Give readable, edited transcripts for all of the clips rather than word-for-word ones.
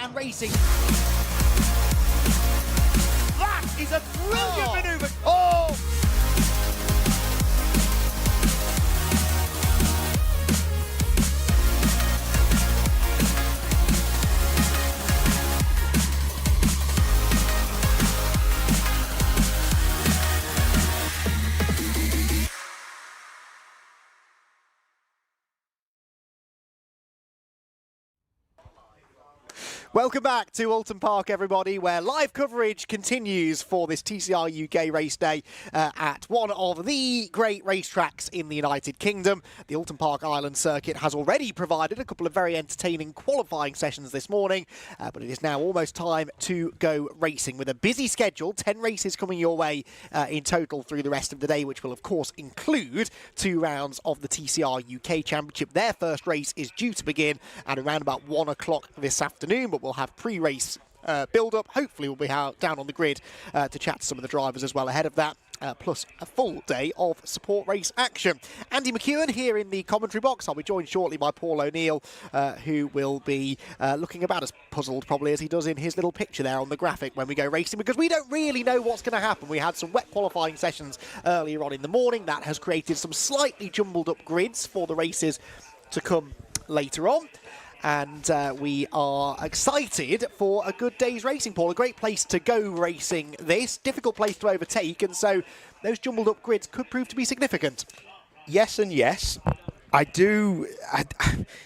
and racing. That is a brilliant manoeuvre. Oh! Welcome back to Oulton Park, everybody, where live coverage continues for this TCR UK Race Day at one of the great racetracks in the United Kingdom. The Oulton Park Island Circuit has already provided a couple of very entertaining qualifying sessions this morning, but it is now almost time to go racing with a busy schedule. 10 races coming your way in total through the rest of the day, which will, of course, include 2 rounds of the TCR UK Championship. Their first race is due to begin at around about 1 o'clock this afternoon, but we'll have pre-race build-up. Hopefully we'll be down on the grid to chat to some of the drivers as well ahead of that, plus a full day of support race action. Andy McEwen here in the commentary box. I'll be joined shortly by Paul O'Neill, who will be looking about as puzzled probably as he does in his little picture there on the graphic when we go racing, because we don't really know what's going to happen. We had some wet qualifying sessions earlier on in the morning. That has created some slightly jumbled up grids for the races to come later on. And we are excited for a good day's racing, Paul. A great place to go racing this. Difficult place to overtake, and so those jumbled up grids could prove to be significant. Yes and yes.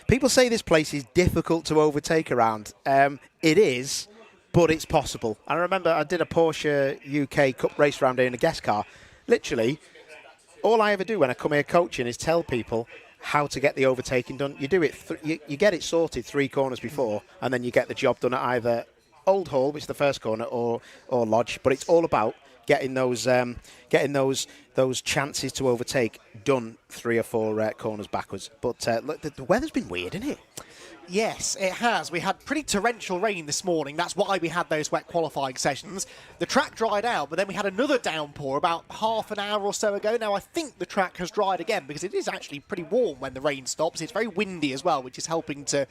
People say this place is difficult to overtake around. It is, but it's possible. I remember I did a Porsche UK Cup race round here in a guest car. Literally, all I ever do when I come here coaching is tell people how to get the overtaking done. You do it, you get it sorted 3 corners before, and then you get the job done at either Old Hall, which is the first corner, or Lodge. But it's all about getting those chances to overtake done 3 or 4 corners backwards. But look, the weather's been weird, isn't it? Yes, it has. We had pretty torrential rain this morning. That's why we had those wet qualifying sessions. The track dried out, but then we had another downpour about half an hour or so ago. Now, I think the track has dried again because it is actually pretty warm when the rain stops. It's very windy as well, which is helping to,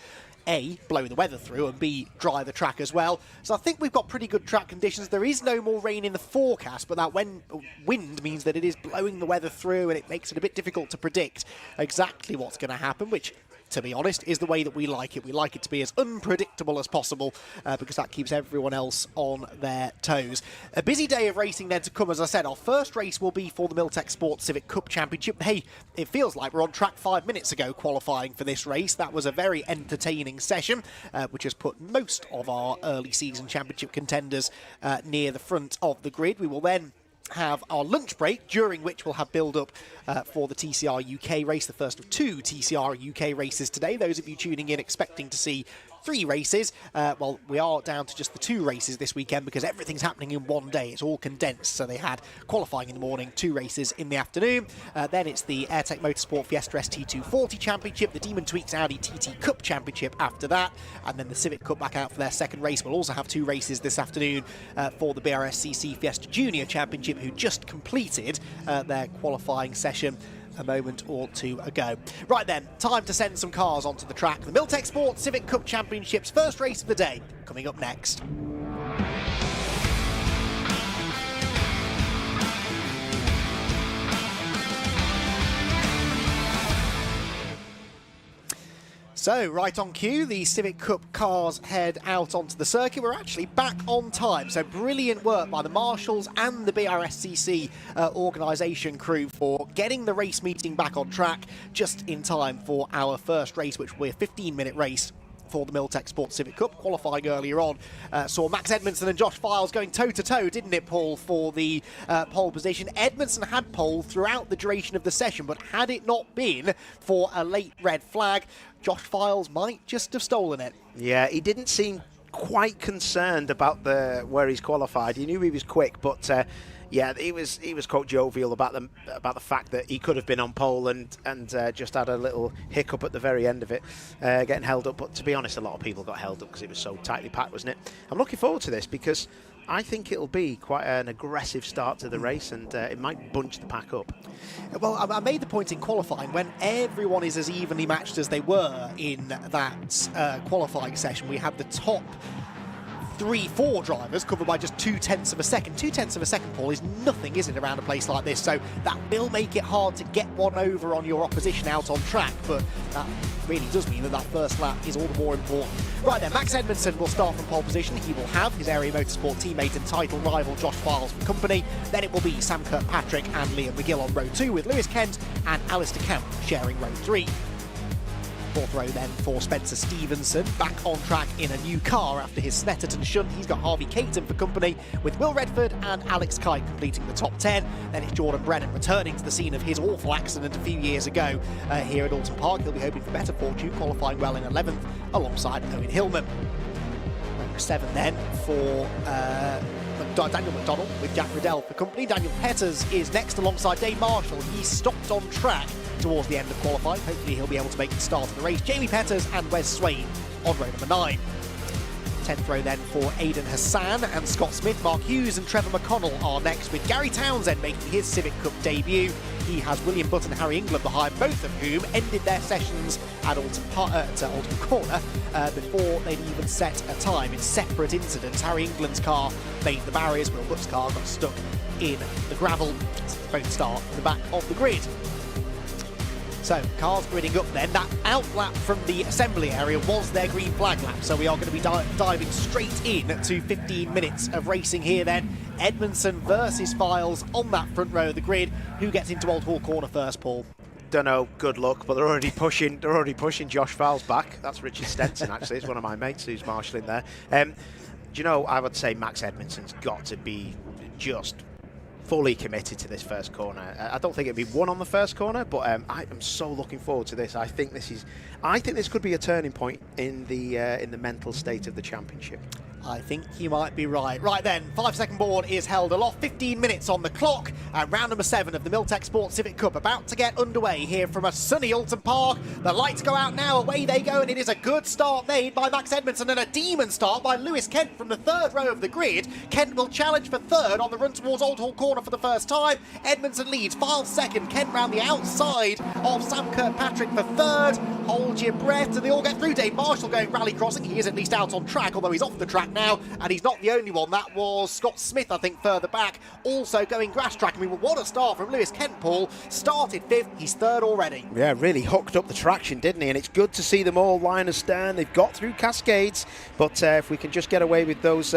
A, blow the weather through, and B, dry the track as well. So I think we've got pretty good track conditions. There is no more rain in the forecast, but that wind means that it is blowing the weather through, and it makes it a bit difficult to predict exactly what's going to happen, which, to be honest, is the way that we like it. We like it to be as unpredictable as possible because that keeps everyone else on their toes. A busy day of racing then to come. As I said, our first race will be for the Milltek Sport Civic Cup Championship. Hey, it feels like we're on track 5 minutes ago qualifying for this race. That was a very entertaining session, which has put most of our early season championship contenders near the front of the grid. We will then have our lunch break, during which we'll have build-up for the TCR UK race, the first of 2 TCR UK races today. Those of you tuning in expecting to see 3 races, well, we are down to just the 2 races this weekend because everything's happening in one day. It's all condensed, so they had qualifying in the morning, 2 races in the afternoon. Then it's the AIRTEC Motorsport Fiesta ST240 Championship, the Demon Tweeks Audi TT Cup Championship after that, and then the Civic Cup back out for their second race. We'll also have 2 races this afternoon for the BRSCC Fiesta Junior Championship, who just completed their qualifying session a moment or 2 ago. Right then, time to send some cars onto the track. The Milltek Sport Civic Cup Championship's first race of the day coming up next. So, right on cue, the Civic Cup cars head out onto the circuit. We're actually back on time, so brilliant work by the marshals and the BRSCC organisation crew for getting the race meeting back on track just in time for our first race, which will be a 15-minute race for the Milltek Sport Civic Cup. Qualifying earlier on saw Max Edmondson and Josh Files going toe-to-toe, didn't it, Paul, for the pole position. Edmondson had pole throughout the duration of the session, but had it not been for a late red flag, Josh Files might just have stolen it. Yeah, he didn't seem quite concerned about where he's qualified. He knew he was quick, but yeah, he was quite jovial about the fact that he could have been on pole and just had a little hiccup at the very end of it, getting held up. But to be honest, a lot of people got held up because it was so tightly packed, wasn't it? I'm looking forward to this because I think it'll be quite an aggressive start to the race, and it might bunch the pack up. Well, I made the point in qualifying, when everyone is as evenly matched as they were in that qualifying session, we had the top 3-4 drivers covered by just 0.2 of a second. 0.2 of a second, Paul, is nothing, is it, around a place like this? So that will make it hard to get one over on your opposition out on track, but that really does mean that that first lap is all the more important. Right then, Max Edmondson will start from pole position. He will have his Area Motorsport teammate and title rival Josh Files for company. Then it will be Sam Kirkpatrick and Liam McGill on row 2, with Lewis Kent and Alistair Camp sharing row 3. Fourth row then for Spencer Stevenson, back on track in a new car after his Snetterton shunt. He's got Harvey Caton for company, with Will Redford and Alex Kite completing the top 10. Then it's Jordan Brennan returning to the scene of his awful accident a few years ago here at Oulton Park. He'll be hoping for better fortune, qualifying well in 11th alongside Owen Hillman. Row 7 then for Daniel McDonald with Jack Riddell for company. Daniel Petters is next alongside Dave Marshall. He stopped on track towards the end of qualifying. Hopefully he'll be able to make the start of the race. Jamie Petters and Wes Swain on row number 9. 10th row then for Aidan Hassan and Scott Smith. Mark Hughes and Trevor McConnell are next, with Gary Townsend making his Civic Cup debut. He has William Butt and Harry England behind, both of whom ended their sessions at Oulton Corner before they'd even set a time in separate incidents. Harry England's car made the barriers, Will Butt's car got stuck in the gravel. Both start in the back of the grid. So, cars gridding up then. That outlap from the assembly area was their green flag lap, so we are going to be diving straight in to 15 minutes of racing here then. Edmondson versus Files on that front row of the grid. Who gets into Old Hall Corner first, Paul? Don't know, good luck, but they're already pushing Josh Files back. That's Richard Stenson, actually. It's one of my mates who's marshalling there. Do you know, I would say Max Edmondson's got to be just fully committed to this first corner. I don't think it'd be one on the first corner, but I am so looking forward to this. I think this could be a turning point in the mental state of the championship. I think you might be right. Right then, 5-second board is held aloft, 15 minutes on the clock, and round number 7 of the Milltek Sports Civic Cup about to get underway here from a sunny Oulton Park. The lights go out now, away they go, and it is a good start made by Max Edmondson and a demon start by Lewis Kent from the 3rd row of the grid. Kent will challenge for 3rd on the run towards Old Hall Corner for the first time. Edmondson leads, Files 2nd, Kent round the outside of Sam Kirkpatrick for 3rd. Hold your breath, and they all get through. Dave Marshall going rally crossing. He is at least out on track, although he's off the track now, and he's not the only one. That was Scott Smith, I think, further back, also going grass track. I mean, what a start from Lewis Kent, Paul. Started 5th, he's 3rd already. Yeah, really hooked up the traction, didn't he? And it's good to see them all line astern. They've got through Cascades, but if we can just get away with those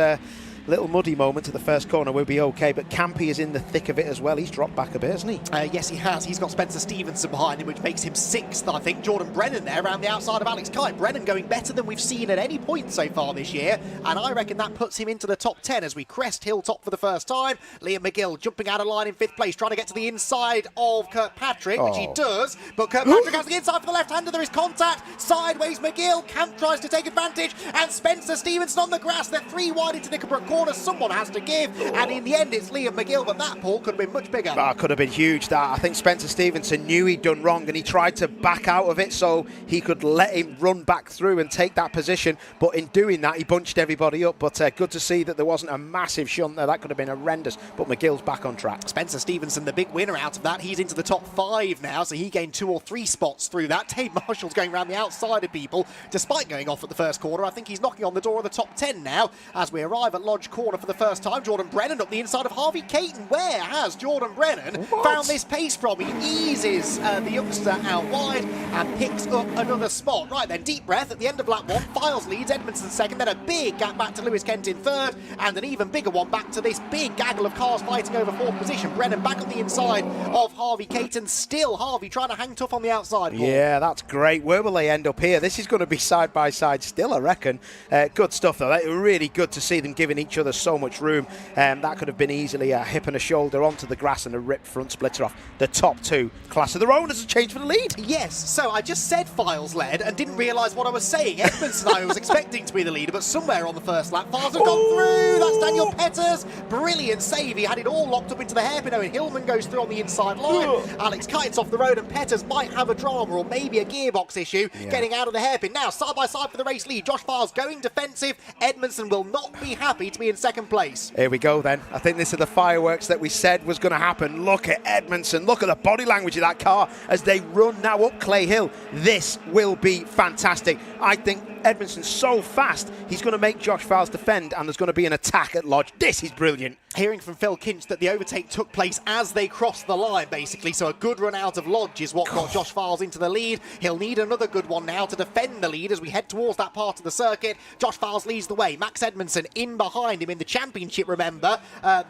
little muddy moment at the first corner, we'll be okay. But Campy is in the thick of it as well. He's dropped back a bit, hasn't he? Yes, he has. He's got Spencer Stevenson behind him, which makes him 6th, I think. Jordan Brennan there around the outside of Alex Kite. Brennan going better than we've seen at any point so far this year, and I reckon that puts him into the top 10 as we crest Hilltop for the first time. Liam McGill jumping out of line in 5th place, trying to get to the inside of Kirkpatrick, which he does, but Kirkpatrick has the inside for the left-hander. There is contact. Sideways McGill. Camp tries to take advantage, and Spencer Stevenson on the grass. They're 3 wide into Knickerbrook Corner. Someone has to give, and in the end it's Liam McGill, but that, Paul, could have been much bigger. Could have been huge, that. I think Spencer Stevenson knew he'd done wrong, and he tried to back out of it so he could let him run back through and take that position, but in doing that he bunched everybody up. But good to see that there wasn't a massive shunt there. That could have been horrendous, but McGill's back on track. Spencer Stevenson, the big winner out of that. He's into the top 5 now, so he gained 2 or 3 spots through that. Dave Marshall's going around the outside of people, despite going off at the first corner. I think he's knocking on the door of the top 10 now as we arrive at Lodge Corner for the first time. Jordan Brennan up the inside of Harvey Caton. Where has Jordan Brennan found this pace from? He eases the youngster out wide and picks up another spot. Right then, deep breath at the end of lap 1. Files leads, Edmondson 2nd, then a big gap back to Lewis Kent in 3rd, and an even bigger one back to this big gaggle of cars fighting over 4th position. Brennan back on the inside of Harvey Caton. Still Harvey trying to hang tough on the outside. Paul. Yeah, that's great. Where will they end up here? This is going to be side by side still, I reckon. Good stuff though. Really good to see them giving each other so much room. That could have been easily a hip and a shoulder onto the grass and a ripped front splitter off. The top 2 class of their own as a change for the lead. Yes, so I just said Files led and didn't realise what I was saying. Edmondson I was expecting to be the leader, but somewhere on the first lap Files have gone through. That's Daniel Petters. Brilliant save. He had it all locked up into the hairpin. Owen Hillman goes through on the inside line. Alex Kite's off the road, and Petters might have a drama or maybe a gearbox issue getting out of the hairpin. Now, side by side for the race lead. Josh Files going defensive. Edmondson will not be happy to be in second place. Here we go then. I think this is the fireworks that we said was going to happen. Look at Edmondson. Look at the body language of that car as they run now up Clay Hill. This will be fantastic. I think Edmondson's so fast, he's going to make Josh Fowles defend, and there's going to be an attack at Lodge. This is brilliant. Hearing from Phil Kinch that the overtake took place as they crossed the line, basically, so a good run out of Lodge is what got Josh Fowles into the lead. He'll need another good one now to defend the lead as we head towards that part of the circuit. Josh Fowles leads the way. Max Edmondson in behind him in the championship, remember.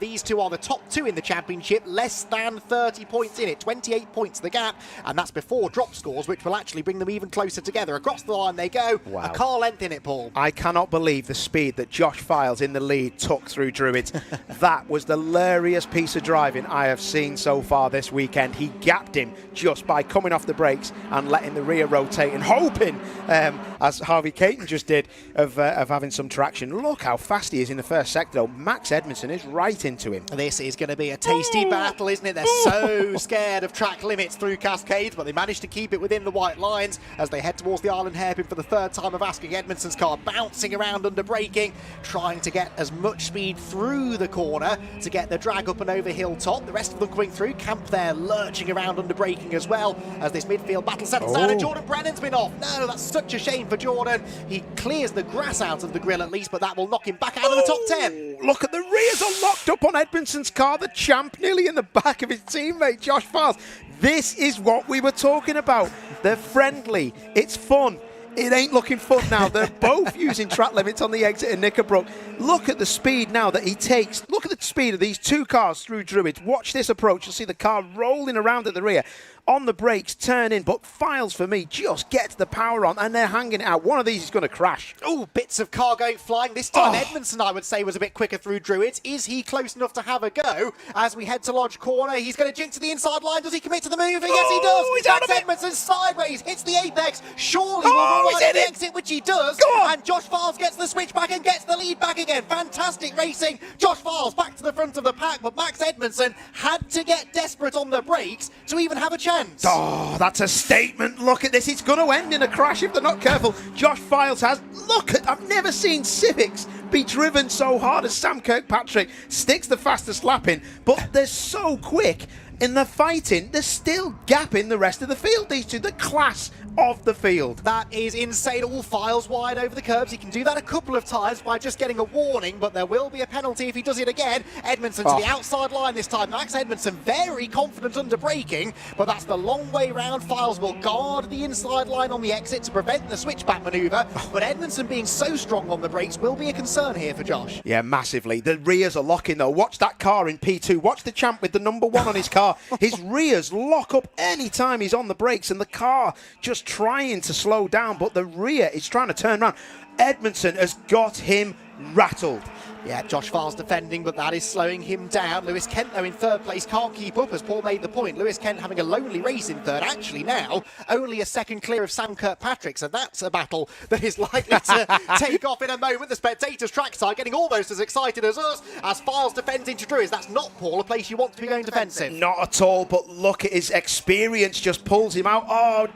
These two are the top two in the championship, less than 30 points in it, 28 points the gap, and that's before drop scores, which will actually bring them even closer together. Across the line they go. Wow. A car length in it, Paul. I cannot believe the speed that Josh Fowles in the lead took through Druids. That was the hilarious piece of driving I have seen so far this weekend. He gapped him just by coming off the brakes and letting the rear rotate and hoping, as Harvey Caton just did, of having some traction. Look how fast he is in the first sector, though. Max Edmondson is right into him. This is going to be a tasty battle, isn't it? They're so scared of track limits through Cascades, but they managed to keep it within the white lines as they head towards the Island hairpin for the third time of asking. Edmondson's car bouncing around under braking, trying to get as much speed through the corner to get the drag up and over Hilltop. The rest of them coming through. Camp there lurching around under braking as well as this midfield battle settles down, and Jordan Brennan's been off. No, that's such a shame for Jordan. He clears the grass out of the grill at least, but that will knock him back out of the top 10. Look at the rears are locked up on Edmondson's car. The champ nearly in the back of his teammate, Josh Fowles. This is what we were talking about. They're friendly. It's fun. It ain't looking fun now. They're both using track limits on the exit in Knickerbrook. Look at the speed now that he takes. Look at the speed of these two cars through Druids. Watch this approach. You'll see the car rolling around at the rear. On the brakes, turn in, but Files for me just gets the power on and they're hanging it out. One of these is going to crash. Oh, bits of car going flying. This time Edmondson, I would say, was a bit quicker through Druids. Is he close enough to have a go as we head to Lodge Corner? He's going to jink to the inside line. Does he commit to the move? Yes, he does. He's out of it. Edmondson sideways, hits the apex. Surely will run right at the exit, which he does. Go on. And Josh Fowles gets the switch back and gets the lead back again. Fantastic racing. Josh Fowles back to the front of the pack, but Max Edmondson had to get desperate on the brakes to even have a chance. Oh, that's a statement. Look at this. It's going to end in a crash if they're not careful. Josh Files has. Look at. I've never seen Civics be driven so hard as Sam Kirkpatrick sticks the fastest lap in, but they're so quick in the fighting. They're still gapping the rest of the field. These two, the class of the field. That is insane. All Files wide over the curbs. He can do that a couple of times by just getting a warning, but there will be a penalty if he does it again. Edmondson to the outside line this time. Max Edmondson very confident under braking, but that's the long way round. Files will guard the inside line on the exit to prevent the switchback manoeuvre, but Edmondson being so strong on the brakes will be a concern here for Josh. Yeah, massively. The rears are locking though. Watch that car in P2. Watch the champ with the number 1 on his car. His rears lock up any time he's on the brakes, and the car just trying to slow down, but the rear is trying to turn around. Edmondson has got him rattled. Yeah, Josh Fowles defending, but that is slowing him down. Lewis Kent, though, in third place, can't keep up, as Paul made the point. Lewis Kent having a lonely race in third. Actually now, only a second clear of Sam Kirkpatrick, so that's a battle that is likely to take off in a moment. The spectators trackside getting almost as excited as us as Fowles defends into Druids. That's not, Paul, a place you want to be going defensive. Not at all, but look at his experience just pulls him out.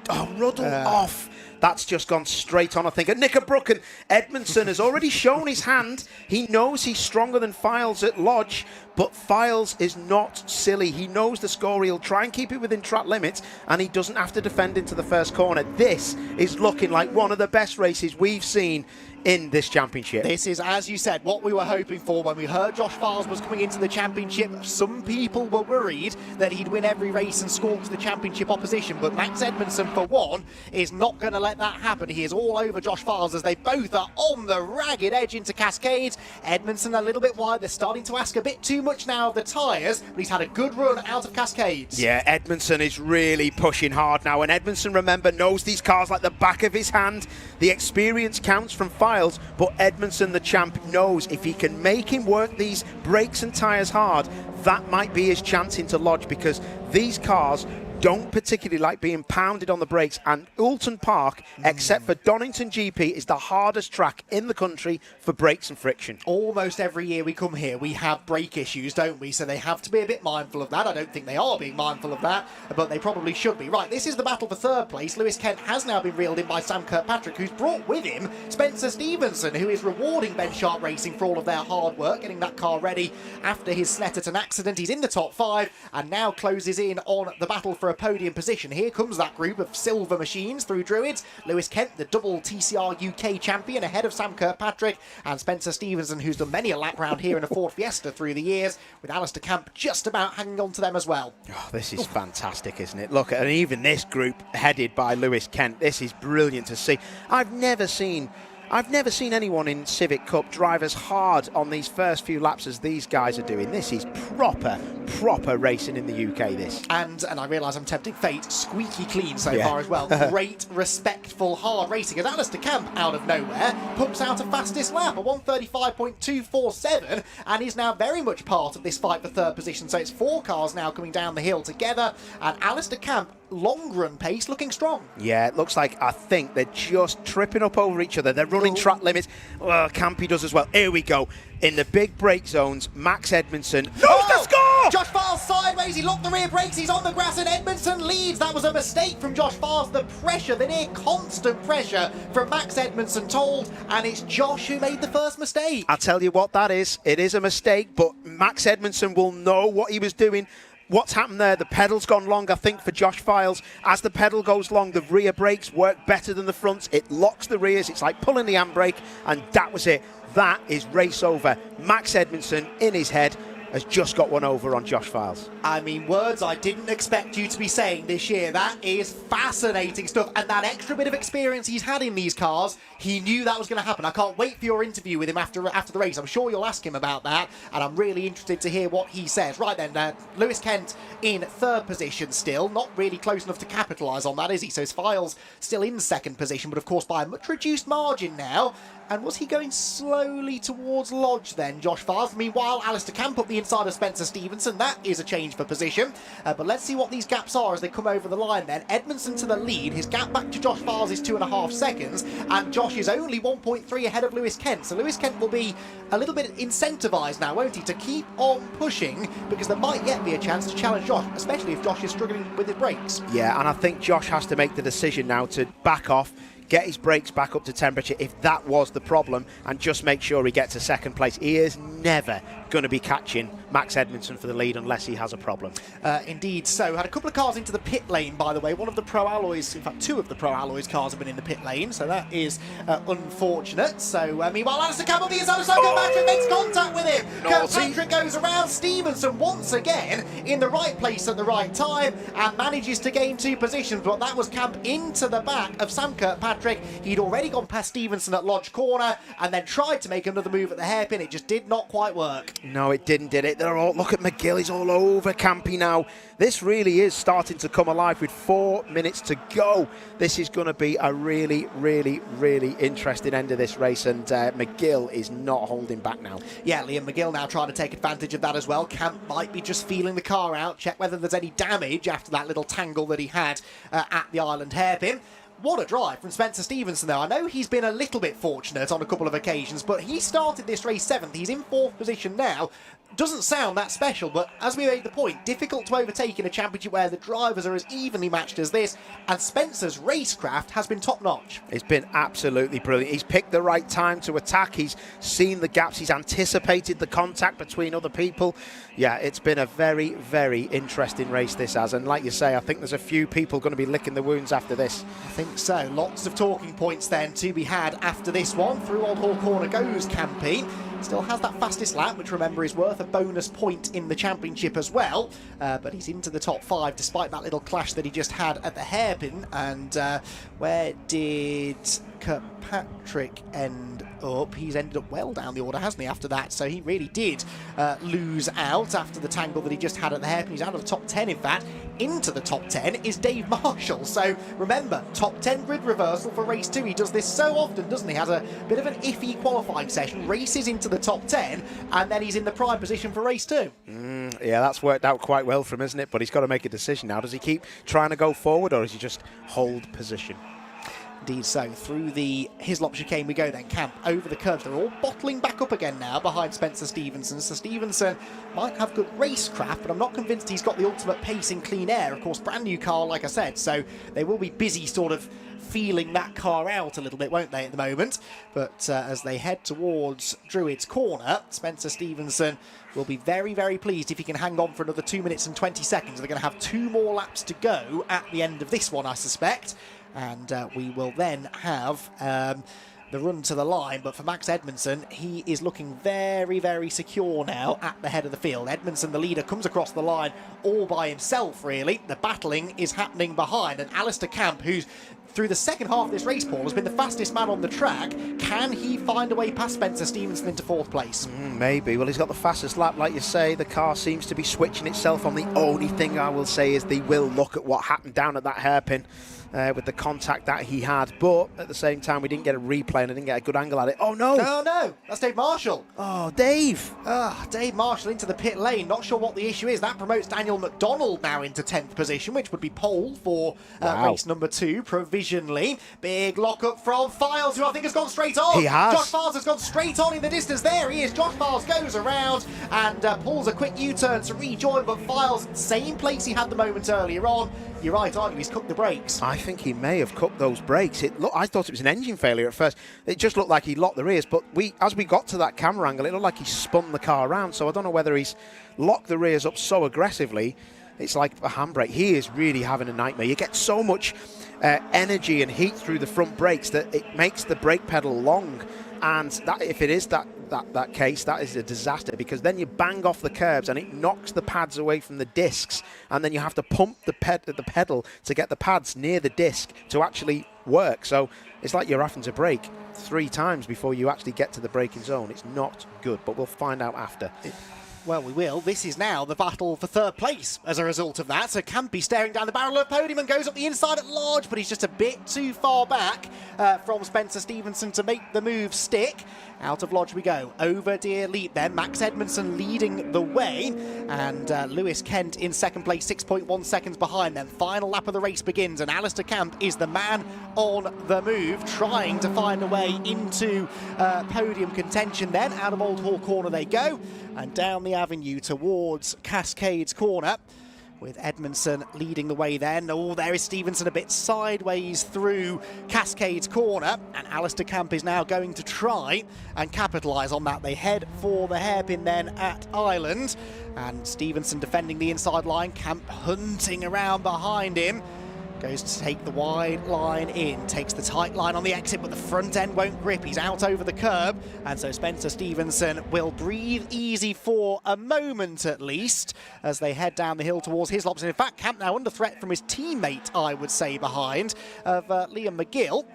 Oh Ruddle off. That's just gone straight on, I think. At Knickerbrook, and Edmondson has already shown his hand. He knows he's stronger than Files at Lodge, but Files is not silly. He knows the score. He'll try and keep it within track limits, and he doesn't have to defend into the first corner. This is looking like one of the best races we've seen in this championship. This is, as you said, what we were hoping for when we heard Josh Fowles was coming into the championship. Some people were worried that he'd win every race and score to the championship opposition, but Max Edmondson, for one, is not going to let that happen. He is all over Josh Fowles as they both are on the ragged edge into Cascades. Edmondson a little bit wide. They're starting to ask a bit too much now of the tyres, but he's had a good run out of Cascades. Yeah, Edmondson is really pushing hard now, and Edmondson, remember, knows these cars like the back of his hand. The experience counts from Files, but Edmondson, the champ, knows if he can make him work these brakes and tyres hard, that might be his chance into Lodge, because these cars don't particularly like being pounded on the brakes, and Oulton Park, except for Donington GP, is the hardest track in the country for brakes and friction. Almost every year we come here, we have brake issues, don't we? So they have to be a bit mindful of that. I don't think they are being mindful of that, but they probably should be. Right, this is the battle for third place. Lewis Kent has now been reeled in by Sam Kirkpatrick, who's brought with him Spencer Stevenson, who is rewarding Ben Sharp Racing for all of their hard work, getting that car ready after his Snetterton accident. He's in the top 5 and now closes in on the battle for a podium position. Here comes that group of silver machines through Druids. Lewis Kent, the double TCR UK champion, ahead of Sam Kirkpatrick, and Spencer Stevenson, who's done many a lap round here in a Ford Fiesta through the years, with Alistair Camp just about hanging on to them as well. Oh, this is fantastic, isn't it? Look, and even this group headed by Lewis Kent, this is brilliant to see. I've never seen anyone in Civic Cup drive as hard on these first few laps as these guys are doing. This is proper racing in the UK, this. And I realise I'm tempting fate, squeaky clean so far as well. Great, respectful, hard racing. As Alistair Camp, out of nowhere, pumps out a fastest lap, a 1:35.247, and is now very much part of this fight for third position. So it's 4 cars now coming down the hill together, and Alistair Camp, long run pace looking strong. Yeah, it looks like, I think they're just tripping up over each other. They're running track limits. Well, Campy does as well. Here we go. In the big brake zones, Max Edmondson. Knows the score! Josh Farles sideways, he locked the rear brakes, he's on the grass, and Edmondson leads. That was a mistake from Josh Farles. The pressure, the near constant pressure from Max Edmondson told, and it's Josh who made the first mistake. I'll tell you what that is. It is a mistake, but Max Edmondson will know what he was doing. What's happened there? The pedal's gone long, I think, for Josh Files. As the pedal goes long, the rear brakes work better than the fronts. It locks the rears. It's like pulling the handbrake, and that was it. That is race over. Max Edmondson, in his head, has just got one over on Josh Files. I mean, words I didn't expect you to be saying this year. That is fascinating stuff. And that extra bit of experience he's had in these cars, he knew that was going to happen. I can't wait for your interview with him after the race. I'm sure you'll ask him about that, and I'm really interested to hear what he says. Right then, Lewis Kent in third position still. Not really close enough to capitalise on that, is he? So his Files still in second position, but of course by a much reduced margin now. And was he going slowly towards Lodge then, Josh Files? Meanwhile, Alistair Camp up the inside of Spencer Stevenson. That is a change for position. But let's see what these gaps are as they come over the line then. Edmondson to the lead. His gap back to Josh Files is 2.5 seconds. And Josh is only 1.3 ahead of Lewis Kent. So Lewis Kent will be a little bit incentivised now, won't he, to keep on pushing, because there might yet be a chance to challenge Josh, especially if Josh is struggling with his brakes. Yeah, and I think Josh has to make the decision now to back off, get his brakes back up to temperature if that was the problem, and just make sure he gets a second place. He is never going to be catching Max Edmondson for the lead unless he has a problem. Indeed so. Had a couple of cars into the pit lane, by the way. One of the Pro Alloys, in fact 2 of the Pro Alloys cars have been in the pit lane, so that is unfortunate. So meanwhile, Alistair Campbell, the inside of Kirkpatrick, makes contact with him. Kirkpatrick goes around Stevenson once again in the right place at the right time and manages to gain 2 positions, but that was Camp into the back of Sam Kirkpatrick. He'd already gone past Stevenson at Lodge Corner and then tried to make another move at the hairpin. It just did not quite work. No, it didn't, did it? They're all, look at McGill, he's all over Campy now. This really is starting to come alive with 4 minutes to go. This is going to be a really interesting end of this race, and McGill is not holding back now. Yeah, Liam McGill now trying to take advantage of that as well. Camp might be just feeling the car out, check whether there's any damage after that little tangle that he had at the Island hairpin. What a drive from Spencer Stevenson though. I know he's been a little bit fortunate on a couple of occasions, but he started this race 7th. He's in 4th position now. Doesn't sound that special, but as we made the point, difficult to overtake in a championship where the drivers are as evenly matched as this, and Spencer's racecraft has been top-notch. It's been absolutely brilliant. He's picked the right time to attack. He's seen the gaps. He's anticipated the contact between other people. Yeah, it's been a very interesting race, this has. And like you say, I think there's a few people going to be licking the wounds after this. I think so. Lots of talking points then to be had after this one. Through Old Hall Corner goes Campy. Still has that fastest lap, which remember is worth a bonus point in the championship as well. But he's into the top 5 despite that little clash that he just had at the hairpin. And where did Kirkpatrick end up? He's ended up well down the order, hasn't he, after that? So he really did lose out after the tangle that he just had at the hairpin. He's out of the top 10, in fact. Into the top 10 is Dave Marshall. So remember, top 10 grid reversal for race 2. He does this so often, doesn't he? Has a bit of an iffy qualifying session, races into the top 10, and then he's in the prime position for race 2. Yeah, that's worked out quite well for him, isn't it? But he's got to make a decision now. Does he keep trying to go forward, or does he just hold position? Indeed so. Through the Hislop chicane we go then. Camp over the curves. They're all bottling back up again now behind Spencer Stevenson. So Stevenson might have good racecraft, but I'm not convinced he's got the ultimate pace in clean air. Of course, brand new car, like I said, so they will be busy sort of feeling that car out a little bit, won't they, at the moment? But as they head towards Druids Corner, Spencer Stevenson will be very, very pleased if he can hang on for another 2 minutes and 20 seconds. They're going to have 2 more laps to go at the end of this one, I suspect. And we will then have the run to the line. But for Max Edmondson, he is looking very, very secure now at the head of the field. Edmondson, the leader, comes across the line all by himself, really. The battling is happening behind. And Alistair Camp, who's through the second half of this race, Paul, has been the fastest man on the track. Can he find a way past Spencer Stevenson into 4th place? Maybe. Well, he's got the fastest lap, like you say. The car seems to be switching itself on. The only thing I will say is they will look at what happened down at that hairpin. With the contact that he had, but at the same time we didn't get a replay and I didn't get a good angle at it. Oh no! Oh no! That's Dave Marshall. Oh, Dave! Dave Marshall into the pit lane. Not sure what the issue is. That promotes Daniel McDonald now into 10th position, which would be pole for race number 2 provisionally. Big lock up from Files, who I think has gone straight on. He has. Josh Files has gone straight on in the distance. There he is. Josh Files goes around and pulls a quick U-turn to rejoin, but Files, same place he had the moment earlier on. You're right, aren't you? He's cooked the brakes. I think he may have cooked those brakes. I thought it was an engine failure at first. It just looked like he locked the rears, but as we got to that camera angle, it looked like he spun the car around. So I don't know whether he's locked the rears up so aggressively. It's like a handbrake. He is really having a nightmare. You get so much energy and heat through the front brakes that it makes the brake pedal long. And that, if it is that case, that is a disaster, because then you bang off the curbs and it knocks the pads away from the discs, and then you have to pump the pedal to get the pads near the disc to actually work. So it's like you're having to brake 3 times before you actually get to the braking zone. It's not good, but we'll find out after. Well, we will. This is now the battle for 3rd place as a result of that. So Campy staring down the barrel of the podium and goes up the inside at large, but he's just a bit too far back from Spencer Stevenson to make the move stick. Out of Lodge we go. Over Deer Leap then. Max Edmondson leading the way, and Lewis Kent in 2nd place, 6.1 seconds behind them. Final lap of the race begins, and Alistair Camp is the man on the move, trying to find a way into podium contention then. Out of Old Hall Corner they go, and down the avenue towards Cascades Corner, with Edmondson leading the way then. Oh, there is Stevenson a bit sideways through Cascades Corner, and Alistair Camp is now going to try and capitalise on that. They head for the hairpin then at Island, and Stevenson defending the inside line, Camp hunting around behind him. Goes to take the wide line in, takes the tight line on the exit, but the front end won't grip. He's out over the curb, and so Spencer Stevenson will breathe easy for a moment at least as they head down the hill towards Hislops. And in fact, Camp now under threat from his teammate, I would say, behind, of Liam McGill.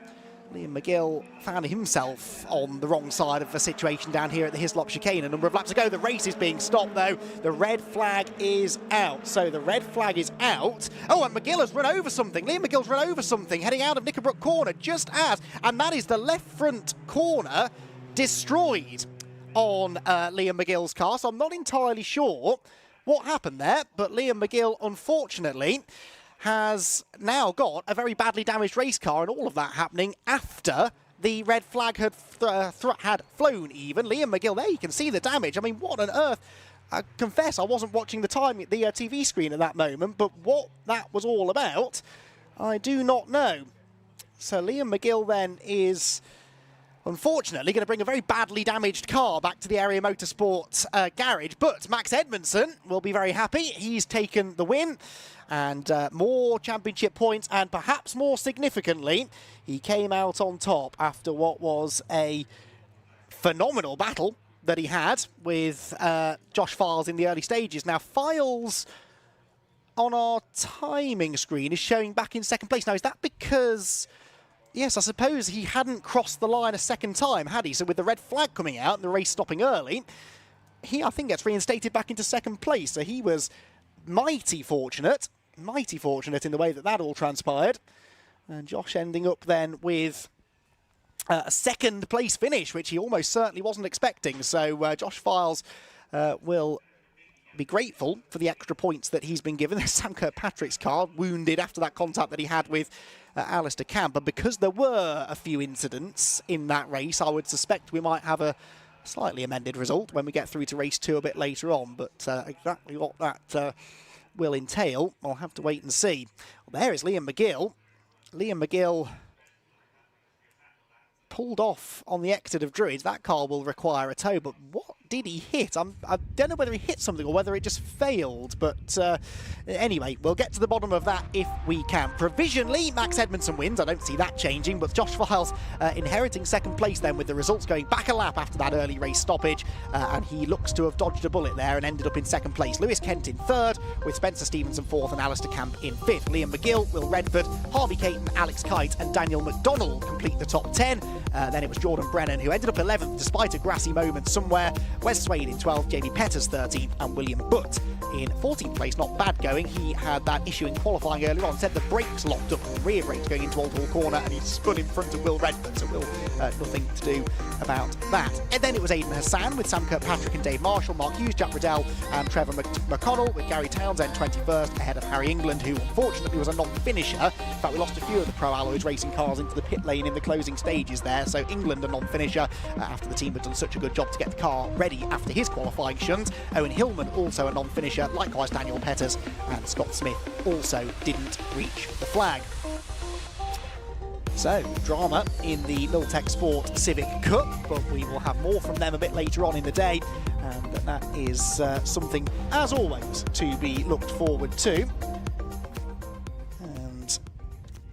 Liam McGill found himself on the wrong side of the situation down here at the Hislop chicane. A number of laps ago, the race is being stopped though. The red flag is out. So the red flag is out. Oh, and McGill has run over something. Liam McGill's run over something, heading out of Knickerbrook Corner just as, and that is the left front corner destroyed on Liam McGill's car. So I'm not entirely sure what happened there, but Liam McGill, unfortunately, has now got a very badly damaged race car, and all of that happening after the red flag had flown even. Liam McGill, there you can see the damage. I mean, what on earth? I confess I wasn't watching the TV screen at that moment, but what that was all about, I do not know. So Liam McGill then is unfortunately going to bring a very badly damaged car back to the Area Motorsport garage, but Max Edmondson will be very happy. He's taken the win and more championship points, and perhaps more significantly, he came out on top after what was a phenomenal battle that he had with Josh Files in the early stages. Now, Files on our timing screen is showing back in 2nd place. Now, is that because... Yes, I suppose he hadn't crossed the line a second time, had he? So with the red flag coming out and the race stopping early, he, I think, gets reinstated back into 2nd place. So he was mighty fortunate in the way that that all transpired. And Josh ending up then with a 2nd place finish, which he almost certainly wasn't expecting. So Josh Files will be grateful for the extra points that he's been given. There's Sam Kirkpatrick's car, wounded after that contact that he had with Alistair Camp. But because there were a few incidents in that race, I would suspect we might have a slightly amended result when we get through to race 2 a bit later on. But exactly what that will entail, I'll have to wait and see. Well, there is Liam McGill. Liam McGill pulled off on the exit of Druids. That car will require a tow, but what did he hit? I don't know whether he hit something or whether it just failed, but anyway, we'll get to the bottom of that if we can. Provisionally, Max Edmondson wins. I don't see that changing, but Josh Files inheriting second place then, with the results going back a lap after that early race stoppage, and he looks to have dodged a bullet there and ended up in second place. Lewis Kent in third, with Spencer Stevenson fourth and Alistair Camp in fifth. Liam McGill, Will Redford, Harvey Caton, Alex Kite and Daniel McDonald complete the top 10. Then it was Jordan Brennan, who ended up 11th despite a grassy moment somewhere. Wes Swade in 12th, Jamie Petters 13th, and William Butt in 14th place. Not bad going. He had that issue in qualifying earlier on, said the brakes locked up, rear brakes going into Old Hall Corner, and he spun in front of Will Redford, so Will, nothing to do about that. And then it was Aidan Hassan with Sam Kirkpatrick and Dave Marshall, Mark Hughes, Jack Riddell and Trevor McConnell, with Gary Townsend 21st, ahead of Harry England, who unfortunately was a non-finisher. In fact, we lost a few of the Pro Alloys racing cars into the pit lane in the closing stages there, so England a non-finisher after the team had done such a good job to get the car ready after his qualifying shunt. Owen Hillman also a non-finisher, likewise Daniel Petters, and Scott Smith also didn't reach the flag. So, drama in the Milltek Sport Civic Cup, but we will have more from them a bit later on in the day, and that is something, as always, to be looked forward to. And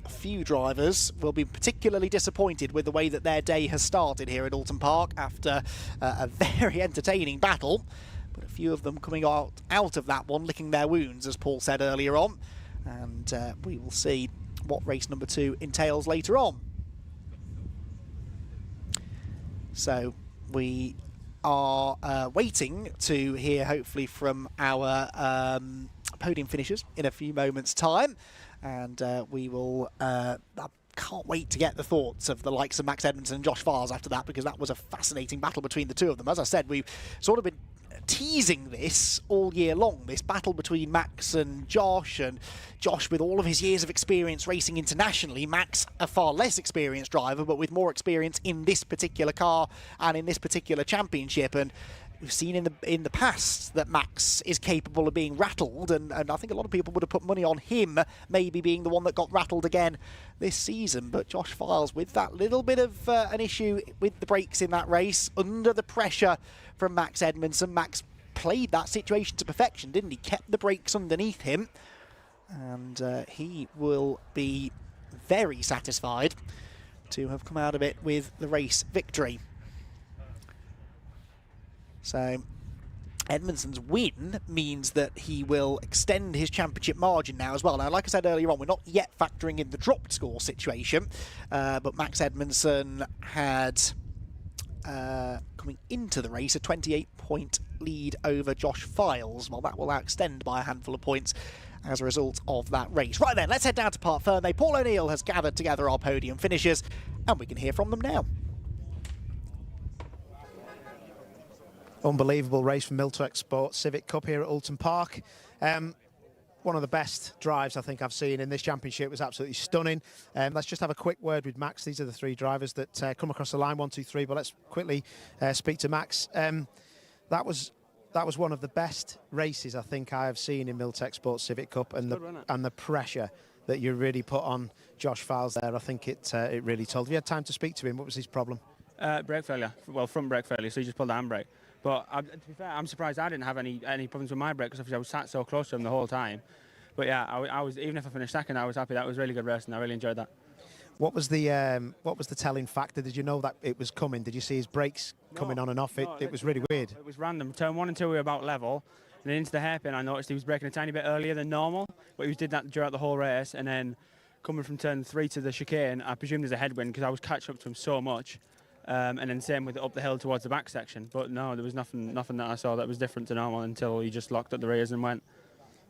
a few drivers will be particularly disappointed with the way that their day has started here at Oulton Park after a very entertaining battle, but a few of them coming out of that one licking their wounds, as Paul said earlier on, and we will see what race number 2 entails later on. So we are waiting to hear hopefully from our podium finishers in a few moments time, and we will I can't wait to get the thoughts of the likes of Max Edmondson and Josh Files after that, because that was a fascinating battle between the two of them. As I said, we've sort of been teasing this all year long, this battle between Max and Josh with all of his years of experience racing internationally. Max, a far less experienced driver, but with more experience in this particular car and in this particular championship. And we've seen in the past that Max is capable of being rattled, and I think a lot of people would have put money on him maybe being the one that got rattled again this season. But Josh Files, with that little bit of an issue with the brakes in that race, under the pressure from Max Edmondson, Max played that situation to perfection, didn't he? Kept the brakes underneath him, and he will be very satisfied to have come out of it with the race victory. So Edmondson's win means that he will extend his championship margin now as well. Now, like I said earlier on, we're not yet factoring in the dropped score situation, but Max Edmondson had, coming into the race, a 28-point lead over Josh Files. Well, that will now extend by a handful of points as a result of that race. Right then, let's head down to Park Ferney. Paul O'Neill has gathered together our podium finishers, and we can hear from them now. Unbelievable race from Milltek Sport Civic Cup here at Oulton Park. One of the best drives I think I've seen in this championship. It was absolutely stunning. Let's just have a quick word with Max. These are the 3 drivers that come across the line, 1, 2, 3, but let's quickly speak to Max. That was one of the best races I think I have seen in Milltek Sport Civic Cup, and the pressure that you really put on Josh Files there, I think it really told. Have you had time to speak to him? What was his problem? Brake failure. Well, front brake failure, so he just pulled the handbrake. But to be fair, I'm surprised I didn't have any problems with my brake, because I was sat so close to him the whole time. But yeah, I was, even if I finished second, I was happy. That was a really good race, and I really enjoyed that. What was the telling factor? Did you know that it was coming? Did you see his brakes coming on and off? It was really weird. It was random. Turn 1 and 2 were about level, and then into the hairpin, I noticed he was braking a tiny bit earlier than normal, but he did that throughout the whole race. And then coming from turn 3 to the chicane, I presume there's a headwind because I was catching up to him so much. And then same with up the hill towards the back section. But no, there was nothing that I saw that was different to normal until he just locked up the rears and went.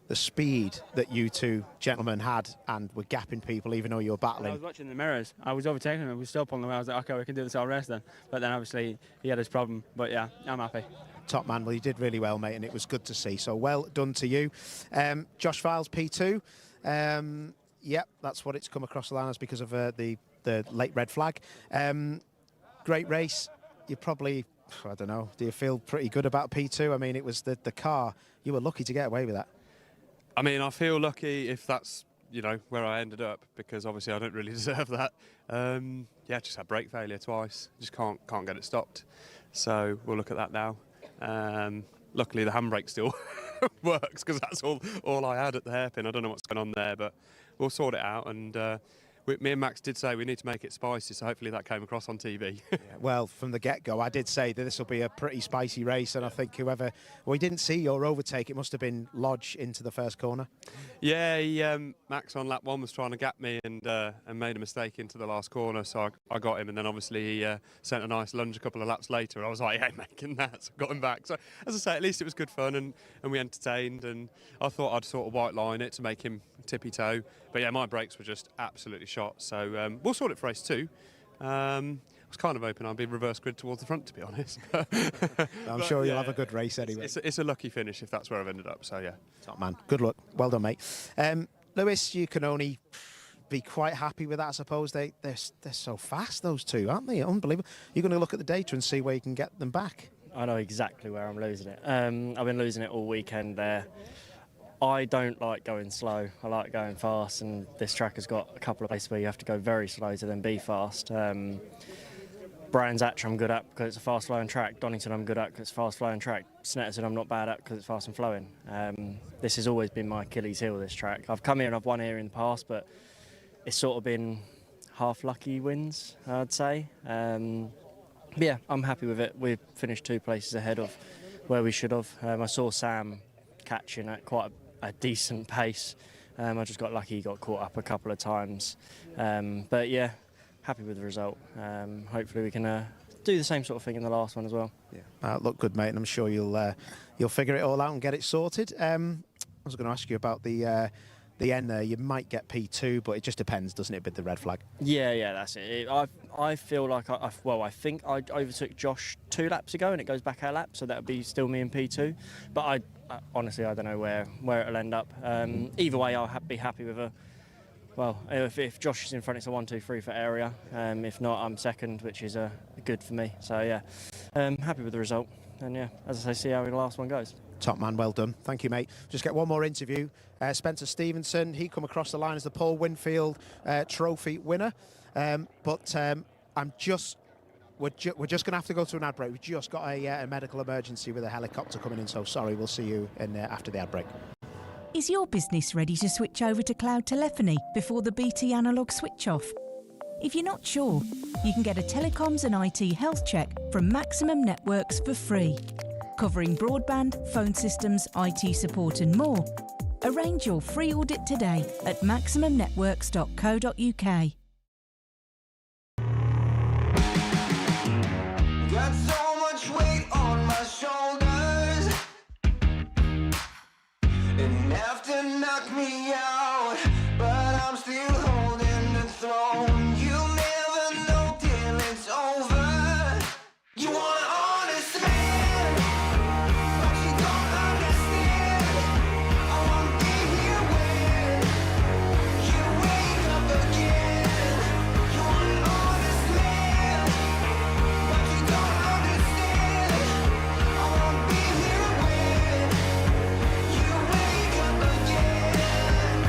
The speed that you two gentlemen had and were gapping people even though you were battling. I was watching the mirrors. I was overtaking him. I was still pulling away. I was like, okay, we can do this all race then. But then obviously he had his problem. But yeah, I'm happy. Top man. Well, you did really well, mate, and it was good to see. So well done to you. Josh Files, P2. Yep, that's what it's come across the line as because of the late red flag. Great race. You probably, I don't know, do you feel pretty good about P2? I mean, it was the car. You were lucky to get away with that. I mean, I feel lucky if that's, you know, where I ended up, because obviously I don't really deserve that. Yeah, just had brake failure twice. Just can't get it stopped. So we'll look at that now. Luckily, the handbrake still works, because that's all I had at the hairpin. I don't know what's going on there, but we'll sort it out. And me and Max did say we need to make it spicy, so hopefully that came across on TV. Yeah, well, from the get-go, I did say that this will be a pretty spicy race, and I think whoever... We didn't see your overtake. It must have been Lodge into the first corner. Yeah, Max on lap 1 was trying to gap me and made a mistake into the last corner, so I got him, and then obviously he sent a nice lunge a couple of laps later. I was like, yeah, making that, so I got him back. So, as I say, at least it was good fun, and we entertained, and I thought I'd sort of white line it to make him tippy-toe. But yeah, my brakes were just absolutely shot, so we'll sort it for race 2. I was kind of hoping I'd be reverse grid towards the front, to be honest. I'm sure you'll have a good race anyway. It's a lucky finish if that's where I've ended up, so yeah. Top man. Good luck. Well done, mate. Lewis, you can only be quite happy with that, I suppose. They're so fast, those two, aren't they? Unbelievable. You're going to look at the data and see where you can get them back. I know exactly where I'm losing it. I've been losing it all weekend there. I don't like going slow. I like going fast, and this track has got a couple of places where you have to go very slow to then be fast. Brands Hatch I'm good at because it's a fast flowing track. Donington I'm good at because it's a fast flowing track. Snetterton I'm not bad at because it's fast and flowing. This has always been my Achilles heel, this track. I've come here and I've won here in the past, but it's sort of been half lucky wins, I'd say. But yeah, I'm happy with it. We've finished 2 places ahead of where we should have. I saw Sam catching at quite a decent pace. I just got lucky, got caught up a couple of times. But yeah, happy with the result. Hopefully we can do the same sort of thing in the last one as well. Yeah, look good, mate, and I'm sure you'll figure it all out and get it sorted. I was going to ask you about the end there. You might get P2, but it just depends, doesn't it, with the red flag? Yeah, that's it. I feel like I think I overtook Josh 2 laps ago, and it goes back a lap, so that would be still me in P2. But I honestly, I don't know where it'll end up. Either way, I'll be happy with a. Well, if Josh is in front, it's a 1, 2, 3 for area. If not, I'm second, which is good for me. So yeah, happy with the result. And yeah, as I say, see how the last one goes. Top man, well done. Thank you, mate. Just get one more interview. Spencer Stevenson, he come across the line as the Paul Winfield Trophy winner. We're just going to have to go to an ad break. We've just got a medical emergency with a helicopter coming in, so sorry, we'll see you after the ad break. Is your business ready to switch over to cloud telephony before the BT analogue switch off? If you're not sure, you can get a telecoms and IT health check from Maximum Networks for free, covering broadband, phone systems, IT support and more. Arrange your free audit today at maximumnetworks.co.uk. Got so much weight on my shoulders, enough to knock me out, but I'm still holding the throne. You'll never know till it's over. You want an honest man, but you don't understand. I won't be here when you wake up again. You want an honest man, but you don't understand. I won't be here when you wake up again.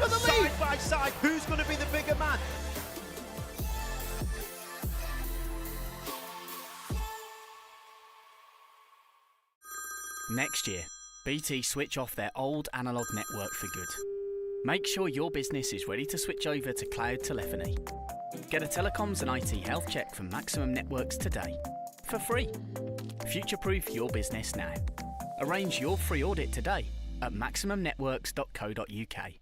for the lead. Side by side, who's going to be the bigger man? Next year, BT switch off their old analogue network for good. Make sure your business is ready to switch over to cloud telephony. Get a telecoms and IT health check from Maximum Networks today, for free. Future-proof your business now. Arrange your free audit today at maximumnetworks.co.uk.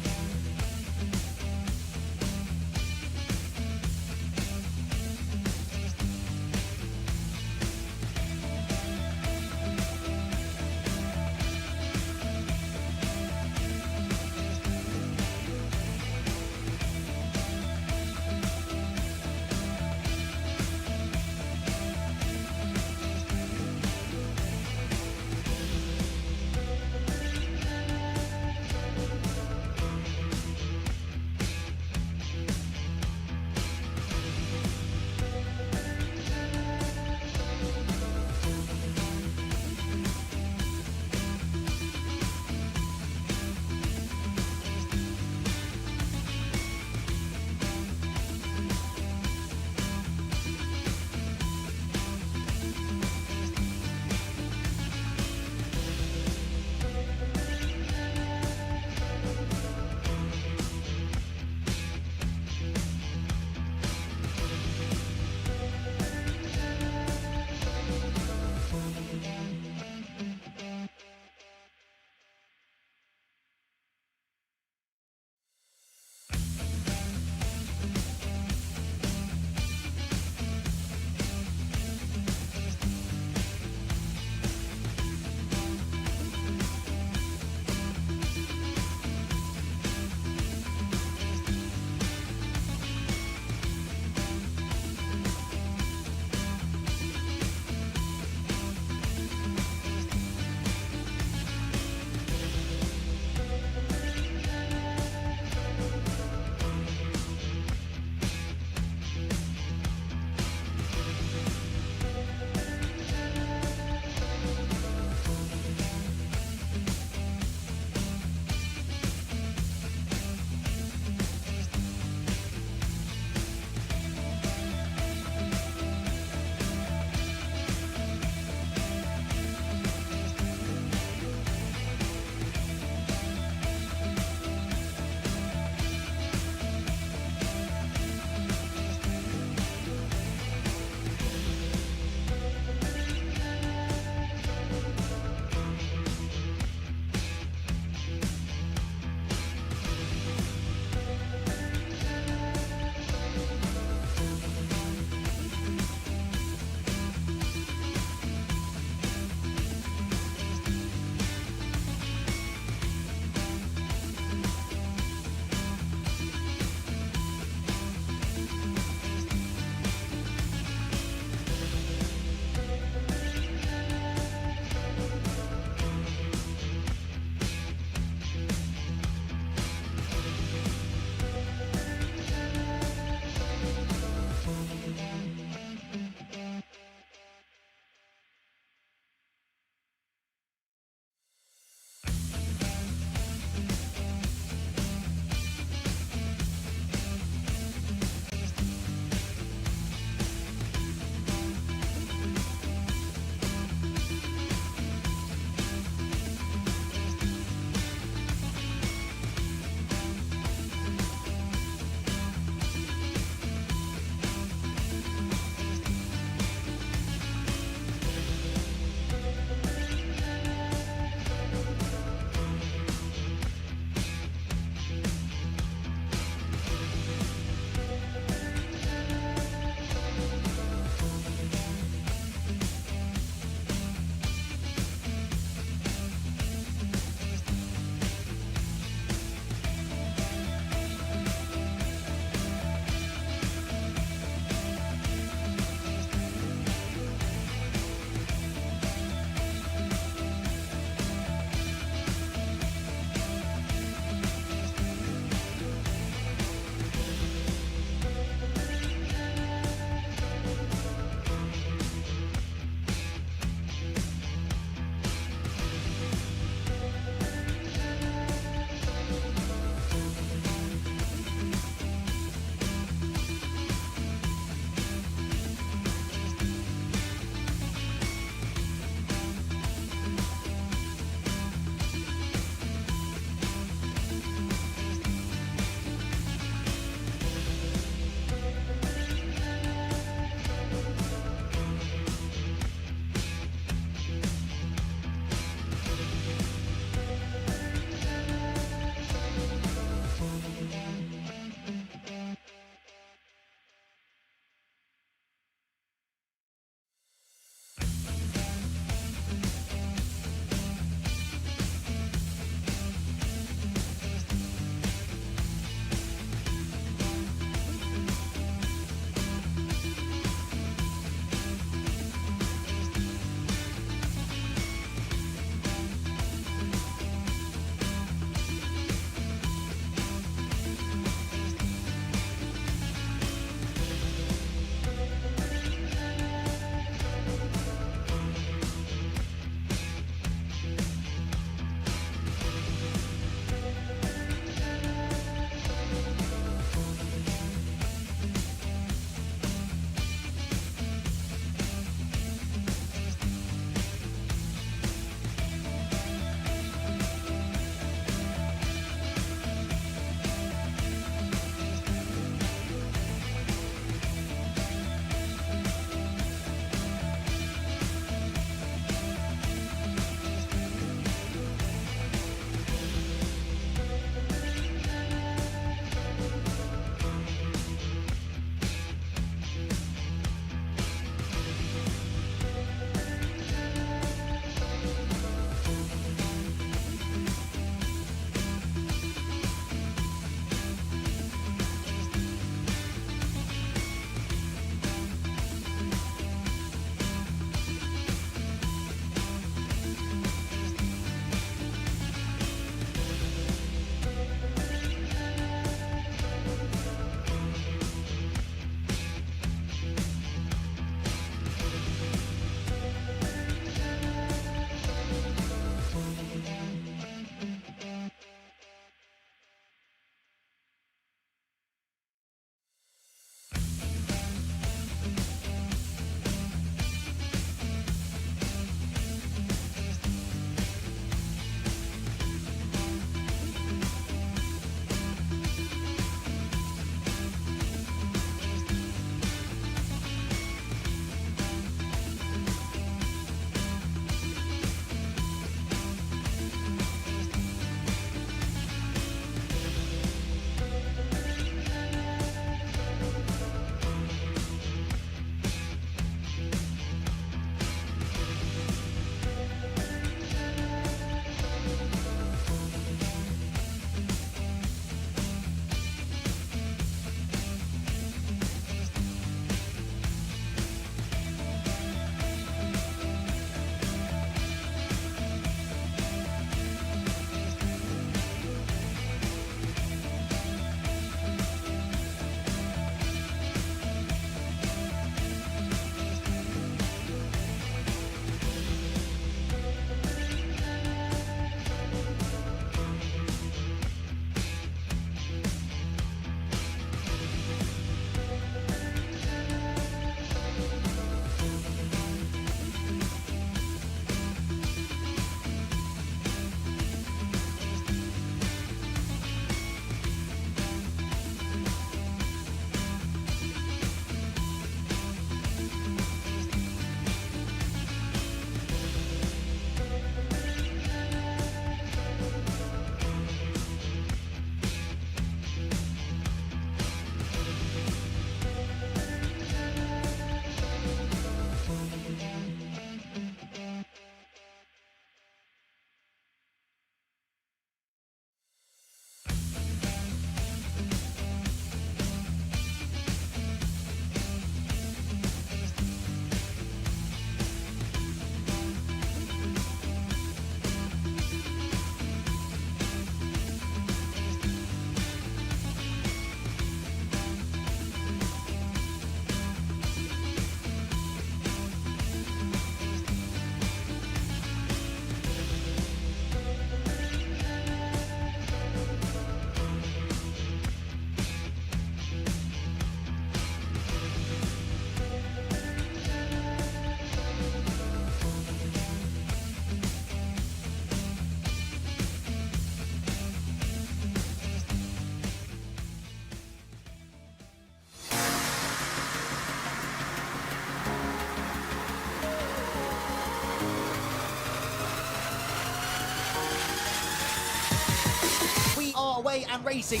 away and racing.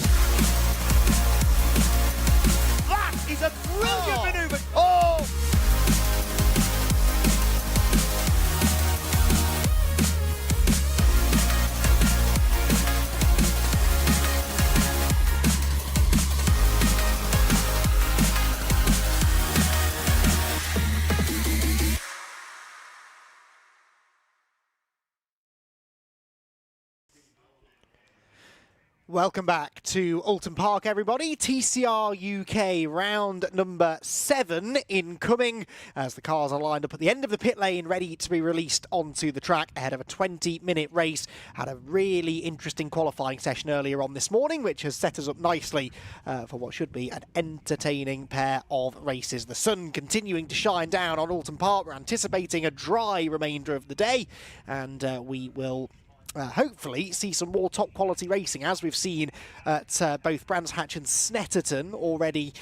That is a brilliant manoeuvre. Welcome back to Oulton Park, everybody. TCR UK round number 7 incoming as the cars are lined up at the end of the pit lane, ready to be released onto the track ahead of a 20-minute race. Had a really interesting qualifying session earlier on this morning, which has set us up nicely for what should be an entertaining pair of races. The sun continuing to shine down on Oulton Park. We're anticipating a dry remainder of the day, and we will hopefully see some more top quality racing, as we've seen at both Brands Hatch and Snetterton already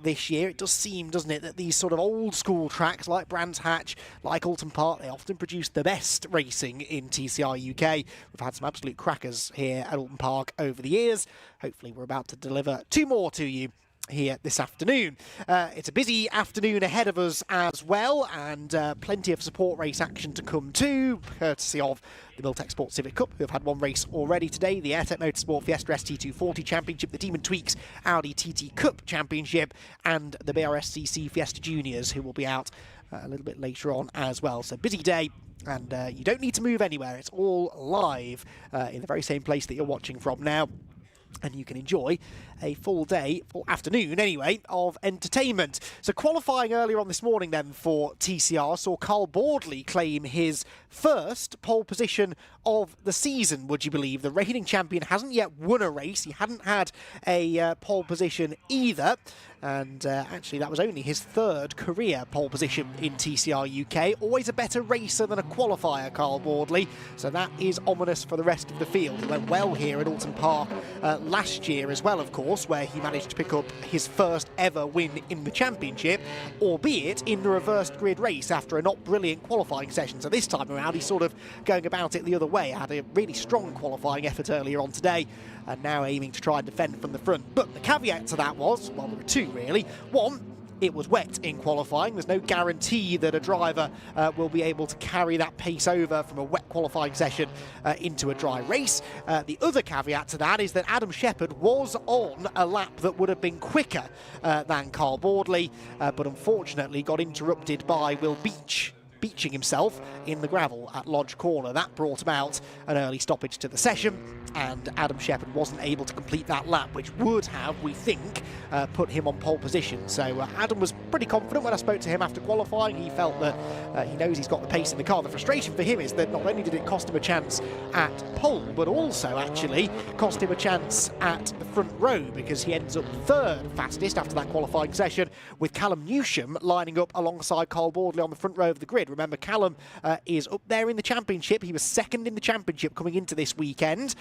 this year. It does seem, doesn't it, that these sort of old school tracks like Brands Hatch, like Oulton Park, they often produce the best racing in TCR UK. We've had some absolute crackers here at Oulton Park over the years. Hopefully we're about to deliver 2 more to you here this afternoon. It's a busy afternoon ahead of us as well, and plenty of support race action to come too, courtesy of the Milltek Sport Civic Cup, who have had one race already today, the AIRTEC Motorsport Fiesta ST240 Championship, the Demon Tweeks Audi TT Cup Championship, and the BRSCC Fiesta Juniors, who will be out a little bit later on as well. So busy day, and you don't need to move anywhere. It's all live in the very same place that you're watching from now. And you can enjoy a full day, full afternoon anyway, of entertainment. So qualifying earlier on this morning then for TCR saw Carl Boardley claim his first pole position of the season, would you believe? The reigning champion hasn't yet won a race. He hadn't had a pole position either. And actually that was only his 3rd career pole position in TCR UK. Always a better racer than a qualifier, Carl Boardley. So that is ominous for the rest of the field. He went well here at Oulton Park last year as well, of course, where he managed to pick up his first ever win in the championship, albeit in the reversed grid race after a not brilliant qualifying session. So this time around he's sort of going about it the other way. Had a really strong qualifying effort earlier on today, and now aiming to try and defend from the front. But the caveat to that was, well, there were 2 really. One, it was wet in qualifying. There's no guarantee that a driver will be able to carry that pace over from a wet qualifying session into a dry race. The other caveat to that is that Adam Shepherd was on a lap that would have been quicker than Carl Boardley, but unfortunately got interrupted by Will beaching himself in the gravel at Lodge Corner. That brought about an early stoppage to the session, and Adam Shepherd wasn't able to complete that lap, which would have, we think, put him on pole position. So Adam was pretty confident when I spoke to him after qualifying. He felt that he knows he's got the pace in the car. The frustration for him is that not only did it cost him a chance at pole, but also actually cost him a chance at the front row, because he ends up 3rd fastest after that qualifying session, with Callum Newsham lining up alongside Carl Boardley on the front row of the grid. Remember, Callum is up there in the championship. He was 2nd in the championship coming into this weekend.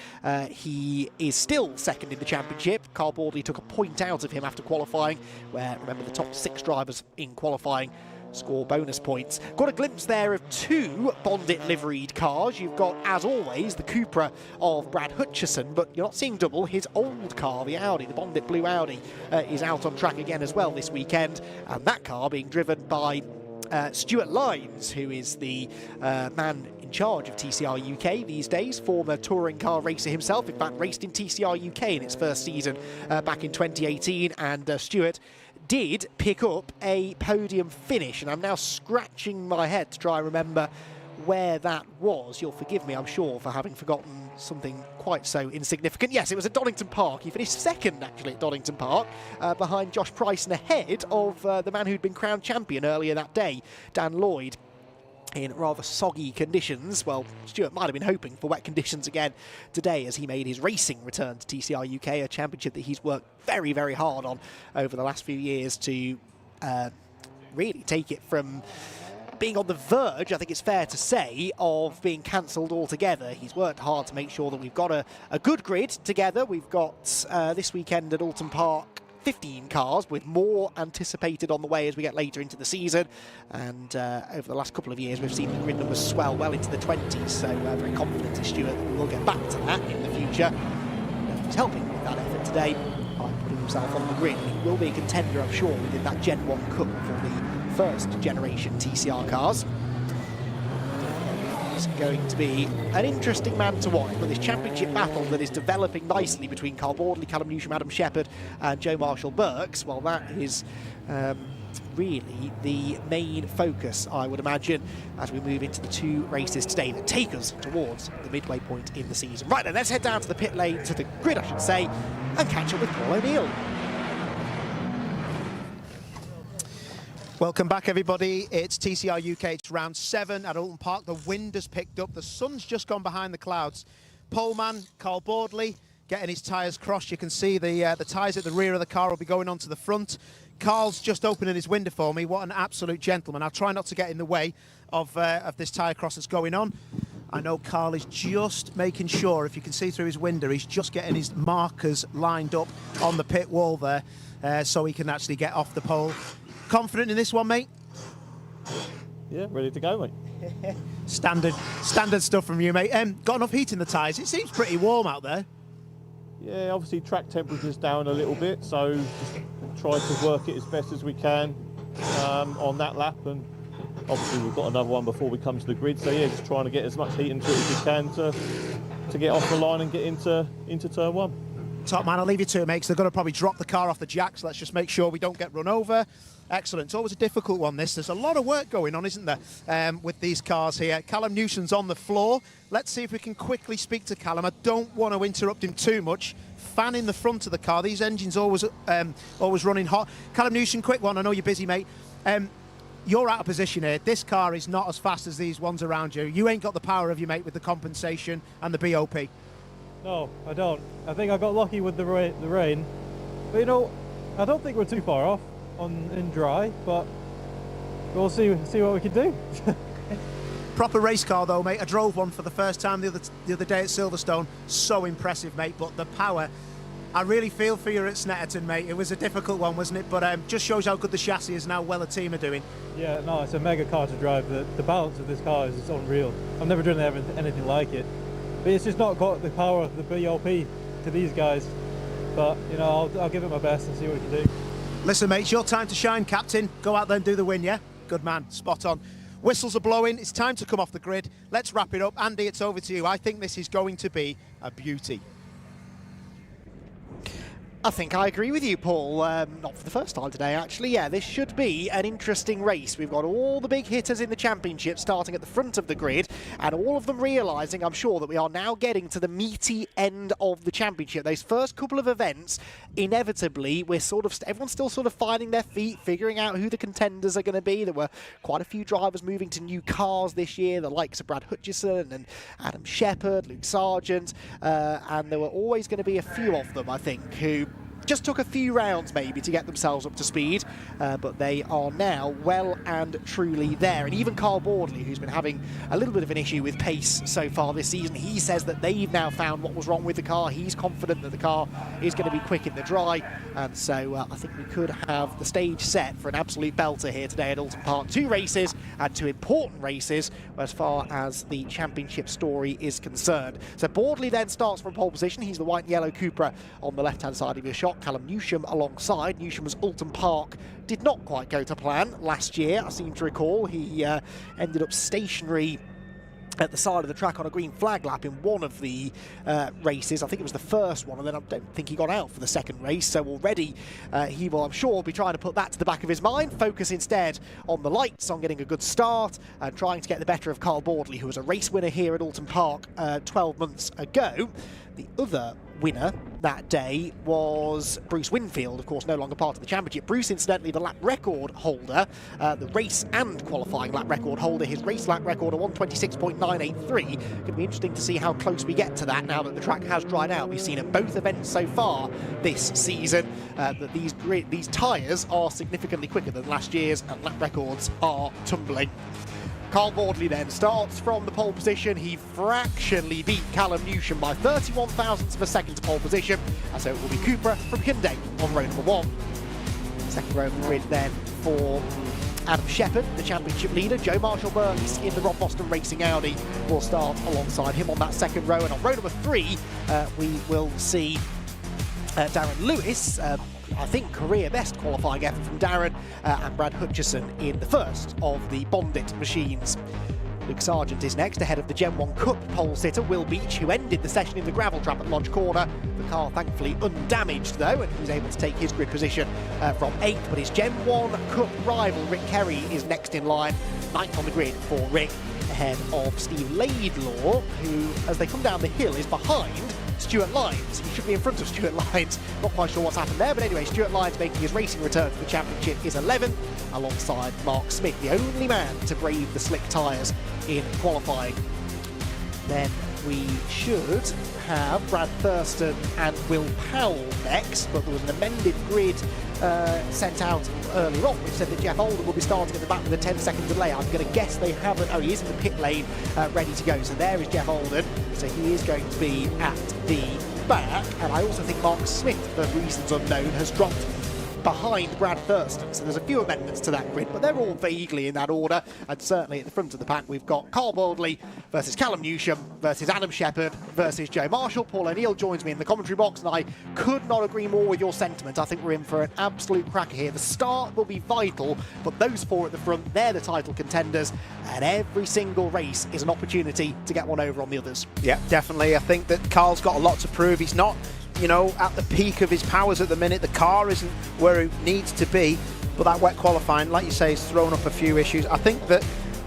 He is still 2nd in the championship. Carl Boardley took a point out of him after qualifying, where, remember, the top 6 drivers in qualifying score bonus points. Got a glimpse there of 2 Bondit liveried cars. You've got, as always, the Cupra of Brad Hutchison, but you're not seeing double. His old car, the Audi, the Bondit Blue Audi, is out on track again as well this weekend, and that car being driven by Stuart Lyons, who is the man in charge of TCR UK these days, former touring car racer himself. In fact, raced in TCR UK in its first season back in 2018, and Stuart did pick up a podium finish, and I'm now scratching my head to try and remember where that was. You'll forgive me, I'm sure, for having forgotten something quite so insignificant. Yes, it was at Donington Park. He finished 2nd, actually, at Donington Park, behind Josh Price and ahead of the man who'd been crowned champion earlier that day, Dan Lloyd, in rather soggy conditions. Well, Stuart might have been hoping for wet conditions again today as he made his racing return to TCR UK, a championship that he's worked very, very hard on over the last few years to really take it from being on the verge, I think it's fair to say, of being cancelled altogether. He's worked hard to make sure that we've got a good grid together. We've got this weekend at Oulton Park 15 cars, with more anticipated on the way as we get later into the season. And over the last couple of years, we've seen the grid numbers swell well into the 20s. So very confident in Stuart that we'll get back to that in the future. He's helping today by putting himself on the grid. He will be a contender, I'm sure, within that Gen 1 Cup for the first generation TCR cars. It's going to be an interesting man to watch, but this championship battle that is developing nicely between Carl Bordley, Callum Newsham, Adam Shepherd and Joe Marshall-Burks, well, that is really the main focus, I would imagine, as we move into the 2 races today that take us towards the midway point in the season. Right then, let's head down to the pit lane, to the grid, I should say, and catch up with Paul O'Neill. Welcome back, everybody. It's TCR UK. It's round 7 at Oulton Park. The wind has picked up. The sun's just gone behind the clouds. Poleman, Carl Bordley, getting his tyres crossed. You can see the tyres at the rear of the car will be going onto the front. Carl's just opening his window for me. What an absolute gentleman. I'll try not to get in the way of this tyre cross that's going on. I know Carl is just making sure, if you can see through his window, he's just getting his markers lined up on the pit wall there so he can actually get off the pole. Confident in this one, mate? Yeah, ready to go, mate. Standard stuff from you, mate. Got enough heat in the tyres? It seems pretty warm out there. Yeah, obviously track temperature's down a little bit, so just try to work it as best as we can on that lap, and obviously we've got another one before we come to the grid, so yeah, just trying to get as much heat into it as we can to get off the line and get into turn 1. Top man, I'll leave you to it, mate, because they're going to probably drop the car off the jack, so let's just make sure we don't get run over. Excellent. It's always a difficult one, this. There's a lot of work going on, isn't there, with these cars here. Callum Newsom's on the floor. Let's see if we can quickly speak to Callum. I don't want to interrupt him too much. Fan in the front of the car. These engines always running hot. Callum Newsom, quick one. I know you're busy, mate. You're out of position here. This car is not as fast as these ones around you. You ain't got the power of you, mate, with the compensation and the BOP. No, I don't. I think I got lucky with the rain. But, you know, I don't think we're too far off in dry, but we'll see what we can do. Proper race car, though, mate. I drove one for the first time the other day at Silverstone. So impressive, mate. But the power, I really feel for you at Snetterton, mate. It was a difficult one, wasn't it? But just shows how good the chassis is and how well the team are doing. Yeah, no, it's a mega car to drive. The balance of this car is unreal. I've never driven anything like it. But it's just not got the power of the BOP to these guys. But, you know, I'll give it my best and see what we can do. Listen, mate, it's your time to shine, Captain. Go out there and do the win, yeah? Good man, spot on. Whistles are blowing, it's time to come off the grid. Let's wrap it up. Andy, it's over to you. I think this is going to be a beauty. I think I agree with you, Paul. Not for the first time today, actually. Yeah, this should be an interesting race. We've got all the big hitters in the championship starting at the front of the grid, and all of them realising, I'm sure, that we are now getting to the meaty end of the championship. Those first couple of events, inevitably, everyone's still sort of finding their feet, figuring out who the contenders are going to be. There were quite a few drivers moving to new cars this year, the likes of Brad Hutchison and Adam Shepherd, Luke Sargent, and there were always going to be a few of them, I think, who just took a few rounds maybe to get themselves up to speed, but they are now well and truly there. And even Carl Bordley, who's been having a little bit of an issue with pace so far this season, he says that they've now found what was wrong with the car. He's confident that the car is going to be quick in the dry, and so I think we could have the stage set for an absolute belter here today at Oulton Park. 2 races, and 2 important races as far as the championship story is concerned. So Bordley then starts from pole position. He's the white and yellow Cupra on the left-hand side of your shot. Callum Newsham alongside. Newsham's Oulton Park did not quite go to plan last year, I seem to recall. He ended up stationary at the side of the track on a green flag lap in one of the races. I think it was the first one, and then I don't think he got out for the second race. So already he will, I'm sure, be trying to put that to the back of his mind, focus instead on the lights, on getting a good start, and trying to get the better of Carl Bordley, who was a race winner here at Oulton Park 12 months ago. The other winner that day was Bruce Winfield, of course no longer part of the championship. Bruce, incidentally, the lap record holder, the race and qualifying lap record holder. His race lap record of 126.983. Going to be interesting to see how close we get to that now that the track has dried out. We've seen at both events so far this season that these tyres are significantly quicker than last year's, and lap records are tumbling. Carl Bordley then starts from the pole position. He fractionally beat Callum Newsham by 31 thousandths of a second to pole position. And so it will be Cupra from Hyundai on row number 1. Second row of the grid then for Adam Shepherd, the championship leader. Joe Marshall-Burks in the Rob Boston Racing Audi will start alongside him on that second row. And on row number 3, we will see Darren Lewis. I think career best qualifying effort from Darren and Brad Hutchison in the first of the Bondit machines. Luke Sargent is next, ahead of the Gen 1 Cup pole sitter Will Beach, who ended the session in the gravel trap at Lodge Corner. The car thankfully undamaged though, and he was able to take his grid position from 8th. But his Gen 1 Cup rival Rick Kerry is next in line, 9th on the grid for Rick, ahead of Steve Laidlaw, who, as they come down the hill, is behind Stuart Lyons. He should be in front of Stuart Lyons. Not quite sure what's happened there, but anyway, Stuart Lyons making his racing return to the championship is 11th, alongside Mark Smith, the only man to brave the slick tyres in qualifying. Then we should have Brad Thurston and Will Powell next, but there was an amended grid sent out earlier on which said that Jeff Oulton will be starting at the back with a 10-second delay. I'm going to guess they haven't. Oh, he is in the pit lane ready to go. So there is Jeff Oulton. So he is going to be at the back. And I also think Mark Smith, for reasons unknown, has dropped behind Brad Thurston. So there's a few amendments to that grid, but they're all vaguely in that order. And certainly at the front of the pack, we've got Carl Baldley versus Callum Newsham versus Adam Shepherd versus Joe Marshall. Paul O'Neill joins me in the commentary box, and I could not agree more with your sentiment. I think we're in for an absolute cracker here. The start will be vital, but those four at the front, they're the title contenders, and every single race is an opportunity to get one over on the others. Yeah, definitely. I think that Carl's got a lot to prove. He's not, you know, at the peak of his powers at the minute. The car isn't where it needs to be, but that wet qualifying, like you say, has thrown up a few issues. I think that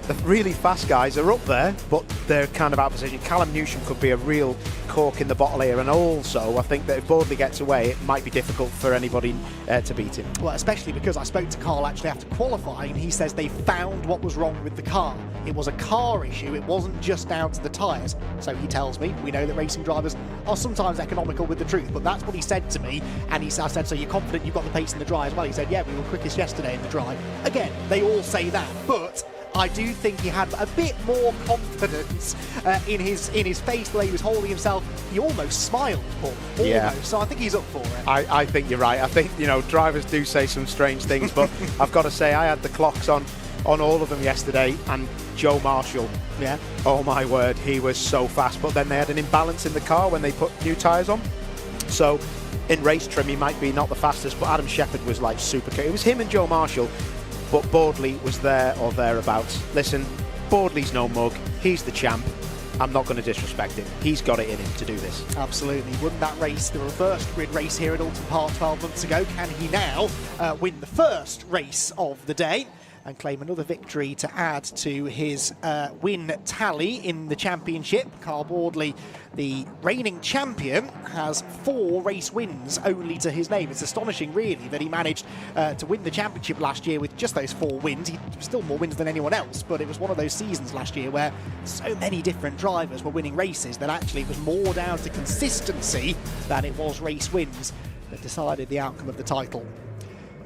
the really fast guys are up there, but they're kind of out of position. Callum Newsham could be a real cork in the bottle here, and also I think that if Baldley gets away, it might be difficult for anybody to beat him. Well, especially because I spoke to Carl actually after qualifying, and he says they found what was wrong with the car. It was a car issue, it wasn't just down to the tyres. So he tells me, we know that racing drivers are sometimes economical with the truth, but that's what he said to me. And I said, so you're confident you've got the pace in the dry as well? He said, yeah, we were quickest yesterday in the dry. Again, they all say that, but I do think he had a bit more confidence in his face, the way he was holding himself. He almost smiled, Paul. Almost. Yeah. So I think he's up for it. I think you're right. I think, you know, drivers do say some strange things, but I've got to say, I had the clocks on all of them yesterday, and Joe Marshall, yeah, oh my word, he was so fast. But then they had an imbalance in the car when they put new tyres on. So in race trim, he might be not the fastest, but Adam Shepherd was like super quick. It was him and Joe Marshall. But Baldley was there or thereabouts. Listen, Baldley's no mug. He's the champ. I'm not going to disrespect him. He's got it in him to do this. Absolutely. Won that race, the reversed grid race here at Oulton Park 12 months ago. Can he now win the first race of the day and claim another victory to add to his win tally in the championship? Carl Baldley, the reigning champion, has 4 race wins only to his name. It's astonishing, really, that he managed to win the championship last year with just those 4 wins. He still more wins than anyone else, but it was one of those seasons last year where so many different drivers were winning races that actually it was more down to consistency than it was race wins that decided the outcome of the title.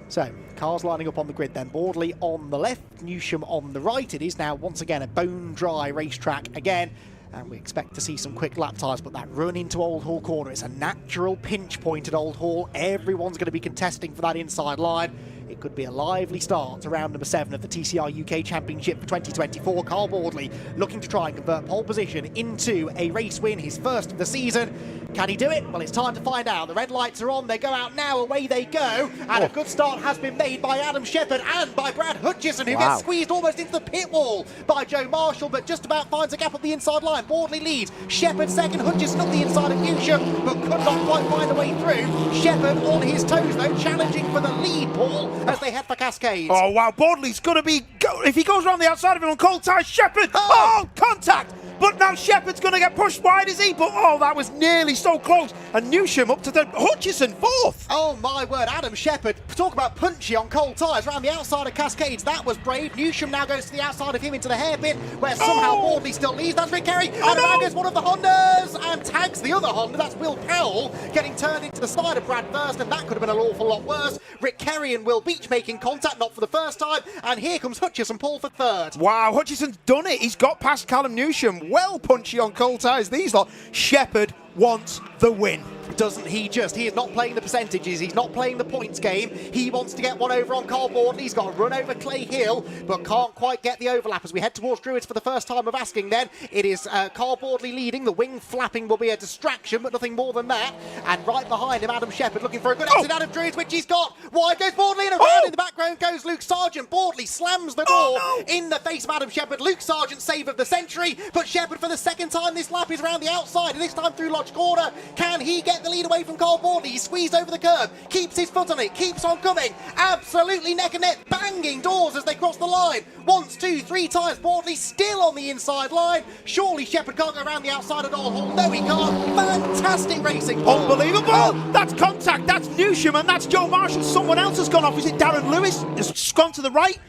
So, cars lining up on the grid then. Baldley on the left, Newsham on the right. It is now once again a bone-dry racetrack again, and we expect to see some quick lap times, but that run into Old Hall Corner is a natural pinch point at Old Hall. Everyone's going to be contesting for that inside line. It could be a lively start to round number 7 of the TCR UK Championship for 2024. Carl Baldley looking to try and convert pole position into a race win, his first of the season. Can he do it? Well, it's time to find out. The red lights are on. They go out now. Away they go. And a good start has been made by Adam Shepherd and by Brad Hutchison, who gets squeezed almost into the pit wall by Joe Marshall, but just about finds a gap up the inside line. Baldley leads. Shepherd second. Hutchison up the inside of Newsham, but could not quite find a way through. Shepherd on his toes, though, challenging for the lead, Paul, as they head for Cascades. Oh, wow. Baldley's going to be... If he goes around the outside of him on cold tyres, Shepherd... Oh, contact! But now Shepherd's going to get pushed wide, is he? But, oh, that was nearly so close. And Newsham up to the... Hutchison, 4th. Oh, my word. Adam Shepherd, talk about punchy on cold tyres around the outside of Cascades. That was brave. Newsham now goes to the outside of him into the hairpin, where somehow Baldley still leads. That's Rick Kerry. And now goes one of the Hondas and tags the other Honda. That's Will Powell getting turned into the side of Brad Thurston. That could have been an awful lot worse. Rick Kerry and Will Beach making contact, not for the first time. And here comes Hutchison, Paul for 3rd. Wow, Hutchison's done it. He's got past Callum Newsham. Well punchy on cold tyres, these lot. Shepherd wants the win. doesn't he just? He is not playing the percentages, he's not playing the points game. He wants to get one over on Carl Bordley. He's got to run over Clay Hill, but can't quite get the overlap. As we head towards Druids for the first time of asking then, it is Carl Bordley leading. The wing flapping will be a distraction, but nothing more than that. And right behind him, Adam Shepherd looking for a good exit out of Druids, which he's got. Wide goes Bordley, and around in the background goes Luke Sargent. Bordley slams the door in the face of Adam Shepherd. Luke Sargent's save of the century, but Shepherd for the second time this lap is around the outside, and this time through Lodge Corner. Can he get the lead away from Carl Bordley? He's squeezed over the curb, keeps his foot on it, keeps on coming, absolutely neck and neck, banging doors as they cross the line. Once, two, three times, Bordley still on the inside line. Surely Shepherd can't go around the outside at all. No, he can't. Fantastic racing. Unbelievable! That's contact, that's Newsham, and that's Joe Marshall. Someone else has gone off. Is it Darren Lewis? Has gone to the right?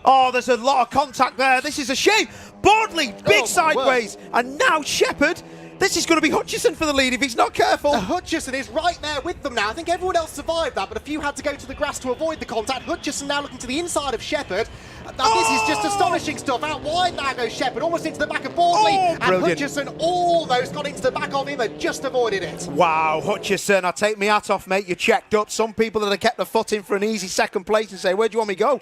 Oh, there's a lot of contact there. This is a shame. Bordley, big sideways, and now Shepherd. This is going to be Hutchison for the lead if he's not careful. Hutchison is right there with them now. I think everyone else survived that, but a few had to go to the grass to avoid the contact. Hutchison now looking to the inside of Shepherd. Now, this is just astonishing stuff. Out wide now goes Shepherd, almost into the back of Bordley. And Hutchison almost got into the back of him and just avoided it. Wow, Hutchison, I take my hat off, mate. You checked up. Some people that have kept their foot in for an easy second place and say, where do you want me to go?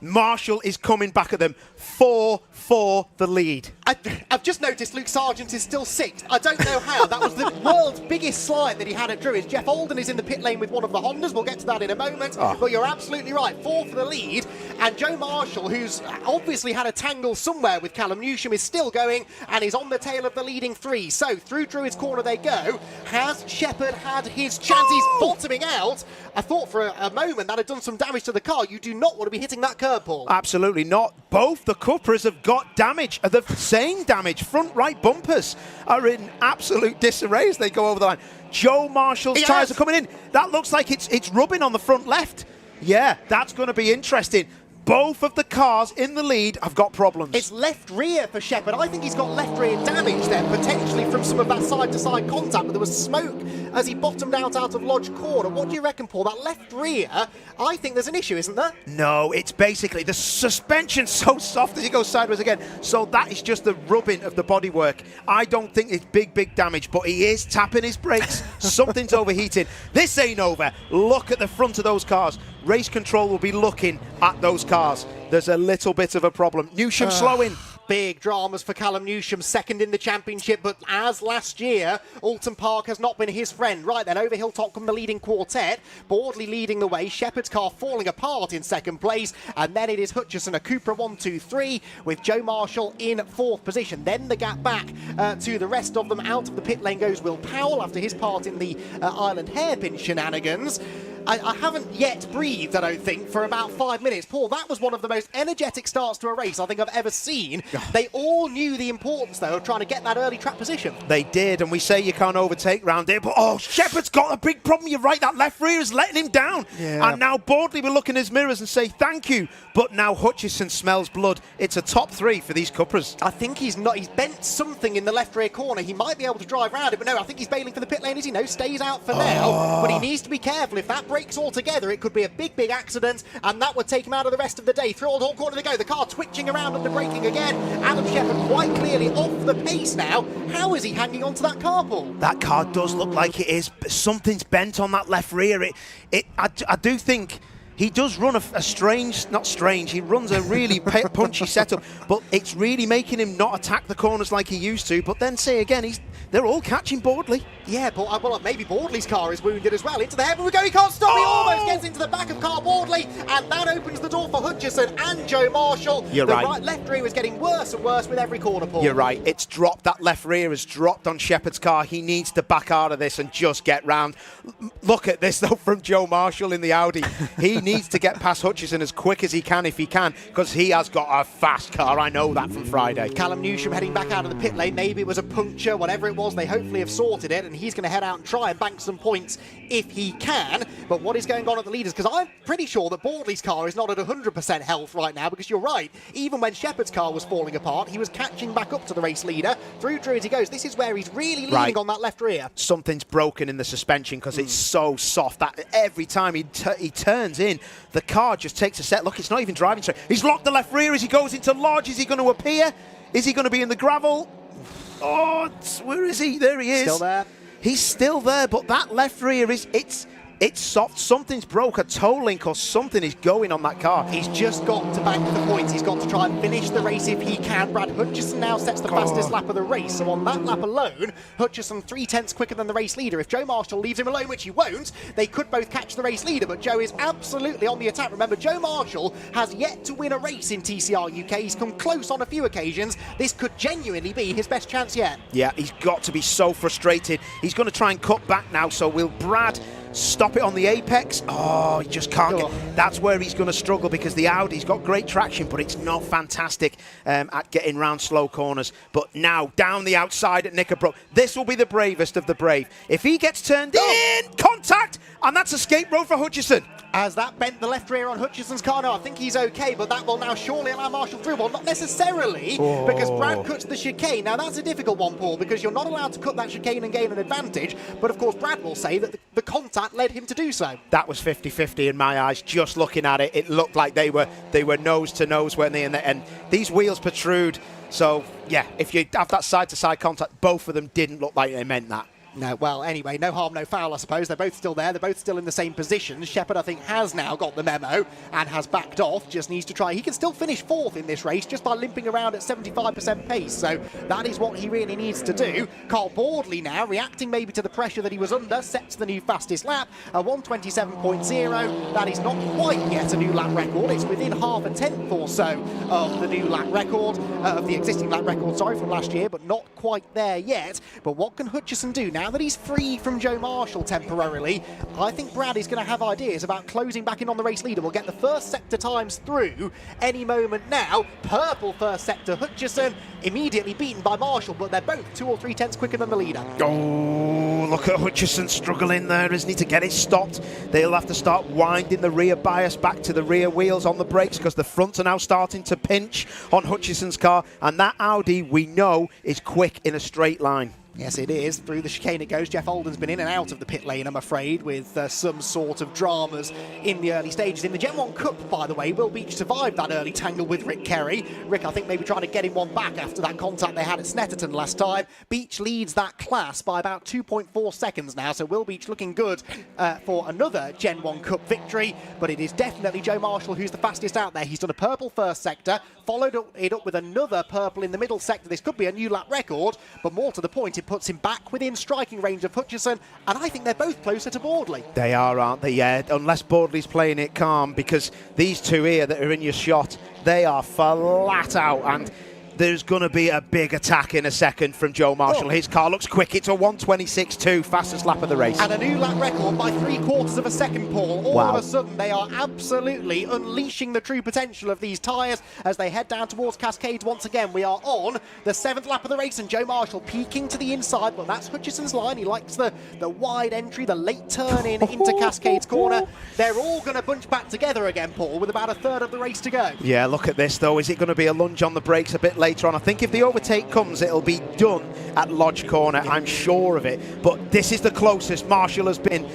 Marshall is coming back at them. 4 for the lead. I've just noticed Luke Sargent is still 6th. I don't know how. That was the world's biggest slide that he had at Druids. Jeff Oulton is in the pit lane with one of the Hondas. We'll get to that in a moment. But you're absolutely right. 4 for the lead. And Joe Marshall, who's obviously had a tangle somewhere with Callum Newsham, is still going and is on the tail of the leading 3. So through Druids Corner they go. Has Shepherd had his chance? He's bottoming out. I thought for a moment that had done some damage to the car. You do not want to be hitting that curb, Paul. Absolutely not. Both the Cupras have got damage. The same damage. Front right bumpers are in absolute disarray as they go over the line. Joe Marshall's tyres are coming in. That looks like it's rubbing on the front left. Yeah, that's going to be interesting. Both of the cars in the lead have got problems. It's left rear for Shepherd. I think he's got left rear damage there, potentially from some of that side-to-side contact, but there was smoke as he bottomed out of Lodge Corner. What do you reckon, Paul? That left rear, I think there's an issue, isn't there? No, it's basically the suspension's so soft as he goes sideways again. So that is just the rubbing of the bodywork. I don't think it's big damage, but he is tapping his brakes. Something's overheating. This ain't over. Look at the front of those cars. Race control will be looking at those cars. There's a little bit of a problem. Newsham slowing. Big dramas for Callum Newsham, second in the championship, but as last year, Oulton Park has not been his friend. Right then, over Hilltop come the leading quartet, Bordley leading the way, Shepherd's car falling apart in second place, and then it is Hutchison, a Cupra 1-2-3, with Joe Marshall in 4th position. Then the gap back to the rest of them. Out of the pit lane goes Will Powell after his part in the Island hairpin shenanigans. I haven't yet breathed, I don't think, for about 5 minutes. Paul, that was one of the most energetic starts to a race I think I've ever seen. They all knew the importance, though, of trying to get that early track position. They did, and we say you can't overtake round here, but Shepherd's got a big problem. You're right, that left rear is letting him down. Yeah. And now Bordley will look in his mirrors and say thank you, but now Hutchison smells blood. It's a top 3 for these Cupras. I think he's bent something in the left rear corner. He might be able to drive around it, but no, I think he's bailing for the pit lane, is he? No, stays out for now, but he needs to be careful. If that breaks altogether, it could be a big accident, and that would take him out of the rest of the day. Through Old Hall Corner they go, the car twitching around under braking again. Adam Shepherd quite clearly off the pace now. How is he hanging on to that car, Paul? That car does look like it is. Something's bent on that left rear. I do think he does run a strange, not strange, he runs a really punchy setup, but it's really making him not attack the corners like he used to. But then say again, they're all catching Bordley. Yeah, but well, maybe Bordley's car is wounded as well. Into the heaven we go, he can't stop, he almost gets into the back of Carl Bordley, and that opens the door for Hutchison and Joe Marshall. You're right. Left rear is getting worse and worse with every corner, Paul. You're right, it's dropped, that left rear has dropped on Shepherd's car. He needs to back out of this and just get round. Look at this though from Joe Marshall in the Audi. He needs to get past Hutchison as quick as he can if he can, because he has got a fast car. I know that from Friday. Callum Newsham heading back out of the pit lane. Maybe it was a puncture, whatever it was, they hopefully have sorted it, and he's going to head out and try and bank some points if he can. But what is going on at the leaders? Because I'm pretty sure that Bordley's car is not at 100% health right now, because you're right, even when Shepherd's car was falling apart, he was catching back up to the race leader. Through Druids he goes. This is where he's really leaning on that left rear. Something's broken in the suspension because it's so soft that every time he turns in, the car just takes a set. Look, it's not even driving straight. He's locked the left rear as he goes into Lodge. Is he going to appear? Is he going to be in the gravel? Oh, where is he? There he is. Still there. He's still there, but that left rear it's soft. Something's broke, a toe link or something is going on that car. He's just got to bank the points. He's got to try and finish the race if he can. Brad Hutchison now sets the fastest lap of the race. So on that lap alone, Hutchison 3/10 quicker than the race leader. If Joe Marshall leaves him alone, which he won't, they could both catch the race leader. But Joe is absolutely on the attack. Remember, Joe Marshall has yet to win a race in TCR UK. He's come close on a few occasions. This could genuinely be his best chance yet. Yeah, he's got to be so frustrated. He's going to try and cut back now. So will Brad stop it on the apex? Oh, he just can't get. That's where he's going to struggle, because the Audi's got great traction, but it's not fantastic at getting round slow corners. But now down the outside at Knickerbrook, this will be the bravest of the brave. If he gets turned in, contact, and that's escape road for Hutchison. As that bent the left rear on Hutchison's car. No, I think he's okay, but that will now surely allow Marshall through. Well, not necessarily, because Brad cuts the chicane. Now, that's a difficult one, Paul, because you're not allowed to cut that chicane and gain an advantage. But, of course, Brad will say that the contact led him to do so. That was 50-50 in my eyes. Just looking at it, it looked like they were nose to nose, weren't they? And these wheels protrude. So, yeah, if you have that side-to-side contact, both of them didn't look like they meant that. No, well, anyway, no harm, no foul, I suppose. They're both still there. They're both still in the same position. Shepherd, I think, has now got the memo and has backed off. Just needs to try. He can still finish fourth in this race just by limping around at 75% pace. So that is what he really needs to do. Carl Boardley now, reacting maybe to the pressure that he was under, sets the new fastest lap, a 1:27.0. That is not quite yet a new lap record. It's within half a tenth or so of the new lap record, of the existing lap record, sorry, from last year, but not quite there yet. But what can Hutchison do now that he's free from Joe Marshall temporarily? I think Brad is going to have ideas about closing back in on the race leader. We'll get the first sector times through any moment now. Purple first sector, Hutchison immediately beaten by Marshall, but they're both 2 or 3 tenths quicker than the leader. Oh, look at Hutchison struggling there, isn't he, to get it stopped. They'll have to start winding the rear bias back to the rear wheels on the brakes, because the fronts are now starting to pinch on Hutchison's car, and that Audi, we know, is quick in a straight line. Yes, it is. Through the chicane it goes. Jeff Oulton's been in and out of the pit lane, I'm afraid, with some sort of dramas in the early stages. In the Gen 1 Cup, by the way, Will Beach survived that early tangle with Rick Kerry. Rick, I think, maybe trying to get him one back after that contact they had at Snetterton last time. Beach leads that class by about 2.4 seconds now, so Will Beach looking good for another Gen 1 Cup victory, but it is definitely Joe Marshall who's the fastest out there. He's done a purple first sector, followed it up with another purple in the middle sector. This could be a new lap record, but more to the point, it puts him back within striking range of Hutchison, and I think they're both closer to Boardley. They are, aren't they? Yeah, unless Boardley's playing it calm, because these two here that are in your shot, they are flat out, and there's going to be a big attack in a second from Joe Marshall. His car looks quick. It's a 1:26.2, fastest lap of the race. And a new lap record by 3/4 of a second, Paul. All of a sudden, they are absolutely unleashing the true potential of these tyres as they head down towards Cascades once again. We are on the 7th lap of the race, and Joe Marshall peeking to the inside, but that's Hutchison's line. He likes the wide entry, the late turn in into Cascades corner. They're all going to bunch back together again, Paul, with about a third of the race to go. Yeah, look at this, though. Is it going to be a lunge on the brakes a bit later on? I think if the overtake comes, it'll be done at Lodge Corner. I'm sure of it. But this is the closest Marshall has been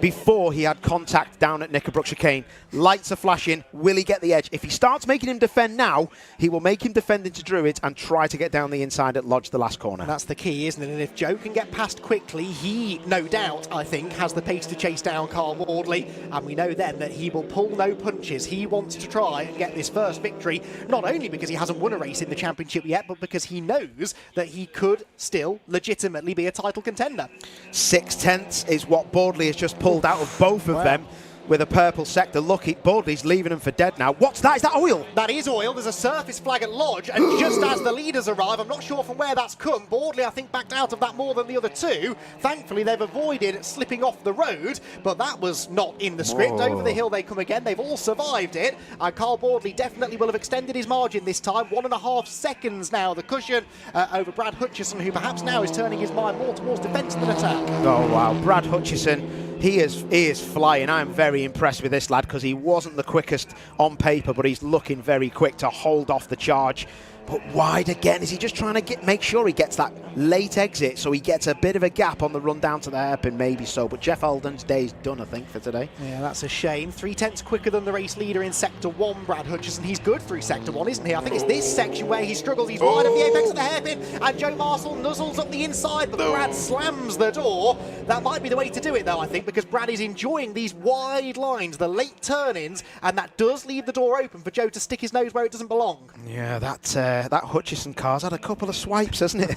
before he had contact down at Knickerbrook chicane. Lights are flashing. Will he get the edge? If he starts making him defend now, he will make him defend into Druids and try to get down the inside at Lodge, the last corner. That's the key, isn't it? And if Joe can get past quickly, he, no doubt, I think, has the pace to chase down Carl Boardley. And we know then that he will pull no punches. He wants to try and get this first victory, not only because he hasn't won a race in the championship yet, but because he knows that he could still legitimately be a title contender. 6 tenths is what Boardley has just pulled out of both of them with a purple sector. Look, Boardley's leaving them for dead now. What's that? Is that oil? That is oil. There's a surface flag at Lodge, and just as the leaders arrive, I'm not sure from where that's come. Boardley, I think, backed out of that more than the other two. Thankfully, they've avoided slipping off the road, but that was not in the script. Over the hill they come again. They've all survived it, and Carl Boardley definitely will have extended his margin this time. 1.5 seconds now, the cushion over Brad Hutchison, who perhaps now is turning his mind more towards defence than attack. Oh, wow. Brad Hutchison, he is flying. I'm very impressed with this lad, because he wasn't the quickest on paper, but he's looking very quick to hold off the charge but wide again. Is he just trying to make sure he gets that late exit so he gets a bit of a gap on the run down to the hairpin? Maybe so, but Jeff Alden's day's done, I think, for today. Yeah, that's a shame. 3/10 quicker than the race leader in Sector 1, Brad Hutchison. He's good through Sector 1, isn't he? I think it's this section where he struggles. He's wide of the apex of the hairpin, and Joe Marshall nuzzles up the inside, but Brad slams the door. That might be the way to do it, though, I think, because Brad is enjoying these wide lines, the late turn-ins, and that does leave the door open for Joe to stick his nose where it doesn't belong. Yeah, that Hutchison car's had a couple of swipes, hasn't it?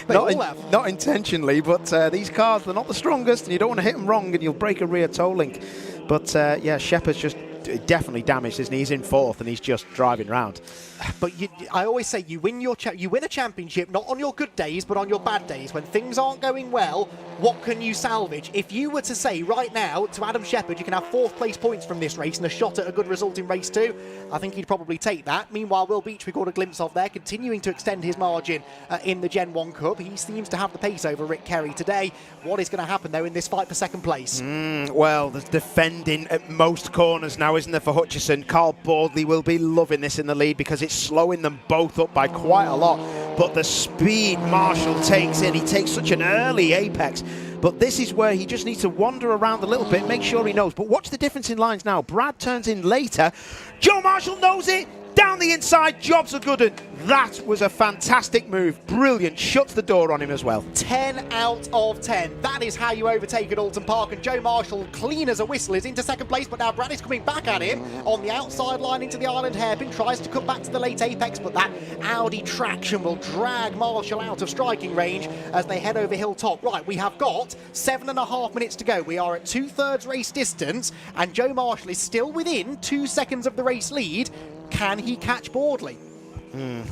Not not intentionally, but these cars, they're not the strongest, and you don't want to hit them wrong, and you'll break a rear toe link. But yeah, Shepard's just definitely damaged his knees in 4th, and he's just driving round. But I always say you win a championship not on your good days, but on your bad days. When things aren't going well, what can you salvage? If you were to say right now to Adam Shepherd, you can have 4th place points from this race and a shot at a good result in race 2, I think he'd probably take that. Meanwhile, Will Beach, we got a glimpse of there, continuing to extend his margin in the Gen 1 Cup. He seems to have the pace over Rick Kerry today. What is going to happen, though, in this fight for 2nd place? Well, there's defending at most corners now, isn't there, for Hutchison? Carl Bordley will be loving this in the lead because it's slowing them both up by quite a lot. But the speed Marshall takes in, he takes such an early apex. But this is where he just needs to wander around a little bit, make sure he knows. But watch the difference in lines now. Brad turns in later. Joe Marshall knows it. Down the inside, jobs are good. That was a fantastic move. Brilliant. Shuts the door on him as well. 10 out of 10. That is how you overtake at Oulton Park. And Joe Marshall, clean as a whistle, is into 2nd place. But now Brad is coming back at him on the outside line into the island hairpin. Tries to cut back to the late apex, but that Audi traction will drag Marshall out of striking range as they head over hilltop. Right, we have got 7.5 minutes to go. We are at 2/3 race distance, and Joe Marshall is still within 2 seconds of the race lead. Can he catch Bordley?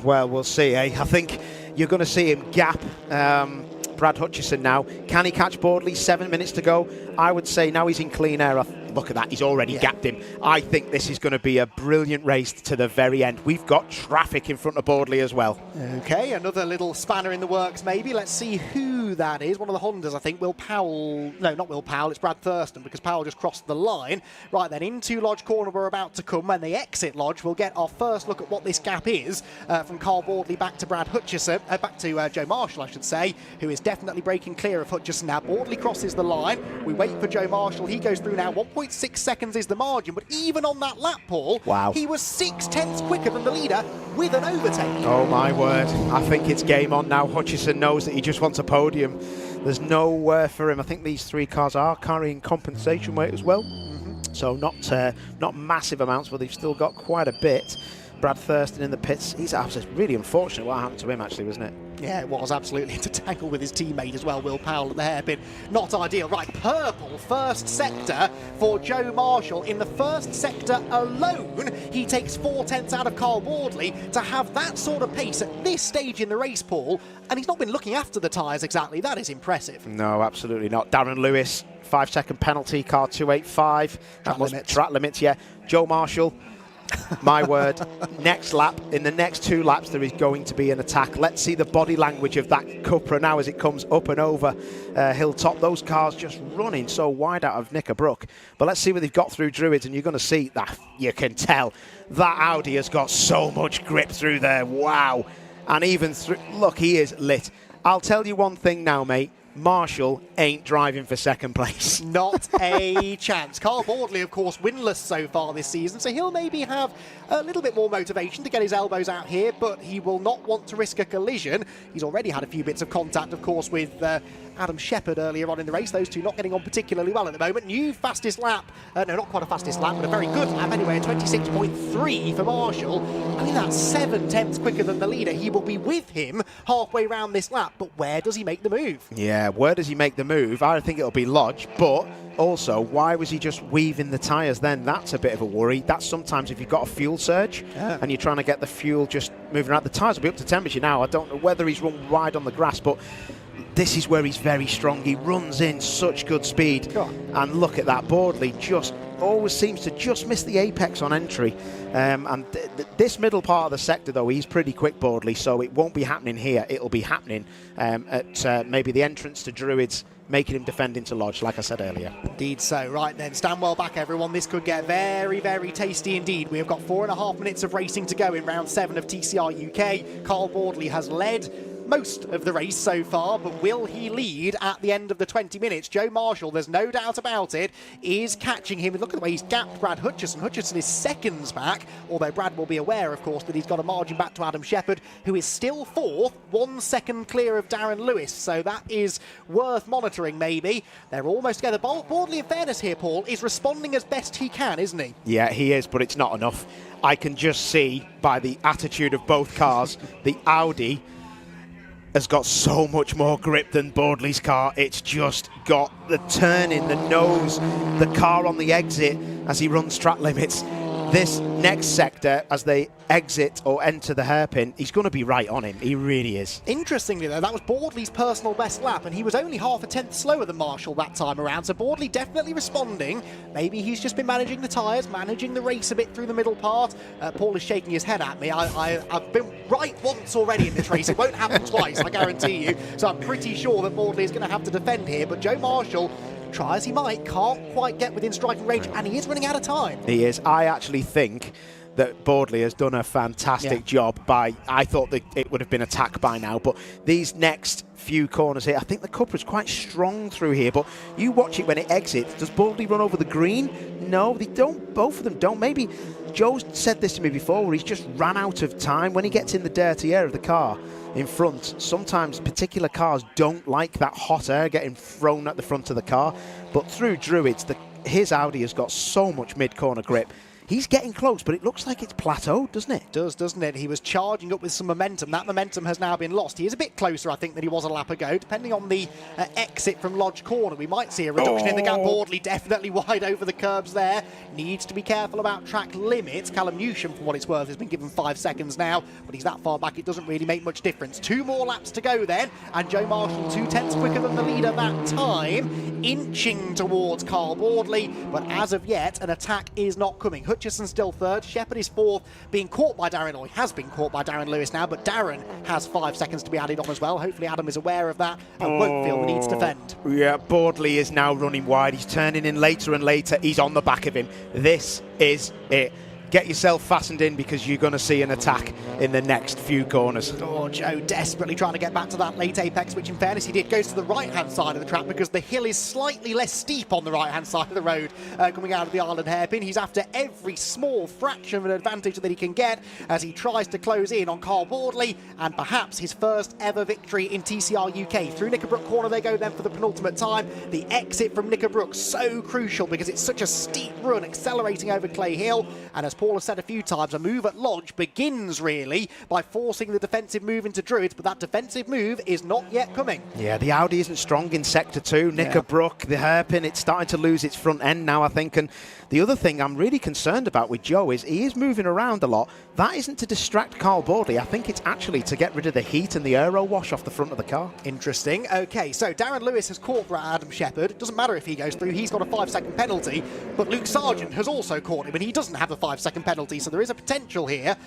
Well, we'll see, eh? I think you're going to see him gap Brad Hutchison now. Can he catch Bordley? 7 minutes to go. I would say now he's in clean air. Look at that, he's already gapped him. I think this is going to be a brilliant race to the very end. We've got traffic in front of Bordley as well. Okay, another little spanner in the works maybe. Let's see who that is. One of the Hondas, I think. Will Powell. No, not Will Powell, it's Brad Thurston, because Powell just crossed the line. Right then, into Lodge Corner we're about to come. When they exit Lodge, we'll get our first look at what this gap is from Carl Bordley back to Brad Hutchison, back to Joe Marshall, I should say, who is definitely breaking clear of Hutchison now. Bordley crosses the line. We wait for Joe Marshall. He goes through now. 1.6 seconds is the margin, but even on that lap, Paul, wow, he was 6/10 quicker than the leader with an overtake. Oh my word, I think it's game on now. Hutchison knows that he just wants a podium. There's nowhere for him. I think these 3 cars are carrying compensation weight as well, so not massive amounts, but they've still got quite a bit. Brad Thurston in the pits. He's absolutely really unfortunate what happened to him, actually, wasn't it? Yeah, it was absolutely to tangle with his teammate as well, Will Powell, at the hairpin. Not ideal. Right, purple first sector for Joe Marshall. In the first sector alone, he takes 4/10 out of Carl Bordley to have that sort of pace at this stage in the race, Paul. And he's not been looking after the tyres exactly. That is impressive. No, absolutely not. Darren Lewis, 5-second penalty, car 285. Track limits, yeah. Joe Marshall. My word, next lap, in the next 2 laps, there is going to be an attack. Let's see the body language of that Cupra now as it comes up and over hilltop. Those cars just running so wide out of Knickerbrook. But let's see what they've got through Druids, and you're going to see that. You can tell that Audi has got so much grip through there. Wow. And even through, look, he is lit. I'll tell you one thing now, mate. Marshall ain't driving for 2nd place. Not a chance. Carl Bordley, of course, winless so far this season, so he'll maybe have a little bit more motivation to get his elbows out here, but he will not want to risk a collision. He's already had a few bits of contact, of course, with Adam Shepherd earlier on in the race. Those two not getting on particularly well at the moment. New fastest lap. No, not quite a fastest lap, but a very good lap anyway. 26.3 for Marshall. I mean, that's 7/10 quicker than the leader. He will be with him halfway round this lap, but where does he make the move? Yeah, where does he make the move? I think it'll be Lodge, but also, why was he just weaving the tyres then? That's a bit of a worry. That's sometimes if you've got a fuel surge and you're trying to get the fuel just moving around. The tyres will be up to temperature now. I don't know whether he's run wide on the grass, but this is where he's very strong. He runs in such good speed. And look at that. Bordley just always seems to just miss the apex on entry. And this middle part of the sector, though, he's pretty quick, Bordley, so it won't be happening here. It'll be happening at maybe the entrance to Druids making him defend into Lodge, like I said earlier. Indeed so. Right then, stand well back, everyone. This could get very, very tasty indeed. We have got 4.5 minutes of racing to go in round 7 of TCR UK. Carl Boardley has led most of the race so far, but will he lead at the end of the 20 minutes? Joe Marshall, there's no doubt about it, is catching him. Look at the way he's gapped Brad Hutchison. Hutchison is seconds back, although Brad will be aware, of course, that he's got a margin back to Adam Shepherd, who is still 4th, 1 second clear of Darren Lewis, so that is worth monitoring, maybe. They're almost together. Boardley, in fairness here, Paul, is responding as best he can, isn't he? Yeah, he is, but it's not enough. I can just see by the attitude of both cars, the Audi has got so much more grip than Boardley's car. It's just got the turn in the nose, the car on the exit as he runs track limits. This next sector, as they exit or enter the hairpin, he's going to be right on him. He really is. Interestingly, though, that was Boardley's personal best lap, and he was only half a tenth slower than Marshall that time around, so Boardley definitely responding. Maybe he's just been managing the tyres, managing the race a bit through the middle part. Paul is shaking his head at me. I've been right once already in this race. It won't happen twice, I guarantee you. So I'm pretty sure that Boardley is going to have to defend here, but Joe Marshall, try as he might, can't quite get within striking range, and he is running out of time. He is. I actually think that Boardley has done a fantastic job I thought that it would have been attacked by now, but these next few corners here, I think the Cupra is quite strong through here, but you watch it when it exits. Does Boardley run over the green? No, they don't. Both of them don't. Maybe Joe's said this to me before, where he's just ran out of time. When he gets in the dirty air of the car in front, sometimes particular cars don't like that hot air getting thrown at the front of the car, but through Druids, his Audi has got so much mid-corner grip. He's getting close, but it looks like it's plateaued, doesn't it? It does, doesn't it? He was charging up with some momentum. That momentum has now been lost. He is a bit closer, I think, than he was a lap ago. Depending on the exit from Lodge Corner, we might see a reduction in the gap. Boardley definitely wide over the curbs there. Needs to be careful about track limits. Callum Newsham, for what it's worth, has been given 5 seconds now, but he's that far back, it doesn't really make much difference. 2 more laps to go then, and Joe Marshall 2 tenths quicker than the leader that time, inching towards Carl Boardley, but as of yet, an attack is not coming. Hutchison still 3rd, Shepherd is 4th, being caught by Darren, or he has been caught by Darren Lewis now, but Darren has 5 seconds to be added on as well. Hopefully Adam is aware of that and won't feel the need to defend. Yeah, Boardley is now running wide. He's turning in later and later. He's on the back of him. This is it. Get yourself fastened in, because you're going to see an attack in the next few corners. Oh, Joe desperately trying to get back to that late apex, which in fairness he did. Goes to the right-hand side of the track because the hill is slightly less steep on the right-hand side of the road coming out of the Ireland hairpin. He's after every small fraction of an advantage that he can get as he tries to close in on Carl Boardley, and perhaps his first ever victory in TCR UK. Through Knickerbrook Corner they go then for the penultimate time. The exit from Knickerbrook, so crucial because it's such a steep run, accelerating over Clay Hill, and as Paul has said a few times, a move at Lodge begins really by forcing the defensive move into Druids, but that defensive move is not yet coming. Yeah, the Audi isn't strong in Sector 2. Knickerbrook, the hairpin, it's starting to lose its front end now, I think, and the other thing I'm really concerned about with Joe is he is moving around a lot. That isn't to distract Carl Boardley. I think it's actually to get rid of the heat and the aero wash off the front of the car. Interesting. Okay, so Darren Lewis has caught Adam Shepherd. It doesn't matter if he goes through, he's got a 5-second penalty, but Luke Sargent has also caught him, and he doesn't have a 5-second penalty, so there is a potential here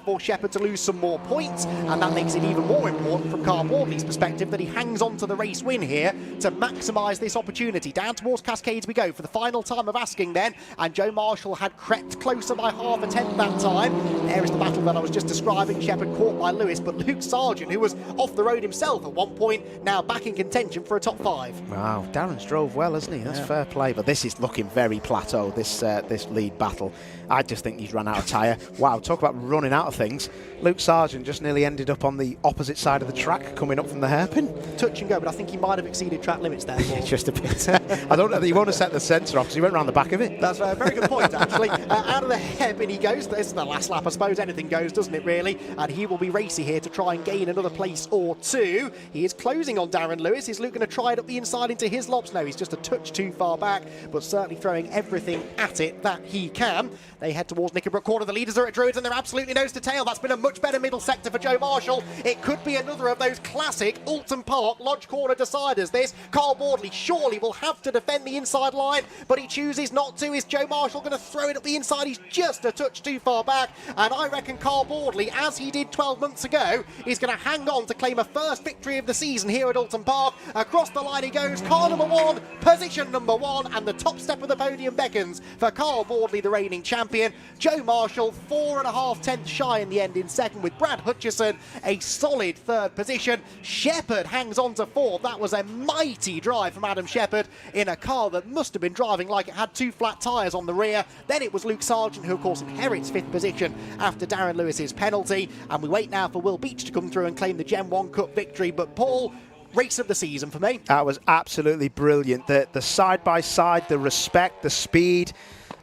for Shepherd to lose some more points, and that makes it even more important from Carl Boardley's perspective that he hangs on to the race win here to maximise this opportunity. Down towards Cascades we go for the final time of asking then, and Joe Marshall had crept closer by half a tenth that time. There is the battle that I was just describing. Shepherd caught by Lewis, but Luke Sargent, who was off the road himself at one point, now back in contention for a top 5. Wow, Darren's drove well, hasn't he? That's fair play, but this is looking very plateau, this lead battle. I just think he's run out of tyre. Wow, talk about running out of things. Luke Sargent just nearly ended up on the opposite side of the track coming up from the hairpin. Touch and go, but I think he might have exceeded track limits there. Just a bit. I don't know that you want to set the sensor off because he went around the back of it. That's a very good point, actually. Out of the hairpin he goes. This is the last lap, I suppose. Anything goes, doesn't it, really? And he will be racy here to try and gain another place or 2. He is closing on Darren Lewis. Is Luke going to try it up the inside into his lobs? No, he's just a touch too far back, but certainly throwing everything at it that he can. They head towards towards Knickerbrook Corner. The leaders are at Druids and they're absolutely nose to tail. That's been a much better middle sector for Joe Marshall. It could be another of those classic Oulton Park Lodge Corner deciders. This Carl Boardley surely will have to defend the inside line, but he chooses not to. Is Joe Marshall going to throw it up the inside? He's just a touch too far back, and I reckon Carl Boardley, as he did 12 months ago, is going to hang on to claim a first victory of the season here at Oulton Park. Across the line he goes, car number 1, position number 1, and the top step of the podium beckons for Carl Boardley, the reigning champion. Joe Marshall 4.5 tenths shy in the end in second, with Brad Hutchison a solid third position. Shepherd hangs on to fourth. That was a mighty drive from Adam Shepherd in a car that must have been driving like it had 2 flat tyres on the rear. Then it was Luke Sargent, who of course inherits 5th position after Darren Lewis's penalty, and we wait now for Will Beach to come through and claim the Gen 1 Cup victory. But Paul, race of the season for me. That was absolutely brilliant. The side-by-side, the respect, the speed,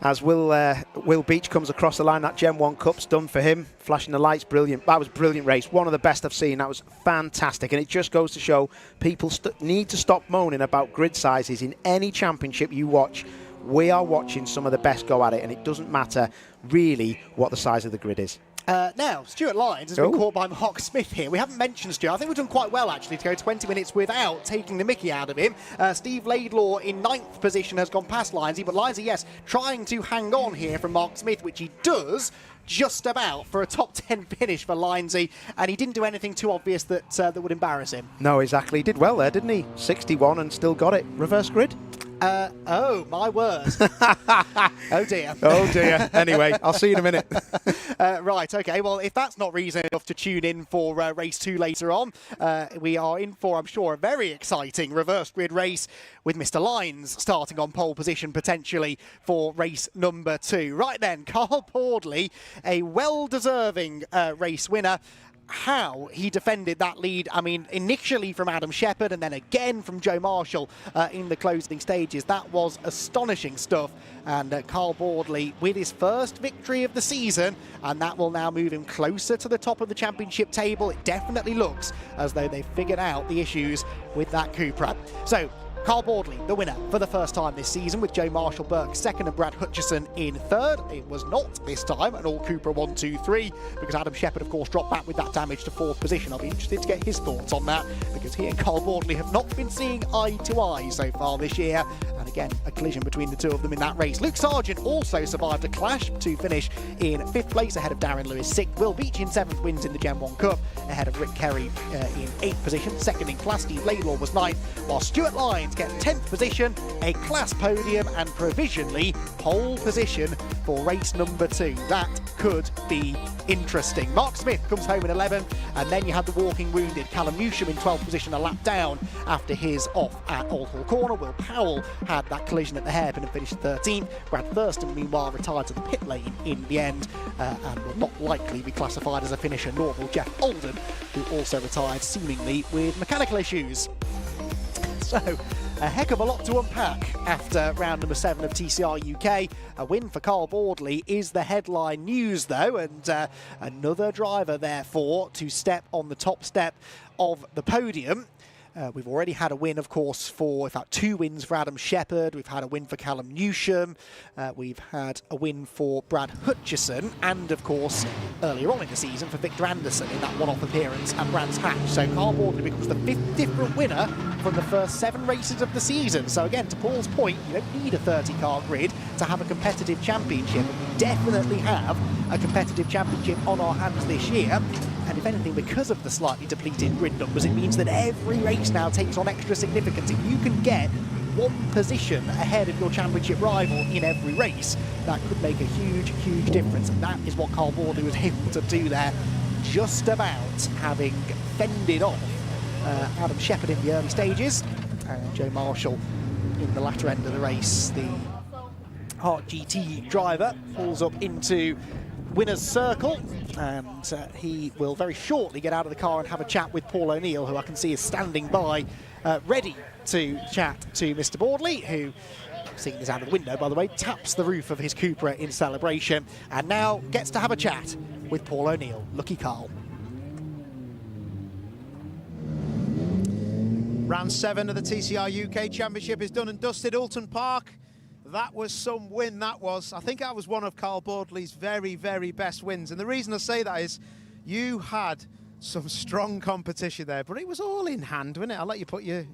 as Will Beach comes across the line. That Gen 1 Cup's done for him. Flashing the lights, brilliant. That was a brilliant race. One of the best I've seen. That was fantastic. And it just goes to show people need to stop moaning about grid sizes. In any championship you watch, we are watching some of the best go at it, and it doesn't matter really what the size of the grid is. Now, Stuart Lyons has been caught by Mark Smith here. We haven't mentioned Stuart. I think we've done quite well, actually, to go 20 minutes without taking the mickey out of him. Steve Laidlaw in 9th position has gone past Lyonsy, but Lyonsy, yes, trying to hang on here from Mark Smith, which he does just about for a top 10 finish for Lyonsy, and he didn't do anything too obvious that would embarrass him. No, exactly. He did well there, didn't he? 61 and still got it. Reverse grid? Oh, my word. Oh, dear. Oh, dear. Anyway, I'll see you in a minute. Right, OK. Well, if that's not reason enough to tune in for race 2 later on, we are in for, I'm sure, a very exciting reverse grid race with Mr. Lyons starting on pole position potentially for race number 2. Right then, Carl Boardley, a well-deserving race winner. How he defended that lead, I mean, initially from Adam Shepherd and then again from Joe Marshall in the closing stages. That was astonishing stuff. And Carl Boardley with his first victory of the season, and that will now move him closer to the top of the championship table. It definitely looks as though they've figured out the issues with that Cupra. So Carl Boardley, the winner for the first time this season, with Joe Marshall Burke second and Brad Hutchison in third. It was not this time an all Cupra 1, 2, 3, because Adam Shepherd, of course, dropped back with that damage to 4th position. I'll be interested to get his thoughts on that, because he and Carl Boardley have not been seeing eye to eye so far this year. And again, a collision between the two of them in that race. Luke Sargent also survived a clash to finish in 5th place ahead of Darren Lewis 6th. Will Beach in 7th wins in the Gen 1 Cup ahead of Rick Kerry in 8th position. Second in class, Steve Laidlaw was 9th, while Stuart Lyons gets 10th position, a class podium, and provisionally pole position for race number 2. That could be interesting. Mark Smith comes home in 11th, and then you had the walking wounded Callum Newsham in 12th position, a lap down after his off at Old Hall Corner. Will Powell had that collision at the hairpin and finished 13th. Brad Thurston, meanwhile, retired to the pit lane in the end and will not likely be classified as a finisher, nor will Jeff Oldham, who also retired seemingly with mechanical issues. So, a heck of a lot to unpack after round number 7 of TCR UK. A win for Carl Boardley is the headline news, though, and another driver, therefore, to step on the top step of the podium. We've already had a win, of course, in fact, 2 wins for Adam Shepherd. We've had a win for Callum Newsham. We've had a win for Brad Hutchison. And, of course, earlier on in the season for Victor Anderson in that one-off appearance at Brands Hatch. So Carl Boardley becomes the 5th different winner from the first 7 races of the season. So, again, to Paul's point, you don't need a 30-car grid to have a competitive championship. And we definitely have a competitive championship on our hands this year. And if anything, because of the slightly depleted grid numbers, it means that every race now takes on extra significance. If you can get 1 position ahead of your championship rival in every race, that could make a huge, huge difference. And that is what Carl Boardley was able to do there, just about having fended off Adam Shepherd in the early stages. And Joe Marshall in the latter end of the race, the Hart GT driver, falls up into winner's circle, and he will very shortly get out of the car and have a chat with Paul O'Neill, who I can see is standing by, ready to chat to Mr. Boardley, who, seeing this out of the window, by the way, taps the roof of his Cupra in celebration, and now gets to have a chat with Paul O'Neill. Lucky Carl. Round 7 of the TCR UK Championship is done and dusted. Oulton Park, That was some win, that was. I think that was one of Carl Boardley's very, very best wins. And the reason I say that is you had some strong competition there, but it was all in hand, wasn't it? I'll let you put your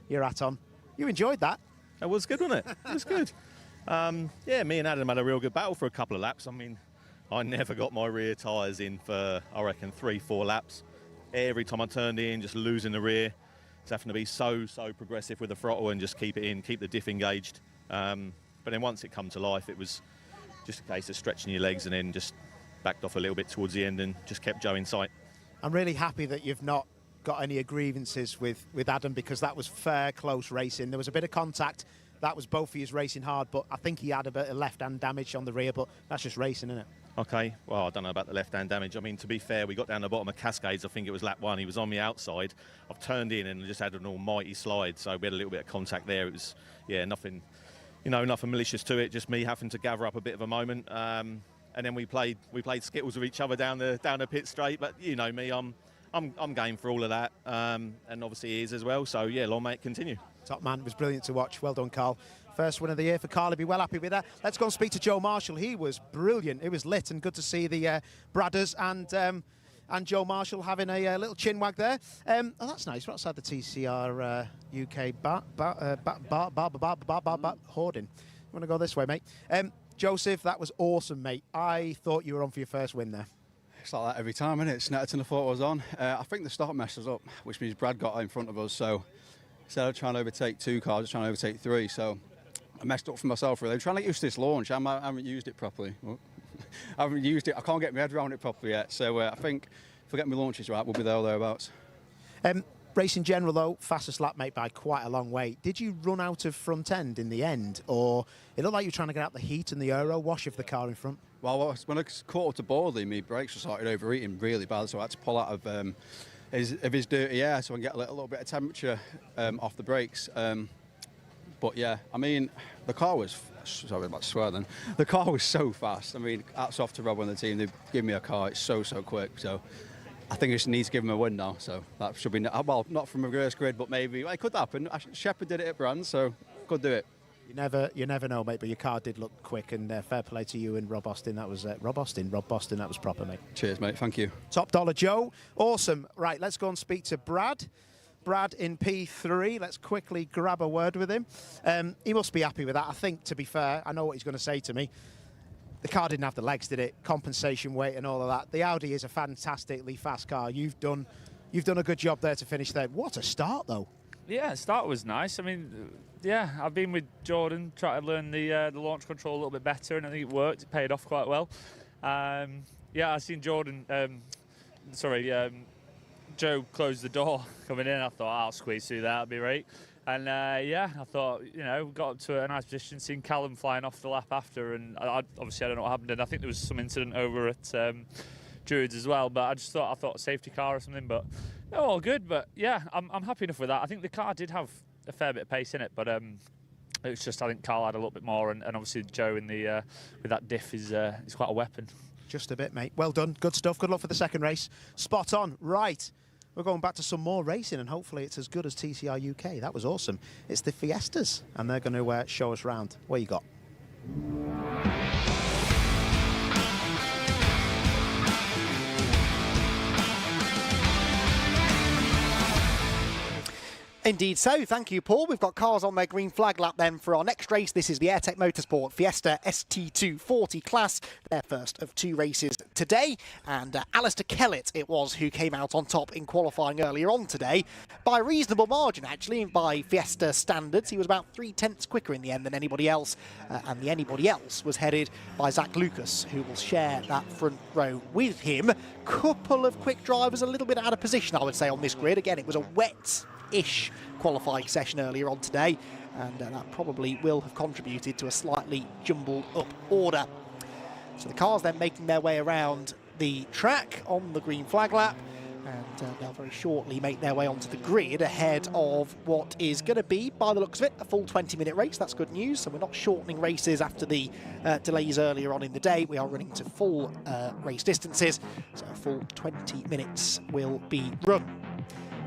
hat on. You enjoyed that. It was good, wasn't it? It was good. Yeah, me and Adam had a real good battle for a couple of laps. I mean, I never got my rear tyres in for, I reckon, 3-4 laps. Every time I turned in, just losing the rear. It's having to be so progressive with the throttle and just keep it in, keep the diff engaged. But then once it come to life, it was just a case of stretching your legs and then just backed off a little bit towards the end and just kept Joe in sight. I'm really happy that you've not got any grievances with Adam, because that was fair, close racing. There was a bit of contact. That was both of you racing hard, but I think he had a bit of left-hand damage on the rear, but that's just racing, isn't it? Okay, well, I don't know about the left-hand damage. I mean, to be fair, we got down the bottom of Cascades. I think it was lap 1. He was on the outside. I've turned in and just had an almighty slide, so we had a little bit of contact there. It was, yeah, nothing, you know, nothing malicious to it. Just me having to gather up a bit of a moment. And then we played skittles with each other down the pit straight. But you know me, I'm game for all of that, and obviously he is as well. So yeah, long may it continue. Top man, it was brilliant to watch. Well done, Carl. First win of the year for Carl. He'll be well happy with that. Let's go and speak to Joe Marshall. He was brilliant. It was lit and good to see the Bradders and Joe Marshall having a little chin wag there. Oh, that's nice. We're outside the TCR UK hoarding. You want to go this way, mate? Joseph, that was awesome, mate. I thought you were on for your first win there. It's like that every time, isn't it? Snetterton, I thought I was on. I think the start messed us up, which means Brad got out in front of us. So instead of trying to overtake 2 cars, I was trying to overtake 3. So I messed up for myself, really. I'm trying to get used to this launch. I haven't used it properly. I haven't used it. I can't get my head around it properly yet. So I think if I get my launches right, we'll be there or thereabouts. Race in general, though, fastest lap, mate, by quite a long way. Did you run out of front end in the end? Or it looked like you were trying to get out the heat and the aero wash of the car in front? Well, when I caught up to Boardley, my brakes were started overheating really bad, so I had to pull out of his dirty air so I can get a little bit of temperature off the brakes. But yeah, I mean, the car was, sorry about to swear then, the car was so fast. I mean, hats off to Rob and the team. They've given me a car, it's so quick. So I think I just need to give him a win now. So that should be, well, not from a reverse grid, but maybe, well, it could happen. Shepherd did it at Brand, so could do it. You never know, mate, but your car did look quick, and fair play to you and Rob Austin. That was Rob Boston, that was proper, mate. Cheers, mate, thank you. Top dollar, Joe. Awesome. Right, let's go and speak to Brad. Brad in P3. Let's quickly grab a word with him. He must be happy with that. I think, to be fair, I know what he's going to say to me. The car didn't have the legs, did it? Compensation weight and all of that. The Audi is a fantastically fast car. You've done a good job there to finish there. What a start, though. Yeah, the start was nice. I mean, yeah, I've been with Jordan, trying to learn the launch control a little bit better, and I think it worked. It paid off quite well. Yeah, I seen Jordan, Joe closed the door coming in. I thought, I'll squeeze through that, that'll be right. And yeah, I thought, you know, got up to a nice position, seen Callum flying off the lap after, and obviously I don't know what happened, and I think there was some incident over at Druids as well, but I thought a safety car or something, but no, all good. But yeah, I'm happy enough with that. I think the car did have a fair bit of pace in it, but it was just, I think Carl had a little bit more, and obviously Joe in the with that diff is quite a weapon. Just a bit, mate. Well done. Good stuff. Good luck for the second race. Spot on. Right. We're going back to some more racing, and hopefully it's as good as TCR UK. That was awesome. It's the Fiestas, and they're going to show us round. What you got? Indeed so. Thank you, Paul. We've got cars on their green flag lap then for our next race. This is the AIRTEC Motorsport Fiesta ST240 class, their first of 2 races today. And Alistair Kellett it was who came out on top in qualifying earlier on today by a reasonable margin, actually. By Fiesta standards, he was about 3/10 quicker in the end than anybody else. And the anybody else was headed by Zach Lucas, who will share that front row with him. Couple of quick drivers a little bit out of position, I would say, on this grid. Again, it was a wet-ish qualifying session earlier on today, and that probably will have contributed to a slightly jumbled up order. So the cars then making their way around the track on the green flag lap, and they'll very shortly make their way onto the grid ahead of what is going to be, by the looks of it, a full 20-minute race. That's good news. So we're not shortening races after the delays earlier on in the day. We are running to full race distances, so a full 20 minutes will be run.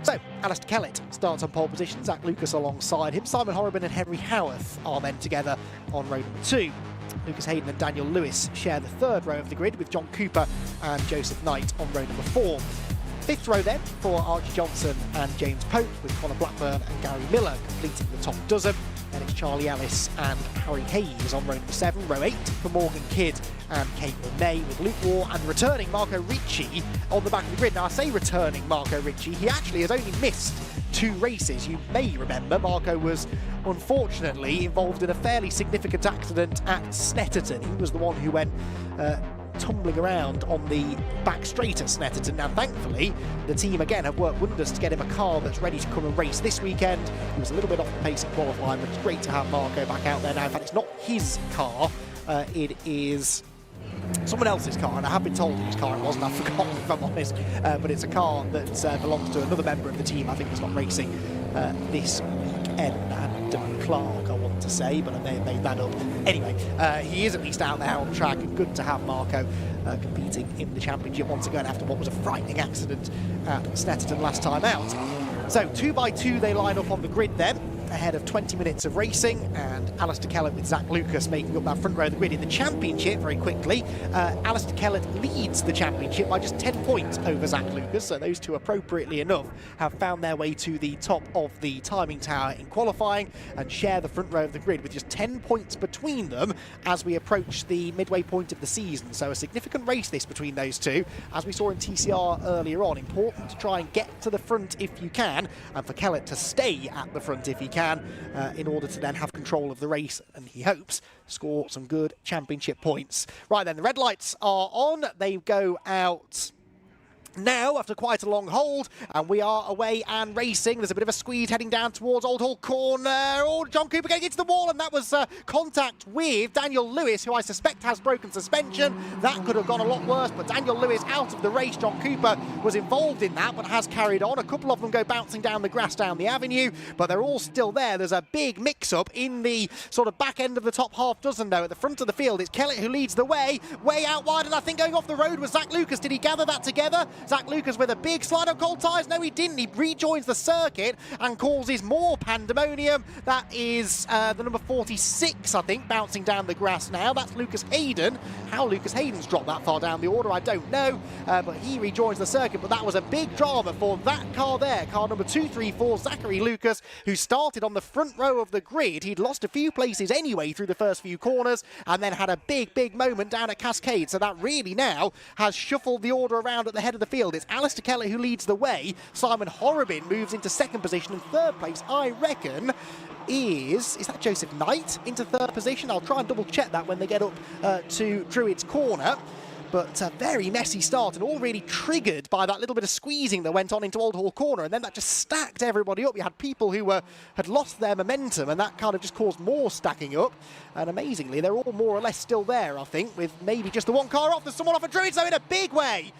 So, Alistair Kellett starts on pole position, Zach Lucas alongside him. Simon Horrobin and Henry Howarth are then together on row number 2. Lucas Hayden and Daniel Lewis share the 3rd row of the grid with John Cooper and Joseph Knight on row number 4. 5th row then for Archie Johnson and James Pope, with Connor Blackburn and Gary Miller completing the top dozen. Then it's Charlie Ellis and Harry Hayes on row number 7. Row 8 for Morgan Kidd and Caitlin May, with Luke Waugh and returning Marco Ricci on the back of the grid. Now I say returning Marco Ricci, he actually has only missed 2 races. You may remember Marco was unfortunately involved in a fairly significant accident at Snetterton. He was the one who went tumbling around on the back straight at Snetterton. Now thankfully the team again have worked wonders to get him a car that's ready to come and race this weekend. He was a little bit off the pace of qualifying, but it's great to have Marco back out there now. In fact, it's not his car, it is someone else's car, and I have been told whose car it was, and I've forgotten if I'm honest, but it's a car that belongs to another member of the team. I think it's not racing this weekend, and Clark I want to say, but I may have made that up. Anyway, he is at least out there on track, and good to have Marco competing in the championship once again after what was a frightening accident at Snetterton last time out. So 2x2 they line up on the grid then, ahead of 20 minutes of racing, and Alistair Kellett with Zach Lucas making up that front row of the grid. In the championship, very quickly, Alistair Kellett leads the championship by just 10 points over Zach Lucas, so those two appropriately enough have found their way to the top of the timing tower in qualifying and share the front row of the grid with just 10 points between them as we approach the midway point of the season. So a significant race this between those two, as we saw in TCR earlier on. Important to try and get to the front if you can, and for Kellett to stay at the front if he can, in order to then have control of the race, and he hopes score some good championship points. Right then, the red lights are on. They go out now after quite a long hold, and we are away and racing. There's a bit of a squeeze heading down towards Old Hall Corner. Oh, John Cooper getting into the wall, and that was contact with Daniel Lewis, who I suspect has broken suspension. That could have gone a lot worse, but Daniel Lewis out of the race. John Cooper was involved in that, but has carried on. A couple of them go bouncing down the grass down the avenue, but they're all still there. There's a big mix-up in the sort of back end of the top half dozen, though. At the front of the field, it's Kellett who leads the way out wide, and I think going off the road was Zach Lucas. Did he gather that together? Zach Lucas with a big slide on cold tyres. No, he didn't. He rejoins the circuit and causes more pandemonium. That is the number 46, I think, bouncing down the grass now. That's Lucas Hayden. How Lucas Hayden's dropped that far down the order, I don't know, but he rejoins the circuit. But that was a big drama for that car there, car number 234, Zachary Lucas, who started on the front row of the grid. He'd lost a few places anyway through the first few corners, and then had a big moment down at Cascade. So that really now has shuffled the order around at the head of the field. It's Alistair Kellett who leads the way. Simon Horrobin moves into 2nd position, and 3rd place, I reckon, is that Joseph Knight into 3rd position? I'll try and double check that when they get up to Druid's Corner. But a very messy start, and all really triggered by that little bit of squeezing that went on into Old Hall Corner, and then that just stacked everybody up. You had people who had lost their momentum, and that kind of just caused more stacking up. And amazingly, they're all more or less still there, I think, with maybe just the one car off. There's someone off a Druid, so in a big way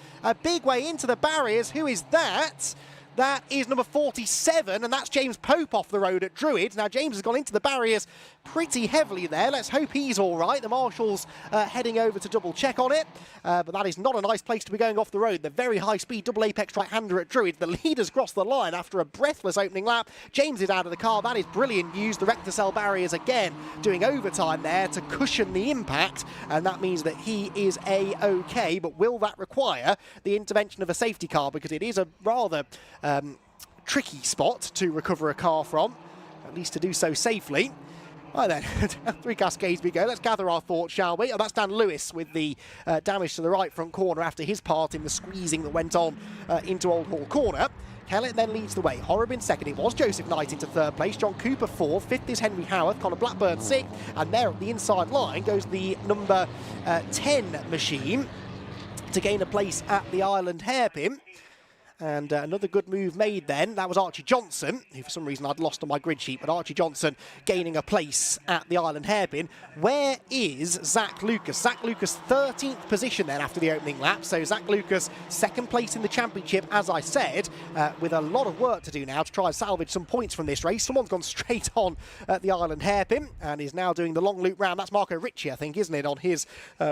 into the barriers. Who is that? That is number 47, and that's James Pope off the road at Druid. Now, James has gone into the barriers pretty heavily there. Let's hope he's all right. The marshal's heading over to double check on it, but that is not a nice place to be going off the road. The very high-speed double apex right-hander at Druid. The leaders cross the line after a breathless opening lap. James is out of the car. That is brilliant news. The Recticel barriers again doing overtime there to cushion the impact, and that means that he is A-OK, but will that require the intervention of a safety car, because it is a rather tricky spot to recover a car from, at least to do so safely. Right then, 3 Cascades we go. Let's gather our thoughts, shall we? Oh, that's Dan Lewis with the damage to the right front corner after his part in the squeezing that went on into Old Hall Corner. Kellett then leads the way. Horrobin 2nd. It was Joseph Knight into 3rd place. John Cooper 4th. 5th is Henry Howarth. Connor Blackburn 6th. And there at the inside line goes the number 10 machine to gain a place at the Island Hairpin. And another good move made then. That was Archie Johnson, who for some reason I'd lost on my grid sheet, but Archie Johnson gaining a place at the Island Hairpin. Where is Zach Lucas? Zach Lucas 13th position then after the opening lap. So Zach Lucas 2nd place in the championship, as I said, with a lot of work to do now to try and salvage some points from this race. Someone's gone straight on at the Island Hairpin and is now doing the long loop round. That's Marco Ricci, I think, isn't it, on his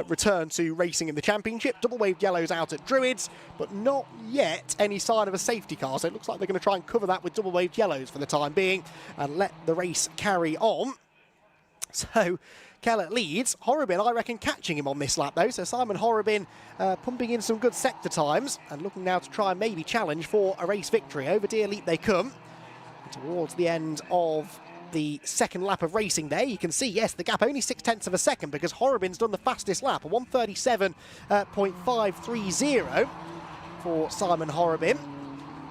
return to racing in the championship. Double waved yellows out at Druids, but not yet any any sign of a safety car, so it looks like they're going to try and cover that with double-waved yellows for the time being and let the race carry on. So Kellett leads. Horobin, I reckon, catching him on this lap, though. So Simon Horobin pumping in some good sector times and looking now to try and maybe challenge for a race victory. Over Deer Leap they come. And towards the end of the second lap of racing there, you can see, yes, the gap only 0.6 of a second because Horobin's done the fastest lap, a 1:37.530 for Simon Horobin.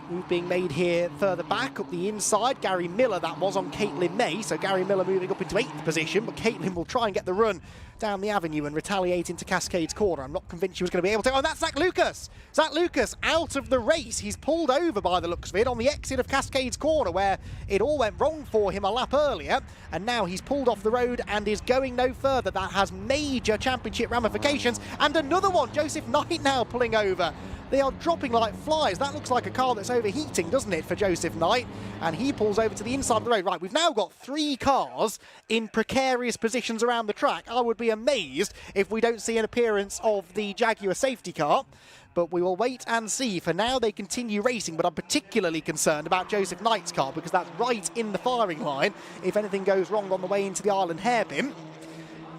Move being made here further back up the inside. Gary Miller, that was on Caitlin May. So Gary Miller moving up into 8th position, but Caitlin will try and get the run down the avenue and retaliate into Cascades Corner. I'm not convinced she was going to be able to. Oh, and that's Zach Lucas. Zach Lucas out of the race. He's pulled over by the looks of it on the exit of Cascades Corner where it all went wrong for him a lap earlier. And now he's pulled off the road and is going no further. That has major championship ramifications. And another one, Joseph Knight now pulling over. They are dropping like flies. That looks like a car that's overheating, doesn't it, for Joseph Knight? And he pulls over to the inside of the road. Right, we've now got 3 cars in precarious positions around the track. I would be amazed if we don't see an appearance of the Jaguar safety car. But we will wait and see. For now, they continue racing, but I'm particularly concerned about Joseph Knight's car because that's right in the firing line if anything goes wrong on the way into the Island hairpin.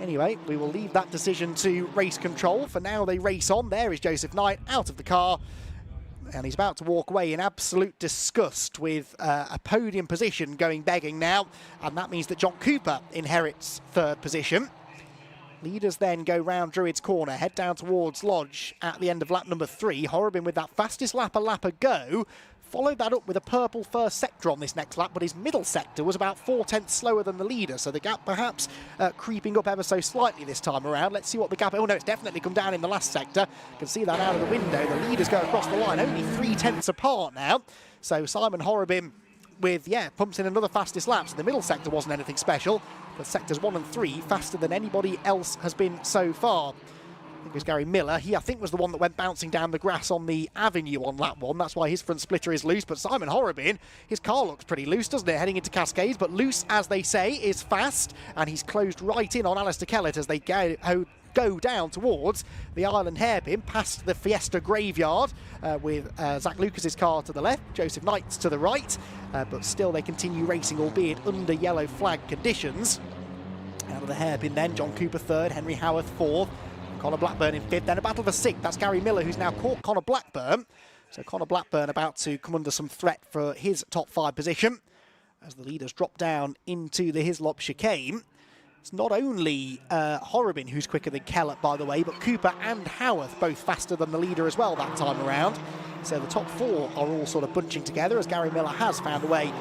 Anyway, we will leave that decision to race control. For now, they race on. There is Joseph Knight out of the car. And he's about to walk away in absolute disgust with a podium position going begging now. And that means that John Cooper inherits 3rd position. Leaders then go round Druids Corner, head down towards Lodge at the end of lap number 3. Horobin with that fastest lap a lap ago. Followed that up with a purple first sector on this next lap, but his middle sector was about 4/10 slower than the leader, so the gap perhaps creeping up ever so slightly this time around. Let's see what the gap... Oh no, it's definitely come down in the last sector. You can see that out of the window. The leaders go across the line, only 3/10 apart now. So Simon Horobin with, pumps in another fastest lap. So the middle sector wasn't anything special, but sectors 1 and 3 faster than anybody else has been so far. I think it was Gary Miller. He, I think, was the one that went bouncing down the grass on the avenue on lap 1. That's why his front splitter is loose. But Simon Horobin, his car looks pretty loose, doesn't it, heading into Cascades? But loose, as they say, is fast. And he's closed right in on Alistair Kellett as they go down towards the Island hairpin, past the Fiesta graveyard with Zach Lucas's car to the left, Joseph Knight's to the right. But still, they continue racing, albeit under yellow flag conditions. Out of the hairpin then, John Cooper 3rd, Henry Howarth 4th. Connor Blackburn in 5th, then a battle for 6th. That's Gary Miller, who's now caught Connor Blackburn. So Connor Blackburn about to come under some threat for his top 5 position as the leaders drop down into the Hislop chicane. It's not only Horobin who's quicker than Kellett, by the way, but Cooper and Howarth both faster than the leader as well that time around. So the top 4 are all sort of bunching together as Gary Miller has found a way.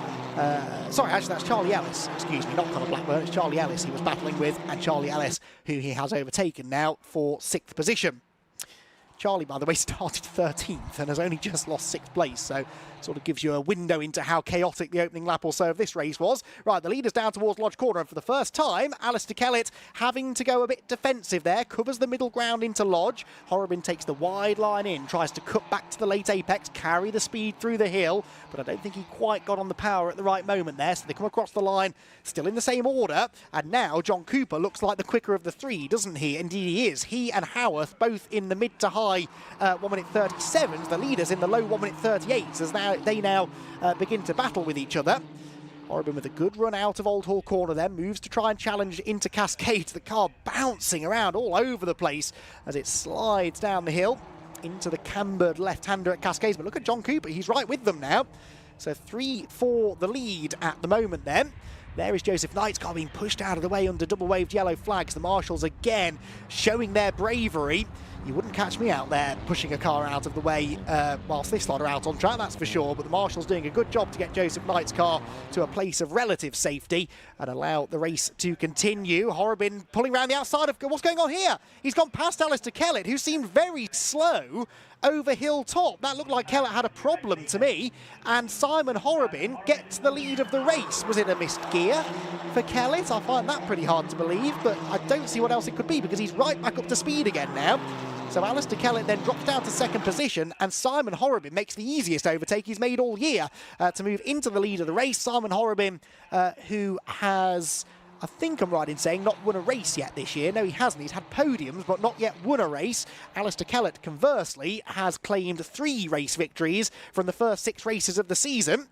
Sorry, actually that's Charlie Ellis, excuse me, not Connor Blackburn, it's Charlie Ellis he was battling with, and Charlie Ellis, who he has overtaken now for 6th position. Charlie, by the way, started 13th and has only just lost 6th place, so sort of gives you a window into how chaotic the opening lap or so of this race was. Right, the leader's down towards Lodge Corner, and for the first time, Alistair Kellett having to go a bit defensive there, covers the middle ground into Lodge. Horobin takes the wide line in, tries to cut back to the late apex, carry the speed through the hill, but I don't think he quite got on the power at the right moment there, so they come across the line, still in the same order, and now John Cooper looks like the quicker of the 3, doesn't he? Indeed he is. He and Howarth both in the mid to high 1:37s, the leaders in the low 1:38s as they now begin to battle with each other. Horobin with a good run out of Old Hall Corner then, moves to try and challenge into Cascades. The car bouncing around all over the place as it slides down the hill into the cambered left-hander at Cascades. But look at John Cooper, he's right with them now. So 3 for the lead at the moment then. There is Joseph Knight's car being pushed out of the way under double-waved yellow flags. The marshals again showing their bravery. You wouldn't catch me out there pushing a car out of the way whilst this lot are out on track, that's for sure. But the marshals doing a good job to get Joseph Knight's car to a place of relative safety and allow the race to continue. Horobin pulling around the outside of... What's going on here? He's gone past Alistair Kellett, who seemed very slow over Hilltop. That looked like Kellett had a problem to me. And Simon Horobin gets the lead of the race. Was it a missed gear for Kellett? I find that pretty hard to believe, but I don't see what else it could be because he's right back up to speed again now. So Alistair Kellett then drops down to 2nd position, and Simon Horobin makes the easiest overtake he's made all year to move into the lead of the race. Simon Horobin, who has I think I'm right in saying, not won a race yet this year. No, he hasn't. He's had podiums, but not yet won a race. Alistair Kellett, conversely, has claimed 3 race victories from the first 6 races of the season.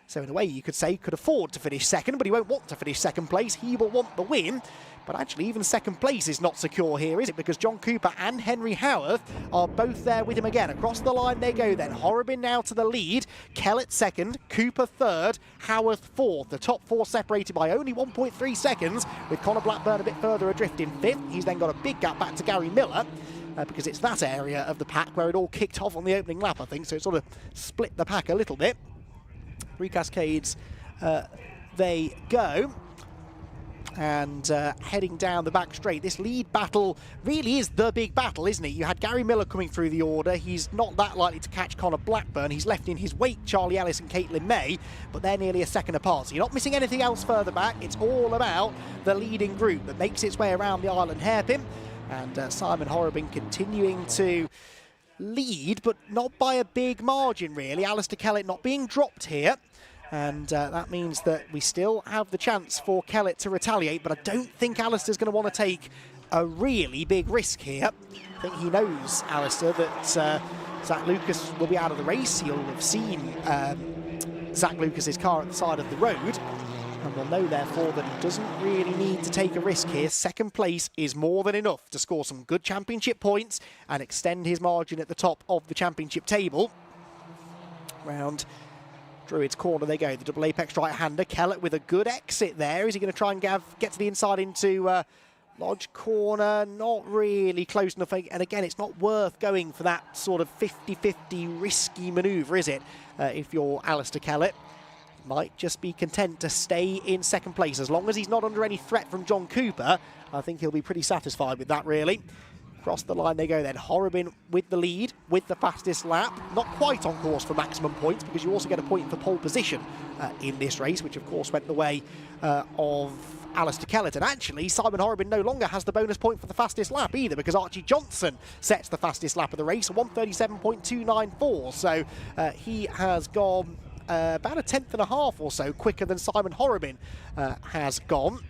So in a way, you could say, could afford to finish second, but he won't want to finish second place. He will want the win. But actually, even second place is not secure here, is it? Because John Cooper and Henry Howarth are both there with him again. Across the line they go then. Horrobin now to the lead. Kellett second, Cooper third, Howarth fourth. The top 4 separated by only 1.3 seconds, with Connor Blackburn a bit further adrift in 5th. He's then got a big gap back to Gary Miller, because it's that area of the pack where it all kicked off on the opening lap, I think. So it sort of split the pack a little bit. 3 Cascades, they go. And heading down the back straight. This lead battle really is the big battle, isn't it? You had Gary Miller coming through the order. He's not that likely to catch Connor Blackburn. He's left in his wake Charlie Ellis and Caitlin May, but they're nearly a second apart. So you're not missing anything else further back. It's all about the leading group that makes its way around the island hairpin. And Simon Horrobin continuing to lead, but not by a big margin, really. Alistair Kellett not being dropped here. And that means that we still have the chance for Kellett to retaliate, but I don't think Alistair's going to want to take a really big risk here. I think he knows, Alistair, that Zach Lucas will be out of the race. He'll have seen Zach Lucas's car at the side of the road, and will know, therefore, that he doesn't really need to take a risk here. Second place is more than enough to score some good championship points and extend his margin at the top of the championship table. Round Druid's corner they go, the double apex right-hander. Kellett with a good exit there. Is he going to try and get to the inside into Lodge corner? Not really close enough. And again, it's not worth going for that sort of 50-50 risky manoeuvre, is it? If you're Alistair Kellett. Might just be content to stay in second place. As long as he's not under any threat from John Cooper, I think he'll be pretty satisfied with that, really. Across the line they go then. Horrobin with the lead, with the fastest lap. Not quite on course for maximum points, because you also get a point for pole position in this race, which of course went the way of Alistair Kellett. And actually, Simon Horrobin no longer has the bonus point for the fastest lap either, because Archie Johnson sets the fastest lap of the race, 1:37.294. So he has gone about a 10th and a half or so quicker than Simon Horrobin has gone.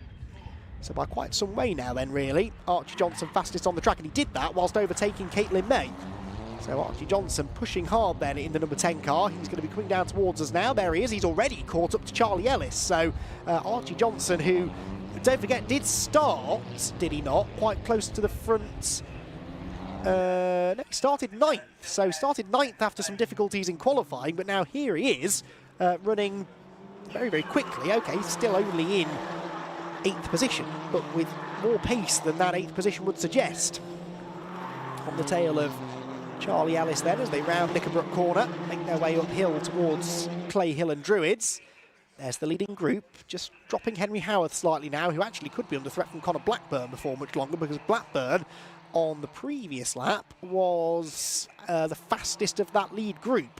So by quite some way now then, really. Archie Johnson fastest on the track, and he did that whilst overtaking Caitlin May. So Archie Johnson pushing hard then in the number 10 car. He's going to be coming down towards us now. There he is. He's already caught up to Charlie Ellis. So Archie Johnson, who, don't forget, did start, did he not, quite close to the front. No, he started 9th. So started 9th after some difficulties in qualifying, but now here he is running very, very quickly. Okay, still only in 8th position, but with more pace than that 8th position would suggest. On the tail of Charlie Ellis then, as they round Knickerbrook corner, make their way uphill towards Clay Hill and Druids. There's the leading group, just dropping Henry Howarth slightly now, who actually could be under threat from Connor Blackburn before much longer, because Blackburn on the previous lap was the fastest of that lead group.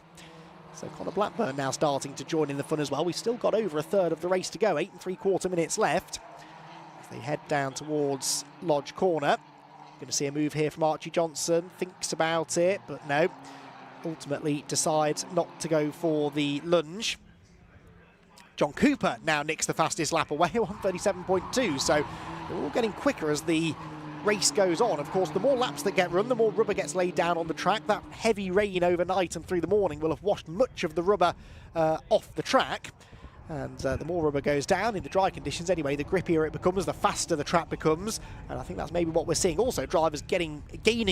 So Connor Blackburn now starting to join in the fun as well. We've still got over a third of the race to go, 8 3/4 minutes left. As they head down towards Lodge corner. Going to see a move here from Archie Johnson, thinks about it, but no. Ultimately decides not to go for the lunge. John Cooper now nicks the fastest lap away, 1:37.2. So they're all getting quicker as the race goes on. Of course, the more laps that get run, the more rubber gets laid down on the track. That heavy rain overnight and through the morning will have washed much of the rubber off the track. And the more rubber goes down in the dry conditions anyway, the grippier it becomes, the faster the track becomes. And I think that's maybe what we're seeing. Also, drivers gaining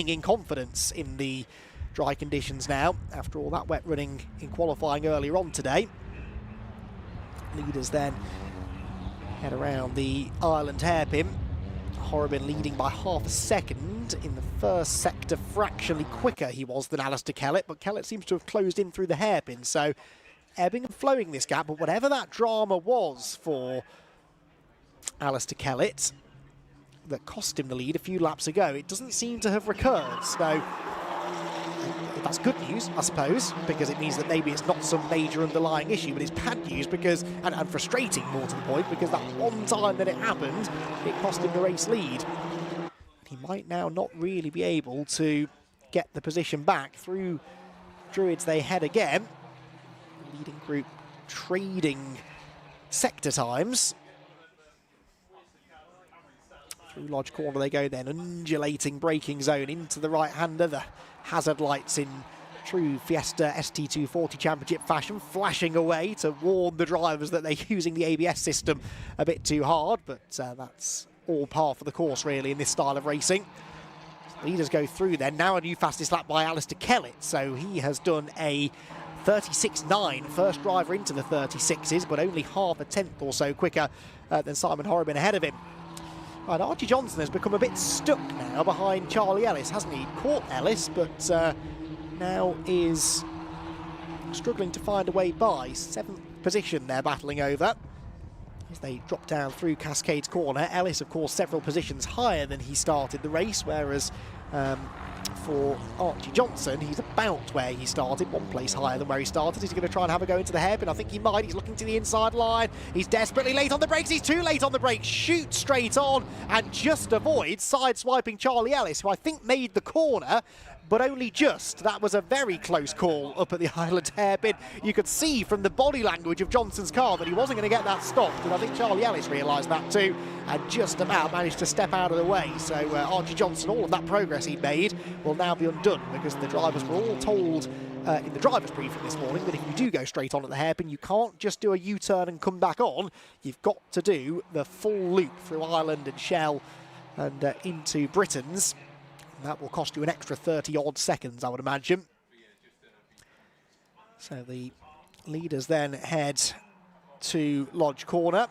in confidence in the dry conditions now, after all that wet running in qualifying earlier on today. Leaders then head around the island hairpin. Horrobin leading by half a second in the first sector. Fractionally quicker he was than Alistair Kellett, but Kellett seems to have closed in through the hairpin. So ebbing and flowing this gap, but whatever that drama was for Alistair Kellett that cost him the lead a few laps ago, it doesn't seem to have recurred. So that's good news, I suppose, because it means that maybe it's not some major underlying issue, but it's bad news because, and frustrating more to the point, because that one time that it happened, it cost him the race lead. He might now not really be able to get the position back. Through Druids they head again. The leading group trading sector times. Through Lodge Corner they go then, undulating braking zone into the right-hander. The hazard lights in true Fiesta ST240 Championship fashion, flashing away to warn the drivers that they're using the ABS system a bit too hard, but that's all par for the course really in this style of racing. Leaders go through then. Now a new fastest lap by Alistair Kellett, so he has done a 36.9, first driver into the 36s, but only half a tenth or so quicker than Simon Horrobin ahead of him. Right, Archie Johnson has become a bit stuck now behind Charlie Ellis, hasn't he? Caught Ellis, but now is struggling to find a way by. 7th position they're battling over as they drop down through Cascades Corner. Ellis, of course, several positions higher than he started the race, whereas for Archie Johnson, he's about where he started, 1 place higher than where he started. He's going to try and have a go into the hairpin. I think he might. He's looking to the inside line. He's desperately late on the brakes. He's too late on the brakes. Shoots straight on and just avoids sideswiping Charlie Ellis, who I think made the corner, but only just. That was a very close call up at the Island hairpin. You could see from the body language of Johnson's car that he wasn't going to get that stopped, and I think Charlie Ellis realised that too, and just about managed to step out of the way. So Archie Johnson, all of that progress he'd made will now be undone, because the drivers were all told in the driver's briefing this morning that if you do go straight on at the hairpin, you can't just do a U-turn and come back on. You've got to do the full loop through Ireland and Shell and into Britain's. That will cost you an extra 30-odd seconds, I would imagine. So the leaders then head to Lodge Corner.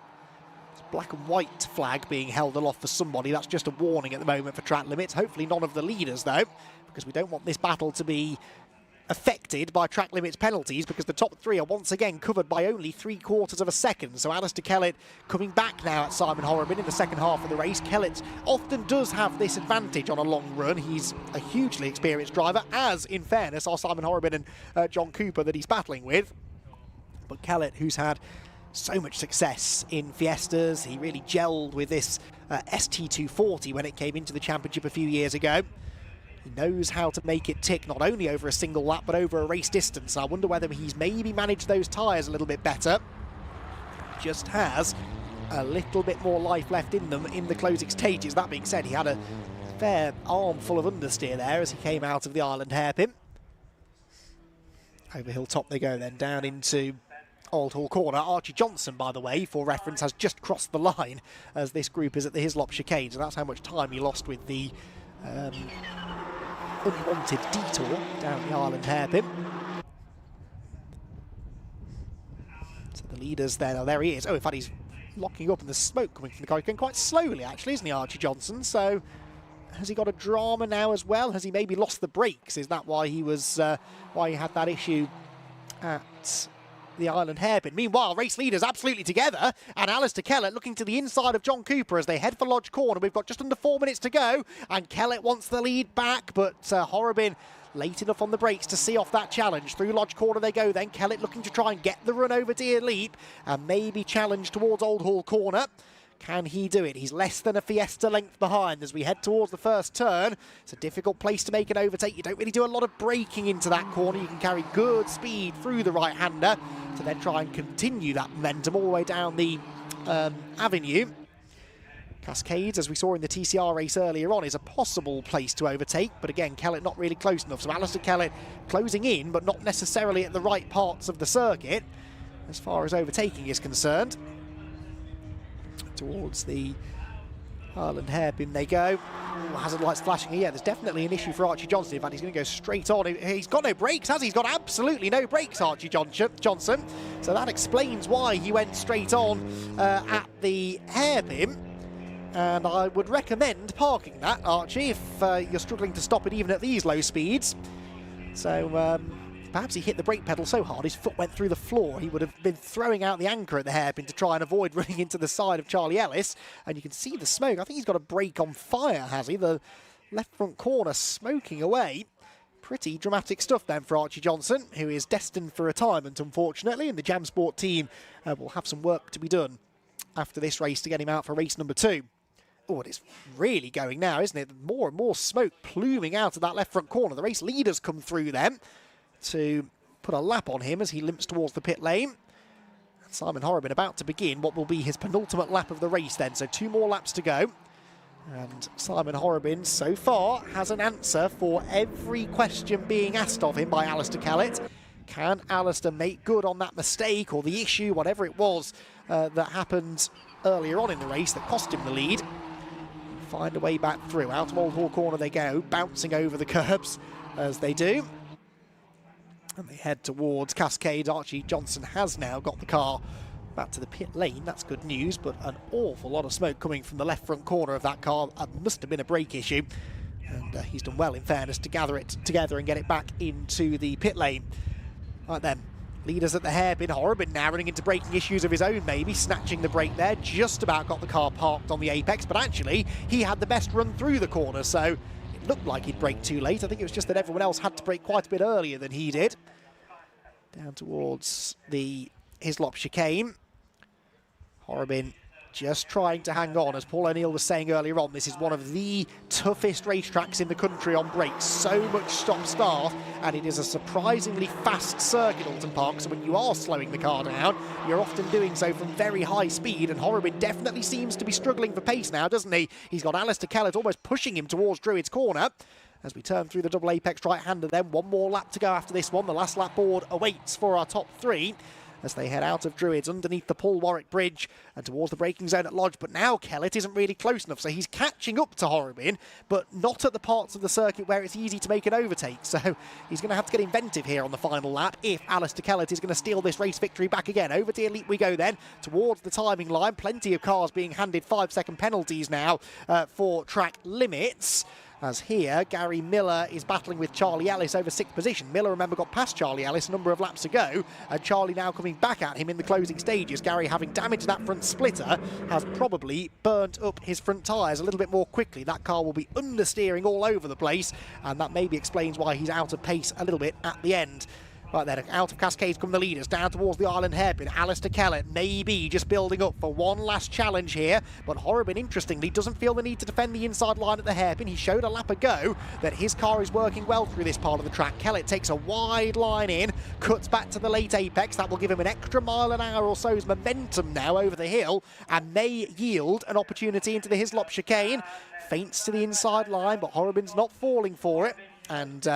It's black and white flag being held aloft for somebody. That's just a warning at the moment for track limits. Hopefully none of the leaders, though, because we don't want this battle to be affected by track limits penalties, because the top 3 are once again covered by only 3/4 of a second. So Alistair Kellett coming back now at Simon Horrobin in the second half of the race. Kellett often does have this advantage on a long run. He's a hugely experienced driver, as in fairness are Simon Horrobin and John Cooper that he's battling with. But Kellett, who's had so much success in Fiestas, he really gelled with this ST240 when it came into the championship a few years ago. He knows how to make it tick, not only over a single lap, but over a race distance. I wonder whether he's maybe managed those tyres a little bit better. Just has a little bit more life left in them in the closing stages. That being said, he had a fair armful of understeer there as he came out of the Island hairpin. Over Hilltop they go then, down into Old Hall Corner. Archie Johnson, by the way, for reference, has just crossed the line as this group is at the Hislop chicane. So that's how much time he lost with the unwanted detour down the Island hairpin. So the leaders then, oh, there he is. Oh, in fact, he's locking up and the smoke coming from the car. He's going quite slowly, actually, isn't he, Archie Johnson? So has he got a drama now as well? Has he maybe lost the brakes? Is that why he was, why he had that issue at the Island hairpin? Meanwhile, race leaders absolutely together, and Alistair Kellett looking to the inside of John Cooper as they head for Lodge Corner. We've got just under 4 minutes to go, and Kellett wants the lead back, but Horrobin late enough on the brakes to see off that challenge. Through Lodge Corner they go then. Kellett looking to try and get the run over Deer Leap and maybe challenge towards Old Hall Corner. Can he do it? He's less than a Fiesta length behind as we head towards the first turn. It's a difficult place to make an overtake. You don't really do a lot of braking into that corner. You can carry good speed through the right-hander to then try and continue that momentum all the way down the avenue. Cascades, as we saw in the TCR race earlier on, is a possible place to overtake, but again, Kellett not really close enough. So Alistair Kellett closing in, but not necessarily at the right parts of the circuit as far as overtaking is concerned. Towards the Ireland hairpin they go. Ooh, hazard lights flashing. Yeah, there's definitely an issue for Archie Johnson. In fact, he's going to go straight on. He's got no brakes, has he? He's got absolutely no brakes, Archie Johnson. So that explains why he went straight on at the hairpin. And I would recommend parking that, Archie, if you're struggling to stop it even at these low speeds. So perhaps he hit the brake pedal so hard his foot went through the floor. He would have been throwing out the anchor at the hairpin to try and avoid running into the side of Charlie Ellis. And you can see the smoke. I think he's got a brake on fire, has he? The left front corner smoking away. Pretty dramatic stuff then for Archie Johnson, who is destined for retirement, unfortunately. And the Jam Sport team will have some work to be done after this race to get him out for race number 2. Oh, it's really going now, isn't it? More and more smoke pluming out of that left front corner. The race leaders come through them to put a lap on him as he limps towards the pit lane. Simon Horrobin about to begin what will be his penultimate lap of the race then. So 2 more laps to go. And Simon Horrobin, so far, has an answer for every question being asked of him by Alistair Kellett. Can Alistair make good on that mistake or the issue, whatever it was that happened earlier on in the race that cost him the lead? Find a way back through. Out of Old Hall Corner they go, bouncing over the curbs as they do. And they head towards Cascade. Archie Johnson has now got the car back to the pit lane. That's good news, but an awful lot of smoke coming from the left front corner of that car. Must have been a brake issue. And he's done well, in fairness, to gather it together and get it back into the pit lane. Right then, leaders at the hairpin. Horrobin now running into braking issues of his own, maybe, snatching the brake there. Just about got the car parked on the apex, but actually, he had the best run through the corner, so it looked like he'd braked too late. I think it was just that everyone else had to brake quite a bit earlier than he did. Down towards the Hislop chicane. Horrobin just trying to hang on. As Paul O'Neill was saying earlier on, this is one of the toughest racetracks in the country on brakes. So much stop-start, and it is a surprisingly fast circuit, Oulton Park, so when you are slowing the car down, you're often doing so from very high speed, and Horrobin definitely seems to be struggling for pace now, doesn't he? He's got Alistair Kellett almost pushing him towards Druid's corner. As we turn through the double apex right-hander then, one more lap to go after this one. The last lap board awaits for our top three as they head out of Druids underneath the Paul Warwick Bridge and towards the braking zone at Lodge. But now Kellett isn't really close enough, so he's catching up to Horrobin, but not at the parts of the circuit where it's easy to make an overtake. So he's going to have to get inventive here on the final lap if Alistair Kellett is going to steal this race victory back again. Over to Elite we go then, towards the timing line. Plenty of cars being handed 5-second penalties now for track limits. As here, Gary Miller is battling with Charlie Ellis over 6th position. Miller, remember, got past Charlie Ellis a number of laps ago, and Charlie now coming back at him in the closing stages. Gary, having damaged that front splitter, has probably burnt up his front tyres a little bit more quickly. That car will be understeering all over the place, and that maybe explains why he's out of pace a little bit at the end. Right then, out of Cascades come the leaders, down towards the Island hairpin. Alistair Kellett maybe just building up for one last challenge here, but Horrobin, interestingly, doesn't feel the need to defend the inside line at the hairpin. He showed a lap ago that his car is working well through this part of the track. Kellett takes a wide line in, cuts back to the late apex. That will give him an extra mile an hour or so's momentum now over the hill, and may yield an opportunity into the Hislop chicane. Feints to the inside line, but Horrobin's not falling for it, and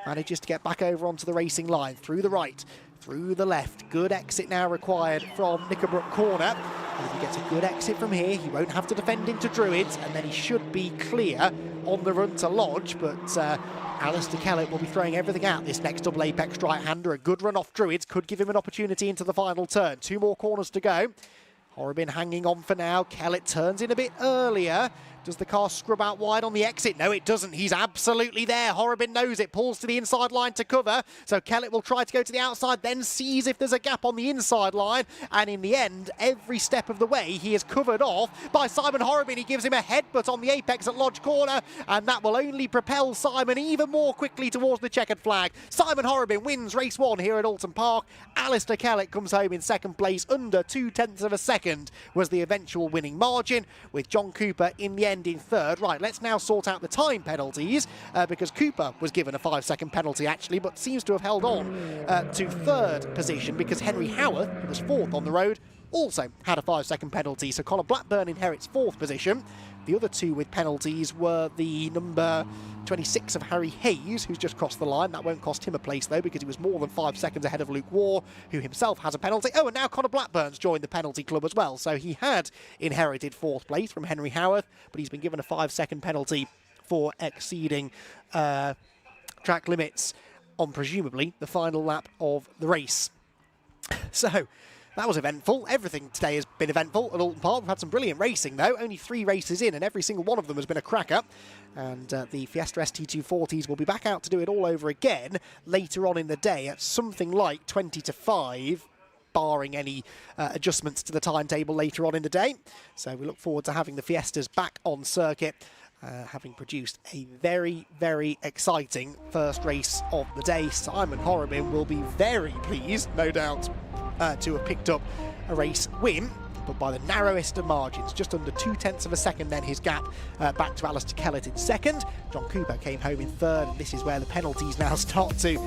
manages to get back over onto the racing line, through the right, through the left. Good exit now required from Knickerbrook corner. And if he gets a good exit from here, he won't have to defend into Druids, and then he should be clear on the run to Lodge. But Alistair Kellett will be throwing everything out this next double apex right-hander. A good run off Druids could give him an opportunity into the final turn. 2 more corners to go. Horrobin hanging on for now. Kellett turns in a bit earlier. Does the car scrub out wide on the exit? No, it doesn't. He's absolutely there. Horrobin knows it. Pulls to the inside line to cover. So Kellett will try to go to the outside, then sees if there's a gap on the inside line. And in the end, every step of the way, he is covered off by Simon Horrobin. He gives him a headbutt on the apex at Lodge corner, and that will only propel Simon even more quickly towards the checkered flag. Simon Horrobin wins race 1 here at Oulton Park. Alistair Kellett comes home in 2nd place. Under 0.2 of a second was the eventual winning margin, with John Cooper in the end in 3rd. Right, let's now sort out the time penalties, because Cooper was given a 5-second penalty actually, but seems to have held on to 3rd position because Henry Howarth, who was 4th on the road, also had a 5-second penalty. So Connor Blackburn inherits 4th position. The other 2 with penalties were the number 26 of Harry Hayes, who's just crossed the line. That won't cost him a place, though, because he was more than 5 seconds ahead of Luke Waugh, who himself has a penalty. Oh, and now Connor Blackburn's joined the penalty club as well. So he had inherited 4th place from Henry Howarth, but he's been given a 5-second penalty for exceeding track limits on, presumably, the final lap of the race. So that was eventful. Everything today has been eventful at Oulton Park. We've had some brilliant racing, though. Only 3 races in, and every single one of them has been a cracker. And the Fiesta ST240s will be back out to do it all over again later on in the day at something like 20 to 5, barring any adjustments to the timetable later on in the day. So we look forward to having the Fiestas back on circuit, having produced a very, very exciting first race of the day. Simon Horrobin will be very pleased, no doubt, to have picked up a race win. but by the narrowest of margins, just under 0.2 of a second then his gap back to Alistair Kellett in second. John Cooper came home in third, and this is where the penalties now start to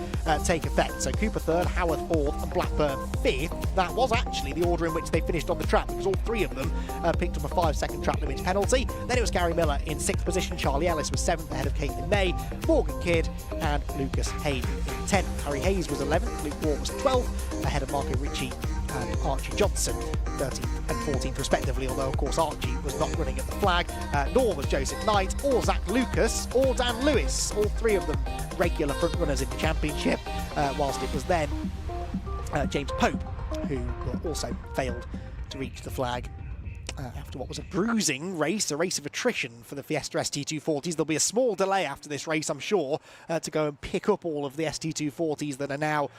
take effect. So Cooper third, Howard fourth, and Blackburn fifth. That was actually the order in which they finished on the track, because all three of them picked up a 5-second track limits penalty. Then it was Gary Miller in sixth position, Charlie Ellis was seventh ahead of Caitlin May, Morgan Kidd and Lucas Hayden in 10th. Harry Hayes was 11th, Luke Ward was 12th, ahead of Marco Ricci and Archie Johnson, 13th and 14th respectively, although of course Archie was not running at the flag, nor was Joseph Knight or Zach Lucas or Dan Lewis, all three of them regular front runners in the championship, whilst it was then James Pope who also failed to reach the flag after what was a bruising race, a race of attrition for the Fiesta ST240s. There'll be a small delay after this race, I'm sure, to go and pick up all of the ST240s that are now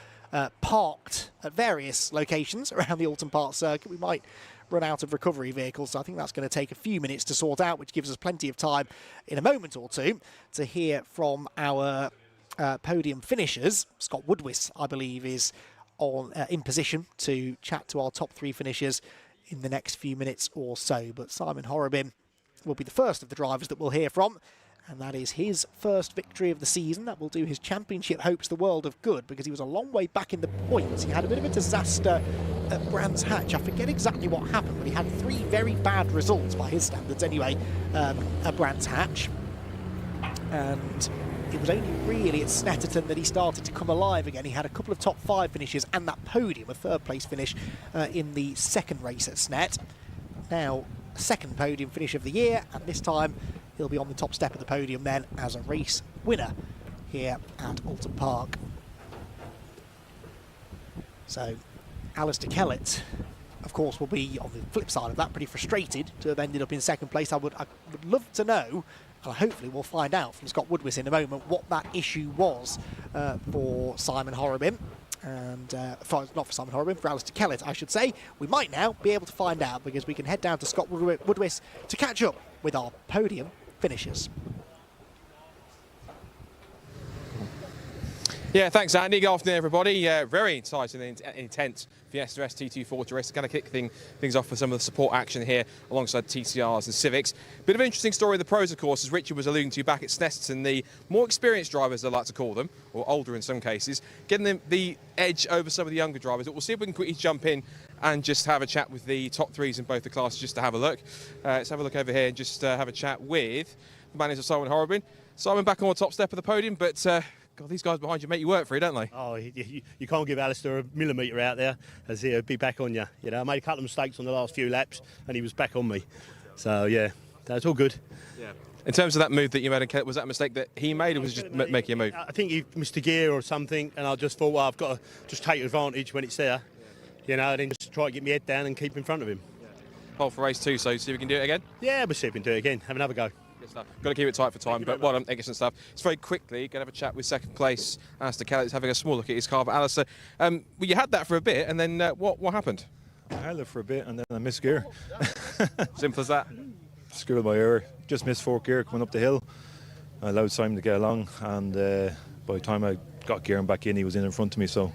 parked at various locations around the Oulton Park circuit. We might run out of recovery vehicles, so I think that's going to take a few minutes to sort out, which gives us plenty of time in a moment or two to hear from our podium finishers. Scott Woodwiss, I believe, is on in position to chat to our top three finishers in the next few minutes or so. But Simon Horobin will be the first of the drivers that we'll hear from, and that is his first victory of the season. That will do his championship hopes the world of good, because he was a long way back in the points. He had a bit of a disaster at Brands Hatch. I forget exactly what happened, but he had 3 very bad results by his standards anyway at Brands Hatch. And it was only really at Snetterton that he started to come alive again. He had a couple of top 5 finishes and that podium, a 3rd place finish in the second race at Snet. Now, second podium finish of the year, and this time he'll be on the top step of the podium then as a race winner here at Oulton Park. So, Alistair Kellett, of course, will be on the flip side of that, pretty frustrated to have ended up in second place. I would love to know, and hopefully we'll find out from Scott Woodwiss in a moment, what that issue was for Simon Horobin. And not for Simon Horobin, for Alistair Kellett, I should say. We might now be able to find out, because we can head down to Scott Woodwiss to catch up with our podium finishers. Yeah, thanks, Andy. Good afternoon, everybody. Very exciting and intense Fiesta ST240 race. Going to kick things off with some of the support action here alongside TCRs and Civics. Bit of an interesting story of the pros, of course, as Richard was alluding to back at Snetterton. The more experienced drivers, I like to call them, or older in some cases, getting them the edge over some of the younger drivers. But we'll see if we can quickly jump in and just have a chat with the top 3s in both the classes, just to have a look. Let's have a look over here and just have a chat with the manager Simon Horobin. Simon, back on the top step of the podium, but God, these guys behind you make you work for you, don't they? Oh, you can't give Alistair a millimetre out there, as he'll be back on you. You know, I made a couple of mistakes on the last few laps, and he was back on me. So yeah, that's all good. Yeah. In terms of that move that you made, was that a mistake that he made, or was it just making a move? I think he missed a gear or something, and I just thought, well, I've got to just take advantage when it's there, you know, and then just try to get my head down and keep in front of him. Pole for race 2, so see if we can do it again? Yeah, we'll see if we can do it again. Have another go. Stuff. Got to keep it tight for time, but well done, excellent stuff. It's very quickly going to have a chat with second place Alistair Kellett, having a small look at his car. But Alistair, well, you had that for a bit, and then what happened? I had it for a bit, and then I missed gear. Simple as that. Screwed by error. Just missed 4th gear coming up the hill. I allowed Simon to get along, and by the time I got gearing back in, he was in front of me. So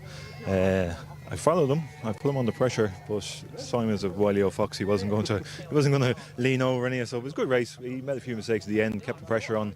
I followed him. I put him under pressure, but Simon's a wily old fox. He wasn't going to lean over any. So it was a good race. He made a few mistakes at the end, kept the pressure on,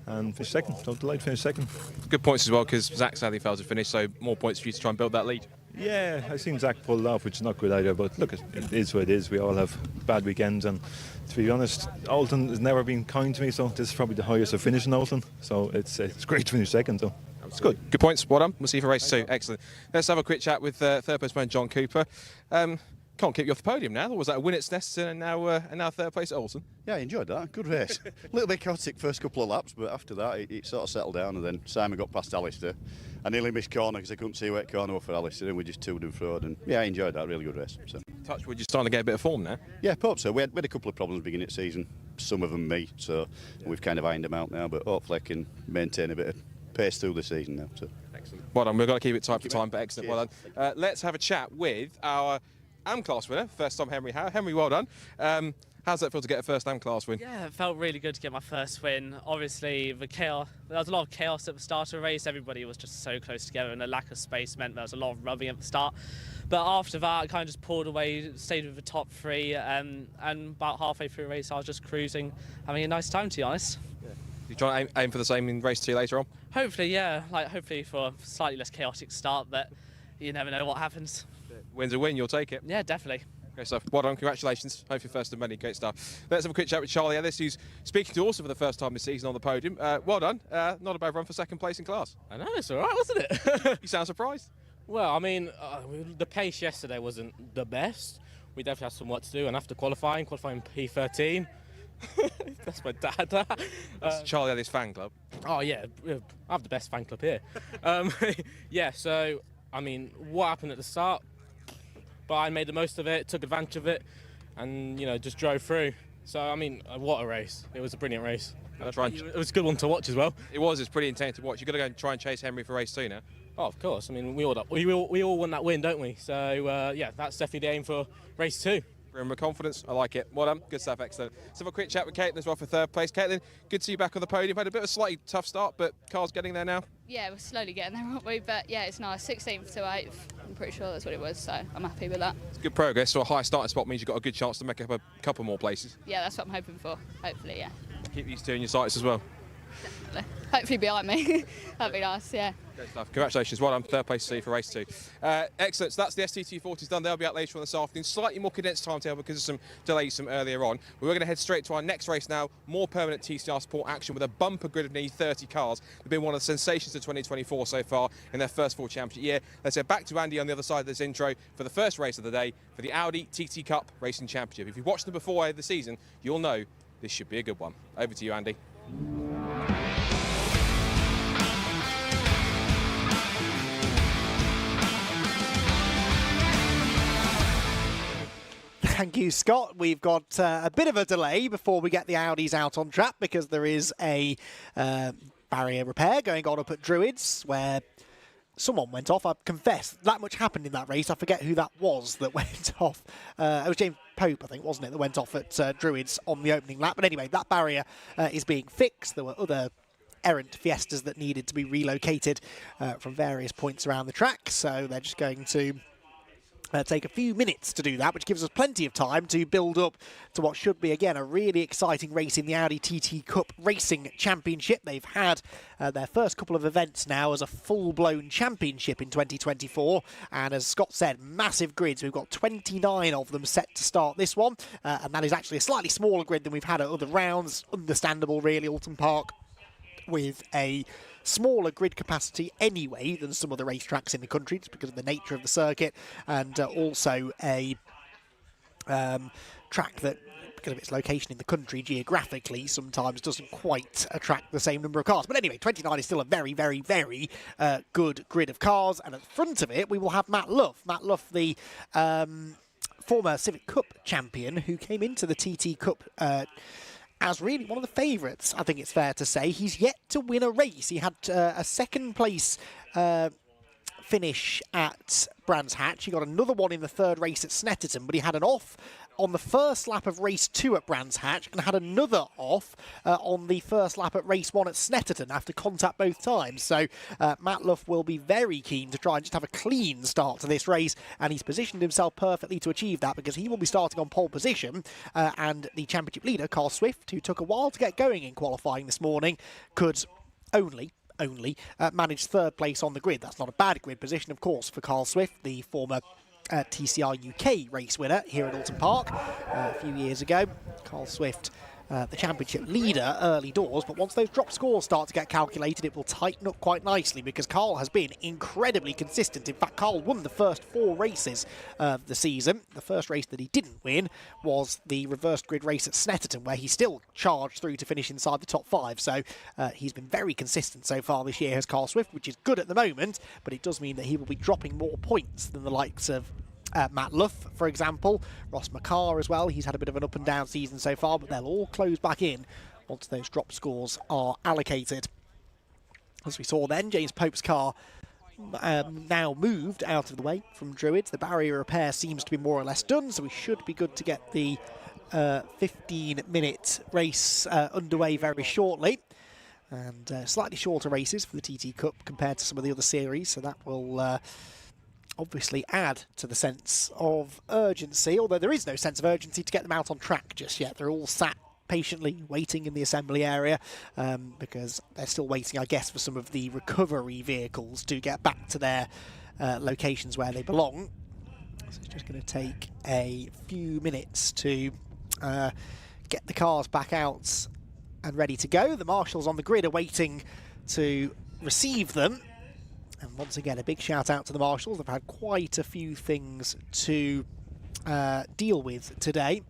and finished second. Don't delight, finished second. Good points as well, because Zach sadly failed to finish. So more points for you to try and build that lead. Yeah, I seen Zach pull it off, which is not good either. But look, it is what it is. We all have bad weekends, and to be honest, Oulton has never been kind to me. So this is probably the highest I've finished in Oulton. So it's great to finish second. So. It's good. Good points. Well done. We'll see you for race 2. Excellent. Let's have a quick chat with third place man John Cooper. Can't keep you off the podium now. Was that a win at Snetterton and now 3rd place at Oulton? Yeah, I enjoyed that. Good race. A little bit chaotic first couple of laps, but after that it sort of settled down, and then Simon got past Alistair. I nearly missed corner because I couldn't see where corner was for Alistair, and we just toured him forward. And yeah, I enjoyed that. Really good race. So. Touchwood, you're starting to get a bit of form now. Yeah, hope so. We had a couple of problems beginning of the season. Some of them me, so we've kind of ironed them out now. But hopefully I can maintain a bit of pace through the season now. So. Excellent. Well done. We've got to keep it tight for time, but excellent. Cheers. Well done. Let's have a chat with our AM class winner, first time Henry Howe. Henry, well done. How's that feel to get a first-time class win? Yeah, it felt really good to get my first win. Obviously, there was a lot of chaos at the start of the race. Everybody was just so close together, and the lack of space meant there was a lot of rubbing at the start. But after that, I kind of just pulled away, stayed with the top three, and about halfway through the race, I was just cruising, having a nice time, to be honest. You try to aim for the same in race 2 later on? Hopefully, yeah. Hopefully for a slightly less chaotic start, but you never know what happens. Win's a win, you'll take it. Yeah, definitely. Great stuff. Well done, congratulations. Hopefully first of many, great stuff. Let's have a quick chat with Charlie Ellis, who's speaking to also for the first time this season on the podium. Well done. Not a bad run for second place in class. I know, it's all right, wasn't it? You sound surprised? Well, I mean, the pace yesterday wasn't the best. We definitely had some work to do, and after qualifying P13, that's my dad. That's Charlie Ellis fan club. Oh, yeah, I have the best fan club here. Yeah, so, I mean, what happened at the start? But I made the most of it, took advantage of it, and, you know, just drove through. So, I mean, what a race. It was a brilliant race. It was a good one to watch as well. It was, it's pretty intense to watch. You've got to go and try and chase Henry for race 2 now. Oh, of course. I mean, we all want that win, don't we? So, yeah, that's definitely the aim for race 2. With confidence, I like it. Well done, good stuff, excellent. Let's have a quick chat with Caitlin as well for third place. Caitlin, good to see you back on the podium. Had a bit of a slightly tough start, but car's getting there now. Yeah, we're slowly getting there, aren't we? But yeah, it's nice. 16th to 8th. I'm pretty sure that's what it was, so I'm happy with that. It's good progress, so a high starting spot means you've got a good chance to make up a couple more places. Yeah, that's what I'm hoping for. Hopefully, yeah. Keep these two in your sights as well. Definitely. Hopefully behind me. That'd be nice, yeah. Great stuff. Congratulations. Well done. Third place to see for race 2. Excellent. So that's the STT40s done. They'll be out later on this afternoon. Slightly more condensed timetable because of some delays from earlier on. We're going to head straight to our next race now. More permanent TCR Sport action with a bumper grid of nearly 30 cars. They've been one of the sensations of 2024 so far in their first full championship year. Let's head back to Andy on the other side of this intro for the first race of the day for the Audi TT Cup Racing Championship. If you've watched them before the season, you'll know this should be a good one. Over to you, Andy. Thank you, Scott. We've got a bit of a delay before we get the Audis out on track because there is a barrier repair going on up at Druids where someone went off. I confess, that much happened in that race. I forget who that was that went off. It was James Pope, I think, wasn't it, that went off at Druids on the opening lap. But anyway, that barrier is being fixed. There were other errant Fiestas that needed to be relocated from various points around the track. So they're just going to take a few minutes to do that, which gives us plenty of time to build up to what should be, again, a really exciting race in the Audi TT Cup Racing Championship. They've had their first couple of events now as a full-blown championship in 2024, and as Scott said, massive grids. We've got 29 of them set to start this one, and that is actually a slightly smaller grid than we've had at other rounds. Understandable, really, Oulton Park, with a smaller grid capacity anyway than some of the racetracks in the country, just because of the nature of the circuit, and also a track that, because of its location in the country geographically, sometimes doesn't quite attract the same number of cars. But anyway, 29 is still a very, very, very good grid of cars, and at the front of it we will have Matt Luff. Matt Luff, the former Civic Cup champion, who came into the TT Cup as really one of the favourites, I think it's fair to say. He's yet to win a race. He had a second place finish at Brands Hatch. He got another one in the third race at Snetterton, but he had an off on the first lap of race 2 at Brands Hatch and had another off on the first lap at race 1 at Snetterton after contact both times. So Matt Luff will be very keen to try and just have a clean start to this race, and he's positioned himself perfectly to achieve that because he will be starting on pole position, and the championship leader, Carl Swift, who took a while to get going in qualifying this morning, could only manage third place on the grid. That's not a bad grid position, of course, for Carl Swift, the former TCR UK race winner here at Oulton Park a few years ago. Carl Swift, the championship leader early doors, but once those drop scores start to get calculated, it will tighten up quite nicely because Carl has been incredibly consistent. In fact, Carl won the first 4 races of the season. The first race that he didn't win was the reversed grid race at Snetterton, where he still charged through to finish inside the top 5. So he's been very consistent so far this year as Carl Swift, which is good at the moment, but it does mean that he will be dropping more points than the likes of Matt Luff, for example. Ross McCarr as well. He's had a bit of an up and down season so far, but they'll all close back in once those drop scores are allocated. As we saw then, James Pope's car now moved out of the way from Druids. The barrier repair seems to be more or less done, so we should be good to get the 15-minute race underway very shortly. And slightly shorter races for the TT Cup compared to some of the other series, so that will obviously add to the sense of urgency, although there is no sense of urgency to get them out on track just yet. They're all sat patiently waiting in the assembly area because they're still waiting, I guess, for some of the recovery vehicles to get back to their locations where they belong. So it's just going to take a few minutes to get the cars back out and ready to go. The marshals on the grid are waiting to receive them. And once again, a big shout out to the marshals. They've had quite a few things to deal with today.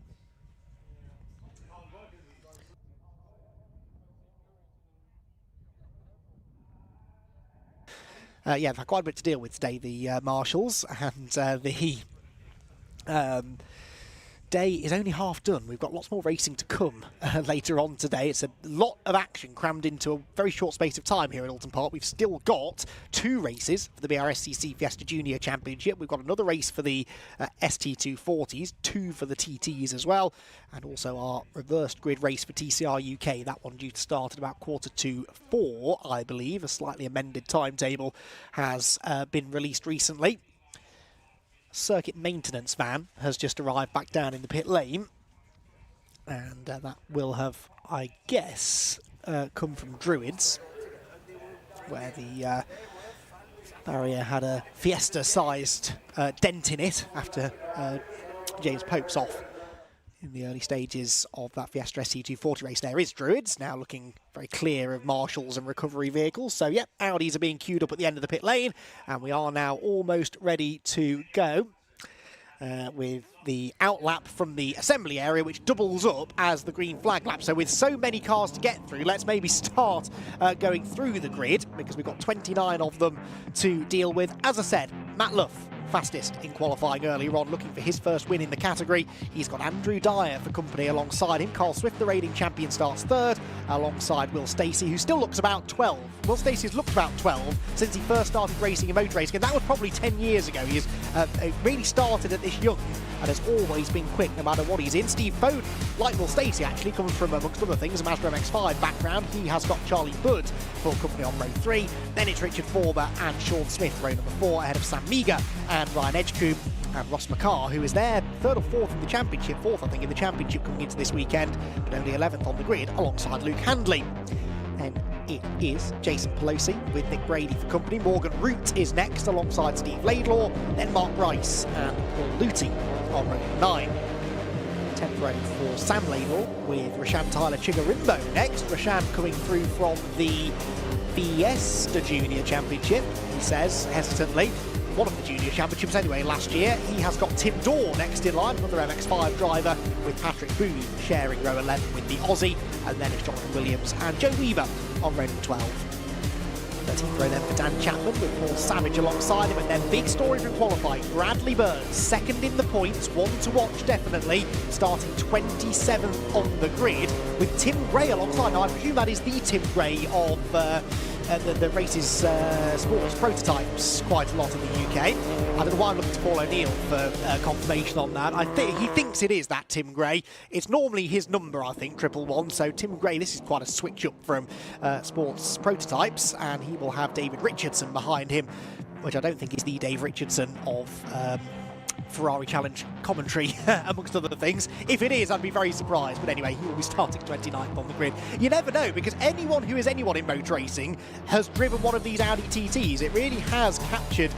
Yeah, they've had quite a bit to deal with today, the marshals, and the day is only half done. We've got lots more racing to come later on today. It's a lot of action crammed into a very short space of time here at Oulton Park. We've still got 2 races for the BRSCC Fiesta Junior Championship. We've got another race for the ST240s, 2 for the TTs as well, and also our reversed grid race for TCR UK. That one due to start at about 4:45, I believe. A slightly amended timetable has been released recently. Circuit maintenance van has just arrived back down in the pit lane, and that will have, I guess, come from Druids, where the barrier had a Fiesta-sized dent in it after James Pope's off in the early stages of that Fiesta ST240 race. There is Druids, now looking very clear of marshals and recovery vehicles. So, yep, Audis are being queued up at the end of the pit lane, and we are now almost ready to go with the outlap from the assembly area, which doubles up as the green flag lap. So with so many cars to get through, let's maybe start going through the grid, because we've got 29 of them to deal with. As I said, Matt Luff, fastest in qualifying earlier on, looking for his first win in the category. He's got Andrew Dyer for company alongside him. Carl Swift, the reigning champion, starts third alongside Will Stacey, who still looks about 12. Will Stacey's looked about 12 since he first started racing in motor racing, and that was probably 10 years ago. He really started at this young and has always been quick no matter what he's in. Steve Foden, like Will Stacey actually, coming from, amongst other things, a Mazda MX-5 background. He has got Charlie Budd for company on row 3. Then it's Richard Forber and Sean Smith, row number 4, ahead of Sam Meager and Ryan Edgecombe and Ross McCarr, who is there 3rd or 4th in the championship, 4th I think in the championship coming into this weekend, but only 11th on the grid alongside Luke Handley. And it is Jason Pelosi with Nick Brady for company. Morgan Root is next alongside Steve Laidlaw, then Mark Rice and Paul Luty on row 9. 10th row for Sam Laidlaw with Rashan Tyler Chigarimbo next. Rashan coming through from the Fiesta Junior Championship, he says hesitantly. One of the junior championships anyway last year. He has got Tim Dorr next in line, another MX-5 driver, with Patrick Booth sharing row 11 with the Aussie, and then it's Jonathan Williams and Joe Weaver on row 12. 13th row then for Dan Chapman with Paul Savage alongside him, and then big story from qualifying, Bradley Burns, second in the points, one to watch definitely, starting 27th on the grid with Tim Gray alongside. Now I presume that is the Tim Gray of the races sports prototypes quite a lot in the UK. I don't know why I'm looking to Paul O'Neill for confirmation on that. I think he thinks it is that Tim Gray. It's normally his number, I think, 111. So Tim Gray, this is quite a switch up from sports prototypes, and he will have David Richardson behind him, which I don't think is the Dave Richardson of Ferrari Challenge commentary, amongst other things. If it is, I'd be very surprised. But anyway, he will be starting 29th on the grid. You never know, because anyone who is anyone in motor racing has driven one of these Audi TTs. It really has captured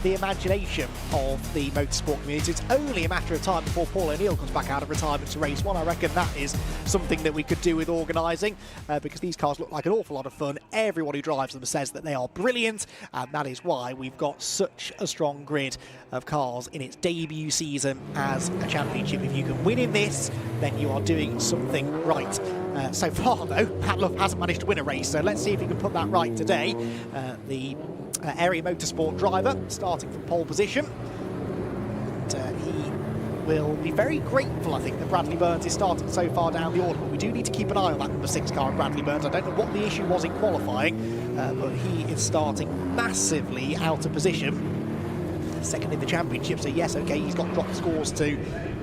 the imagination of the motorsport community. It's only a matter of time before Paul O'Neill comes back out of retirement to race one. I reckon that is something that we could do with organising, because these cars look like an awful lot of fun. Everyone who drives them says that they are brilliant, and that is why we've got such a strong grid of cars in its debut season as a championship. If you can win in this, then you are doing something right. So far, though, Pat Luff hasn't managed to win a race, so let's see if he can put that right today. The area motorsport driver starting from pole position. And he will be very grateful, I think, that Bradley Burns is starting so far down the order. But we do need to keep an eye on that number 6 car of Bradley Burns. I don't know what the issue was in qualifying, but he is starting massively out of position. Second in the championship, so yes, okay, he's got drop scores to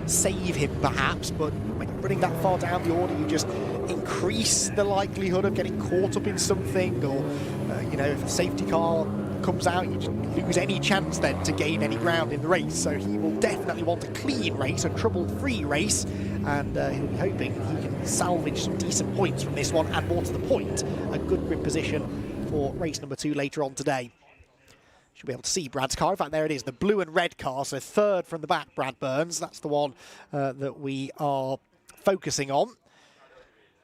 save him perhaps, but when you're running that far down the order, you just increase the likelihood of getting caught up in something, or you know, if a safety car comes out, you just lose any chance then to gain any ground in the race. So he will definitely want a clean race, a trouble-free race, and he'll be hoping he can salvage some decent points from this one, and more to the point, a good grid position for race number 2 later on today. Should be able to see Brad's car. In fact, there it is, the blue and red car. So third from the back, Brad Burns. That's the one that we are focusing on.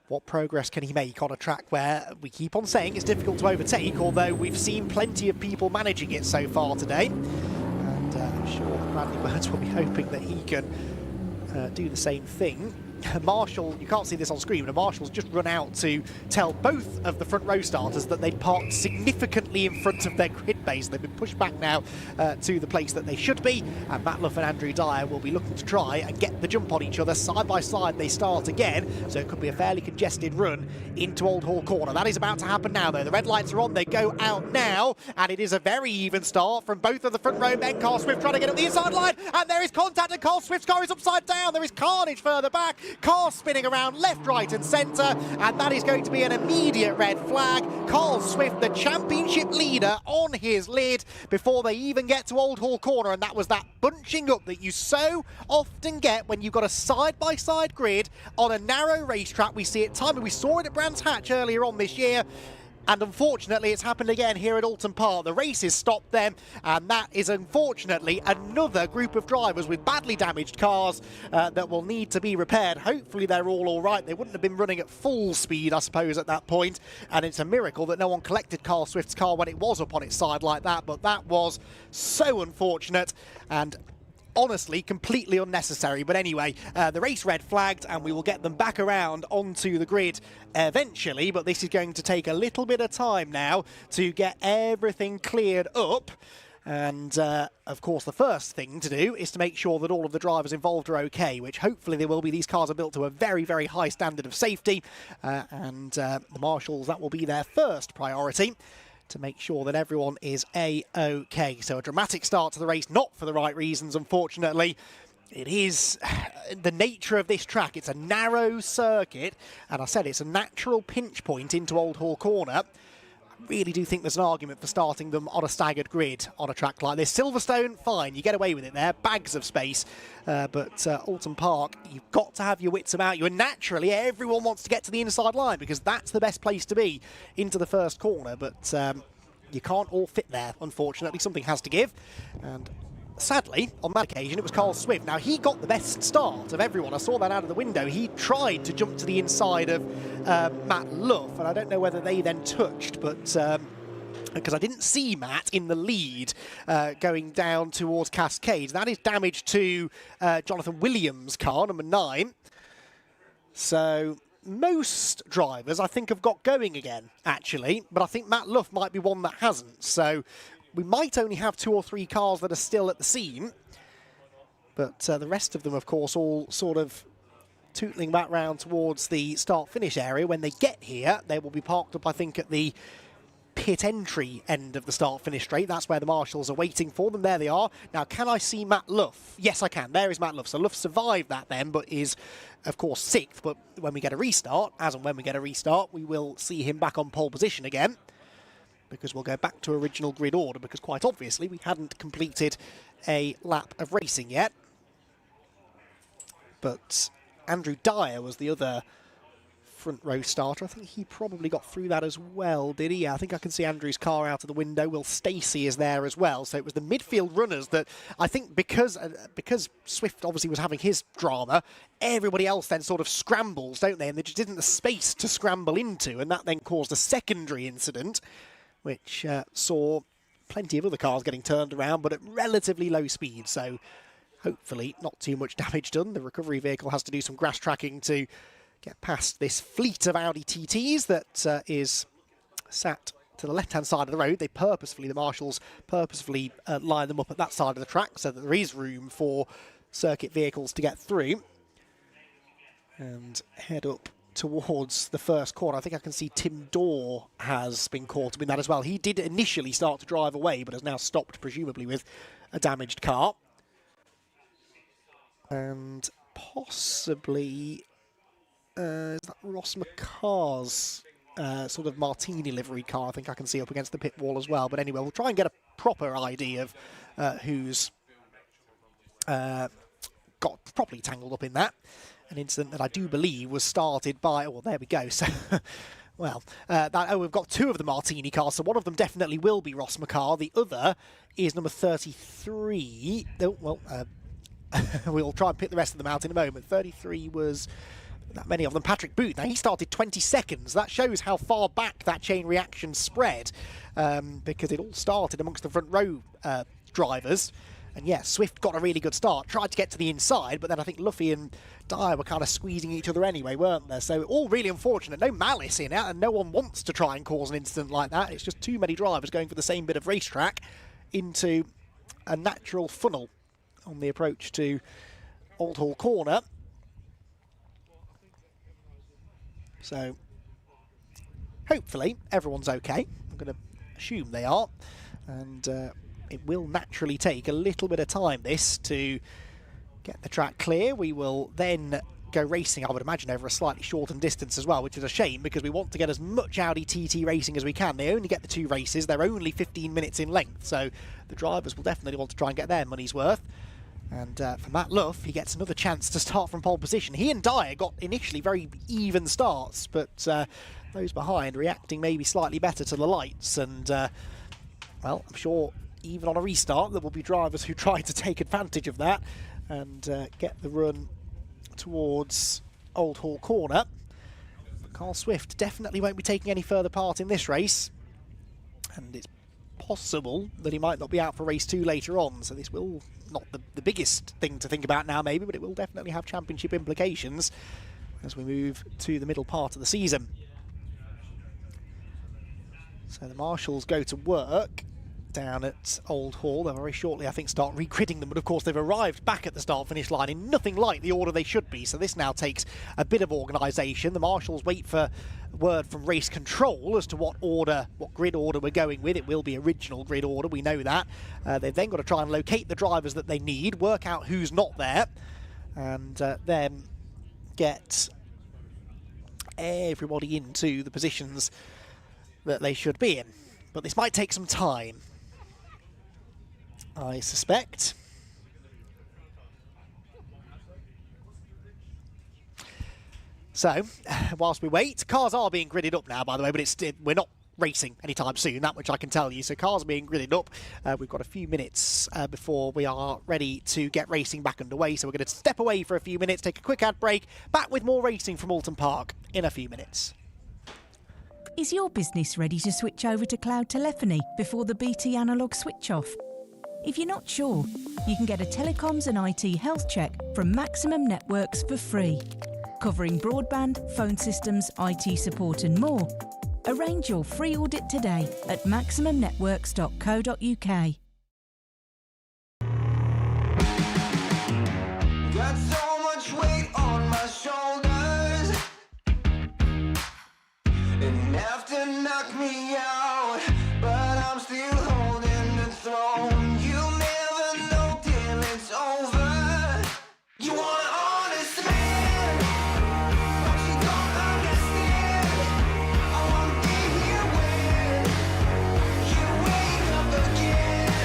What progress can he make on a track where we keep on saying it's difficult to overtake, although we've seen plenty of people managing it so far today. And I'm sure that Bradley Burns will be hoping that he can do the same thing. Marshall, you can't see this on screen, but Marshall's just run out to tell both of the front row starters that they'd parked significantly in front of their grid base. They've been pushed back now to the place that they should be, and Matt Luff and Andrew Dyer will be looking to try and get the jump on each other. Side by side they start again, so it could be a fairly congested run into Old Hall Corner. That is about to happen now though. The red lights are on, they go out now, and it is a very even start from both of the front row men. Carl Swift trying to get up the inside line, and there is contact, and Carl Swift's car is upside down. There is carnage further back. Car spinning around left, right and centre, and that is going to be an immediate red flag. Carl Swift, the championship leader, on his lid before they even get to Old Hall Corner, and that was that bunching up that you so often get when you've got a side-by-side grid on a narrow racetrack. We see it time, and we saw it at Brands Hatch earlier on this year. And unfortunately, it's happened again here at Oulton Park. The race is stopped then, and that is unfortunately another group of drivers with badly damaged cars that will need to be repaired. Hopefully they're all right. They wouldn't have been running at full speed, I suppose, at that point. And it's a miracle that no one collected Carl Swift's car when it was up on its side like that. But that was so unfortunate, and honestly completely unnecessary. But anyway, the race red flagged, and we will get them back around onto the grid eventually, but this is going to take a little bit of time now to get everything cleared up. And of course the first thing to do is to make sure that all of the drivers involved are okay, which hopefully they will be. These cars are built to a very, very high standard of safety, and the marshals, that will be their first priority, to make sure that everyone is A-OK. So a dramatic start to the race, not for the right reasons, unfortunately. It is the nature of this track. It's a narrow circuit, and I said it's a natural pinch point into Old Hall Corner. I really do think there's an argument for starting them on a staggered grid on a track like this. Silverstone, fine, you get away with it there, bags of space. But Oulton Park, you've got to have your wits about you, and naturally everyone wants to get to the inside line because that's the best place to be into the first corner. But you can't all fit there, unfortunately. Something has to give, and sadly, on that occasion, it was Carl Swift. Now, he got the best start of everyone. I saw that out of the window. He tried to jump to the inside of Matt Luff, and I don't know whether they then touched, but because I didn't see Matt in the lead going down towards Cascades. That is damage to Jonathan Williams' car, number 9. So most drivers, I think, have got going again, actually, but I think Matt Luff might be one that hasn't. So we might only have 2 or 3 cars that are still at the scene, but the rest of them, of course, all sort of tootling back round towards the start-finish area. When they get here, they will be parked up, I think, at the pit entry end of the start-finish straight. That's where the marshals are waiting for them. There they are. Now, can I see Matt Luff? Yes, I can. There is Matt Luff. So Luff survived that then, but is, of course, 6th. But when we get a restart, as and when we get a restart, we will see him back on pole position again, because we'll go back to original grid order, because quite obviously we hadn't completed a lap of racing yet. But Andrew Dyer was the other front row starter. I think he probably got through that as well, did he? Yeah, I think I can see Andrew's car out of the window. Will Stacey is there as well. So it was the midfield runners that I think, because Swift obviously was having his drama, everybody else then sort of scrambles, don't they? And there just isn't the space to scramble into, and that then caused a secondary incident, which saw plenty of other cars getting turned around, but at relatively low speed. So hopefully not too much damage done. The recovery vehicle has to do some grass tracking to get past this fleet of Audi TTs that is sat to the left-hand side of the road. The marshals purposefully line them up at that side of the track so that there is room for circuit vehicles to get through. And head up towards the first corner. I think I can see Tim Dorr has been caught up in that as well. He did initially start to drive away, but has now stopped, presumably with a damaged car. And possibly, is that Ross McCarr's sort of Martini livery car? I think I can see up against the pit wall as well. But anyway, we'll try and get a proper idea of who's got properly tangled up in that. An incident that I do believe was started by, oh, well, there we go. So, well, we've got two of the Martini cars, so one of them definitely will be Ross McCarr. The other is number 33. Oh, well, we'll try and pick the rest of them out in a moment. 33 was that many of them. Patrick Booth. Now, he started 20 seconds. That shows how far back that chain reaction spread, because it all started amongst the front row drivers. And yeah, Swift got a really good start, tried to get to the inside, but then I think Luffy and Dyer were kind of squeezing each other anyway, weren't they? So all really unfortunate. No malice in it, and no one wants to try and cause an incident like that. It's just too many drivers going for the same bit of racetrack into a natural funnel on the approach to Old Hall Corner. So hopefully everyone's okay. I'm going to assume they are. And it will naturally take a little bit of time, this, to get the track clear. We will then go racing, I would imagine, over a slightly shortened distance as well, which is a shame because we want to get as much Audi TT racing as we can. They only get the 2 races. They're only 15 minutes in length, so the drivers will definitely want to try and get their money's worth. And for Matt Luff, he gets another chance to start from pole position. He and Dyer got initially very even starts, but those behind reacting maybe slightly better to the lights. And, well, I'm sure even on a restart, there will be drivers who try to take advantage of that and get the run towards Old Hall Corner. But Carl Swift definitely won't be taking any further part in this race. And it's possible that he might not be out for race 2 later on. So this will not the biggest thing to think about now maybe, but it will definitely have championship implications as we move to the middle part of the season. So the marshals go to work down at Old Hall. They'll very shortly, I think, start re-gridding them, but of course they've arrived back at the start-finish line in nothing like the order they should be, so this now takes a bit of organisation. The marshals wait for word from race control as to what grid order we're going with. It will be original grid order, we know that. They've then got to try and locate the drivers that they need, work out who's not there, and then get everybody into the positions that they should be in. But this might take some time, I suspect. So, whilst we wait, cars are being gridded up now, by the way, but we're not racing anytime soon, that much I can tell you. So cars are being gridded up. We've got a few minutes before we are ready to get racing back underway. So we're going to step away for a few minutes, take a quick ad break, back with more racing from Oulton Park in a few minutes. Is your business ready to switch over to cloud telephony before the BT analogue switch off? If you're not sure, you can get a telecoms and IT health check from Maximum Networks for free, covering broadband, phone systems, IT support and more. Arrange your free audit today at maximumbnetworks.co.uk. Got so much weight on my shoulders, enough to knock me out, but I'm still holding the throne. You'll never know till it's over. You want an honest man, but you don't understand. I won't be here when you wake up again.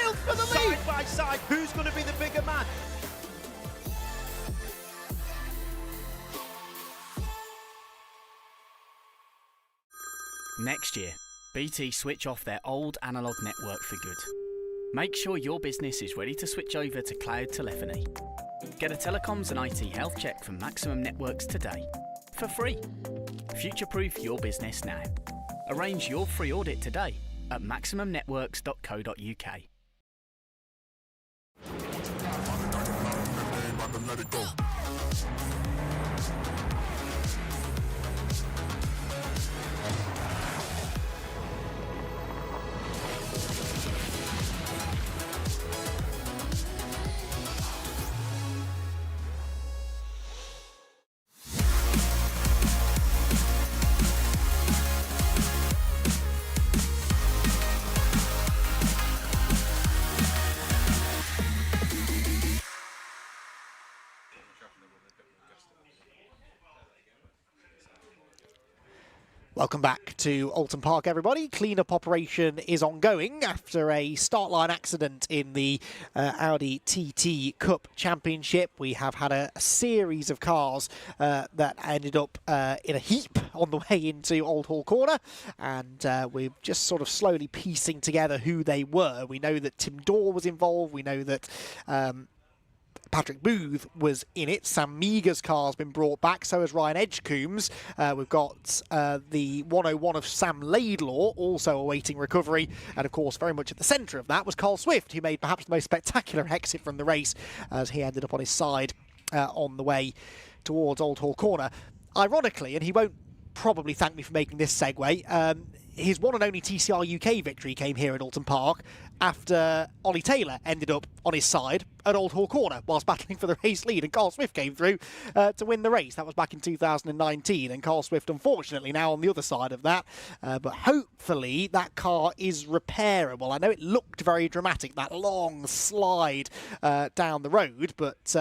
Miles for the lead! Side by side, who's going to be the bigger man? Next year, BT switch off their old analogue network for good. Make sure your business is ready to switch over to cloud telephony. Get a telecoms and IT health check from Maximum Networks today, for free. Future-proof your business now. Arrange your free audit today at maximumnetworks.co.uk. Welcome back to Oulton Park, everybody. Clean-up operation is ongoing after a start line accident in the Audi TT Cup Championship. We have had a series of cars that ended up in a heap on the way into Old Hall Corner, and we're just sort of slowly piecing together who they were. We know that Tim Dorr was involved. We know that Patrick Booth was in it. Sam Meagher's car's been brought back, so has Ryan Edgecombe's. We've got the 101 of Sam Laidlaw also awaiting recovery, and of course very much at the centre of that was Carl Swift, who made perhaps the most spectacular exit from the race as he ended up on his side on the way towards Old Hall Corner. Ironically, and he won't probably thank me for making this segue, his one and only TCR UK victory came here at Oulton Park after Ollie Taylor ended up on his side at Old Hall Corner whilst battling for the race lead, and Carl Swift came through to win the race. That was back in 2019, and Carl Swift unfortunately now on the other side of that, but hopefully that car is repairable. I know it looked very dramatic, that long slide down the road, but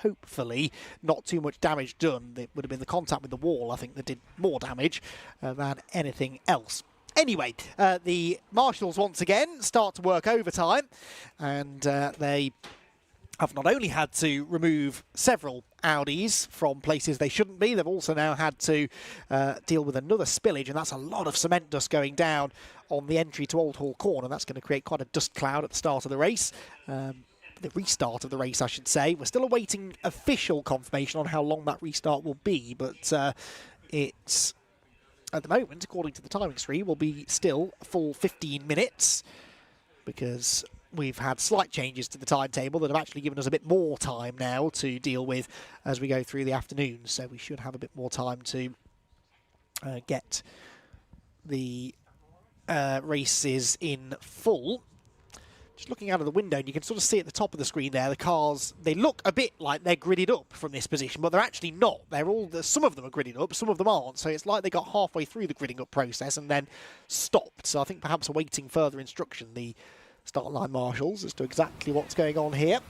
hopefully not too much damage done. It would have been the contact with the wall, I think, that did more damage than anything else. Anyway, the marshals once again start to work overtime, and they have not only had to remove several Audis from places they shouldn't be, they've also now had to deal with another spillage, and that's a lot of cement dust going down on the entry to Old Hall Corner. That's going to create quite a dust cloud at the start of the race. The restart of the race, I should say. We're still awaiting official confirmation on how long that restart will be, but it's... at the moment, according to the timing screen, will be still a full 15 minutes because we've had slight changes to the timetable that have actually given us a bit more time now to deal with as we go through the afternoon. So we should have a bit more time to get the races in full. Just looking out of the window, and you can sort of see at the top of the screen there, the cars, they look a bit like they're gridded up from this position, but they're actually not. They're all, some of them are gridded up, some of them aren't. So it's like they got halfway through the gridding up process and then stopped. So I think perhaps awaiting further instruction, the start line marshals, as to exactly what's going on here.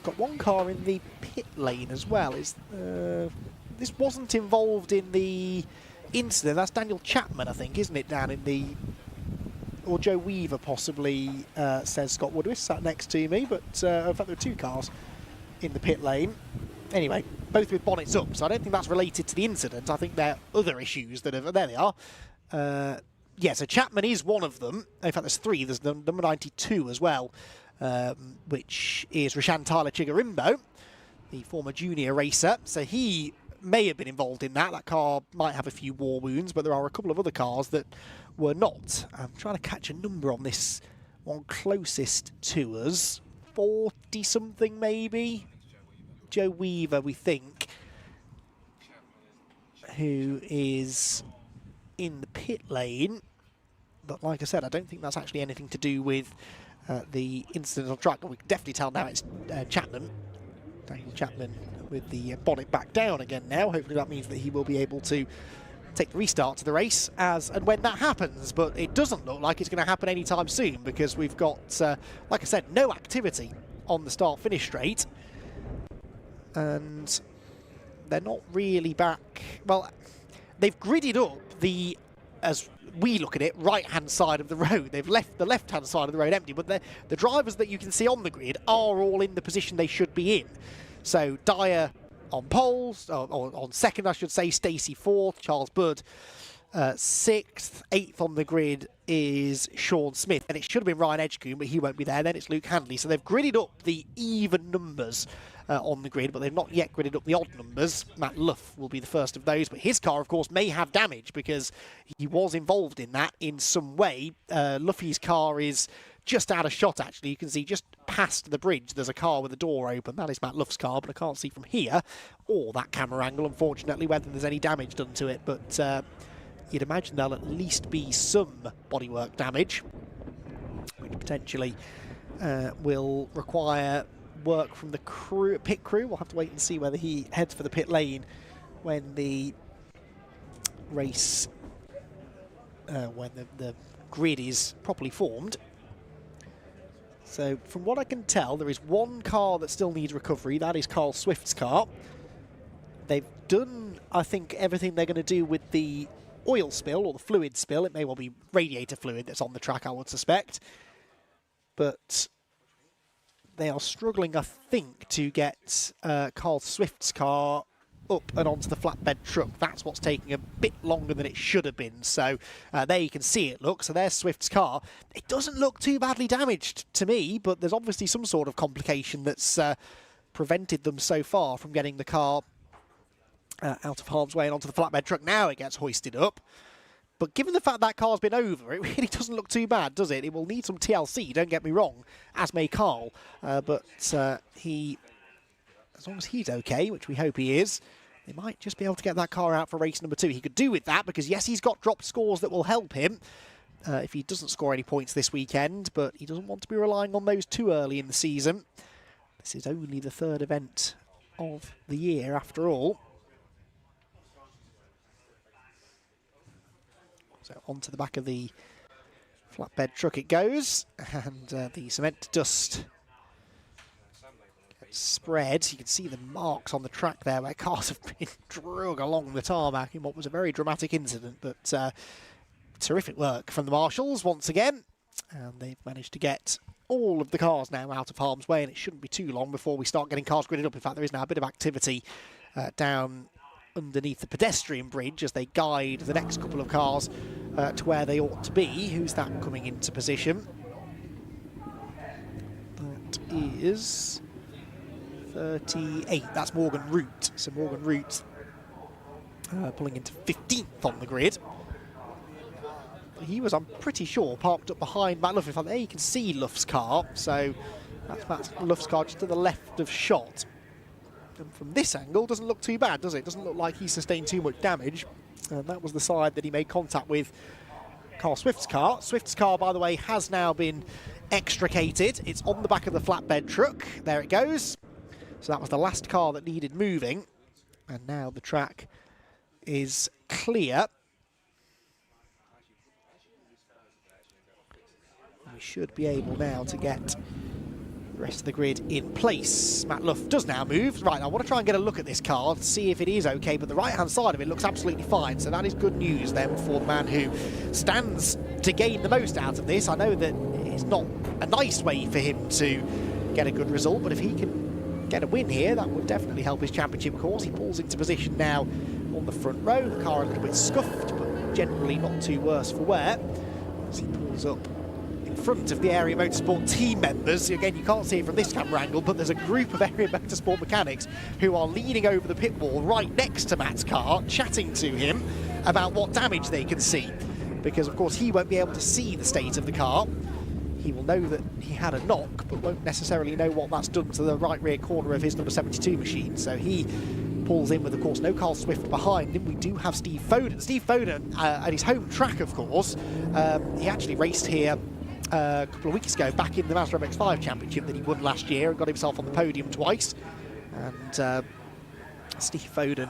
Got one car in the pit lane as well. This wasn't involved in the incident. That's Daniel Chapman, I think, isn't it, down in the... or Joe Weaver possibly, says Scott Woodward, sat next to me, but in fact there were two cars in the pit lane. Anyway, both with bonnets up, so I don't think that's related to the incident. I think there are other issues that are... there they are. Yeah, so Chapman is one of them. In fact, there's three. There's the number 92 as well, which is Rashan Tyler Chigarimbo, the former junior racer. So he may have been involved in that. That car might have a few war wounds, but there are a couple of other cars that were not. I'm trying to catch a number on this one closest to us. 40-something maybe? Joe Weaver, we think, who is in the pit lane. But like I said, I don't think that's actually anything to do with the incident on track. We can definitely tell now it's Chapman. Daniel Chapman with the bonnet back down again now. Hopefully that means that he will be able to take the restart to the race as and when that happens. But it doesn't look like it's going to happen anytime soon because we've got, like I said, no activity on the start-finish straight. And they're not really back. Well, they've gridded up the, as we look at it, right-hand side of the road. They've left the left-hand side of the road empty, but the drivers that you can see on the grid are all in the position they should be in. So Dyer on poles, or on second, I should say, Stacey fourth, Charles Budd sixth, eighth on the grid is Sean Smith, and it should have been Ryan Edgecombe, but he won't be there. Then it's Luke Handley. So they've gridded up the even numbers on the grid, but they've not yet gridded up the odd numbers. Matt Luff will be the first of those, but his car, of course, may have damage because he was involved in that in some way. Luffy's car is just out of shot, actually. You can see just past the bridge there's a car with the door open. That is Matt Luff's car, but I can't see from here or that camera angle, unfortunately, whether there's any damage done to it. But you'd imagine there'll at least be some bodywork damage, which potentially will require work from the pit crew. We'll have to wait and see whether he heads for the pit lane when the race, when the grid is properly formed. So from what I can tell, there is one car that still needs recovery. That is Carl Swift's car. They've done, I think, everything they're going to do with the oil spill or the fluid spill. It may well be radiator fluid that's on the track, I would suspect. But they are struggling, I think, to get Carl Swift's car up and onto the flatbed truck. That's what's taking a bit longer than it should have been. So there you can see it. Look, so there's Swift's car. It doesn't look too badly damaged to me, but there's obviously some sort of complication that's prevented them so far from getting the car out of harm's way and onto the flatbed truck. Now it gets hoisted up. But given the fact that car's been over, it really doesn't look too bad, does it? It will need some TLC, don't get me wrong, as may Carl. But he, as long as he's okay, which we hope he is, they might just be able to get that car out for race number 2. He could do with that because, yes, he's got dropped scores that will help him if he doesn't score any points this weekend, but he doesn't want to be relying on those too early in the season. This is only the third event of the year, after all. So onto the back of the flatbed truck it goes, and the cement dust gets spread. You can see the marks on the track there where cars have been drug along the tarmac in what was a very dramatic incident, but terrific work from the marshals once again, and they've managed to get all of the cars now out of harm's way, and it shouldn't be too long before we start getting cars gridded up. In fact, there is now a bit of activity down underneath the pedestrian bridge as they guide the next couple of cars to where they ought to be. Who's that coming into position? That is 38. That's Morgan Root. So Morgan Root pulling into 15th on the grid. He was, I'm pretty sure, parked up behind Matt Luff. In fact, there you can see Luff's car. So that's Matt Luff's car just to the left of shot. And from this angle, doesn't look too bad, does it? Doesn't look like he sustained too much damage. And that was the side that he made contact with Carl Swift's car. Swift's car, by the way, has now been extricated. It's on the back of the flatbed truck. There it goes. So that was the last car that needed moving. And now the track is clear. We should be able now to get the rest of the grid in place. Matt Luff does now move. Right, I want to try and get a look at this car to see if it is okay, but the right-hand side of it looks absolutely fine, so that is good news then for the man who stands to gain the most out of this. I know that it's not a nice way for him to get a good result, but if he can get a win here, that would definitely help his championship course. He pulls into position now on the front row. The car a little bit scuffed, but generally not too worse for wear as he pulls up in front of the Area Motorsport team members. Again, you can't see it from this camera angle, but there's a group of Area Motorsport mechanics who are leaning over the pit wall right next to Matt's car, chatting to him about what damage they can see. Because, of course, he won't be able to see the state of the car. He will know that he had a knock, but won't necessarily know what that's done to the right rear corner of his number 72 machine. So he pulls in with, of course, no Carl Swift behind him. We do have Steve Foden. Steve Foden, at his home track, of course, he actually raced here a couple of weeks ago, back in the Mazda MX-5 Championship that he won last year and got himself on the podium twice. And Steve Foden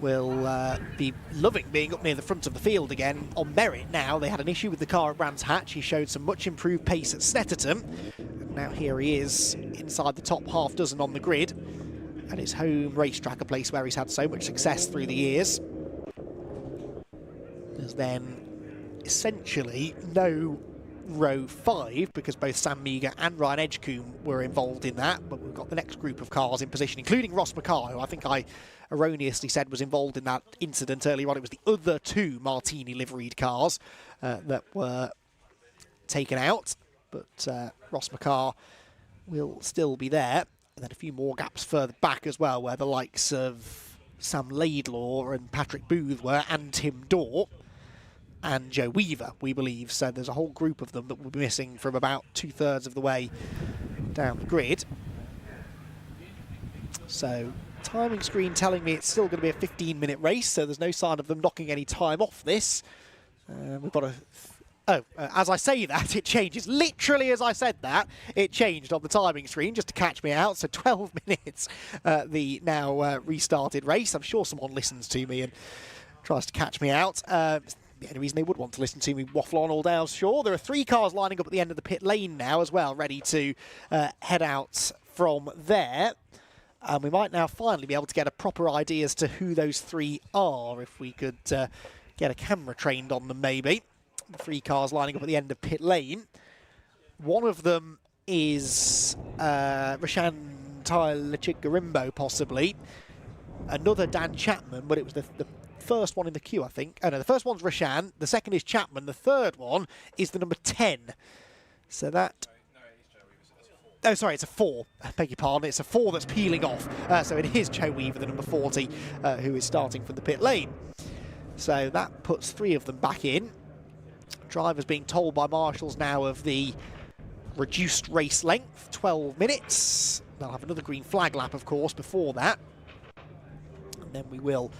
will be loving being up near the front of the field again on merit now. They had an issue with the car at Brands Hatch. He showed some much improved pace at Snetterton. And now here he is inside the top half dozen on the grid at his home racetrack, a place where he's had so much success through the years. As then essentially no row 5 because both Sam Meager and Ryan Edgecombe were involved in that, but we've got the next group of cars in position, including Ross McCarr, who I think I erroneously said was involved in that incident earlier on. It was the other 2 Martini liveried cars that were taken out, but Ross McCarr will still be there. And then a few more gaps further back as well, where the likes of Sam Laidlaw and Patrick Booth were, and Tim Dorr and Joe Weaver, we believe. So there's a whole group of them that will be missing from about 2/3 of the way down the grid. So timing screen telling me it's still going to be a 15-minute race, so there's no sign of them knocking any time off this. We've got a... as I say that, it changes. Literally as I said that, it changed on the timing screen just to catch me out. So 12 minutes, the now restarted race. I'm sure someone listens to me and tries to catch me out. The only reason they would want to listen to me waffle on all day, I'm sure. There are 3 cars lining up at the end of the pit lane now as well, ready to head out from there. And we might now finally be able to get a proper idea as to who those 3 are, if we could get a camera trained on them maybe. The 3 cars lining up at the end of pit lane. One of them is Rashan Garimbo, possibly. Another Dan Chapman, but it was the first one in the queue, I think. Oh no, the first one's Rashan, the second is Chapman, the third one is the number 10. So that... Oh, sorry, it's a 4. I beg your pardon, it's a 4 that's peeling off. So it is Joe Weaver, the number 40, who is starting from the pit lane. So that puts 3 of them back in. Drivers being told by marshals now of the reduced race length, 12 minutes. They'll have another green flag lap, of course, before that. And then we will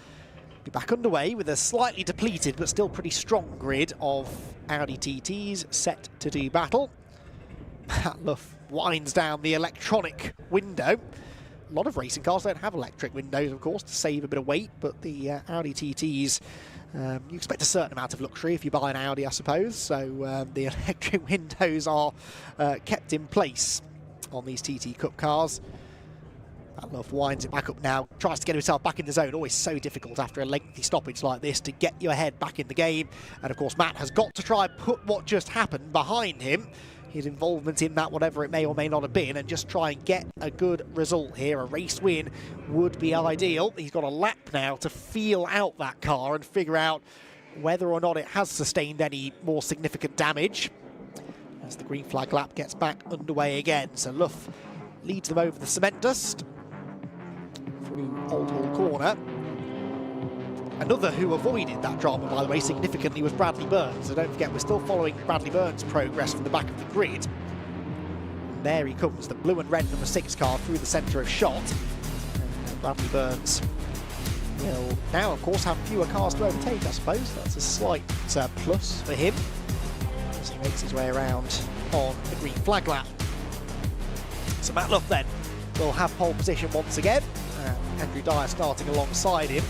be back underway with a slightly depleted but still pretty strong grid of Audi TTs set to do battle. Matt Luff winds down the electronic window. A lot of racing cars don't have electric windows, of course, to save a bit of weight, but the Audi TTs, you expect a certain amount of luxury if you buy an Audi, I suppose, so the electric windows are kept in place on these TT Cup cars. Matt Luff winds it back up now, tries to get himself back in the zone. Always so difficult after a lengthy stoppage like this to get your head back in the game. And of course, Matt has got to try and put what just happened behind him, his involvement in that, whatever it may or may not have been, and just try and get a good result here. A race win would be ideal. He's got a lap now to feel out that car and figure out whether or not it has sustained any more significant damage. As the green flag lap gets back underway again. So Luff leads them over the cement dust through Old Hall Corner. Another who avoided that drama, by the way, significantly was Bradley Burns. So don't forget, we're still following Bradley Burns' progress from the back of the grid. And there he comes, the blue and red number 6 car through the centre of shot. And Bradley Burns will now, of course, have fewer cars to overtake, I suppose. That's a slight plus for him as he makes his way around on the green flag lap. So Matt Luff then will have pole position once again. Andrew Dyer starting alongside him.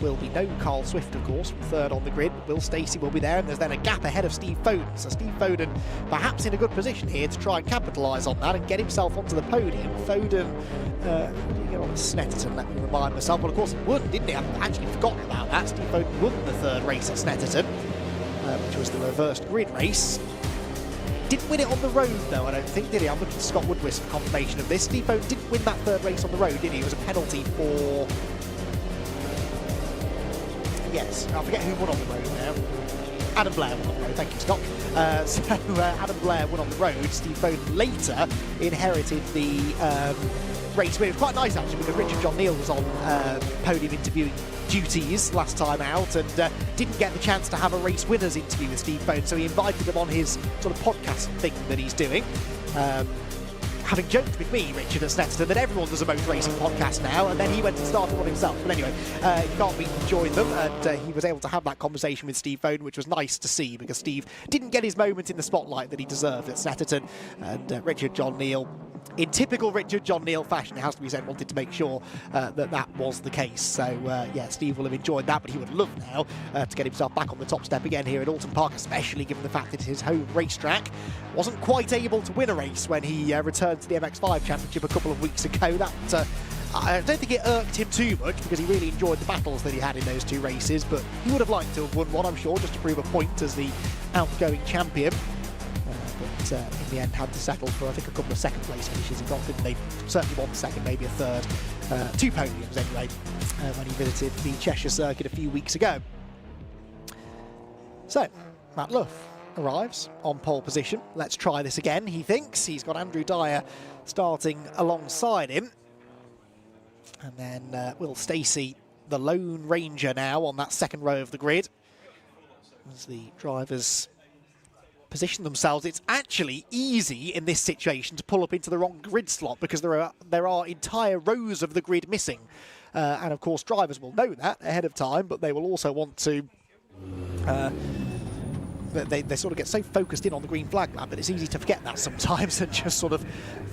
Will be no Carl Swift, of course, from third on the grid. Will Stacey will be there, and there's then a gap ahead of Steve Foden. So Steve Foden perhaps in a good position here to try and capitalise on that and get himself onto the podium. Foden, did he get on Snetterton? Let me remind myself. Well, of course, he won, didn't he? I've actually forgotten about that. Steve Foden won the third race at Snetterton, which was the reversed grid race. Didn't win it on the road, though, I don't think, did he? I'm looking at Scott Woodward for confirmation of this. Steve Foden didn't win that third race on the road, did he? It was a penalty for... Yes, I forget who won on the road now. Adam Blair won on the road, thank you, Scott. Adam Blair won on the road. Steve Foden later inherited the race win. It was quite nice, actually, because Richard John Neal was on podium interviewing duties last time out and didn't get the chance to have a race winners interview with Steve Foden, so he invited him on his sort of podcast thing that he's doing. Having joked with me, Richard, at Snetterton, that everyone does a motor racing podcast now, and then he went and started one himself. But anyway, you can't beat him, join them, and he was able to have that conversation with Steve Foden, which was nice to see, because Steve didn't get his moment in the spotlight that he deserved at Snetterton, and Richard John Neal, in typical Richard John Neal fashion, it has to be said, wanted to make sure that was the case. So, yeah, Steve will have enjoyed that, but he would love now to get himself back on the top step again here at Oulton Park, especially given the fact that his home racetrack wasn't quite able to win a race when he returned to the MX5 Championship a couple of weeks ago. That I don't think it irked him too much because he really enjoyed the battles that he had in those 2 races, but he would have liked to have won one, I'm sure, just to prove a point as the outgoing champion. But in the end had to settle for, I think, a couple of second place finishes he got, didn't they? Certainly one second, maybe a third. 2 podiums anyway, when he visited the Cheshire circuit a few weeks ago. So, Matt Luff arrives on pole position. Let's try this again, he thinks. He's got Andrew Dyer starting alongside him. And then Will Stacey, the Lone Ranger now on that second row of the grid. As the drivers position themselves, it's actually easy in this situation to pull up into the wrong grid slot because there are entire rows of the grid missing. And of course drivers will know that ahead of time, but they will also want to they sort of get so focused in on the green flag lap that it's easy to forget that sometimes and just sort of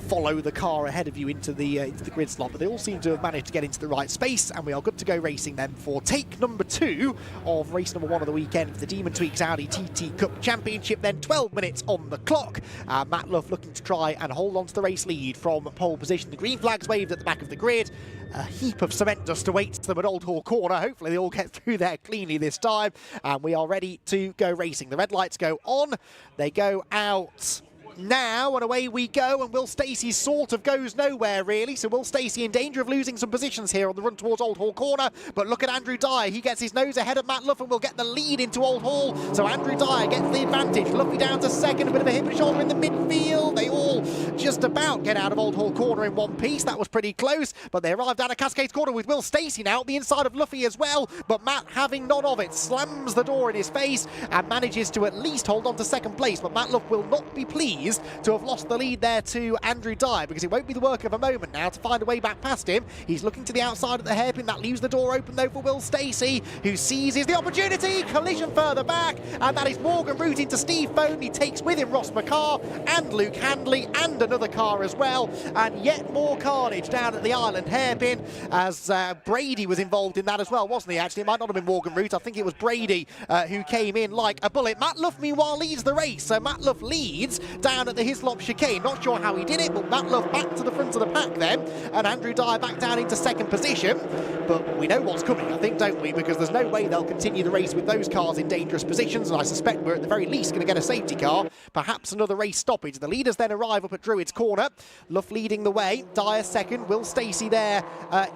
follow the car ahead of you into the grid slot. But they all seem to have managed to get into the right space, and we are good to go racing then for take number 2 of race number 1 of the weekend for the Demon Tweeks Audi TT Cup Championship. Then 12 minutes on the clock. Matt Luff looking to try and hold on to the race lead from pole position. The green flag's waved at the back of the grid. A heap of cement dust awaits them at Old Hall Corner. Hopefully they all get through there cleanly this time, and we are ready to go racing. The red lights go on, they go out now, and away we go, and Will Stacey sort of goes nowhere really, so Will Stacey in danger of losing some positions here on the run towards Old Hall Corner. But look at Andrew Dyer, he gets his nose ahead of Matt Luff and will get the lead into Old Hall, so Andrew Dyer gets the advantage. Luffy down to second, a bit of a hip and shoulder in the midfield. They all just about get out of Old Hall Corner in one piece. That was pretty close, but they arrived out of Cascades Corner with Will Stacey now at the inside of Luffy as well, but Matt, having none of it, slams the door in his face and manages to at least hold on to second place. But Matt Luff will not be pleased to have lost the lead there to Andrew Dyer, because it won't be the work of a moment now to find a way back past him. He's looking to the outside of the hairpin. That leaves the door open though for Will Stacey, who seizes the opportunity. Collision further back, and that is Morgan Root into Steve Fohn. He takes with him Ross McCarr and Luke Handley and another car as well, and yet more carnage down at the island hairpin as Brady was involved in that as well, wasn't he? Actually, it might not have been Morgan Root. I think it was Brady who came in like a bullet. Matt Luff meanwhile leads the race, so Matt Luff leads down at the Hislop chicane. Not sure how he did it, but Matt Luff back to the front of the pack then, and Andrew Dyer back down into second position. But we know what's coming, I think, don't we? Because there's no way they'll continue the race with those cars in dangerous positions, and I suspect we're at the very least going to get a safety car, perhaps another race stoppage. The leaders then arrive up at Druids Corner. Luff leading the way, Dyer second, Will Stacey there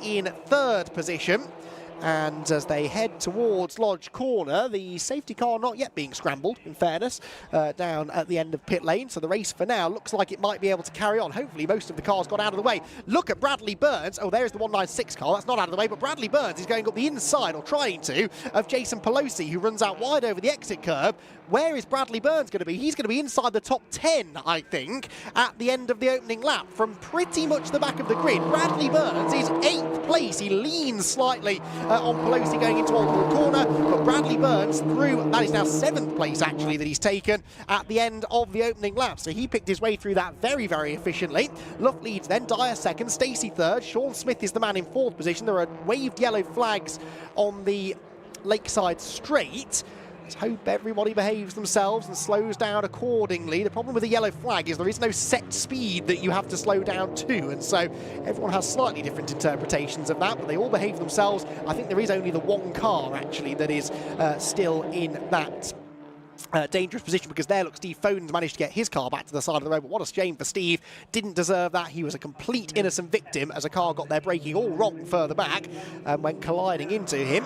in third position. And as they head towards Lodge Corner, the safety car not yet being scrambled, in fairness, down at the end of pit lane. So the race for now looks like it might be able to carry on. Hopefully most of the cars got out of the way. Look at Bradley Burns. Oh, there's the 196 car. That's not out of the way, but Bradley Burns is going up the inside, or trying to, of Jason Pelosi, who runs out wide over the exit curb. Where is Bradley Burns going to be? He's going to be inside the top 10, I think, at the end of the opening lap from pretty much the back of the grid. Bradley Burns is 8th place. He leans slightly on Pelosi going into Old Hall Corner, but Bradley Burns through, that is now 7th place actually that he's taken at the end of the opening lap. So he picked his way through that very, very efficiently. Luff leads then, Dyer second, Stacey third, Sean Smith is the man in 4th position. There are waved yellow flags on the Lakeside Straight. Let's hope everybody behaves themselves and slows down accordingly. The problem with the yellow flag is there is no set speed that you have to slow down to, and so everyone has slightly different interpretations of that, but they all behave themselves. I think there is only the one car actually that is still in that dangerous position, because there, look, Steve Foden's managed to get his car back to the side of the road, but what a shame for Steve. Didn't deserve that. He was a complete innocent victim as a car got their braking all wrong further back and went colliding into him.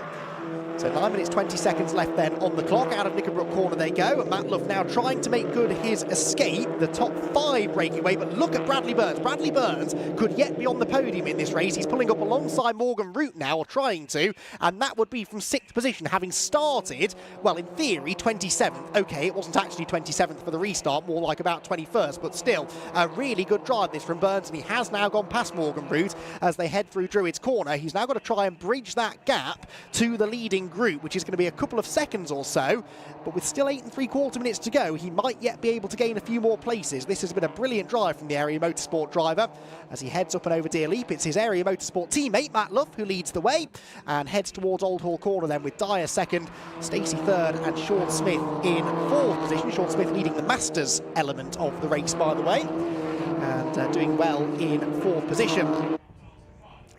So 9 minutes 20 seconds left then on the clock. Out of Knickerbrook Corner they go, and Matt Luff now trying to make good his escape, the top 5 breaking away. But look at Bradley Burns. Bradley Burns could yet be on the podium in this race. He's pulling up alongside Morgan Root now, or trying to, and that would be from 6th position, having started, well, in theory 27th. Okay, it wasn't actually 27th for the restart, more like about 21st, but still a really good drive this from Burns, and he has now gone past Morgan Root as they head through Druids Corner. He's now got to try and bridge that gap to the leading group, which is going to be a couple of seconds or so, but with still 8 3/4 minutes to go, he might yet be able to gain a few more places. This has been a brilliant drive from the Area Motorsport driver as he heads up and over Deer Leap. It's his Area Motorsport teammate Matt Luff who leads the way and heads towards Old Hall Corner then, with Dyer second, Stacey third, and Sean Smith in 4th position. Sean Smith leading the Masters element of the race, by the way, and doing well in 4th position.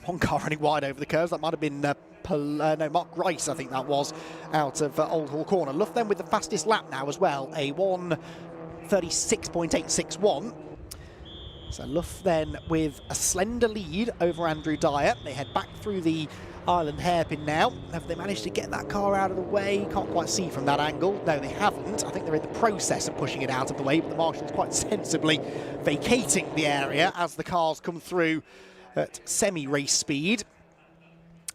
one car running wide over the curves. That might have been Mark Grice, I think that was, out of Old Hall Corner. Luff then with the fastest lap now as well, a 1:36.861. So Luff then with a slender lead over Andrew Dyer. They head back through the Island hairpin now. Have they managed to get that car out of the way? Can't quite see from that angle. No, they haven't. I think they're in the process of pushing it out of the way, but the marshals quite sensibly vacating the area as the cars come through at semi-race speed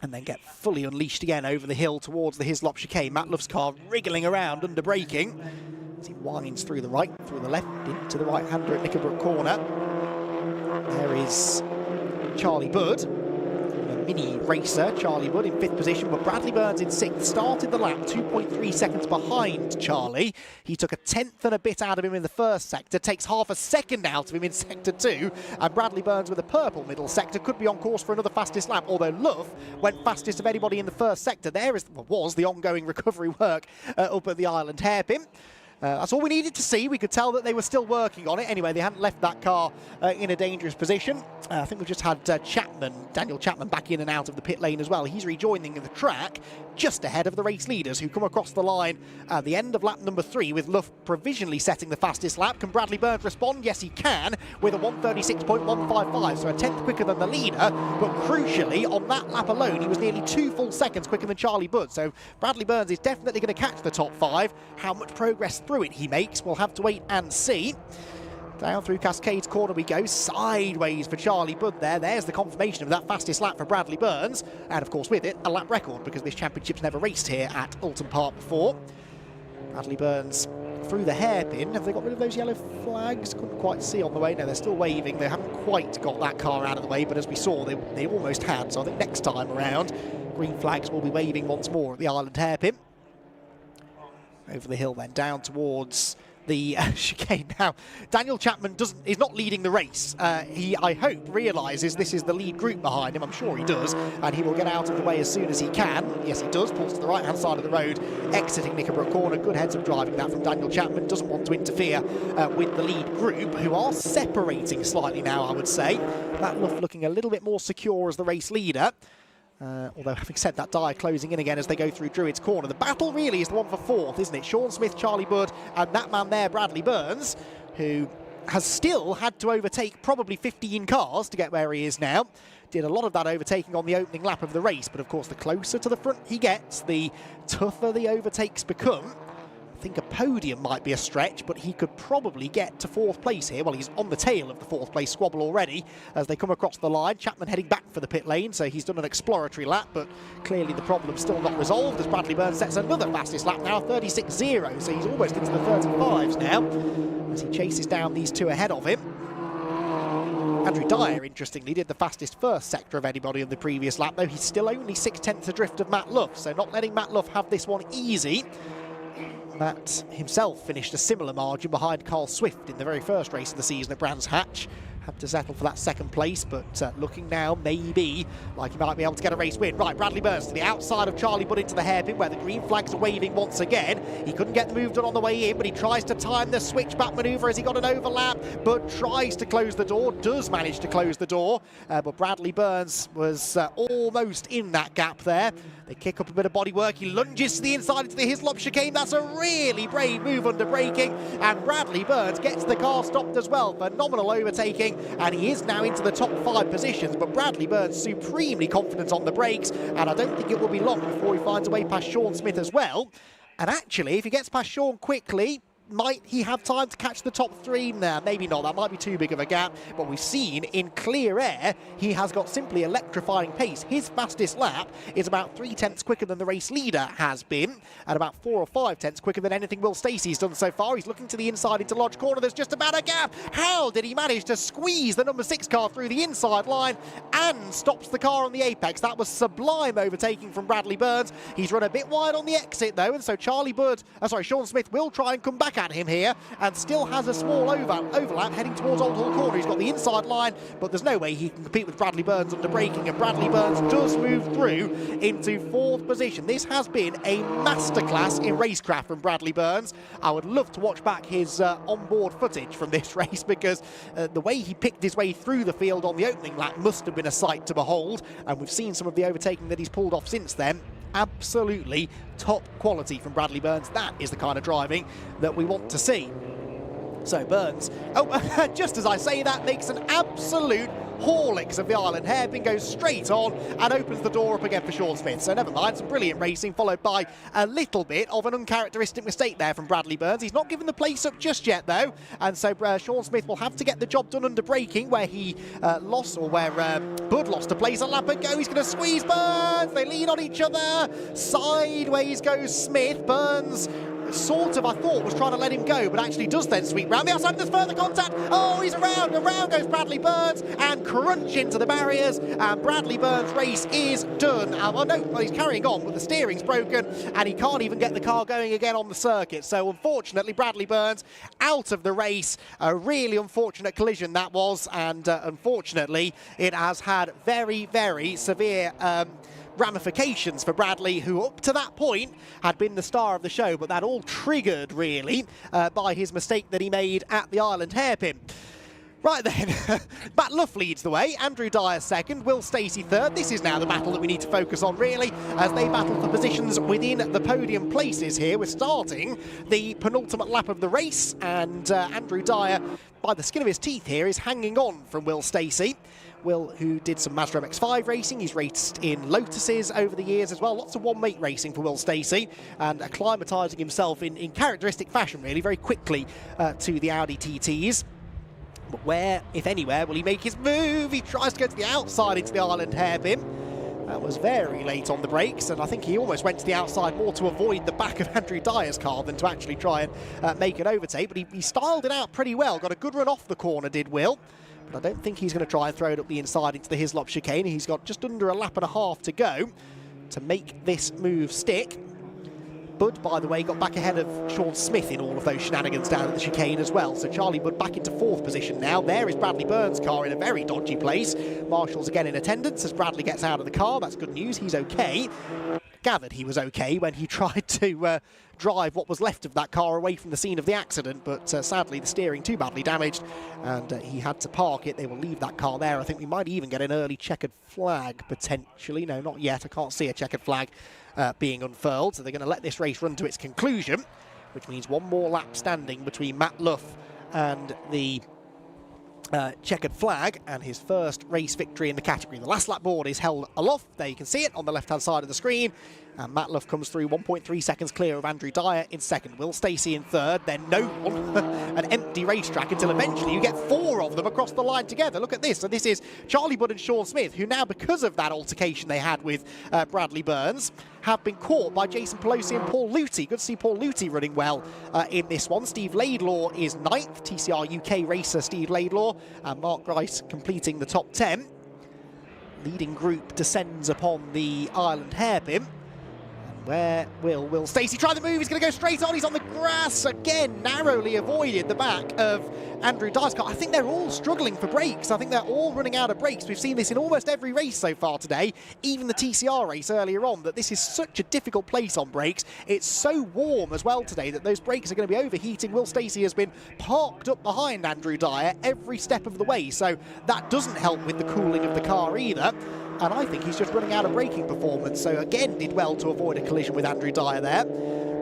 and then get fully unleashed again over the hill towards the Hislop chicane. Matt Luff's car wriggling around under braking as he winds through the right, through the left, into the right-hander at Knickerbrook Corner. There is Charlie Budd, a mini racer. Charlie Budd in 5th position, but Bradley Burns in 6th. Started the lap 2.3 seconds behind Charlie. He took a 10th and a bit out of him in the first sector, takes half a second out of him in sector 2, and Bradley Burns with a purple middle sector could be on course for another fastest lap, although Luff went fastest of anybody in the first sector. There was the ongoing recovery work up at the Island hairpin. That's all we needed to see. We could tell that they were still working on it. Anyway, they hadn't left that car in a dangerous position. I think we've just had Daniel Chapman, back in and out of the pit lane as well. He's rejoining the track just ahead of the race leaders who come across the line at the end of lap number 3 with Luff provisionally setting the fastest lap. Can Bradley Burns respond? Yes, he can, with a 1:36.155, so a 10th quicker than the leader, but crucially, on that lap alone, he was nearly 2 full seconds quicker than Charlie Budd, so Bradley Burns is definitely going to catch the top 5. How much progress through it he makes, we'll have to wait and see. Down through Cascades Corner we go, sideways for Charlie Budd there. There's the confirmation of that fastest lap for Bradley Burns, and of course with it, a lap record, because this championship's never raced here at Oulton Park before. Bradley Burns through the hairpin. Have they got rid of those yellow flags? Couldn't quite see on the way. No, they're still waving. They haven't quite got that car out of the way, but as we saw, they almost had. So I think next time around, green flags will be waving once more at the Island hairpin. Over the hill then, down towards the chicane. Now, Daniel Chapman is not leading the race. He, I hope, realises this is the lead group behind him. I'm sure he does, and he will get out of the way as soon as he can. Yes, he does. Pulls to the right-hand side of the road, exiting Knickerbrook Corner. Good heads-up driving that from Daniel Chapman. Doesn't want to interfere with the lead group, who are separating slightly now, I would say. Matt Luff looking a little bit more secure as the race leader. Although, having said that, Dyer closing in again as they go through Druids Corner. The battle really is the one for 4th, isn't it? Sean Smith, Charlie Budd, and that man there, Bradley Burns, who has still had to overtake probably 15 cars to get where he is now. Did a lot of that overtaking on the opening lap of the race, but of course the closer to the front he gets, the tougher the overtakes become. I think a podium might be a stretch, but he could probably get to 4th place here. Well, he's on the tail of the 4th place squabble already as they come across the line. Chapman heading back for the pit lane, so he's done an exploratory lap, but clearly the problem's still not resolved as Bradley Burns sets another fastest lap now, 36.0, so he's almost into the 35s now as he chases down these two ahead of him. Andrew Dyer, interestingly, did the fastest first sector of anybody in the previous lap, though he's still only 6/10 adrift of Matt Luff, so not letting Matt Luff have this one easy. Matt himself finished a similar margin behind Carl Swift in the very first race of the season at Brands Hatch. Had to settle for that 2nd place, but looking now maybe like he might be able to get a race win. Right, Bradley Burns to the outside of Charlie Budd into the hairpin where the green flags are waving once again. He couldn't get the move done on the way in, but he tries to time the switchback manoeuvre as he got an overlap, but tries to close the door, does manage to close the door, but Bradley Burns was almost in that gap there. They kick up a bit of bodywork, he lunges to the inside into the Hislop chicane. That's a really brave move under braking, and Bradley Burns gets the car stopped as well. Phenomenal overtaking, and he is now into the top 5 positions, but Bradley Burns supremely confident on the brakes, and I don't think it will be long before he finds a way past Sean Smith as well. And actually, if he gets past Sean quickly, might he have time to catch the top 3? Nah, maybe not. That might be too big of a gap. But we've seen in clear air, he has got simply electrifying pace. His fastest lap is about 3/10 quicker than the race leader has been, and about 4 or 5/10 quicker than anything Will Stacey's done so far. He's looking to the inside into Lodge Corner. There's just about a gap. How did he manage to squeeze the number 6 car through the inside line and stops the car on the apex? That was sublime overtaking from Bradley Burns. He's run a bit wide on the exit though, and so Sean Smith will try and come back at him here and still has a small overlap heading towards Old Hall Corner. He's got the inside line, but there's no way he can compete with Bradley Burns under braking, and Bradley Burns does move through into 4th position. This has been a masterclass in racecraft from Bradley Burns. I would love to watch back his onboard footage from this race, because the way he picked his way through the field on the opening lap must have been a sight to behold, and we've seen some of the overtaking that he's pulled off since then. Absolutely top quality from Bradley Burns. That is the kind of driving that we want to see. So Burns, just as I say that, makes an absolute Horlicks of the Island hairpin, goes straight on and opens the door up again for Sean Smith. So never mind, some brilliant racing followed by a little bit of an uncharacteristic mistake there from Bradley Burns. He's not given the place up just yet though, and so Sean Smith will have to get the job done under braking, where he lost, or where Bud lost a place a lap ago. He's going to squeeze Burns, they lean on each other, sideways goes Smith. Burns sort of, I thought, was trying to let him go, but actually does then sweep round the outside. There's further contact. Oh, he's around goes Bradley Burns, and crunch into the barriers, and Bradley Burns' race is done. He's carrying on, but the steering's broken, and he can't even get the car going again on the circuit. So unfortunately, Bradley Burns out of the race. A really unfortunate collision that was, and unfortunately, it has had very, very severe ramifications for Bradley, who up to that point had been the star of the show, but that all triggered really by his mistake that he made at the Island hairpin. Right then, Matt Luff leads the way, Andrew Dyer second, Will Stacey third. This is now the battle that we need to focus on really, as they battle for positions within the podium places here. We're starting the penultimate lap of the race, and Andrew Dyer, by the skin of his teeth here, is hanging on from Will Stacey. Will, who did some Mazda MX-5 racing, he's raced in Lotuses over the years as well. Lots of one-mate racing for Will Stacey, and acclimatising himself in characteristic fashion, really, very quickly to the Audi TTs. But where, if anywhere, will he make his move? He tries to go to the outside into the Island hairpin. That was very late on the brakes, and I think he almost went to the outside more to avoid the back of Andrew Dyer's car than to actually try and make an overtake. But he styled it out pretty well. Got a good run off the corner, did Will. But I don't think he's going to try and throw it up the inside into the Hislop chicane. He's got just under a lap and a half to go to make this move stick. Bud, by the way, got back ahead of Sean Smith in all of those shenanigans down at the chicane as well. So Charlie Bud back into fourth position now. There is Bradley Burns' car in a very dodgy place. Marshall's again in attendance as Bradley gets out of the car. That's good news. He's okay. Gathered he was okay when he tried to drive what was left of that car away from the scene of the accident, but sadly the steering too badly damaged, and he had to park it. They will leave that car there. I think we might even get an early checkered flag potentially. No, not yet. I can't see a checkered flag being unfurled, so they're going to let this race run to its conclusion, which means one more lap standing between Matt Luff and the checkered flag, and his first race victory in the category. The last lap board is held aloft. There you can see it on the left-hand side of the screen. And Matt Luff comes through 1.3 seconds clear of Andrew Dyer in second. Will Stacey in third, then no one. An empty racetrack until eventually you get four of them across the line together. Look at this. So this is Charlie Budd and Sean Smith, who now, because of that altercation they had with Bradley Burns, have been caught by Jason Pelosi and Paul Luty. Good to see Paul Luty running well in this one. Steve Laidlaw is ninth. TCR UK racer Steve Laidlaw, and Mark Grice completing the top 10. Leading group descends upon the Island hairpin. Where will Stacey try the move? He's going to go straight on. He's on the grass again, narrowly avoided the back of Andrew Dyer's car. I think they're all struggling for brakes. I think they're all running out of brakes. We've seen this in almost every race so far today, even the TCR race earlier on, that this is such a difficult place on brakes. It's so warm as well today that those brakes are going to be overheating. Will Stacey has been parked up behind Andrew Dyer every step of the way, so that doesn't help with the cooling of the car either. And I think he's just running out of braking performance. So again, did well to avoid a collision with Andrew Dyer there.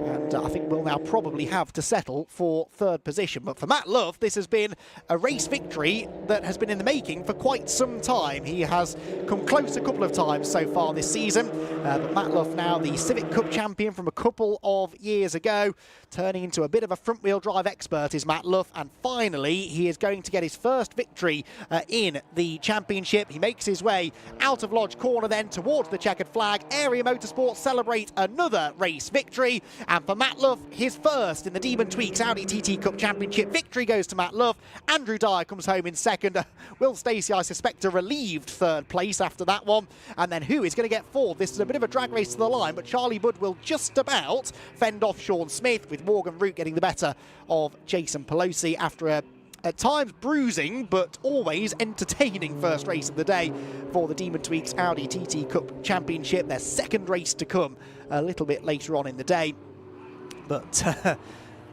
And I think we'll now probably have to settle for third position. But for Matt Luff, this has been a race victory that has been in the making for quite some time. He has come close a couple of times so far this season. But Matt Luff now the Civic Cup champion from a couple of years ago, turning into a bit of a front-wheel drive expert is Matt Luff. And finally, he is going to get his first victory in the championship. He makes his way out of Lodge Corner then towards the checkered flag. Area Motorsport celebrate another race victory. And for Matt Luff, his first in the Demon Tweeks Audi TT Cup Championship. Victory goes to Matt Luff. Andrew Dyer comes home in second. Will Stacey, I suspect, a relieved third place after that one. And then who is going to get fourth? This is a bit of a drag race to the line, but Charlie Budd will just about fend off Sean Smith, with Morgan Root getting the better of Jason Pelosi after a at times bruising, but always entertaining first race of the day for the Demon Tweeks Audi TT Cup Championship. Their second race to come a little bit later on in the day. But,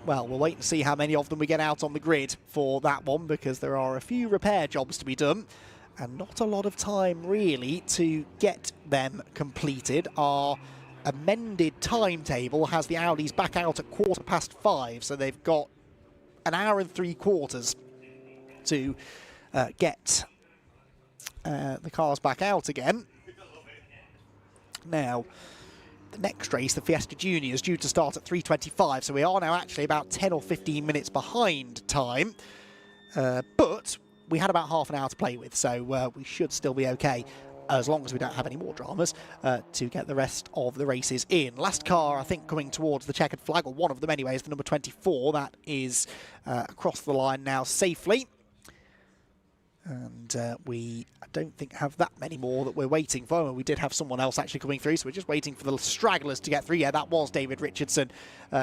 well, we'll wait and see how many of them we get out on the grid for that one, because there are a few repair jobs to be done. and not a lot of time really to get them completed. Our amended timetable has the Audis back out at 5:15, so they've got an hour and 3/4 to get the cars back out again. Now, the next race, the Fiesta Junior, is due to start at 3:25, so we are now actually about 10 or 15 minutes behind time. But we had about half an hour to play with, so we should still be okay, as long as we don't have any more dramas, to get the rest of the races in. Last car, I think, coming towards the checkered flag, or one of them anyway, is the number 24. That is across the line now safely. And I don't think have that many more that we're waiting for. We did have someone else actually coming through, so we're just waiting for the stragglers to get through. Yeah, that was David Richardson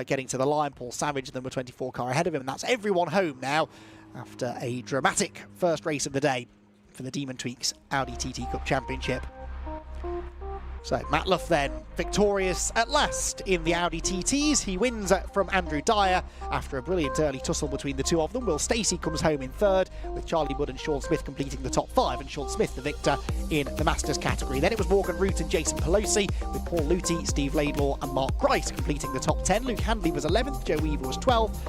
getting to the line. Paul Savage, the number 24 car ahead of him. And that's everyone home now after a dramatic first race of the day for the Demon Tweeks Audi TT Cup Championship. So Matt Luff then victorious at last in the Audi TTs. He wins from Andrew Dyer after a brilliant early tussle between the two of them. Will Stacey comes home in third, with Charlie Budd and Sean Smith completing the top 5, and Sean Smith the victor in the Masters category. Then it was Morgan Root and Jason Pelosi, with Paul Luty, Steve Laidlaw and Mark Grice completing the top 10. Luke Handley was 11th, Joe Weaver was 12th,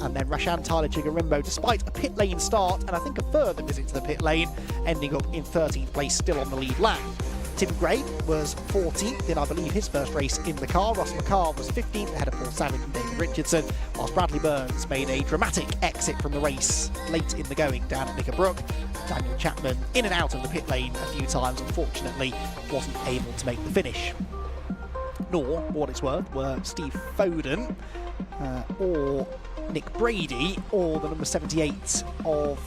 and then Rashan Tyler Chigarimbo, despite a pit lane start and I think a further visit to the pit lane, ending up in 13th place, still on the lead lap. Tim Gray was 14th in, I believe, his first race in the car. Ross McCarr was 15th, ahead of Paul Savage and David Richardson, whilst Bradley Burns made a dramatic exit from the race late in the going down at Knickerbrook. Daniel Chapman in and out of the pit lane a few times, unfortunately wasn't able to make the finish. Nor, for what it's worth, were Steve Foden or Nick Brady or the number 78 of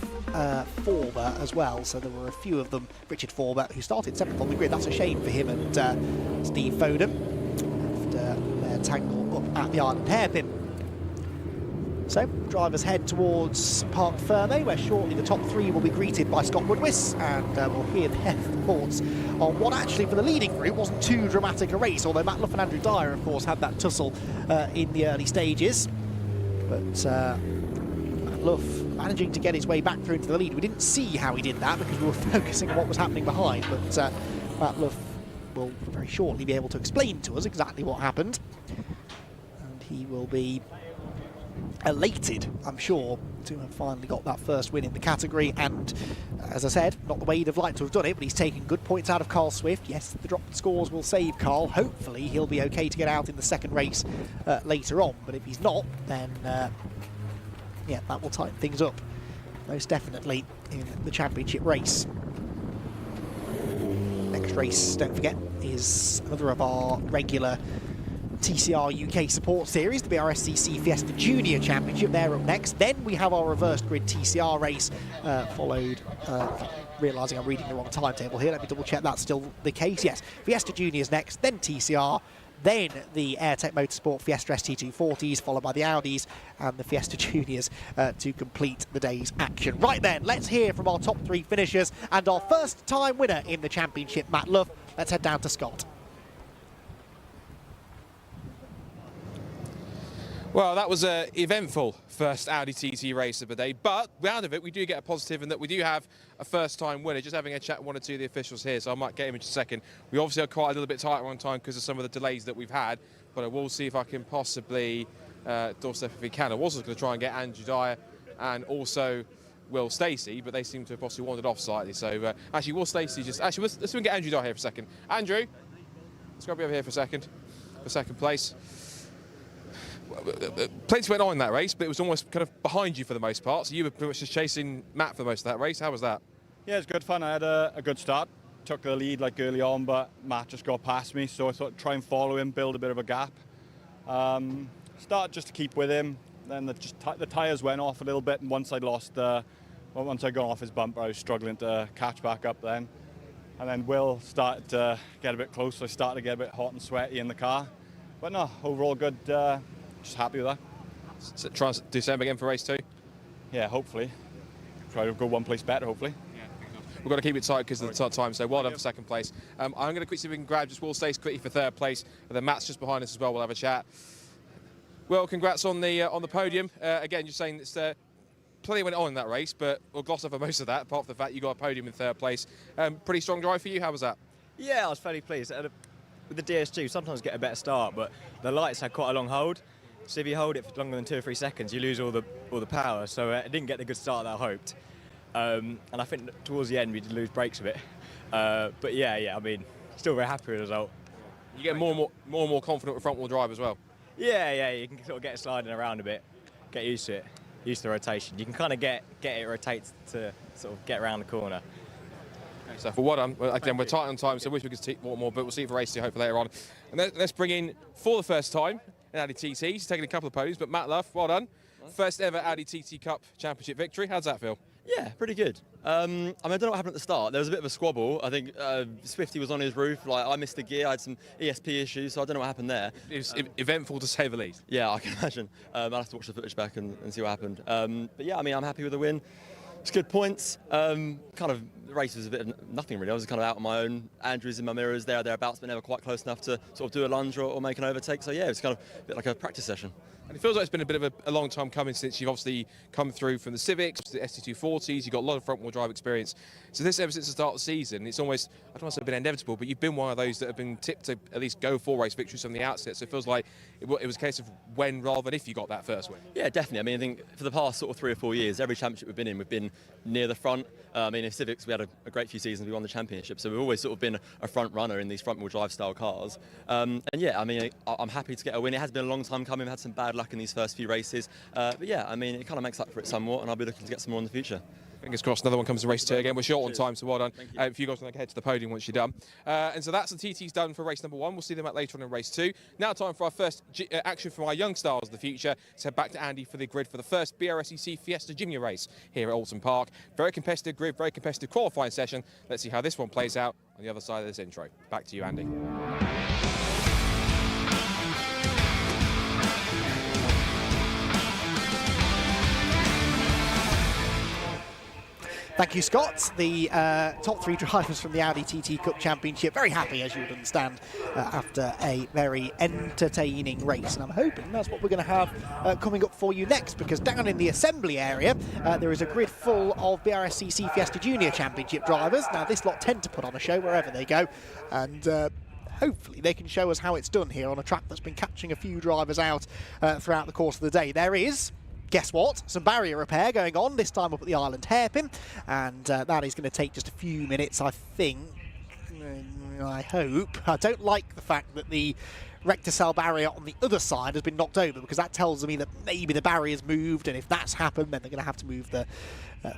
Forber as well. So there were a few of them. Richard Forber, who started 7th on the grid. That's a shame for him and Steve Foden after their tangle up at the Island Hairpin. So drivers head towards Parc Fermé, where shortly the top 3 will be greeted by Scott Woodwiss, and we'll hear their thoughts on what actually for the leading group wasn't too dramatic a race, although Matt Luff and Andrew Dyer of course had that tussle in the early stages. But Matt Luff managing to get his way back through into the lead. We didn't see how he did that because we were focusing on what was happening behind, but Matt Luff will very shortly be able to explain to us exactly what happened. And he will be elated, I'm sure, to have finally got that first win in the category. And as I said, not the way he'd have liked to have done it, but he's taken good points out of Carl Swift. Yes, the dropped scores will save Carl. Hopefully he'll be okay to get out in the second race later on, but if he's not, then yeah, that will tighten things up most definitely in the championship race. Next race, don't forget, is another of our regular TCR UK support series, the BRSCC Fiesta Junior Championship. They're up next. Then we have our reversed grid TCR race, followed, realising I'm reading the wrong timetable here, let me double check that's still the case. Yes, Fiesta Juniors next, then TCR, then the AIRTEC Motorsport Fiesta ST240s, followed by the Audis and the Fiesta Juniors to complete the day's action. Right then, let's hear from our top 3 finishers and our first time winner in the championship, Matt Luff. Let's head down to Scott. Well, that was an eventful first Audi TT race of the day, but out of it we do get a positive in that we do have a first-time winner. Just having a chat with one or two of the officials here, so I might get him in just a second. We obviously are quite a little bit tight on time because of some of the delays that we've had, but I will see if I can possibly doorstep if we can. I was also going to try and get Andrew Dyer and also Will Stacey, but they seem to have possibly wandered off slightly. So actually, Will Stacey let's get Andrew Dyer here for a second. Andrew, let's grab you over here for a second, for second place. Plenty went on in that race, but it was almost kind of behind you for the most part, so you were pretty much just chasing Matt for most of that race. How was that? Yeah, it was good fun. I had a good start. Took the lead like early on, but Matt just got past me, so I thought I'd try and follow him, build a bit of a gap. Start just to keep with him, then the tyres went off a little bit, and once I got off his bumper, I was struggling to catch back up then. And then Will started to get a bit closer. I started to get a bit hot and sweaty in the car. But no, overall good. Just happy with that. So try and do the same again for race 2? Yeah, hopefully. Try to go one place better, hopefully. Yeah, we've got to keep it tight because of the time, so well done for second place. I'm going to quickly see if we can grab just Will Stacey quickly for third place, and then Matt's just behind us as well. We'll have a chat. Well, congrats on the podium. Again, you're saying it's plenty went on in that race, but we'll gloss over most of that, apart from the fact you got a podium in 3rd place. Pretty strong drive for you. How was that? Yeah, I was fairly pleased. With the DS2, sometimes get a better start, but the lights had quite a long hold. So if you hold it for longer than 2 or 3 seconds, you lose all the power. So it didn't get the good start that I hoped. And I think towards the end we did lose brakes a bit. But yeah, I mean, still very happy with the result. You get more and more confident with front-wheel drive as well. Yeah, you can sort of get it sliding around a bit, get used to it, used to the rotation. You can kind of get it rotate to sort of get around the corner. Okay, so for what again, we're tight on time, so I wish we could see more, but we'll see for race 2 hopefully later on. And let's bring in, for the first time, an Audi TT. He's taken a couple of podiums, but Matt Love, well done. First ever Audi TT Cup Championship victory. How does that feel? Yeah, pretty good. I mean, I don't know what happened at the start. There was a bit of a squabble. I think Swifty was on his roof. Like, I missed the gear. I had some ESP issues, so I don't know what happened there. It was eventful to say the least. Yeah, I can imagine. I'll have to watch the footage back and see what happened. But yeah, I mean, I'm happy with the win. It's good points. Kind of, the race was a bit of nothing really. I was kind of out on my own. Andrew's in my mirrors thereabouts, but never quite close enough to sort of do a lunge or make an overtake. So yeah, it's kind of a bit like a practice session. And it feels like it's been a bit of a long time coming since you've obviously come through from the Civics, the ST240s, you've got a lot of front-wheel drive experience. So this, ever since the start of the season, it's almost, I don't want to say been inevitable, but you've been one of those that have been tipped to at least go for race victories from the outset. So it feels like it was a case of when rather than if you got that first win. Yeah, definitely. I mean, I think for the past sort of 3 or 4 years, every championship we've been near the front. I mean, in Civics, we had a great few seasons, we won the championship, so we've always sort of been a front runner in these front-wheel drive style cars. And yeah, I mean, I'm happy to get a win. It has been a long time coming. We've had some bad luck in these first few races. But yeah, I mean, it kind of makes up for it somewhat, and I'll be looking to get some more in the future. Fingers crossed another one comes to race 2 again. We're short on time, so well done. If you guys want to head to the podium once you're done. And so that's the TT's done for race number 1. We'll see them out later on in race 2. Now time for our first action from our young stars of the future. So head back to Andy for the grid for the first BRSCC Fiesta Junior race here at Oulton Park. Very competitive grid, very competitive qualifying session. Let's see how this one plays out on the other side of this intro. Back to you, Andy. Thank you, Scott. The top 3 drivers from the Audi TT Cup Championship, very happy, as you would understand, after a very entertaining race. And I'm hoping that's what we're going to have coming up for you next, because down in the assembly area, there is a grid full of BRSCC Fiesta Junior Championship drivers. Now, this lot tend to put on a show wherever they go, and hopefully they can show us how it's done here on a track that's been catching a few drivers out throughout the course of the day. There is, guess what, some barrier repair going on, this time up at the island hairpin, and that is going to take just a few minutes, I think. I hope. I don't like the fact that the rector cell barrier on the other side has been knocked over, because that tells me that maybe the barrier's moved, and if that's happened, then they're going to have to move the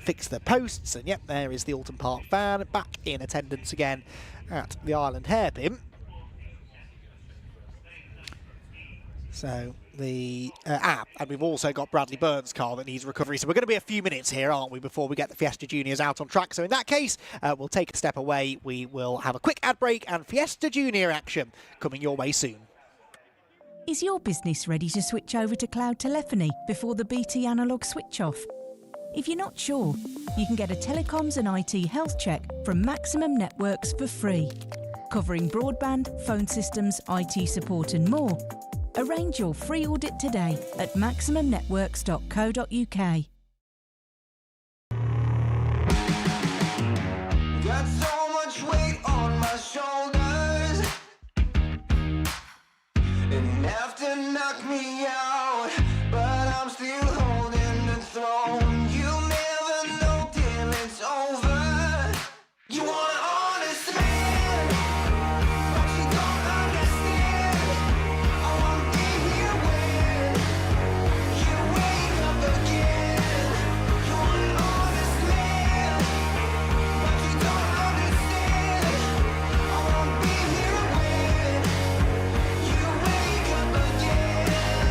fix the posts. And yep, there is the Oulton Park van back in attendance again at the island hairpin. So the and we've also got Bradley Burns' car that needs recovery. So we're going to be a few minutes here, aren't we, before we get the Fiesta Juniors out on track. So in that case, we'll take a step away. We will have a quick ad break and Fiesta Junior action coming your way soon. Is your business ready to switch over to cloud telephony before the BT analog switch off? If you're not sure, you can get a telecoms and IT health check from Maximum Networks for free, covering broadband, phone systems, IT support and more. Arrange your free audit today at maximumnetworks.co.uk. Got so much weight on my shoulders, enough to knock me out, but I'm still holding the throne. You never know till it's over. You want an honest man, but you don't understand. I won't be here when you wake up again. You want an honest man, but you don't understand. I won't be here when you wake up again.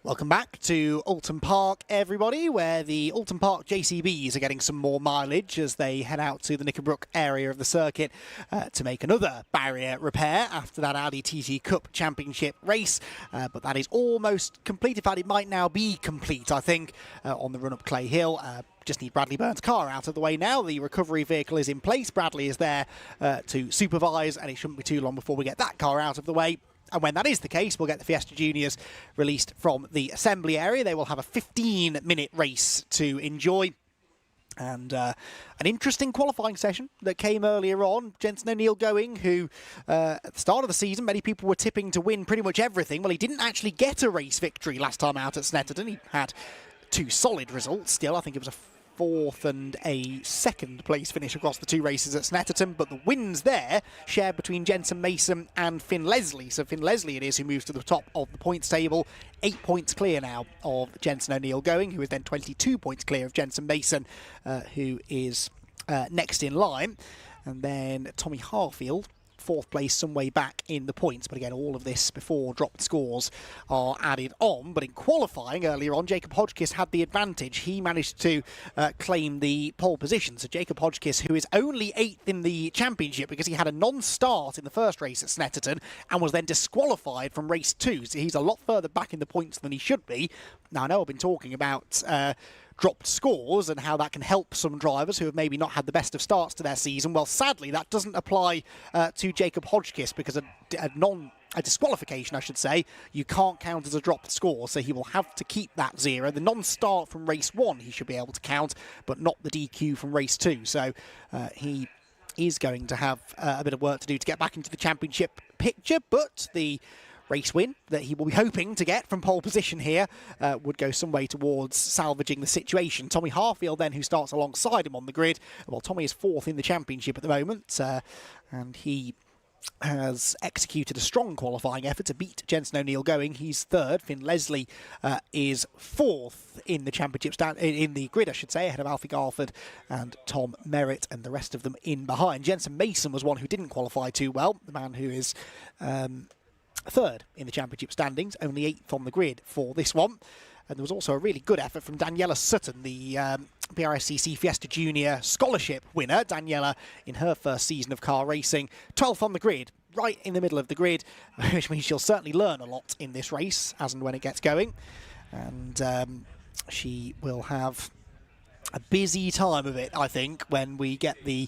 Welcome back to Oulton Park, everybody, where the Oulton Park JCBs are getting some more mileage as they head out to the Knickerbrook area of the circuit to make another barrier repair after that Audi TT Cup Championship race. But that is almost complete. In fact, it might now be complete, I think, on the run up Clay Hill. Just need Bradley Byrne's car out of the way now. The recovery vehicle is in place. Bradley is there to supervise, and it shouldn't be too long before we get that car out of the way. And when that is the case, we'll get the Fiesta Juniors released from the assembly area. They will have a 15-minute race to enjoy. And an interesting qualifying session that came earlier on. Jensen O'Neill going, who at the start of the season, many people were tipping to win pretty much everything. Well, he didn't actually get a race victory last time out at Snetterton. He had 2 solid results still. I think it was a 4th and a 2nd place finish across the 2 races at Snetterton, but the wins there shared between Jensen Mason and Finn Leslie. So Finn Leslie it is who moves to the top of the points table, 8 points clear now of Jensen O'Neill going, who is then 22 points clear of Jensen Mason, who is next in line. And then Tommy Harfield, 4th place, some way back in the points. But again, all of this before dropped scores are added on. But in qualifying earlier on, Jacob Hodgkiss had the advantage. He managed to claim the pole position. So Jacob Hodgkiss, who is only 8th in the championship because he had a non-start in the first race at Snetterton and was then disqualified from race 2. So he's a lot further back in the points than he should be. Now, I know I've been talking about dropped scores and how that can help some drivers who have maybe not had the best of starts to their season. Well, sadly, that doesn't apply to Jacob Hodgkiss because a disqualification, I should say, you can't count as a dropped score, so he will have to keep that 0. The non-start from race 1 he should be able to count, but not the DQ from race 2. So he is going to have a bit of work to do to get back into the championship picture, but the race win that he will be hoping to get from pole position here would go some way towards salvaging the situation. Tommy Harfield then, who starts alongside him on the grid. Well, Tommy is 4th in the championship at the moment, and he has executed a strong qualifying effort to beat Jensen O'Neill going. He's 3rd. Finn Leslie is 4th in the championship in the grid, I should say, ahead of Alfie Garford and Tom Merritt and the rest of them in behind. Jensen Mason was one who didn't qualify too well, the man who is 3rd in the championship standings, only 8th on the grid for this one. And there was also a really good effort from Daniela Sutton, the BRSCC Fiesta Junior Scholarship winner. Daniela, in her first season of car racing, 12th on the grid, right in the middle of the grid, which means she'll certainly learn a lot in this race as and when it gets going. And she will have a busy time of it, I think, when we get the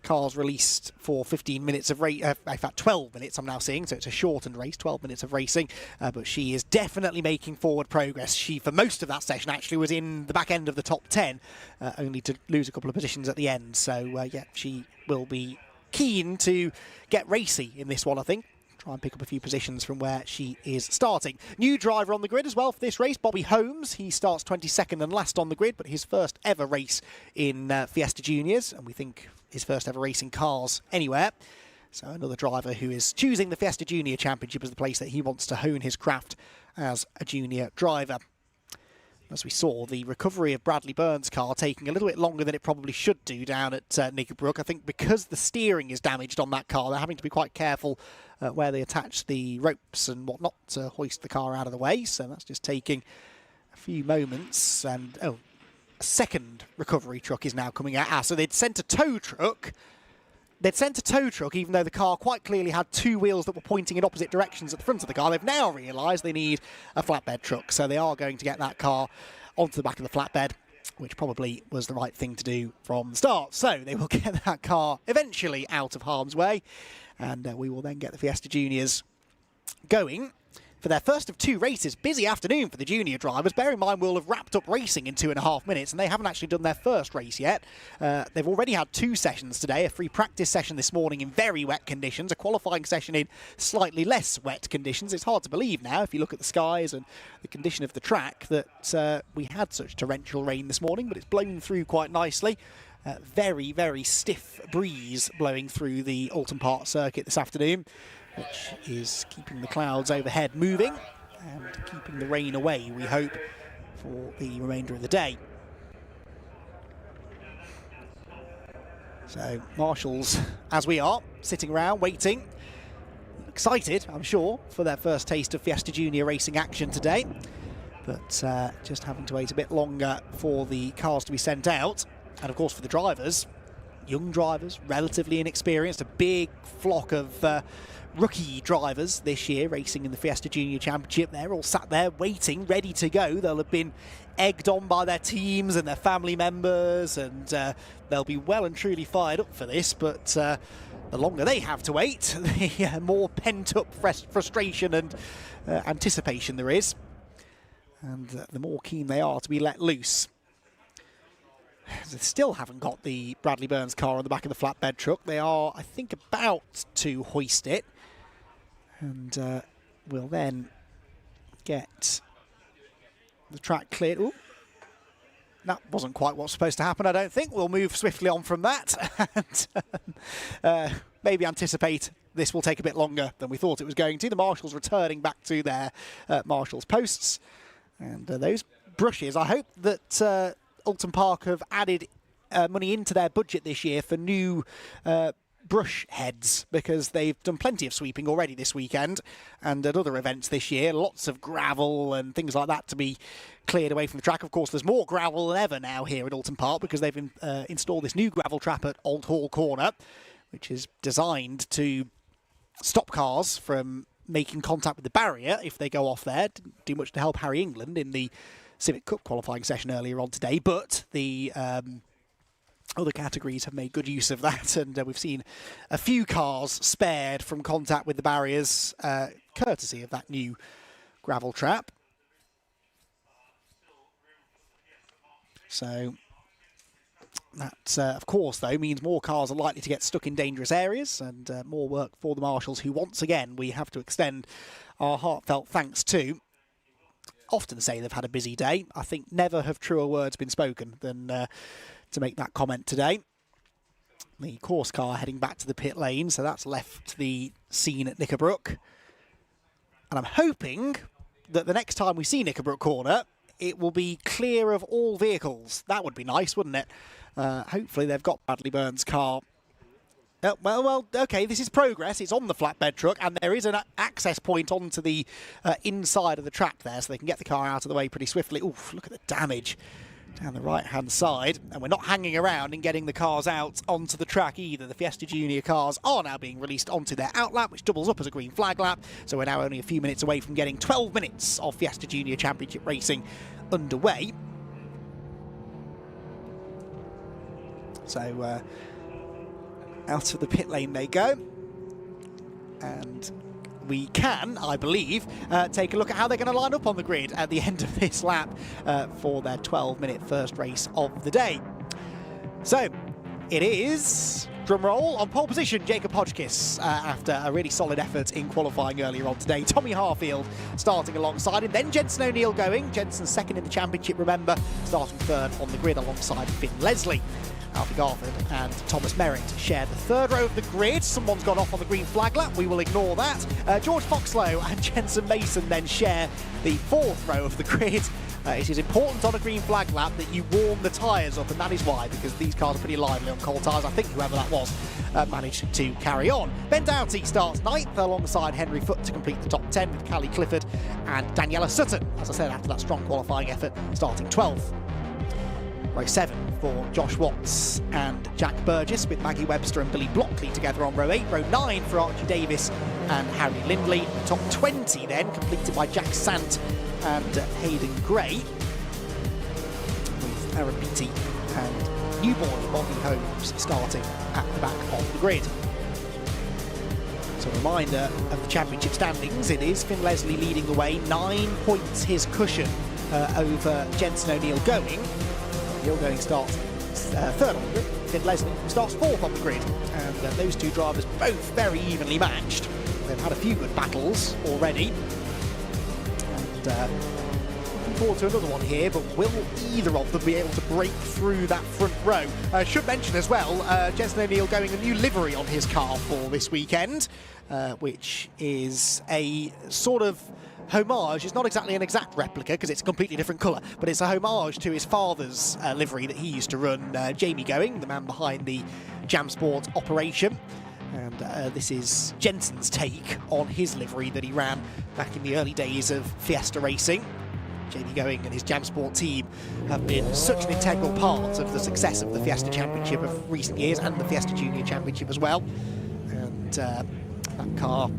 cars released for 15 minutes of race. In fact, 12 minutes I'm now seeing, so it's a shortened race, 12 minutes of racing. But she is definitely making forward progress. She, for most of that session, actually was in the back end of the top 10, only to lose a couple of positions at the end. So, yeah, she will be keen to get racy in this one, I think. Try and pick up a few positions from where she is starting. New driver on the grid as well for this race, Bobby Holmes. He starts 22nd and last on the grid, but his first ever race in Fiesta Juniors, and we think his first ever race in cars anywhere. So another driver who is choosing the Fiesta Junior Championship as the place that he wants to hone his craft as a junior driver. As we saw, the recovery of Bradley Byrne's car taking a little bit longer than it probably should do down at Knickerbrook. I think because the steering is damaged on that car, they're having to be quite careful where they attach the ropes and whatnot to hoist the car out of the way. So that's just taking a few moments. And, a second recovery truck is now coming out. So they'd sent a tow truck. They'd sent a tow truck, even though the car quite clearly had 2 wheels that were pointing in opposite directions at the front of the car. They've now realised they need a flatbed truck, so they are going to get that car onto the back of the flatbed, which probably was the right thing to do from the start. So they will get that car eventually out of harm's way, and we will then get the Fiesta Juniors going for their first of 2 races. Busy afternoon for the junior drivers. Bear in mind, we'll have wrapped up racing in 2.5 minutes, and they haven't actually done their first race yet. They've already had 2 sessions today, a free practice session this morning in very wet conditions, a qualifying session in slightly less wet conditions. It's hard to believe now, if you look at the skies and the condition of the track, that we had such torrential rain this morning, but it's blown through quite nicely. Very, very stiff breeze blowing through the Oulton Park circuit this afternoon, which is keeping the clouds overhead moving and keeping the rain away, we hope, for the remainder of the day. So marshals, as we are, sitting around waiting, excited, I'm sure, for their first taste of Fiesta Junior racing action today. but just having to wait a bit longer for the cars to be sent out. And of course for the drivers, young drivers, relatively inexperienced, a big flock of rookie drivers this year racing in the Fiesta Junior Championship. They're all sat there waiting, ready to go. They'll have been egged on by their teams and their family members, and they'll be well and truly fired up for this. But the longer they have to wait, the more pent-up frustration and anticipation there is, and the more keen they are to be let loose. They still haven't got the Bradley Burns car on the back of the flatbed truck. They are, I think, about to hoist it, and we'll then get the track cleared. Ooh. That wasn't quite what's supposed to happen, I don't think. We'll move swiftly on from that and maybe anticipate this will take a bit longer than we thought it was going to. The marshals returning back to their marshals' posts. And those brushes, I hope that Oulton Park have added money into their budget this year for new brush heads, because they've done plenty of sweeping already this weekend and at other events this year. Lots of gravel and things like that to be cleared away from the track. Of course, there's more gravel than ever now here at Oulton Park, because they've installed this new gravel trap at Old Hall Corner, which is designed to stop cars from making contact with the barrier if they go off there. Didn't do much to help Harry England in the Civic Cup qualifying session earlier on today, but the other categories have made good use of that, and we've seen a few cars spared from contact with the barriers courtesy of that new gravel trap. So that, of course, though, means more cars are likely to get stuck in dangerous areas, and more work for the marshals, who, once again, we have to extend our heartfelt thanks to. Often say they've had a busy day. I think never have truer words been spoken than to make that comment today. The course car heading back to the pit lane, so that's left the scene at Knickerbrook. And I'm hoping that the next time we see Knickerbrook Corner, it will be clear of all vehicles. That would be nice, wouldn't it? Hopefully they've got Bradley Burns' car. Well, okay, this is progress. It's on the flatbed truck, and there is an access point onto the inside of the track there, so they can get the car out of the way pretty swiftly. Oof, look at the damage down the right-hand side. And we're not hanging around and getting the cars out onto the track either. The Fiesta Junior cars are now being released onto their outlap, which doubles up as a green flag lap. So we're now only a few minutes away from getting 12 minutes of Fiesta Junior Championship racing underway. So out of the pit lane they go, and we can, I believe, take a look at how they're going to line up on the grid at the end of this lap for their 12-minute first race of the day. So it is, drum roll, on pole position, Jacob Hodgkiss, after a really solid effort in qualifying earlier on today. Tommy Harfield starting alongside him, then Jensen O'Neill going. Jensen's second in the championship, remember, starting third on the grid alongside Finn Leslie. Alfie Garford and Thomas Merritt share the third row of the grid. Someone's gone off on the green flag lap. We will ignore that. George Foxlow and Jensen Mason then share the fourth row of the grid. It is important on a green flag lap that you warm the tyres up, and that is why, because these cars are pretty lively on cold tyres. I think whoever that was managed to carry on. Ben Doughty starts 9th alongside Henry Foote to complete the top 10 with Callie Clifford and Daniela Sutton, as I said, after that strong qualifying effort, starting 12th. Row 7 for Josh Watts and Jack Burgess, with Maggie Webster and Billy Blockley together on row 8. Row 9 for Archie Davis and Harry Lindley. The top 20 then completed by Jack Sant and Hayden Gray, with Aaron Beattie and newborn Bobby Holmes starting at the back of the grid. So a reminder of the championship standings. It is Finn Leslie leading the way, 9 points his cushion over Jensen O'Neill going. O'Neill going starts third on the grid. Finn Leslie starts fourth on the grid. And those two drivers both very evenly matched. They've had a few good battles already. And looking forward to another one here, but will either of them be able to break through that front row? Should mention as well, Jensen O'Neill going a new livery on his car for this weekend, which is a sort of homage. It's not exactly an exact replica because it's a completely different colour, but it's a homage to his father's livery that he used to run, Jamie Going, the man behind the Jam Sport operation. And this is Jensen's take on his livery that he ran back in the early days of Fiesta racing. JD Going and his Jam Sport team have been such an integral part of the success of the Fiesta Championship of recent years and the Fiesta Junior Championship as well. And that car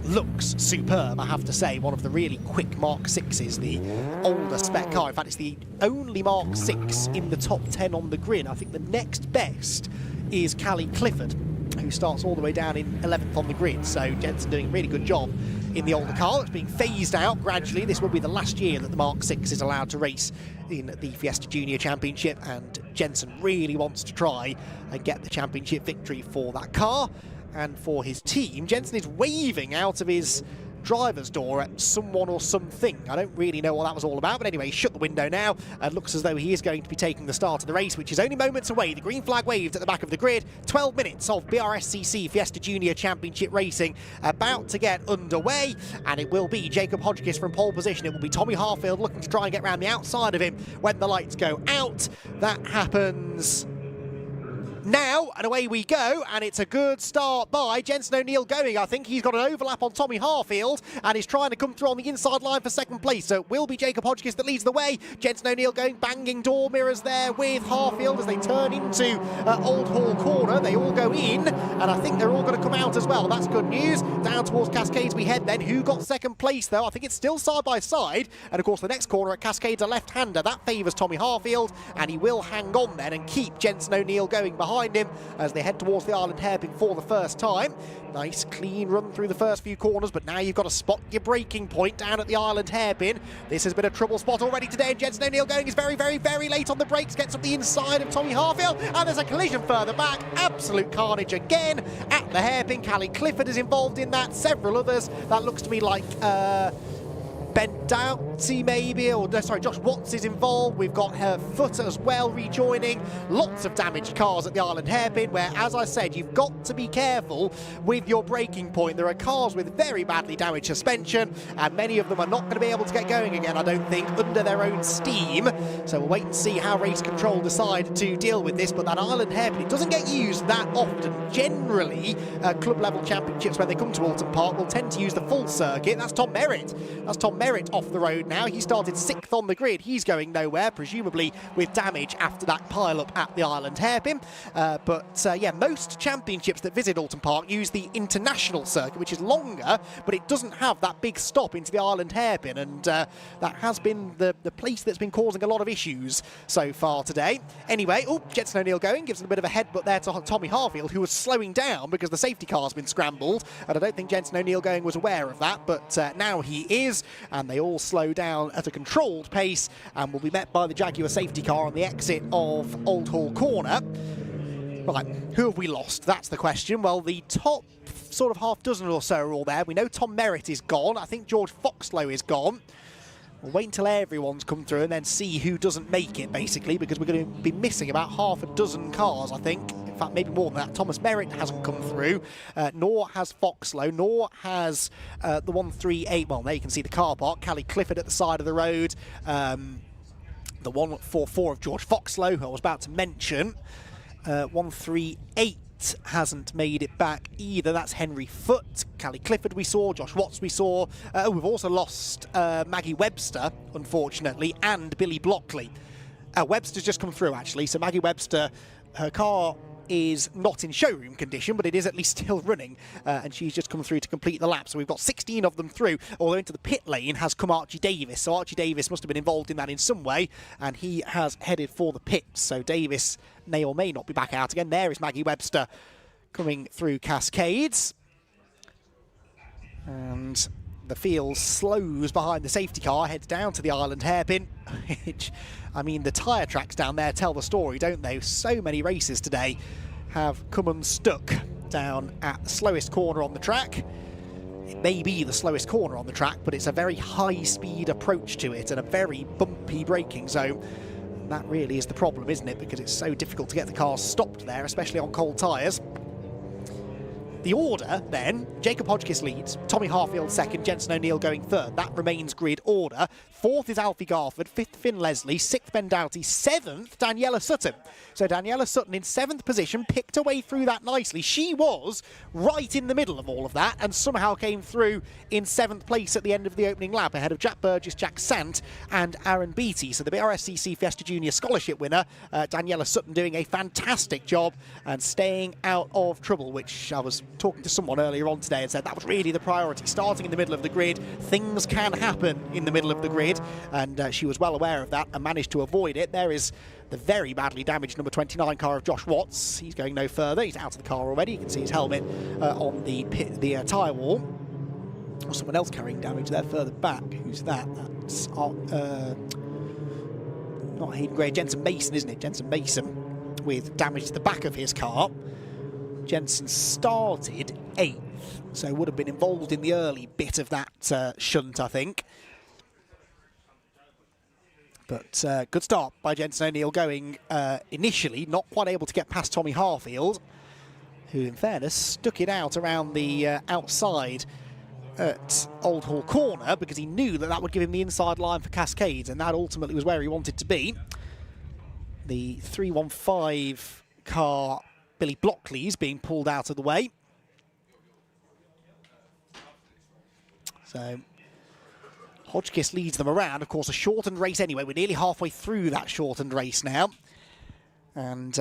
looks superb, I have to say. One of the really quick Mark 6s, the older spec car. In fact, it's the only Mark 6 in the top 10 on the grid. I think the next best is Callie Clifford, who starts all the way down in 11th on the grid. So Jensen doing a really good job in the older car. It's being phased out gradually. This will be the last year that the Mark 6 is allowed to race in the Fiesta Junior Championship, and Jensen really wants to try and get the championship victory for that car and for his team. Jensen is waving out of his driver's door at someone or something. I don't really know what that was all about, but anyway, he's shut the window now and looks as though he is going to be taking the start of the race, which is only moments away. The green flag waved at the back of the grid. 12 minutes of BRSCC Fiesta Junior Championship racing about to get underway, and it will be Jacob Hodgkiss from pole position. It will be Tommy Harfield looking to try and get around the outside of him when the lights go out. That happens now, and away we go, and it's a good start by Jensen O'Neill Going. I think he's got an overlap on Tommy Harfield and is trying to come through on the inside line for second place, so it will be Jacob Hodgkiss that leads the way. Jensen O'Neill Going banging door mirrors there with Harfield as they turn into Old Hall Corner. They all go in, and I think they're all going to come out as well. That's good news. Down towards Cascades we head then. Who got second place though? I think it's still side by side, and of course the next corner at Cascades, a left-hander. That favours Tommy Harfield, and he will hang on then and keep Jensen O'Neill Going behind him as they head towards the Island hairpin for the first time. Nice clean run through the first few corners, but now you've got to spot your braking point down at the Island hairpin. This has been a trouble spot already today, and Jensen O'Neill Going is very, very, very late on the brakes, gets up the inside of Tommy Harfield, and there's a collision further back. Absolute carnage again at the hairpin. Callie Clifford is involved in that, several others. That looks to me like Ben Doughty maybe, or no, sorry, Josh Watts is involved. We've got her foot as well rejoining. Lots of damaged cars at the Island hairpin, where, as I said, you've got to be careful with your braking point. There are cars with very badly damaged suspension, and many of them are not going to be able to get going again, I don't think, under their own steam. So we'll wait and see how race control decide to deal with this. But that Island hairpin, it doesn't get used that often. Generally, club level championships, when they come to Oulton Park, will tend to use the full circuit. That's Tom Merritt. That's Tom Merritt off the road now. He started 6th on the grid. He's going nowhere, presumably with damage after that pile-up at the Island hairpin. Yeah, most championships that visit Oulton Park use the international circuit, which is longer, but it doesn't have that big stop into the Island hairpin, and that has been the place that's been causing a lot of issues so far today. Anyway, Jensen O'Neill Going gives a bit of a headbutt there to Tommy Harfield, who was slowing down because the safety car's been scrambled, and I don't think Jensen O'Neill Going was aware of that, but now he is, and they all slow down at a controlled pace and will be met by the Jaguar safety car on the exit of Old Hall Corner. Right, who have we lost? That's the question. Well, the top sort of half dozen or so are all there. We know Tom Merritt is gone. I think George Foxlow is gone. We'll wait until everyone's come through and then see who doesn't make it, basically, because we're going to be missing about half a dozen cars, I think. In fact, maybe more than that. Thomas Merritt hasn't come through, nor has Foxlow, nor has the 138. Well, there you can see the car park. Callie Clifford at the side of the road. The 144 of George Foxlow, who I was about to mention. 138 hasn't made it back either. That's Henry Foote. Callie Clifford we saw, Josh Watts we saw. We've also lost Maggie Webster, unfortunately, and Billy Blockley. Webster's just come through, actually. So Maggie Webster, her car is not in showroom condition, but it is at least still running, and she's just come through to complete the lap. So we've got 16 of them through, although into the pit lane has come Archie Davis. So Archie Davis must have been involved in that in some way, and he has headed for the pits. So Davis may or may not be back out again. There is Maggie Webster coming through Cascades. And the field slows behind the safety car, heads down to the Island hairpin, which, I mean, the tyre tracks down there tell the story, don't they? So many races today have come unstuck down at the slowest corner on the track. It may be the slowest corner on the track, but it's a very high-speed approach to it and a very bumpy braking zone. And that really is the problem, isn't it? Because it's so difficult to get the cars stopped there, especially on cold tyres. The order then, Jacob Hodgkiss leads, Tommy Harfield second, Jensen O'Neill going third. That remains grid order. Fourth is Alfie Garford, fifth Finn Leslie, sixth Ben Doughty, seventh Daniela Sutton. So Daniela Sutton in seventh position, picked her way through that nicely. She was right in the middle of all of that and somehow came through in seventh place at the end of the opening lap ahead of Jack Burgess, Jack Sant and Aaron Beattie. So the BRSCC Fiesta Junior Scholarship winner, Daniela Sutton, doing a fantastic job and staying out of trouble, which I was talking to someone earlier on today and said that was really the priority. Starting in the middle of the grid, things can happen in the middle of the grid, and she was well aware of that and managed to avoid it. There is the very badly damaged number 29 car of Josh Watts. He's going no further. He's out of the car already. You can see his helmet on the tyre wall. Or someone else carrying damage there further back. Who's that? That's not Hayden Gray, Jensen Mason, isn't it? Jensen Mason with damage to the back of his car. Jensen started 8th, so would have been involved in the early bit of that shunt, I think. But good start by Jensen O'Neill, going initially not quite able to get past Tommy Harfield, who in fairness stuck it out around the outside at Old Hall Corner because he knew that that would give him the inside line for Cascades, and that ultimately was where he wanted to be. The 315 car Billy Blockley's being pulled out of the way. So Hodgkiss leads them around. Of course, a shortened race anyway. We're nearly halfway through that shortened race now. And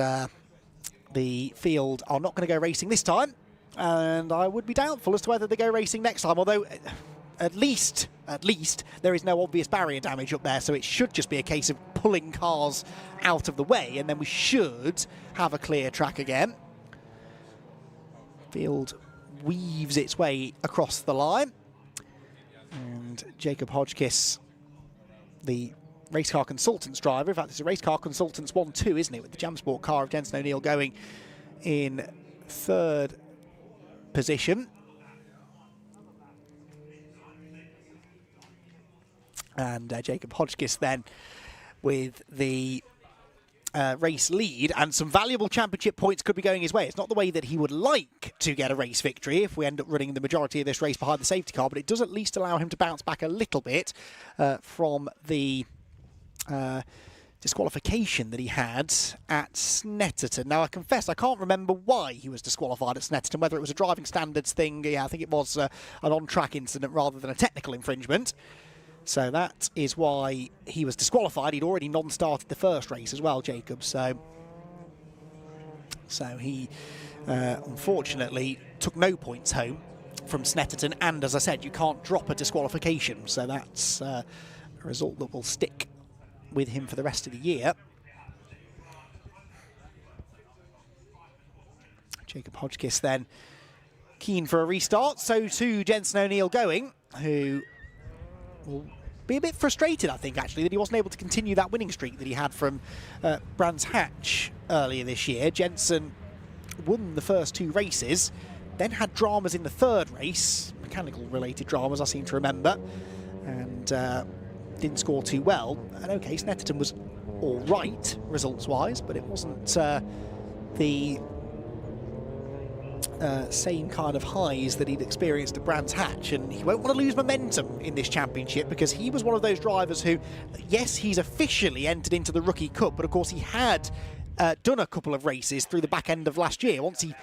the field are not going to go racing this time. And I would be doubtful as to whether they go racing next time, although at least there is no obvious barrier damage up there, so it should just be a case of pulling cars out of the way, and then we should have a clear track again. Field weaves its way across the line, and Jacob Hodgkiss, the race car consultants driver, in fact it's a race car consultants 1-2, isn't it, with the Jam Sport car of Jensen O'Neill going in third position. And Jacob Hodgkiss then with the race lead, and some valuable championship points could be going his way. It's not the way that he would like to get a race victory if we end up running the majority of this race behind the safety car, but it does at least allow him to bounce back a little bit from the disqualification that he had at Snetterton. Now, I confess I can't remember why he was disqualified at Snetterton, whether it was a driving standards thing. Yeah, I think it was an on-track incident rather than a technical infringement. So that is why he was disqualified. He'd already non-started the first race as well, Jacob. So he unfortunately took no points home from Snetterton. And as I said, you can't drop a disqualification. So that's a result that will stick with him for the rest of the year. Jacob Hodgkiss then keen for a restart. So too Jensen O'Neill going, who will be a bit frustrated, I think, actually, that he wasn't able to continue that winning streak that he had from Brands Hatch earlier this year. Jensen won the first 2 races, then had dramas in the third race, mechanical-related dramas, I seem to remember, and didn't score too well. And OK, Snetterton was all right, results-wise, but it wasn't the same kind of highs that he'd experienced at Brands Hatch, and he won't want to lose momentum in this championship because he was one of those drivers who, yes, he's officially entered into the Rookie Cup, but of course he had done a couple of races through the back end of last year. Once he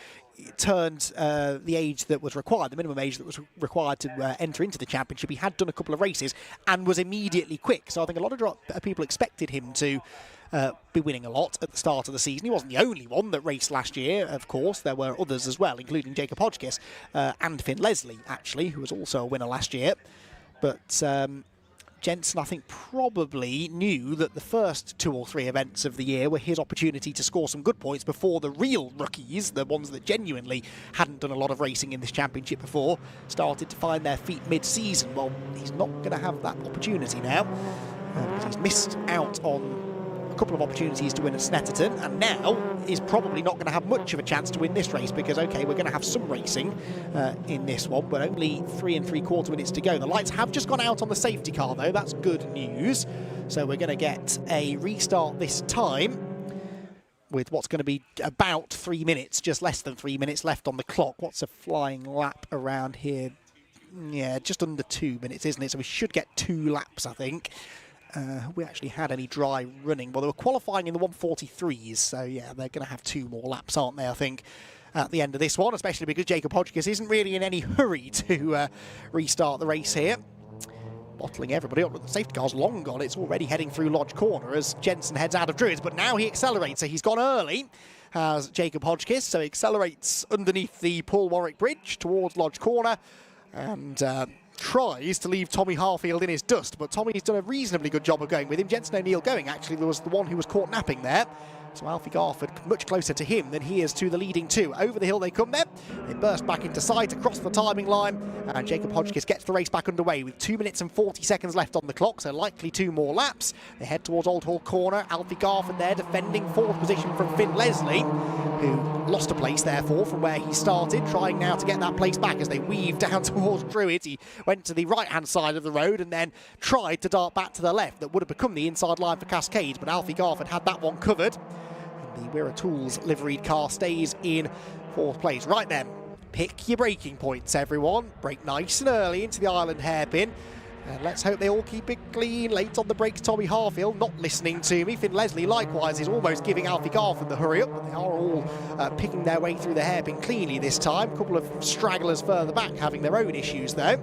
turned the age that was required, the minimum age that was required to enter into the championship, he had done a couple of races and was immediately quick. So I think a lot of people expected him to be winning a lot at the start of the season. He wasn't the only one that raced last year, of course. There were others as well, including Jacob Hodgkiss and Finn Leslie, actually, who was also a winner last year. But Jensen, I think, probably knew that the first 2 or 3 events of the year were his opportunity to score some good points before the real rookies, the ones that genuinely hadn't done a lot of racing in this championship before, started to find their feet mid-season. Well, he's not going to have that opportunity now. Because he's missed out on a couple of opportunities to win at Snetterton, and now is probably not going to have much of a chance to win this race because, OK, we're going to have some racing in this one, but only 3 3/4 minutes to go. The lights have just gone out on the safety car, though. That's good news. So we're going to get a restart this time. with what's going to be about 3 minutes, just less than 3 minutes left on the clock. What's a flying lap around here? Yeah, just under 2 minutes, isn't it? So we should get 2 laps, I think. We actually had any dry running. Well, they were qualifying in the 143s, so yeah, they're going to have 2 more laps, aren't they, I think, at the end of this one, especially because Jacob Hodgkiss isn't really in any hurry to restart the race here. Bottling everybody up, but the safety car's long gone. It's already heading through Lodge Corner as Jensen heads out of Druids, but now he accelerates, so he's gone early, has Jacob Hodgkiss, so he accelerates underneath the Paul Warwick Bridge towards Lodge Corner, and tries to leave Tommy Harfield in his dust, but Tommy's done a reasonably good job of going with him. Jensen O'Neill going, actually, was the one who was caught napping there. So Alfie Garford much closer to him than he is to the leading 2. Over the hill they come then. They burst back into sight across the timing line, and Jacob Hodgkiss gets the race back underway with 2 minutes and 40 seconds left on the clock, so likely 2 more laps. They head towards Old Hall Corner. Alfie Garford there defending 4th position from Finn Leslie, who lost a place therefore from where he started, trying now to get that place back as they weave down towards Druids. He went to the right-hand side of the road and then tried to dart back to the left. That would have become the inside line for Cascades, but Alfie Garford had that one covered. The Wirra Tools liveried car stays in 4th place. Right then, pick your braking points, everyone. Brake nice and early into the island hairpin. And let's hope they all keep it clean. Late on the brakes, Tommy Harfield not listening to me. Finn Leslie, likewise, is almost giving Alfie Garford the hurry up, but they are all picking their way through the hairpin cleanly this time. A couple of stragglers further back having their own issues, though.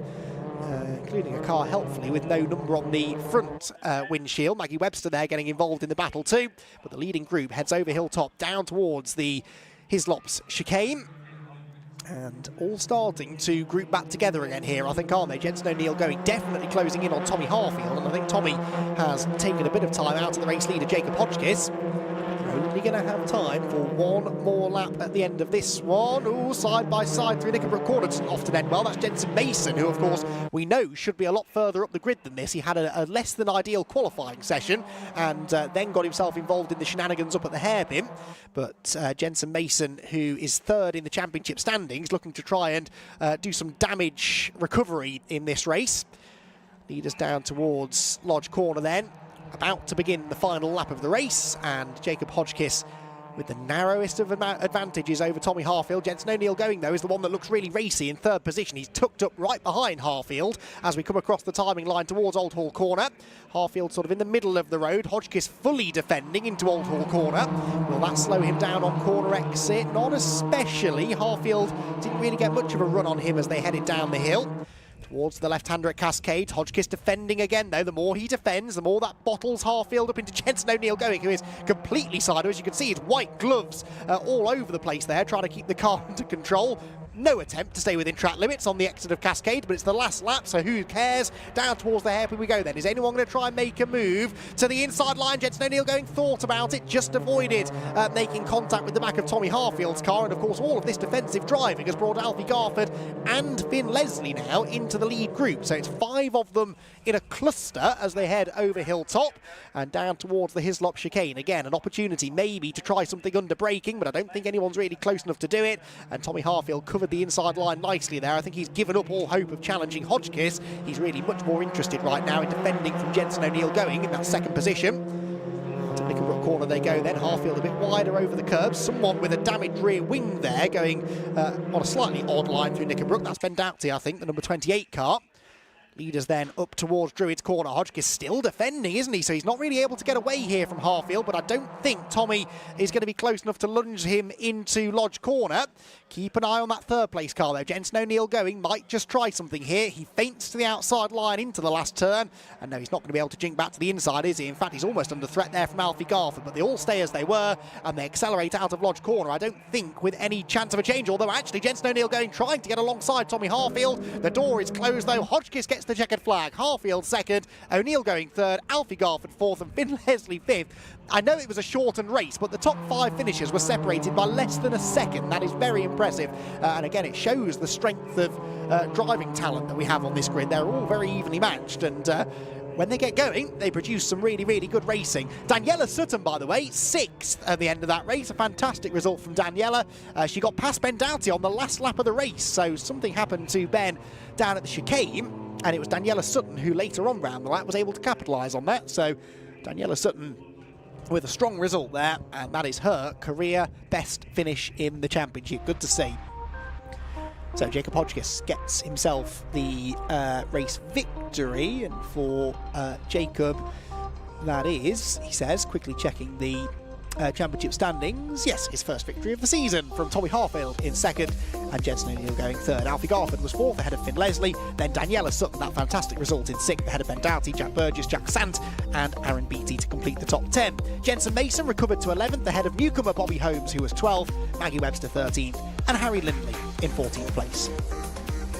Including a car, helpfully, with no number on the front windshield. Maggie Webster there getting involved in the battle too. But the leading group heads over hilltop down towards the Hislops chicane. And all starting to group back together again here, I think, aren't they? Jensen O'Neill going, definitely closing in on Tommy Harfield. And I think Tommy has taken a bit of time out of the race leader, Jacob Hodgkiss. Only going to have time for 1 more lap at the end of this one. Ooh, side by side through Knickerbrook Corner doesn't often end well. That's Jensen Mason, who, of course, we know should be a lot further up the grid than this. He had a less than ideal qualifying session and then got himself involved in the shenanigans up at the hairpin. But Jensen Mason, who is 3rd in the championship standings, looking to try and do some damage recovery in this race. Lead us down towards Lodge Corner then. About to begin the final lap of the race, and Jacob Hodgkiss with the narrowest of advantages over Tommy Harfield. Jensen O'Neill going, though, is the one that looks really racy in 3rd position. He's tucked up right behind Harfield as we come across the timing line towards Old Hall Corner. Harfield sort of in the middle of the road. Hodgkiss fully defending into Old Hall Corner. Will that slow him down on corner exit? Not especially. Harfield didn't really get much of a run on him as they headed down the hill. Towards the left-hander at Cascade. Hodgkiss defending again, though. The more he defends, the more that bottles Harfield up into Jensen O'Neill going, who is completely sideways. You can see his white gloves all over the place there, trying to keep the car under control. No attempt to stay within track limits on the exit of Cascade, but it's the last lap, so who cares? Down towards the hairpin we go then. Is anyone going to try and make a move to the inside line? Jensen O'Neill going, thought about it, just avoided making contact with the back of Tommy Harfield's car, and of course all of this defensive driving has brought Alfie Garford and Finn Leslie now into the lead group, so it's 5 of them in a cluster as they head over hilltop and down towards the Hislop chicane. Again, an opportunity maybe to try something under braking, but I don't think anyone's really close enough to do it, and Tommy Harfield covered the inside line nicely there. I think he's given up all hope of challenging Hodgkiss. He's really much more interested right now in defending from Jensen O'Neill going in that 2nd position. To Knickerbrook Corner they go then. Harfield a bit wider over the curbs. Someone with a damaged rear wing there going on a slightly odd line through Knickerbrook. That's Ben Doughty, I think, the number 28 car. Leaders then up towards Druids Corner. Hodgkiss still defending, isn't he? So he's not really able to get away here from Harfield, but I don't think Tommy is going to be close enough to lunge him into Lodge Corner. Keep an eye on that 3rd place car though. Jensen O'Neill going, might just try something here. He feints to the outside line into the last turn, and no, he's not going to be able to jink back to the inside, is he? In fact, he's almost under threat there from Alfie Garford, but they all stay as they were, and they accelerate out of Lodge Corner. I don't think with any chance of a change, although actually Jensen O'Neill going, trying to get alongside Tommy Harfield. The door is closed though. Hodgkiss gets the checkered flag. Harfield 2nd, O'Neill going 3rd, Alfie Garford 4th, and Finn Leslie 5th. I know it was a shortened race, but the top 5 finishers were separated by less than a second. That is very impressive. And again, it shows the strength of driving talent that we have on this grid. They're all very evenly matched, and when they get going, they produce some really, really good racing. Daniela Sutton, by the way, 6th at the end of that race. A fantastic result from Daniela. She got past Ben Doughty on the last lap of the race, so something happened to Ben down at the chicane, and it was Daniela Sutton who later on round the lap was able to capitalise on that. So Daniela Sutton with a strong result there, and that is her career best finish in the championship. Good to see. So Jacob Hodgkiss gets himself the race victory, and for Jacob, that is, he says, quickly checking the championship standings, yes, his first victory of the season, from Tommy Harfield in second and Jensen O'Neill going third. Alfie Garford was fourth ahead of Finn Leslie, then Daniela Sutton, that fantastic result in sixth ahead of Ben Doughty, Jack Burgess, Jack Sant and Aaron Beattie to complete the top 10. Jensen Mason recovered to 11th ahead of newcomer Bobby Holmes, who was 12th, Maggie Webster 13th and Harry Lindley in 14th place.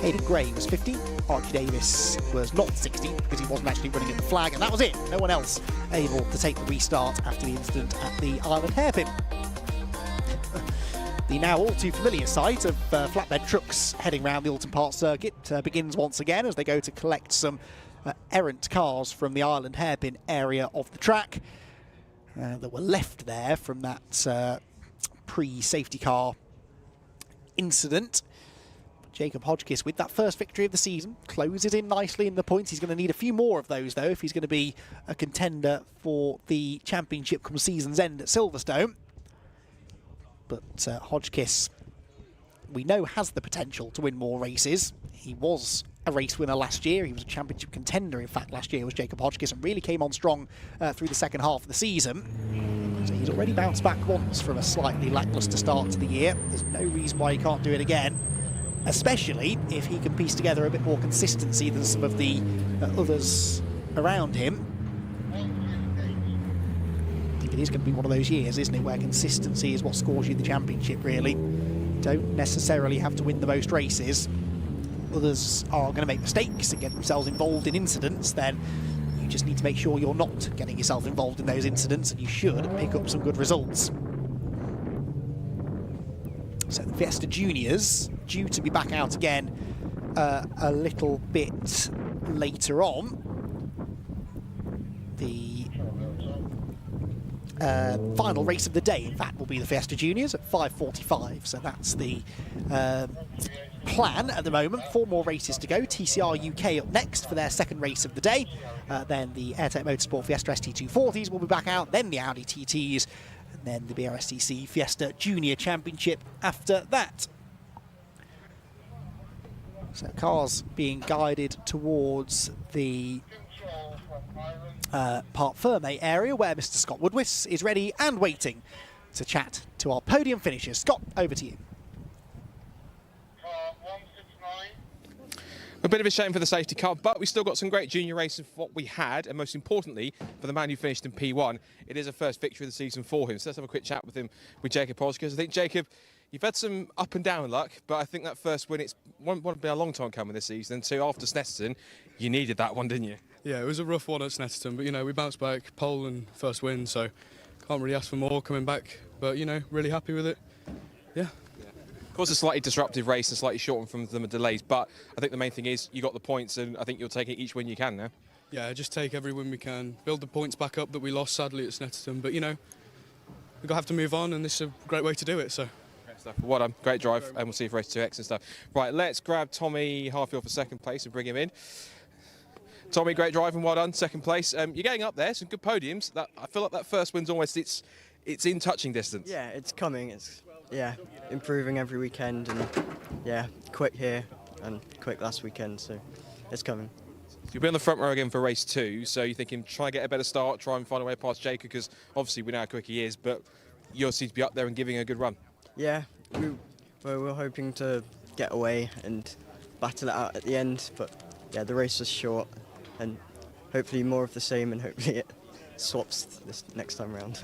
Hayden Gray was 15th, Archie Davis was not 16th because he wasn't actually running at the flag, and that was it. No one else able to take the restart after the incident at the Island Hairpin. The now all too familiar sight of flatbed trucks heading around the Oulton Park circuit begins once again as they go to collect some errant cars from the Island Hairpin area of the track that were left there from that pre-safety car incident. Jacob Hodgkiss, with that first victory of the season, closes in nicely in the points. He's going to need a few more of those, though, if he's going to be a contender for the championship come season's end at Silverstone. But Hodgkiss, we know, has the potential to win more races. He was a race winner last year. He was a championship contender, in fact, last year was Jacob Hodgkiss, and really came on strong through the second half of the season. So he's already bounced back once from a slightly lacklustre start to the year. There's no reason why he can't do it again, especially if he can piece together a bit more consistency than some of the others around him. I think it is going to be one of those years, isn't it, where consistency is what scores you the championship, really. You don't necessarily have to win the most races. Others are going to make mistakes and get themselves involved in incidents, then you just need to make sure you're not getting yourself involved in those incidents, and you should pick up some good results. So the Fiesta Juniors due to be back out again a little bit later on. The final race of the day, in fact, will be the Fiesta Juniors at 5:45. So that's the plan at the moment. 4 more races to go. TCR UK up next for their second race of the day. Then the AIRTEC Motorsport Fiesta ST240s will be back out. Then the Audi TTs. And then the BRSCC Fiesta Junior Championship after that. So cars being guided towards the Parc Ferme area, where Mr. Scott Woodwiss is ready and waiting to chat to our podium finishers. Scott, over to you. A bit of a shame for the safety car, but we still got some great junior racing for what we had, and most importantly, for the man who finished in P1, it is a first victory of the season for him. So let's have a quick chat with him, with Jacob Hodgkiss. I think, Jacob, you've had some up and down luck, but I think that first win, it's won't be a long time coming this season. So after Snetterton, you needed that one, didn't you? Yeah, it was a rough one at Snetterton, but, you know, we bounced back, pole and first win, so can't really ask for more coming back, but, you know, really happy with it. Yeah. Of course, a slightly disruptive race and slightly shortened from the delays, but I think the main thing is you got the points, and I think you'll take each win you can now. Yeah, just take every win we can, build the points back up that we lost sadly at Snetterton, but, you know, we're going to have to move on, and this is a great way to do it, so. Great stuff. Well done, great drive, and we'll see you for race 2X and stuff. Right, let's grab Tommy Harfield for second place and bring him in. Tommy, great drive and well done, second place. You're getting up there, some good podiums. I feel like that first win's almost, it's in touching distance. Yeah, it's coming. It's improving every weekend, and yeah, quick here and quick last weekend, so it's coming. You'll be on the front row again for race 2, so you're thinking try and get a better start, try and find a way past Jacob, because obviously we know how quick he is, but you'll seem to be up there and giving a good run. Yeah, we're hoping to get away and battle it out at the end, but yeah, the race was short, and hopefully more of the same, and hopefully it swaps this next time around.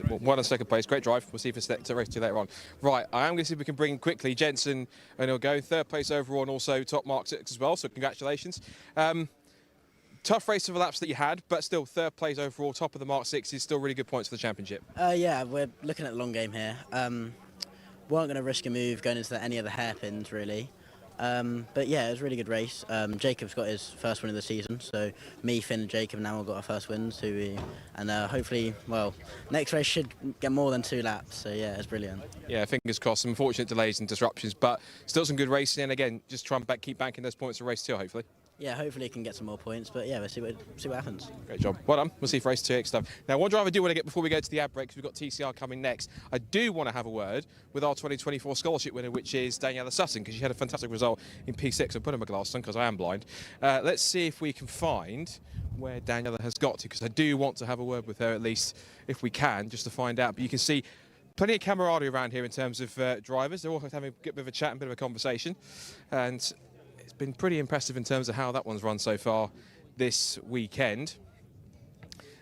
Well, on second place, great drive. We'll see if it's to race 2 later on. Right, I am going to see if we can bring quickly Jensen and he'll go third place overall and also top Mark 6 as well, so congratulations. Tough race of the laps that you had, but still third place overall, top of the Mark 6 is still really good points for the championship. Yeah, we're looking at the long game here. Weren't going to risk a move going into any of the hairpins really. But yeah, it was a really good race. Jacob's got his first win of the season, so me, Finn and Jacob now have got our first wins, and hopefully, well, next race should get more than 2 laps, so yeah, it's brilliant. Yeah, fingers crossed, some unfortunate delays and disruptions, but still some good racing, and again, just try and keep banking those points for race 2, hopefully. yeah, hopefully he can get some more points. But yeah, we'll see what happens. Great job. Well done. We'll see for race 2 stuff. Now, one driver I do want to get before we go to the ad break, because we've got TCR coming next. I do want to have a word with our 2024 scholarship winner, which is Daniela Sutton, because she had a fantastic result in P6. I'm putting my glasses on because I am blind. Let's see if we can find where Daniela has got to, because I do want to have a word with her, at least if we can, just to find out. But you can see plenty of camaraderie around here in terms of drivers. They're all having a bit of a chat and a bit of a conversation. And it's been pretty impressive in terms of how that one's run so far this weekend.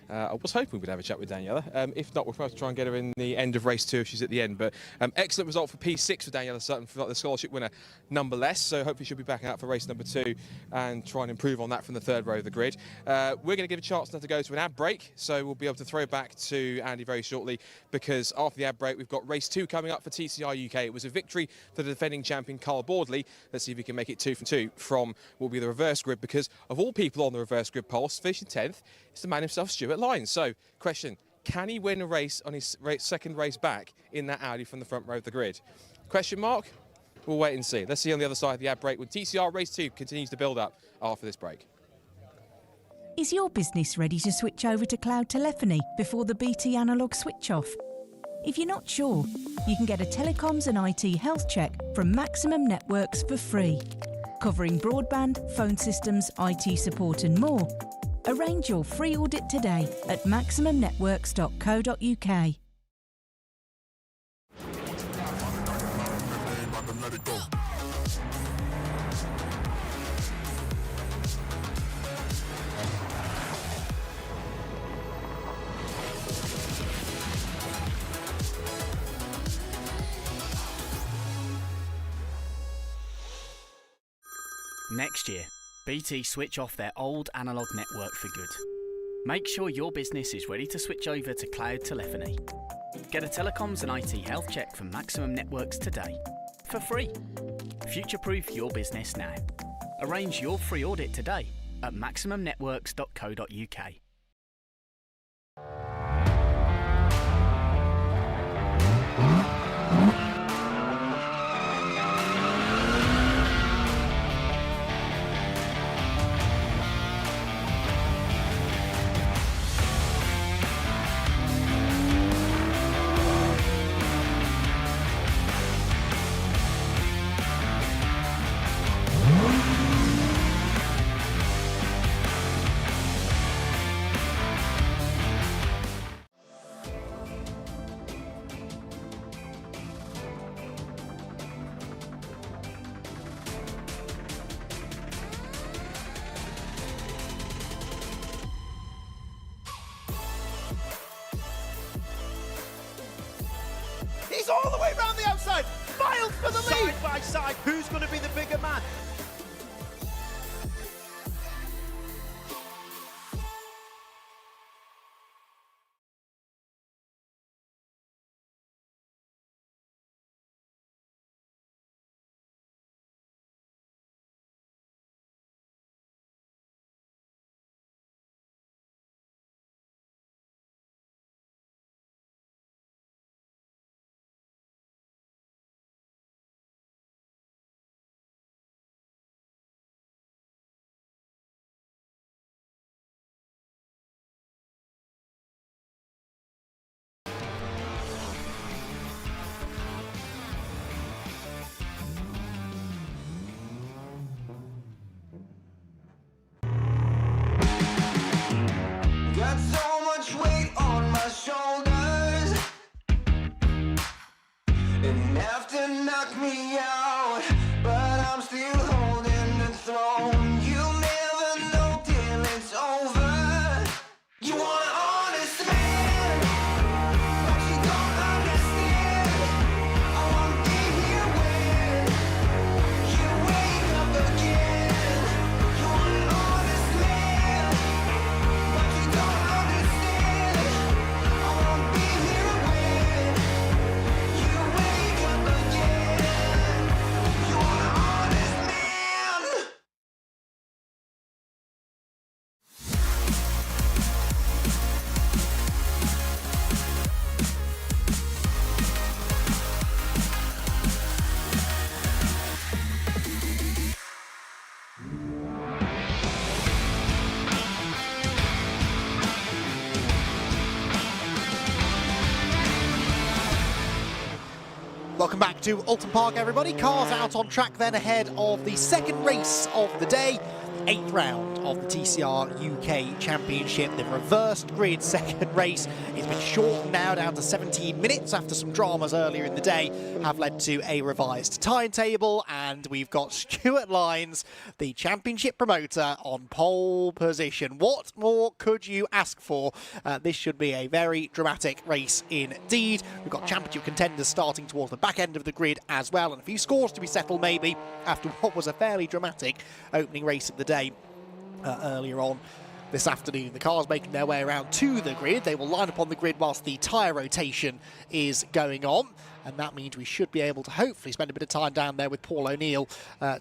I was hoping we'd have a chat with Daniela. If not, we'll probably try and get her in the end of race 2 if she's at the end. But excellent result for P6 for Daniela Sutton, for the scholarship winner nonetheless. So hopefully she'll be back out for race number 2 and try and improve on that from the 3rd row of the grid. We're going to give a chance now to go to an ad break. So we'll be able to throw back to Andy very shortly, because after the ad break, we've got race 2 coming up for TCR UK. It was a victory for the defending champion, Carl Boardley. Let's see if he can make it 2 from 2 from what will be the reverse grid, because of all people on the reverse grid poll, finishing 10th, it's the man himself, Stuart Lyons. So, question, can he win a race on his second race back in that Audi from the front row of the grid? Question mark? We'll wait and see. Let's see on the other side of the ad break when TCR Race 2 continues to build up after this break. Is your business ready to switch over to cloud telephony before the BT analog switch off? If you're not sure, you can get a telecoms and IT health check from Maximum Networks for free, covering broadband, phone systems, IT support and more. Arrange your free audit today at maximumnetworks.co.uk. Next year, BT switch off their old analogue network for good. Make sure your business is ready to switch over to cloud telephony. Get a telecoms and IT health check from Maximum Networks today, for free. Future-proof your business now. Arrange your free audit today at maximumnetworks.co.uk. He's all the way round the outside. Miles for the lead. Side by side, who's going to be the bigger man? Welcome back to Oulton Park, everybody. Cars out on track then ahead of the second race of the day. 8th round of the TCR UK Championship. The reversed grid second race has been shortened now down to 17 minutes after some dramas earlier in the day have led to a revised timetable, and we've got Stuart Lyons, the championship promoter, on pole position. What more could you ask for? This should be a very dramatic race indeed. We've got championship contenders starting towards the back end of the grid as well, and a few scores to be settled maybe after what was a fairly dramatic opening race of the day earlier on this afternoon. The cars making their way around to the grid. They will line up on the grid whilst the tyre rotation is going on, and that means we should be able to hopefully spend a bit of time down there with Paul O'Neill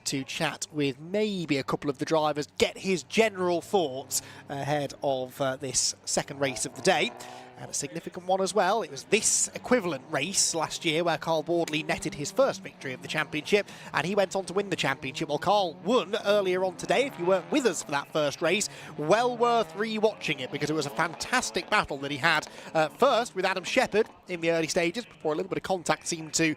to chat with maybe a couple of the drivers, get his general thoughts ahead of this second race of the day. And a significant one as well. It was this equivalent race last year where Carl Boardley netted his first victory of the championship, and he went on to win the championship. Well, Carl won earlier on today. If you weren't with us for that first race, well worth re-watching it, because it was a fantastic battle that he had first with Adam Shepherd in the early stages before a little bit of contact seemed to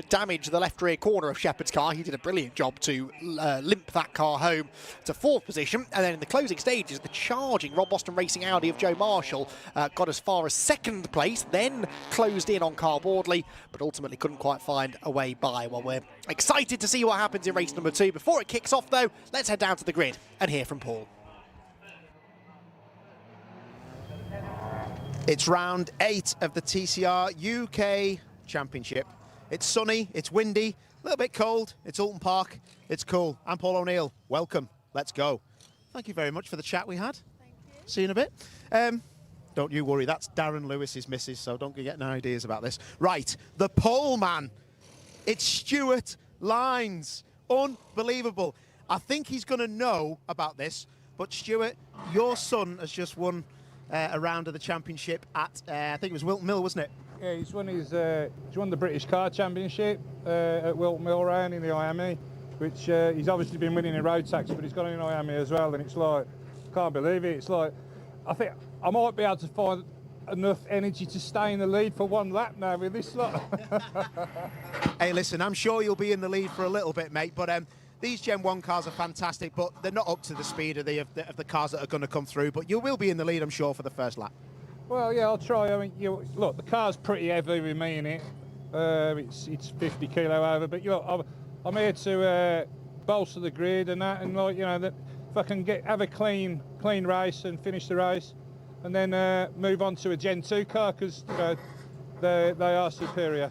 damage the left rear corner of Shepherd's car. He did a brilliant job to limp that car home to 4th position, and then in the closing stages, the charging Rob Boston Racing Audi of Joe Marshall got as far as 2nd place, then closed in on Carl Boardley, but ultimately couldn't quite find a way by. Well, we're excited to see what happens in race number 2. Before it kicks off, though, let's head down to the grid and hear from Paul. It's round 8 of the TCR UK Championship. It's sunny, it's windy, a little bit cold. It's Oulton Park, it's cool. I'm Paul O'Neill. Welcome. Let's go. Thank you very much for the chat we had. Thank you. See you in a bit. Don't you worry, that's Darren Lewis's missus, so don't get no ideas about this. Right, the pole man. It's Stuart Lyons. Unbelievable. I think he's going to know about this, but Stuart, your son has just won a round of the championship at, I think it was Wilton Mill, wasn't it? Yeah, he's won the British Car Championship at Wilton Mill round in the IME, which he's obviously been winning in road tax, but he's got in IME as well, and it's like, can't believe it. It's like, I think I might be able to find enough energy to stay in the lead for one lap now with this lot. Hey, listen, I'm sure you'll be in the lead for a little bit, mate, but these Gen 1 cars are fantastic, but they're not up to the speed of the cars that are going to come through, but you will be in the lead, I'm sure, for the first lap. Well, yeah, I'll try. I mean, look, the car's pretty heavy with me in it. It's 50 kilo over, but I'm here to bolster the grid and that, and like, that if I can have a clean race and finish the race, and then move on to a Gen 2 car, because they are superior.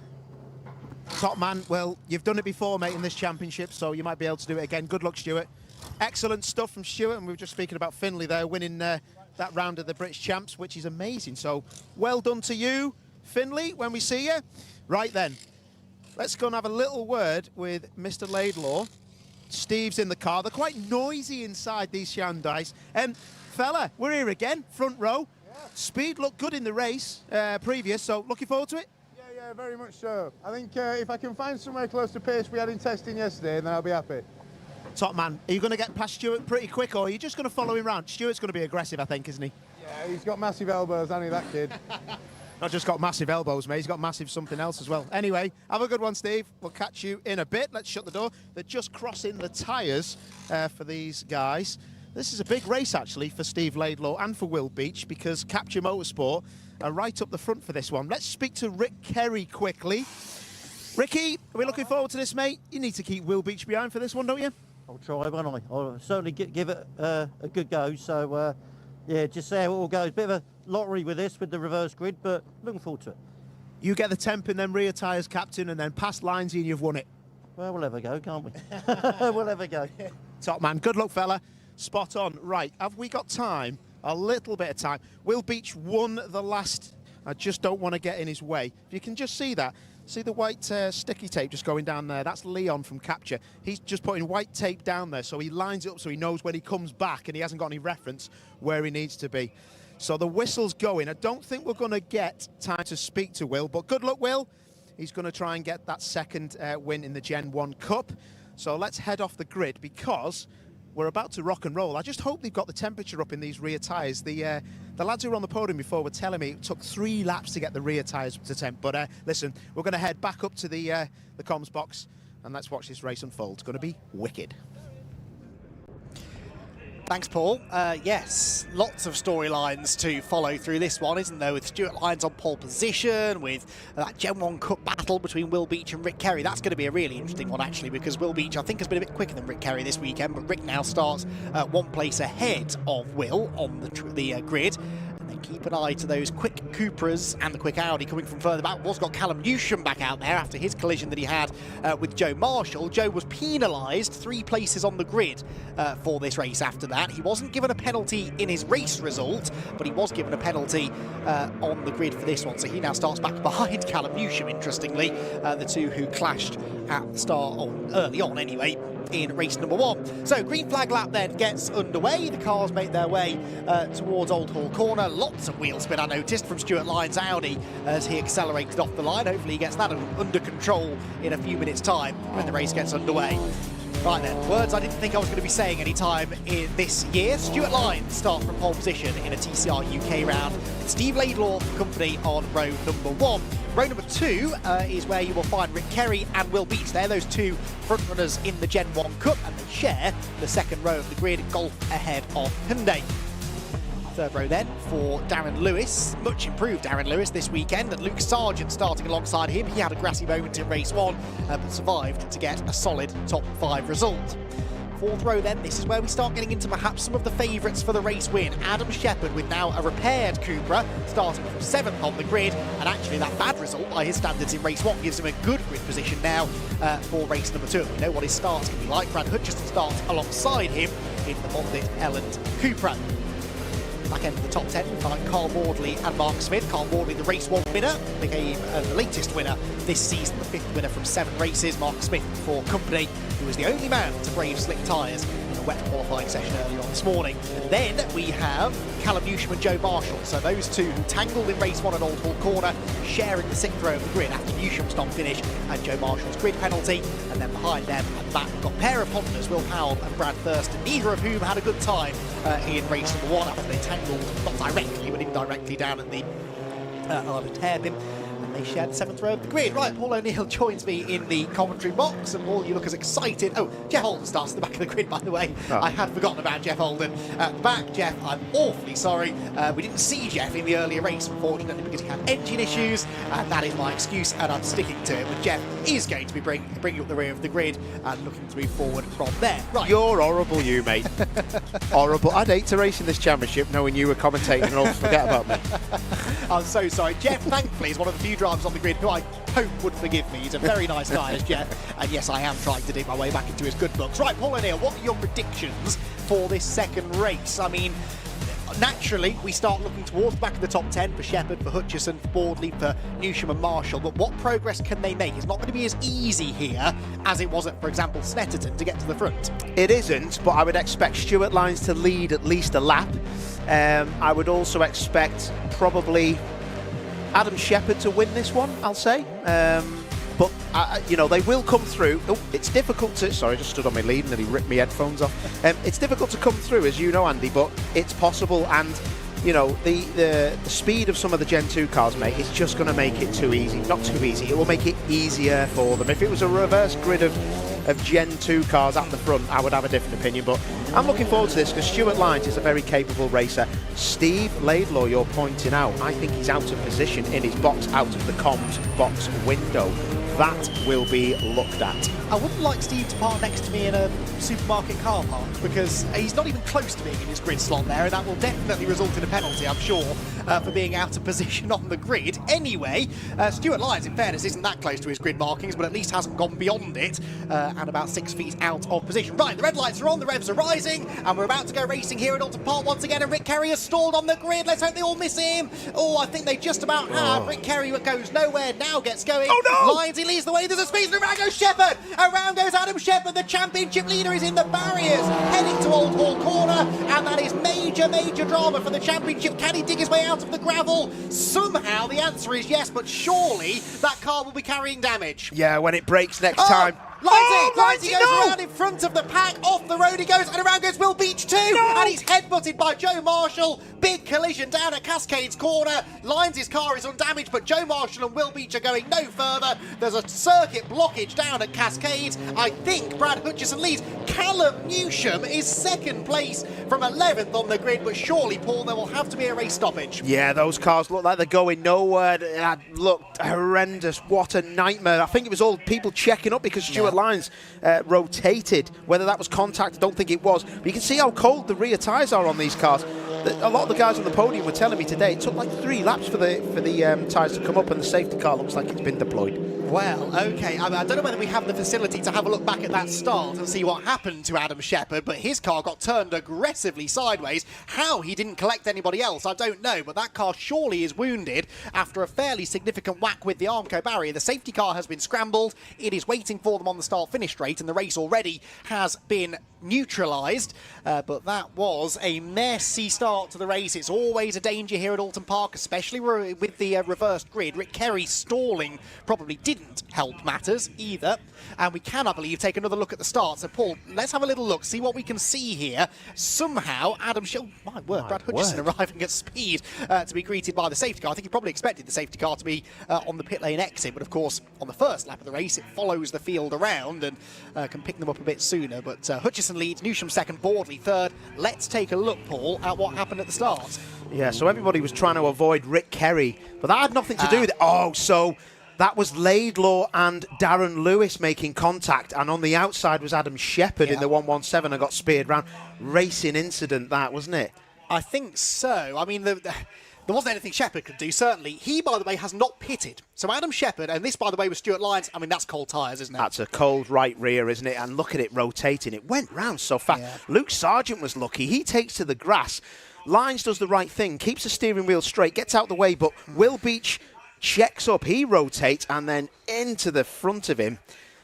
Top man, well, you've done it before, mate, in this championship, so you might be able to do it again. Good luck, Stuart. Excellent stuff from Stuart, and we were just speaking about Finley there, winning that round of the British Champs, which is amazing. So well done to you, Finley, when we see you. Right then, let's go and have a little word with Mr. Laidlaw. Steve's in the car. They're quite noisy inside, these Hyundais. Fella, we're here again, front row. Yeah. Speed looked good in the race previous, so looking forward to it? Yeah, very much so. I think if I can find somewhere close to pace we had in testing yesterday, then I'll be happy. Top man, are you going to get past Stuart pretty quick, or are you just going to follow him round? Stuart's going to be aggressive, I think, isn't he? Yeah, he's got massive elbows, hasn't he, that kid? Not just got massive elbows, mate, he's got massive something else as well. Anyway, have a good one, Steve. We'll catch you in a bit. Let's shut the door. They're just crossing the tyres for these guys. This is a big race, actually, for Steve Laidlaw and for Will Beach, because Capture Motorsport are right up the front for this one. Let's speak to Rick Kerry quickly. Ricky, are we looking forward to this, mate? You need to keep Will Beach behind for this one, don't you? I'll try, won't I? I'll certainly give it a good go. So, yeah, just see how it all goes. Bit of a lottery with this, with the reverse grid, but looking forward to it. You get the temp in them rear tyres, Captain, and then past Linesy and you've won it. Well, we'll have a go, can't we? We'll have a go. Top man. Good luck, fella. Spot on. Right, have we got time? A little bit of time. Will Beach won the last. I just don't want to get in his way. If you can just see that. See the white sticky tape just going down there? That's Leon from Capture. He's just putting white tape down there, so he lines it up so he knows when he comes back and he hasn't got any reference where he needs to be. So the whistle's going. I don't think we're going to get time to speak to Will, but good luck, Will. He's going to try and get that second win in the Gen 1 Cup. So let's head off the grid, because we're about to rock and roll. I just hope they've got the temperature up in these rear tyres. The lads who were on the podium before were telling me it took 3 laps to get the rear tyres to temp. But listen, we're going to head back up to the comms box and let's watch this race unfold. It's going to be wicked. Thanks, Paul. Yes, lots of storylines to follow through this one, isn't there? With Stuart Lyons on pole position, with that Gen 1 Cup battle between Will Beach and Rick Kerry. That's going to be a really interesting one, actually, because Will Beach, I think, has been a bit quicker than Rick Kerry this weekend, but Rick now starts 1 place ahead of Will on the grid. And then keep an eye to those quick Cupras and the quick Audi coming from further back. We've got Callum Newsham back out there after his collision that he had with Joe Marshall. Joe was penalised 3 places on the grid for this race after that. He wasn't given a penalty in his race result, but he was given a penalty on the grid for this one. So he now starts back behind Callum Newsham, interestingly, the two who clashed at the start, early on anyway, in race number 1. So green flag lap then gets underway. The cars make their way towards Old Hall Corner. Lots of wheel spin I noticed from Stuart Lyons' Audi as he accelerated off the line. Hopefully he gets that under control in a few minutes time when the race gets underway. Right then, words I didn't think I was going to be saying any time in this year. Stuart Lyons start from pole position in a TCR UK round. Steve Laidlaw company on row number 1. Row number 2 is where you will find Rick Kerry and Will Beach. They're those 2 front runners in the Gen 1 Cup, and they share the 2nd row of the grid, Golf ahead of Hyundai. 3rd row then for Darren Lewis, much improved Darren Lewis this weekend, and Luke Sargent starting alongside him. He had a grassy moment in race 1, but survived to get a solid top 5 result. 4th row then, this is where we start getting into perhaps some of the favourites for the race win. Adam Shepherd with now a repaired Cupra, starting from 7th on the grid, and actually that bad result by his standards in race 1 gives him a good grid position now for race number 2. We know what his start's going to be like. Brad Hutchison starts alongside him in the Mondit Elland Cupra. Back end of the top 10, we find Carl Wardley and Mark Smith. Carl Wardley, the race 1 winner, became the latest winner this season, the 5th winner from 7 races. Mark Smith for company, who was the only man to brave slick tyres in a wet qualifying session earlier on this morning. And then we have Callum Newsham and Joe Marshall. So those 2 who tangled in race 1 at Old Hall Corner, sharing the 6th row of the grid after Newsham's non-finish and Joe Marshall's grid penalty. And then behind them at the back, we've got a pair of Hondas, Will Powell and Brad Thurston, neither of whom had a good time in race number 1 after they tangled, not directly, but indirectly down at the Island hairpin. They shared the 7th row of the grid. Right, Paul O'Neill joins me in the commentary box, and Paul, you look as excited. Oh, Jeff Holden starts at the back of the grid, by the way. Oh. I had forgotten about Jeff Holden. At the back, Jeff, I'm awfully sorry. We didn't see Jeff in the earlier race, unfortunately, because he had engine issues, and that is my excuse, and I'm sticking to it. But Jeff is going to be bringing up the rear of the grid and looking to move forward from there. Right. You're horrible, you, mate. Horrible. I'd hate to race in this championship knowing you were commentating and all forget about me. I'm so sorry. Jeff, thankfully, is one of the few drivers on the grid who I hope would forgive me. He's a very nice guy, as Jeff. And yes, I am trying to dig my way back into his good books. Right, Paul O'Neill, what are your predictions for this 2nd race? I mean, naturally, we start looking towards the back of the top 10 for Shepherd, for Hutchison, for Boardley, for Newsham and Marshall. But what progress can they make? It's not going to be as easy here as it was at, for example, Snetterton to get to the front. It isn't, but I would expect Stuart Lyons to lead at least a lap. I would also expect probably Adam Shepherd to win this one, I'll say. But, you know, they will come through. Oh, it's difficult to... Sorry, I just stood on my lead and then he ripped my headphones off. It's difficult to come through, as you know, Andy, but it's possible. And, you know, the speed of some of the Gen 2 cars, mate, it's just going to make it too easy. Not too easy. It will make it easier for them. If it was a reverse grid of Gen 2 cars at the front, I would have a different opinion. But I'm looking forward to this because Stuart Lyons is a very capable racer. Steve Laidlaw, you're pointing out, I think he's out of position in his box, out of the comms box window. That will be looked at. I wouldn't like Steve to park next to me in a supermarket car park because he's not even close to being in his grid slot there, and that will definitely result in a penalty, I'm sure, for being out of position on the grid. Anyway, Stuart Lyons, in fairness, isn't that close to his grid markings, but at least hasn't gone beyond it and about 6 feet out of position. Right, the red lights are on, the revs are rising, and we're about to go racing here at Oulton Park once again, and Rick Kerry has stalled on the grid. Let's hope they all miss him. Oh, I think they just about have. Rick Kerry goes nowhere, now gets going. Oh, no! Lyons, he leads the way. There's a speed, and around goes Shepherd. Around goes Adam Shepherd. The championship leader is in the barriers, heading to Old Hall Corner, and that is major, major drama for the championship. Can he dig his way out of the gravel? Somehow, the answer is yes, but surely that car will be carrying damage. Yeah, when it breaks next time. Lindsay goes around in front of the pack, off the road he goes, and around goes Will Beach too, and he's headbutted by Joe Marshall. Big collision down at Cascades Corner. Lindsay's car is undamaged, but Joe Marshall and Will Beach are going no further. There's a circuit blockage down at Cascades. I think Brad Hutchison leads. Callum Newsham is second place from 11th on the grid, but surely, Paul, there will have to be a race stoppage. Yeah, those cars look like they're going nowhere. That looked horrendous. What a nightmare. I think it was all people checking up because Stuart Lyons rotated. Whether that was contact, I don't think it was. But you can see how cold the rear tyres are on these cars. A lot of the guys on the podium were telling me today it took like 3 laps for the tyres to come up, and the safety car looks like it's been deployed. Well, okay, I don't know whether we have the facility to have a look back at that start and see what happened to Adam Shepherd, but his car got turned aggressively sideways. How he didn't collect anybody else, I don't know, but that car surely is wounded after a fairly significant whack with the Armco barrier. The safety car has been scrambled. It is waiting for them on the start-finish straight, and the race already has been neutralised, but that was a messy start to the race. It's always a danger here at Oulton Park, especially with the reversed grid. Rick Kerry stalling probably didn't help matters either, and we can, I believe, take another look at the start. So Paul, let's have a little look, see what we can see here. Somehow Adam Brad Hutchison arriving at speed to be greeted by the safety car. I think he probably expected the safety car to be on the pit lane exit, but of course on the first lap of the race it follows the field around and can pick them up a bit sooner. But Hutchison leads, Newsham second, Boardley third. Let's take a look, Paul, at what happened at the start. Yeah, so everybody was trying to avoid Rick Kerry, but that had nothing to do with it. Oh, so that was Laidlaw and Darren Lewis making contact, and on the outside was Adam Shepherd in the 117 and got speared round. Racing incident, that, wasn't it? I think so. I mean, there wasn't anything Shepherd could do, certainly. He, by the way, has not pitted. So Adam Shepherd, and this, by the way, was Stuart Lyons. I mean, that's cold tyres, isn't it? That's a cold right rear, isn't it? And look at it rotating. It went round so fast. Yeah. Luke Sargent was lucky. He takes to the grass. Lyons does the right thing, keeps the steering wheel straight, gets out the way, but Will Beach checks up. He rotates and then into the front of him.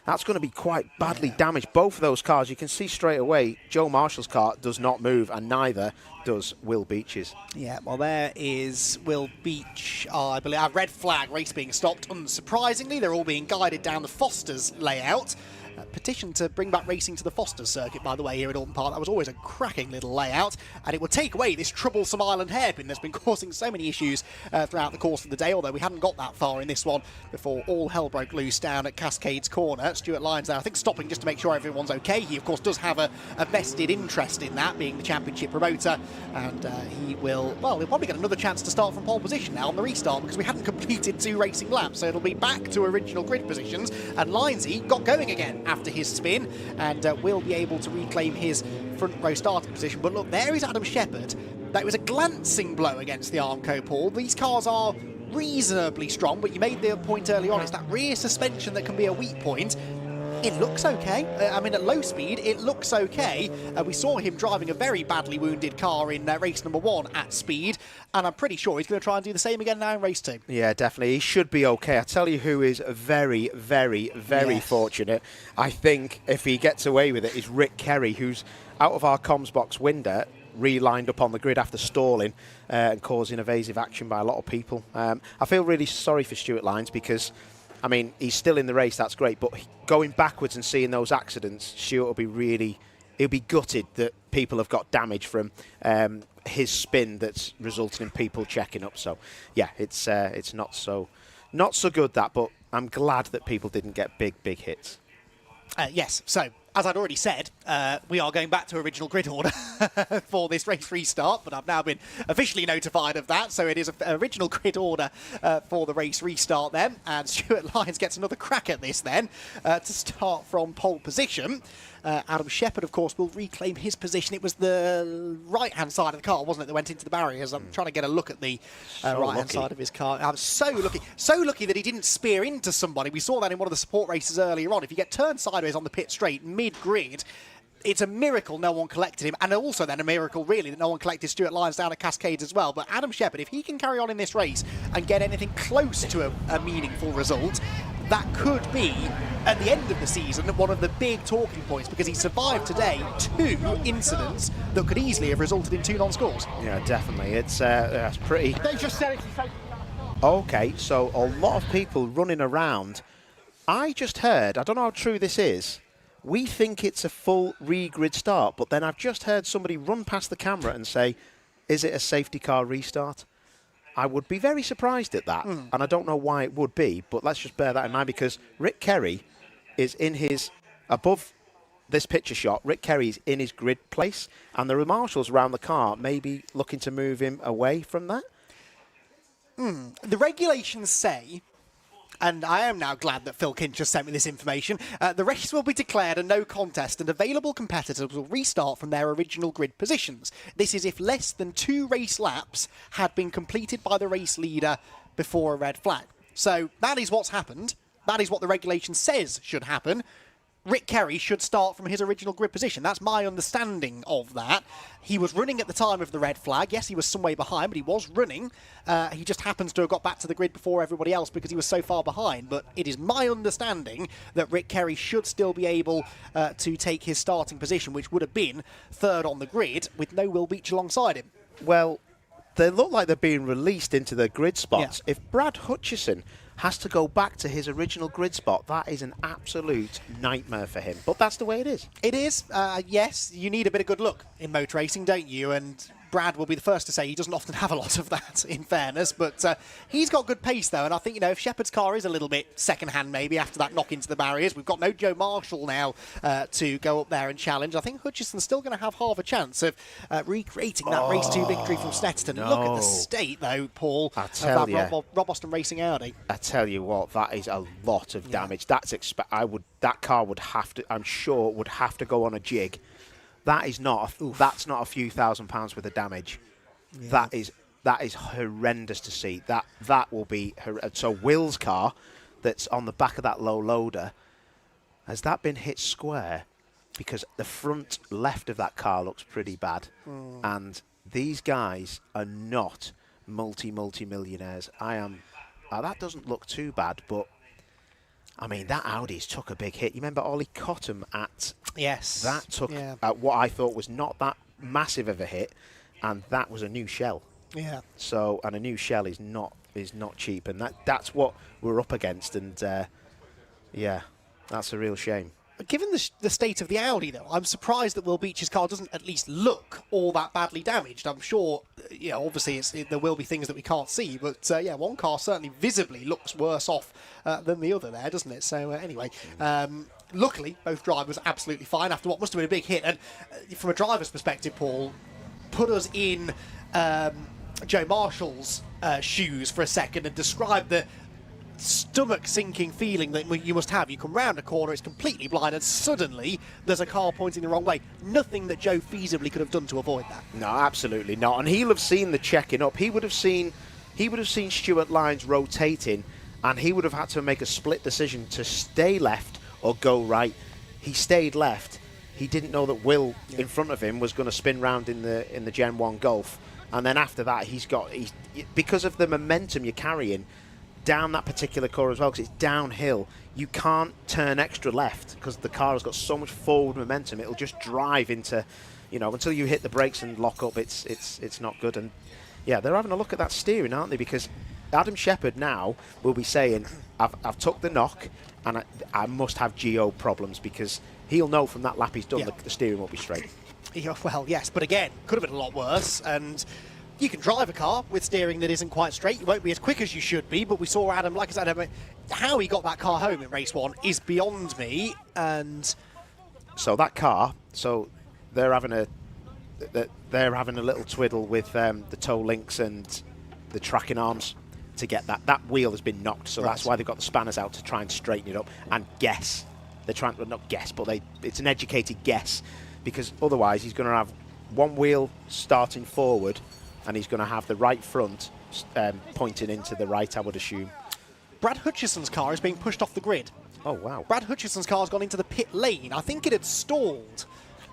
That's going to be quite badly damaged. Both of those cars, you can see straight away, Joe Marshall's car does not move, and neither does Will Beach's. Yeah, well, there is Will Beach. I believe a red flag, race being stopped. Unsurprisingly, they're all being guided down the Foster's layout. Petition to bring back racing to the Foster's circuit, by the way, here at Oulton Park. That was always a cracking little layout, and it would take away this troublesome island hairpin that's been causing so many issues throughout the course of the day, although we hadn't got that far in this one before all hell broke loose down at Cascades Corner. Stuart Lyons there, I think, stopping just to make sure everyone's okay. He, of course, does have a vested interest in that, being the championship promoter, and he will, well, he'll probably get another chance to start from pole position now on the restart, because we hadn't completed 2 racing laps, so it'll be back to original grid positions, and Lyonsy got going again after his spin, and will be able to reclaim his front row starting position. But look, there is Adam Shepherd. That was a glancing blow against the Armco, Paul. These cars are reasonably strong, but you made the point early on, it's that rear suspension that can be a weak point. It looks okay. I mean, at low speed, it looks okay. We saw him driving a very badly wounded car in race number 1 at speed, and I'm pretty sure he's going to try and do the same again now in race 2. Yeah, definitely. He should be okay. I tell you who is very, very, very fortunate, I think, if he gets away with it, is Rick Kerry, who's out of our comms box window, re-lined up on the grid after stalling and causing evasive action by a lot of people. I feel really sorry for Stuart Lyons because, I mean, he's still in the race, that's great, but going backwards and seeing those accidents, Stuart he'll be gutted that people have got damage from his spin that's resulting in people checking up. So, yeah, it's not so good, that, but I'm glad that people didn't get big hits. Yes, so, as I'd already said, we are going back to original grid order for this race restart, but I've now been officially notified of that, so it is original grid order for the race restart then, and Stuart Lyons gets another crack at this then, to start from pole position. Adam Shepherd, of course, will reclaim his position. It was the right-hand side of the car, wasn't it, that went into the barriers? I'm trying to get a look at the right-hand side of his car. I'm so lucky that he didn't spear into somebody. We saw that in one of the support races earlier on. If you get turned sideways on the pit straight, mid-grid, it's a miracle no one collected him, and also then a miracle, really, that no one collected Stuart Lyons down at Cascades as well. But Adam Shepherd, if he can carry on in this race and get anything close to a meaningful result, that could be, at the end of the season, one of the big talking points, because he survived today 2 incidents that could easily have resulted in 2 non-scores. Yeah, definitely. It's that's pretty... They just said it. Okay, so a lot of people running around I just heard, I don't know how true this is, we think it's a full re-grid start, but then I've just heard somebody run past the camera and say, is it a safety car restart? I would be very surprised at that, and I don't know why it would be, but let's just bear that in mind, because Rick Kerry is in his, above this picture shot, Rick Kerry's in his grid place, and there are marshals around the car maybe looking to move him away from that. The regulations say, and I am now glad that Phil Kinch has sent me this information, the race will be declared a no contest and available competitors will restart from their original grid positions. This is if less than 2 race laps had been completed by the race leader before a red flag. So that is what's happened. That is what the regulation says should happen. Rick Kerry should start from his original grid position. That's my understanding of that. He was running at the time of the red flag. Yes, he was some way behind, but he was running. He just happens to have got back to the grid before everybody else because he was so far behind. But it is my understanding that Rick Kerry should still be able to take his starting position, which would have been 3rd on the grid with no Will Beach alongside him. Well, they look like they're being released into their grid spots. Yeah. If Brad Hutchison has to go back to his original grid spot, that is an absolute nightmare for him. But that's the way it is. It is. Yes, you need a bit of good luck in motor racing, don't you? And Brad will be the first to say he doesn't often have a lot of that, in fairness. But he's got good pace, though. And I think, you know, if Shepard's car is a little bit second-hand, maybe, after that knock into the barriers, we've got no Joe Marshall now to go up there and challenge. I think Hutchison's still going to have half a chance of recreating that Race 2 victory from Snetterton. No. Look at the state, though, Paul, of that Rob Austin Racing Audi. I tell you what, that is a lot of damage. That's that car would have to, I'm sure, would have to go on a jig. That is not. That's not a few £1,000s worth of damage. Yeah. That is horrendous to see. That will be so. Will's car, that's on the back of that low loader, has that been hit square? Because the front left of that car looks pretty bad, and these guys are not multi-millionaires. That doesn't look too bad, but I mean, that Audi's took a big hit. You remember Ollie Cottam at... Yes. That took what I thought was not that massive of a hit, and that was a new shell. Yeah. So, and a new shell is not cheap, and that's what we're up against, and yeah, that's a real shame. Given the state of the Audi, though, I'm surprised that Will Beach's car doesn't at least look all that badly damaged. I'm sure, you know, obviously there will be things that we can't see, but yeah, one car certainly visibly looks worse off than the other there, doesn't it? So anyway, luckily, both drivers absolutely fine after what must have been a big hit. And from a driver's perspective, Paul, put us in Joe Marshall's shoes for a second and describe the stomach-sinking feeling that you must have. You come round a corner, it's completely blind, and suddenly there's a car pointing the wrong way. Nothing that Joe feasibly could have done to avoid that. No, absolutely not. And he'll have seen the checking up. He would have seen Stuart Lyons rotating, and he would have had to make a split decision to stay left or go right. He stayed left. He didn't know that Will in front of him was going to spin round in the Gen 1 Golf, and then after that because of the momentum you're carrying down that particular corner as well, because it's downhill, you can't turn extra left because the car has got so much forward momentum. It'll just drive into, you know, until you hit the brakes and lock up. It's not good. And yeah, they're having a look at that steering, aren't they? Because Adam Shepherd now will be saying, I've took the knock and I must have geo problems, because he'll know from that lap he's done the steering won't be straight. Yeah, well, yes, but again, could have been a lot worse. And you can drive a car with steering that isn't quite straight. You won't be as quick as you should be, but we saw Adam, like I said, how he got that car home in race 1 is beyond me. And so that car, they're having a little twiddle with the toe links and the tracking arms to get that wheel has been knocked. So that's why they've got the spanners out to try and straighten it up. And guess they're trying to not guess, but it's an educated guess, because otherwise he's going to have one wheel starting forward, and he's going to have the right front pointing into the right, I would assume. Brad Hutchison's car is being pushed off the grid. Oh, wow. Brad Hutchison's car has gone into the pit lane. I think it had stalled,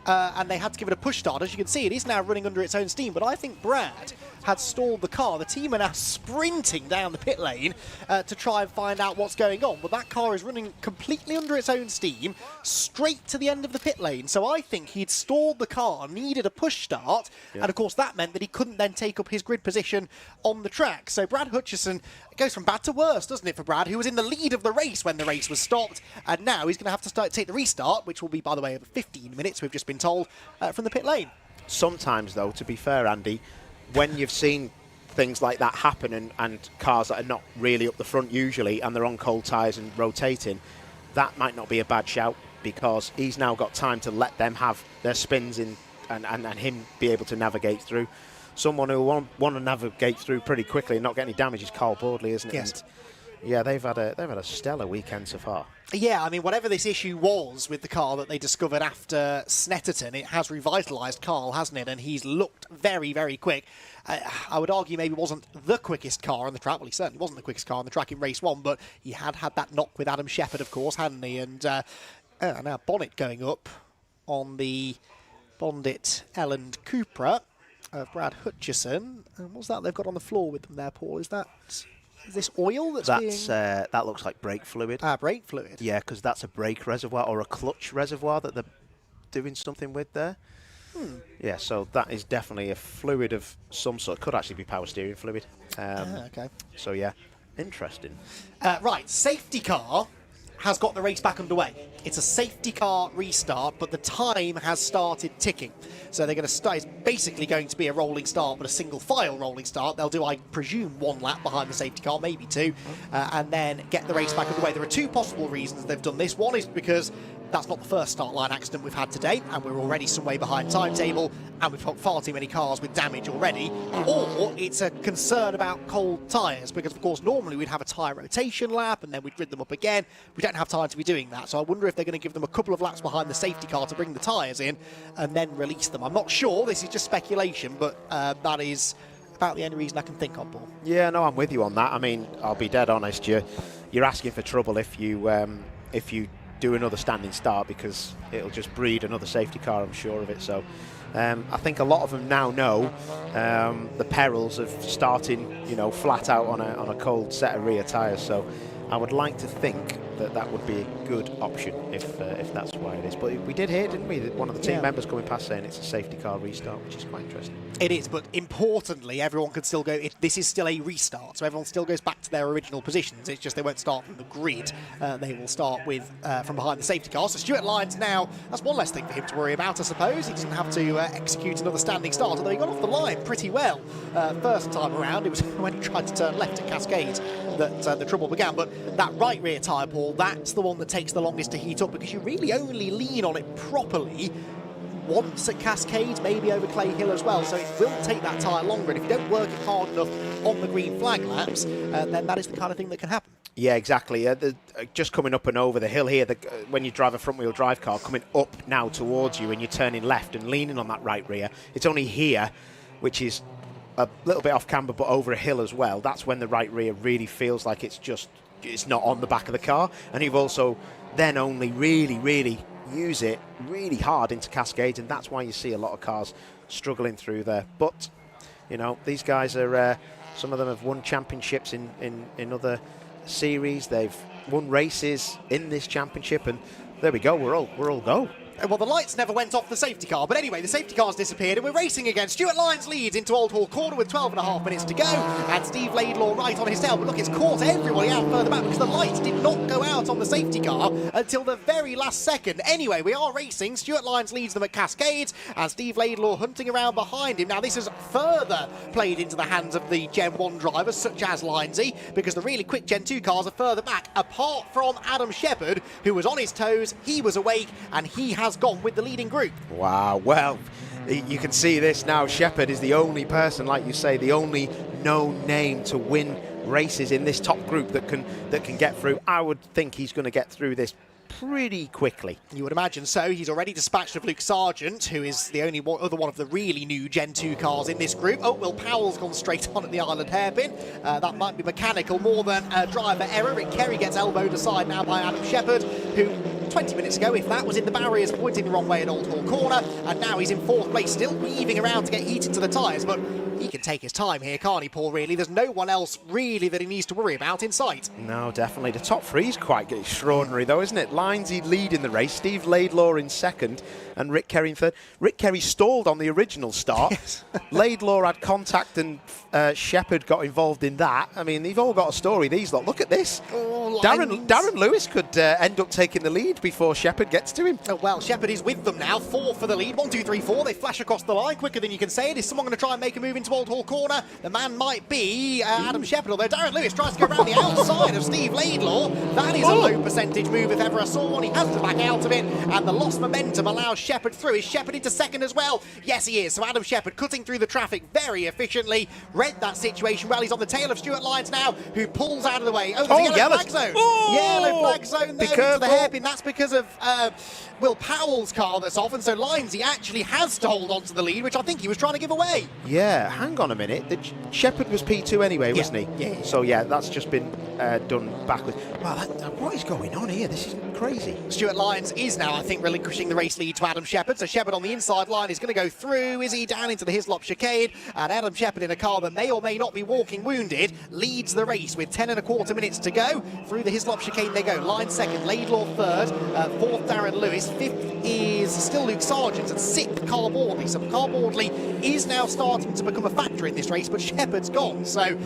and they had to give it a push start. As you can see, it is now running under its own steam, but I think Brad had stalled the car. The team are now sprinting down the pit lane to try and find out what's going on. But that car is running completely under its own steam, straight to the end of the pit lane. So I think he'd stalled the car, needed a push start, and of course that meant that he couldn't then take up his grid position on the track. So Brad Hutchison, it goes from bad to worse, doesn't it, for Brad, who was in the lead of the race when the race was stopped, and now he's going to have to take the restart, which will be, by the way, over 15 minutes, we've just been told, from the pit lane. Sometimes, though, to be fair, Andy, when you've seen things like that happen and cars that are not really up the front usually and they're on cold tyres and rotating, that might not be a bad shout, because he's now got time to let them have their spins in and him be able to navigate through. Someone who will want to navigate through pretty quickly and not get any damage is Carl Boardley, isn't it? Yes. And yeah, they've had a stellar weekend so far. Yeah, I mean, whatever this issue was with the car that they discovered after Snetterton, it has revitalised Carl, hasn't it? And he's looked very, very quick. I would argue maybe wasn't the quickest car on the track. Well, he certainly wasn't the quickest car on the track in race one, but he had that knock with Adam Shepherd, of course, hadn't he? And now Bonnet going up on the Bondit Elland Cupra of Brad Hutchison. And what's that they've got on the floor with them there, Paul? Is this oil that's being... that looks like brake fluid. Brake fluid. Yeah, because that's a brake reservoir or a clutch reservoir that they're doing something with there. Yeah, so that is definitely a fluid of some sort. Could actually be power steering fluid. Okay. So yeah, interesting. Right, safety car has got the race back underway. It's a safety car restart, but the time has started ticking. So they're going to start. It's basically going to be a rolling start, but a single file rolling start. They'll do, I presume, 1 lap behind the safety car, maybe 2, and then get the race back underway. There are 2 possible reasons they've done this. One is because that's not the first start line accident we've had today, and we're already some way behind timetable, and we've got far too many cars with damage already. Or it's a concern about cold tyres, because of course normally we'd have a tyre rotation lap and then we'd rid them up again. We don't have time to be doing that, so I wonder if they're going to give them a couple of laps behind the safety car to bring the tyres in and then release them. I'm not sure, this is just speculation, but that is about the only reason I can think of, Paul. Yeah, no, I'm with you on that. I mean, I'll be dead honest, you're asking for trouble if you do another standing start, because it'll just breed another safety car, I'm sure of it. So I think a lot of them now know the perils of starting, flat out on a cold set of rear tyres. So I would like to think that would be a good option if that's why it is. But we did hear, didn't we, that one of the team members coming past saying it's a safety car restart, which is quite interesting. It is, but importantly, everyone can still go. This is still a restart, so everyone still goes back to their original positions. It's just they won't start from the grid. They will start with from behind the safety car. So Stuart Lyons now, that's one less thing for him to worry about, I suppose. He doesn't have to execute another standing start, although he got off the line pretty well first time around. It was when he tried to turn left at Cascade that the trouble began. But that right rear tyre, Paul, that's the one that takes the longest to heat up, because you really only lean on it properly once at Cascades, maybe over Clay Hill as well, so it will take that tyre longer, and if you don't work it hard enough on the green flag laps, then that is the kind of thing that can happen. Yeah, exactly. Just coming up and over the hill here, when you drive a front-wheel drive car, coming up now towards you and you're turning left and leaning on that right rear, it's only here, which is a little bit off camber but over a hill as well, that's when the right rear really feels like it's not on the back of the car, and you've also then only really use it really hard into Cascades, and that's why you see a lot of cars struggling through there. But these guys are some of them have won championships in other series. They've won races in this championship, and there we go, we're all go. Well, the lights never went off the safety car, but anyway, the safety car's disappeared and we're racing again. Stuart Lyons leads into Old Hall Corner with 12.5 minutes to go, and Steve Laidlaw right on his tail. But look, it's caught everybody out further back because the lights did not go out on the safety car until the very last second. Anyway, we are racing. Stuart Lyons leads them at Cascades, and Steve Laidlaw hunting around behind him. Now, this has further played into the hands of the Gen 1 drivers, such as Lyonsy, because the really quick Gen 2 cars are further back, apart from Adam Shepherd, who was on his toes, he was awake, and he has gone with the leading group. Wow, well, you can see this now. Shepherd is the only person, like you say, the only known name to win races in this top group that can get through. I would think he's going to get through this pretty quickly. You would imagine so. He's already dispatched of Luke Sargent, who is the only other one of the really new Gen 2 cars in this group. Oh, Will Powell's gone straight on at the island hairpin. That might be mechanical more than driver error. Rick Kerry gets elbowed aside now by Adam Shepherd, who 20 minutes ago, if that was in the barriers, pointing the wrong way at Old Hall Corner, and now he's in 4th place, still weaving around to get heat into the tyres. But he can take his time here, can't he, Paul, really? There's no one else really that he needs to worry about in sight. No, definitely. The top three is quite extraordinary, though, isn't it? Linesy leading the race, Steve Laidlaw in second, and Rick Kerry in third. Rick Kerry stalled on the original start. Yes. Laidlaw had contact and Shepherd got involved in that. I mean, they've all got a story, these lot. Look at this. Oh, Darren Lewis could end up taking the lead before Shepherd gets to him. Oh, well, Shepherd is with them now. 4 for the lead. 1, 2, 3, 4. They flash across the line quicker than you can say it. Is someone going to try and make a move into Old Hall Corner? The man might be Adam Shepherd, although Darren Lewis tries to go around the outside of Steve Laidlaw. That is a low percentage move if ever I saw one. He has to back out of it, and the lost momentum allows Shepherd through. Is Shepherd into second as well? Yes, he is. So Adam Shepherd cutting through the traffic very efficiently. Read that situation well. He's on the tail of Stuart Lyons now, who pulls out of the way. Oh, there's a yellow flag zone. Yellow flag zone there into the hairpin. That's because of Will Powell's car that's off, and so Lyons, he actually has to hold on to the lead, which I think he was trying to give away. Yeah, hang on a minute. The Shepherd was P2 anyway, wasn't he? Yeah. So, yeah, that's just been done backwards. Wow, what is going on here? This is crazy. Stuart Lyons is now, I think, relinquishing the race lead to Adam Shepherd. So Shepherd on the inside line is going to go through. Is he down into the Hislop chicane? And Adam Shepherd, in a car that may or may not be walking wounded, leads the race with 10 1/4 minutes to go. Through the Hislop chicane they go. Lyons second, Laidlaw third, fourth Darren Lewis, fifth is still Luke Sargent, and sixth Carl Bordley. So Carl Bordley is now starting to become a factor in this race, but Shepherd's gone. So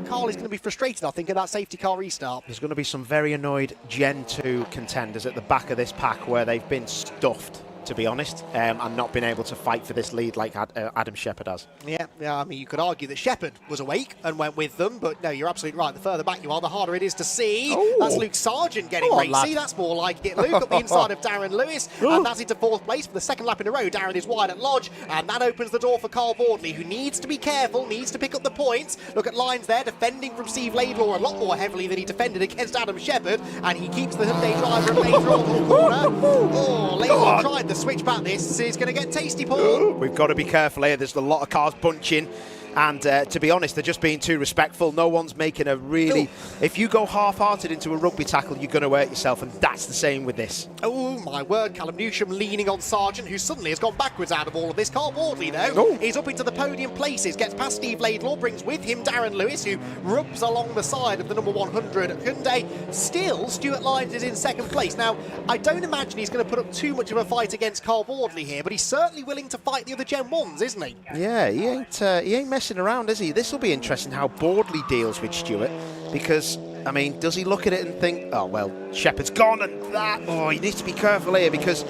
Carl is going to be frustrated, I think, at that safety car restart. There's going to be some very annoyed Gen 2 contenders at the back of this pack where they've been stuffed, to be honest, and not been able to fight for this lead like Adam Shepherd has. Yeah, I mean, you could argue that Shepherd was awake and went with them, but no, you're absolutely right. The further back you are, the harder it is to see. Oh. That's Luke Sargent getting racy. That's more like it, Luke, up the inside of Darren Lewis, and that's into fourth place for the second lap in a row. Darren is wide at Lodge, and that opens the door for Carl Bordley, who needs to be careful, needs to pick up the points. Look at Lyons there, defending from Steve Laidlaw a lot more heavily than he defended against Adam Shepherd, and he keeps the Hyundai driver at bay through the corner. Oh, Laidlaw tried the switch back. This is going to get tasty, Paul. We've got to be careful here. There's a lot of cars bunching. And to be honest, they're just being too respectful. No one's making a really... If you go half-hearted into a rugby tackle, you're going to hurt yourself, and that's the same with this. Oh, my word. Callum Newsham leaning on Sargent, who suddenly has gone backwards out of all of this. Carl Bordley, though, is up into the podium places, gets past Steve Laidlaw, brings with him Darren Lewis, who rubs along the side of the number 100 Hyundai. Still, Stuart Lyons is in second place. Now, I don't imagine he's going to put up too much of a fight against Carl Bordley here, but he's certainly willing to fight the other Gen 1s, isn't he? Yeah, he ain't messing around, is he? This will be interesting how Bordley deals with Stuart, because, I mean, does he look at it and think, oh, well, Shepherd's gone and that, oh, he needs to be careful here, because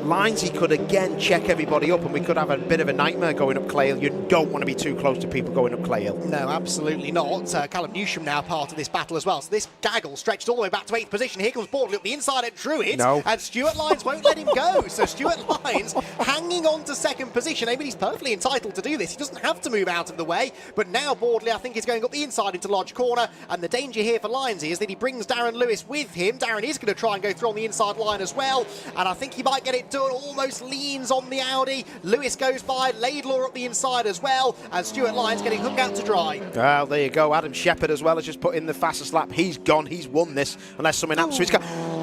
Lyons, he could again check everybody up, and we could have a bit of a nightmare going up Clay Hill. You don't want to be too close to people going up Clay Hill. No, absolutely not. Callum Newsham now part of this battle as well. So this gaggle stretched all the way back to 8th position. Here comes Bordley up the inside at Druid. No. And Stuart Lyons won't let him go. So Stuart Lyons hanging on to second position. I mean, he's perfectly entitled to do this. He doesn't have to move out of the way. But now Bordley, I think, is going up the inside into Lodge Corner. And the danger here for Lyons is that he brings Darren Lewis with him. Darren is going to try and go through on the inside line as well. And I think he might get it done. Almost leans on the Audi. Lewis goes by. Laidlaw up the inside as well. And Stuart Lyons getting hung out to dry. Well, there you go. Adam Shepherd as well has just put in the fastest lap. He's gone. He's won this. Unless something happens to his car.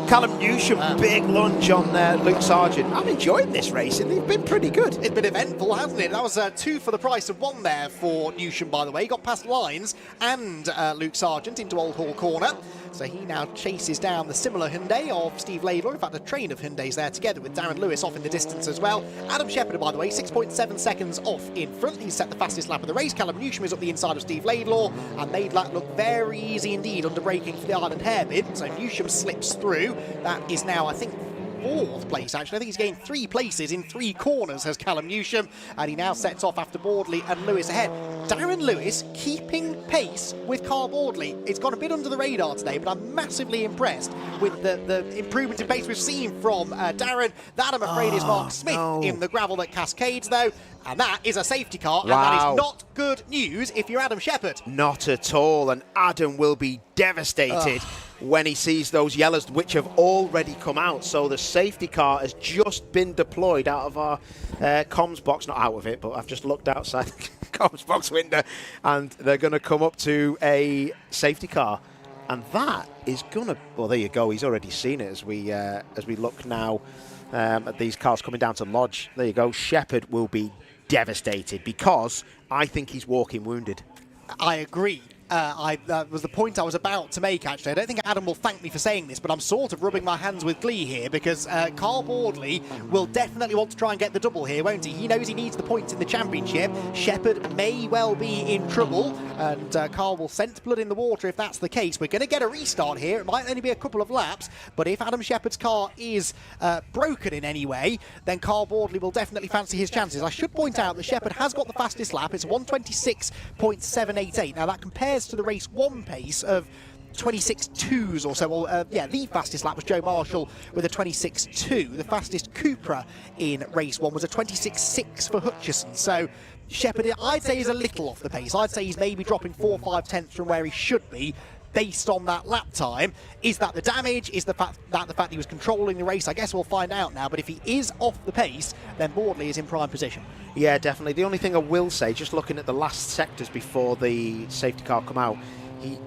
Callum Newsham, big lunge on Luke Sargent. I'm enjoying this racing. They've been pretty good. It's been eventful, hasn't it? That was 2 for the price of 1 there for Newsham, by the way. He got past Lyons and Luke Sargent into Old Hall Corner. So he now chases down the similar Hyundai of Steve Laidlaw. In fact, a train of Hyundais there together with Darren Lewis off in the distance as well. Adam Shepherd, by the way, 6.7 seconds off in front. He's set the fastest lap of the race. Callum Newsham is up the inside of Steve Laidlaw, and made that look very easy indeed under braking for the Ireland hairpin. So Newsham slips through. That is now, I think, 4th place, actually. I think he's gained 3 places in 3 corners, has Callum Newsham, and he now sets off after Bordley and Lewis ahead. Darren Lewis keeping pace with Carl Bordley. It's gone a bit under the radar today, but I'm massively impressed with the improvement in pace we've seen from Darren. That, I'm afraid, is Mark Smith in the gravel that cascades, though, and that is a safety car, and that is not good news if you're Adam Shepherd. Not at all, and Adam will be devastated when he sees those yellows, which have already come out. So the safety car has just been deployed out of our comms box. Not out of it, but I've just looked outside the comms box window, and they're going to come up to a safety car. And that is going to... Well, there you go. He's already seen it as we look now at these cars coming down to Lodge. There you go. Shepherd will be devastated because I think he's walking wounded. I agree. That was the point I was about to make, actually. I don't think Adam will thank me for saying this, but I'm sort of rubbing my hands with glee here because Carl Boardley will definitely want to try and get the double here, won't he? He knows he needs the points in the championship. Shepherd may well be in trouble, and Carl will scent blood in the water if that's the case. We're going to get a restart here. It might only be a couple of laps, but if Adam Shepherd's car is broken in any way, then Carl Boardley will definitely fancy his chances. I should point out that Shepherd has got the fastest lap. It's 1:26.788. Now, that compares to the race one pace of 26.2s or so. Well, yeah, the fastest lap was Joe Marshall with a 26.2. The fastest Cupra in race one was a 26.6 for Hutchison. So Shepherd, I'd say, is a little off the pace. I'd say he's maybe dropping 4 or 5 tenths from where he should be based on that lap time. Is that the damage? Is the fact he was controlling the race? I guess we'll find out now. But if he is off the pace, then Boardley is in prime position. Yeah, definitely. The only thing I will say, just looking at the last sectors before the safety car come out,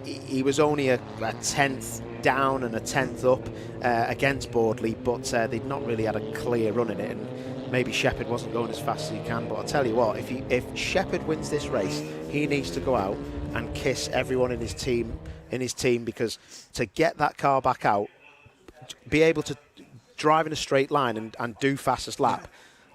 he was only a tenth down and a tenth up against Boardley, but they'd not really had a clear run in it, and maybe Shepherd wasn't going as fast as he can. But I'll tell you what, if Shepherd wins this race, he needs to go out and kiss everyone in his team, because to get that car back out, be able to drive in a straight line and do fastest lap,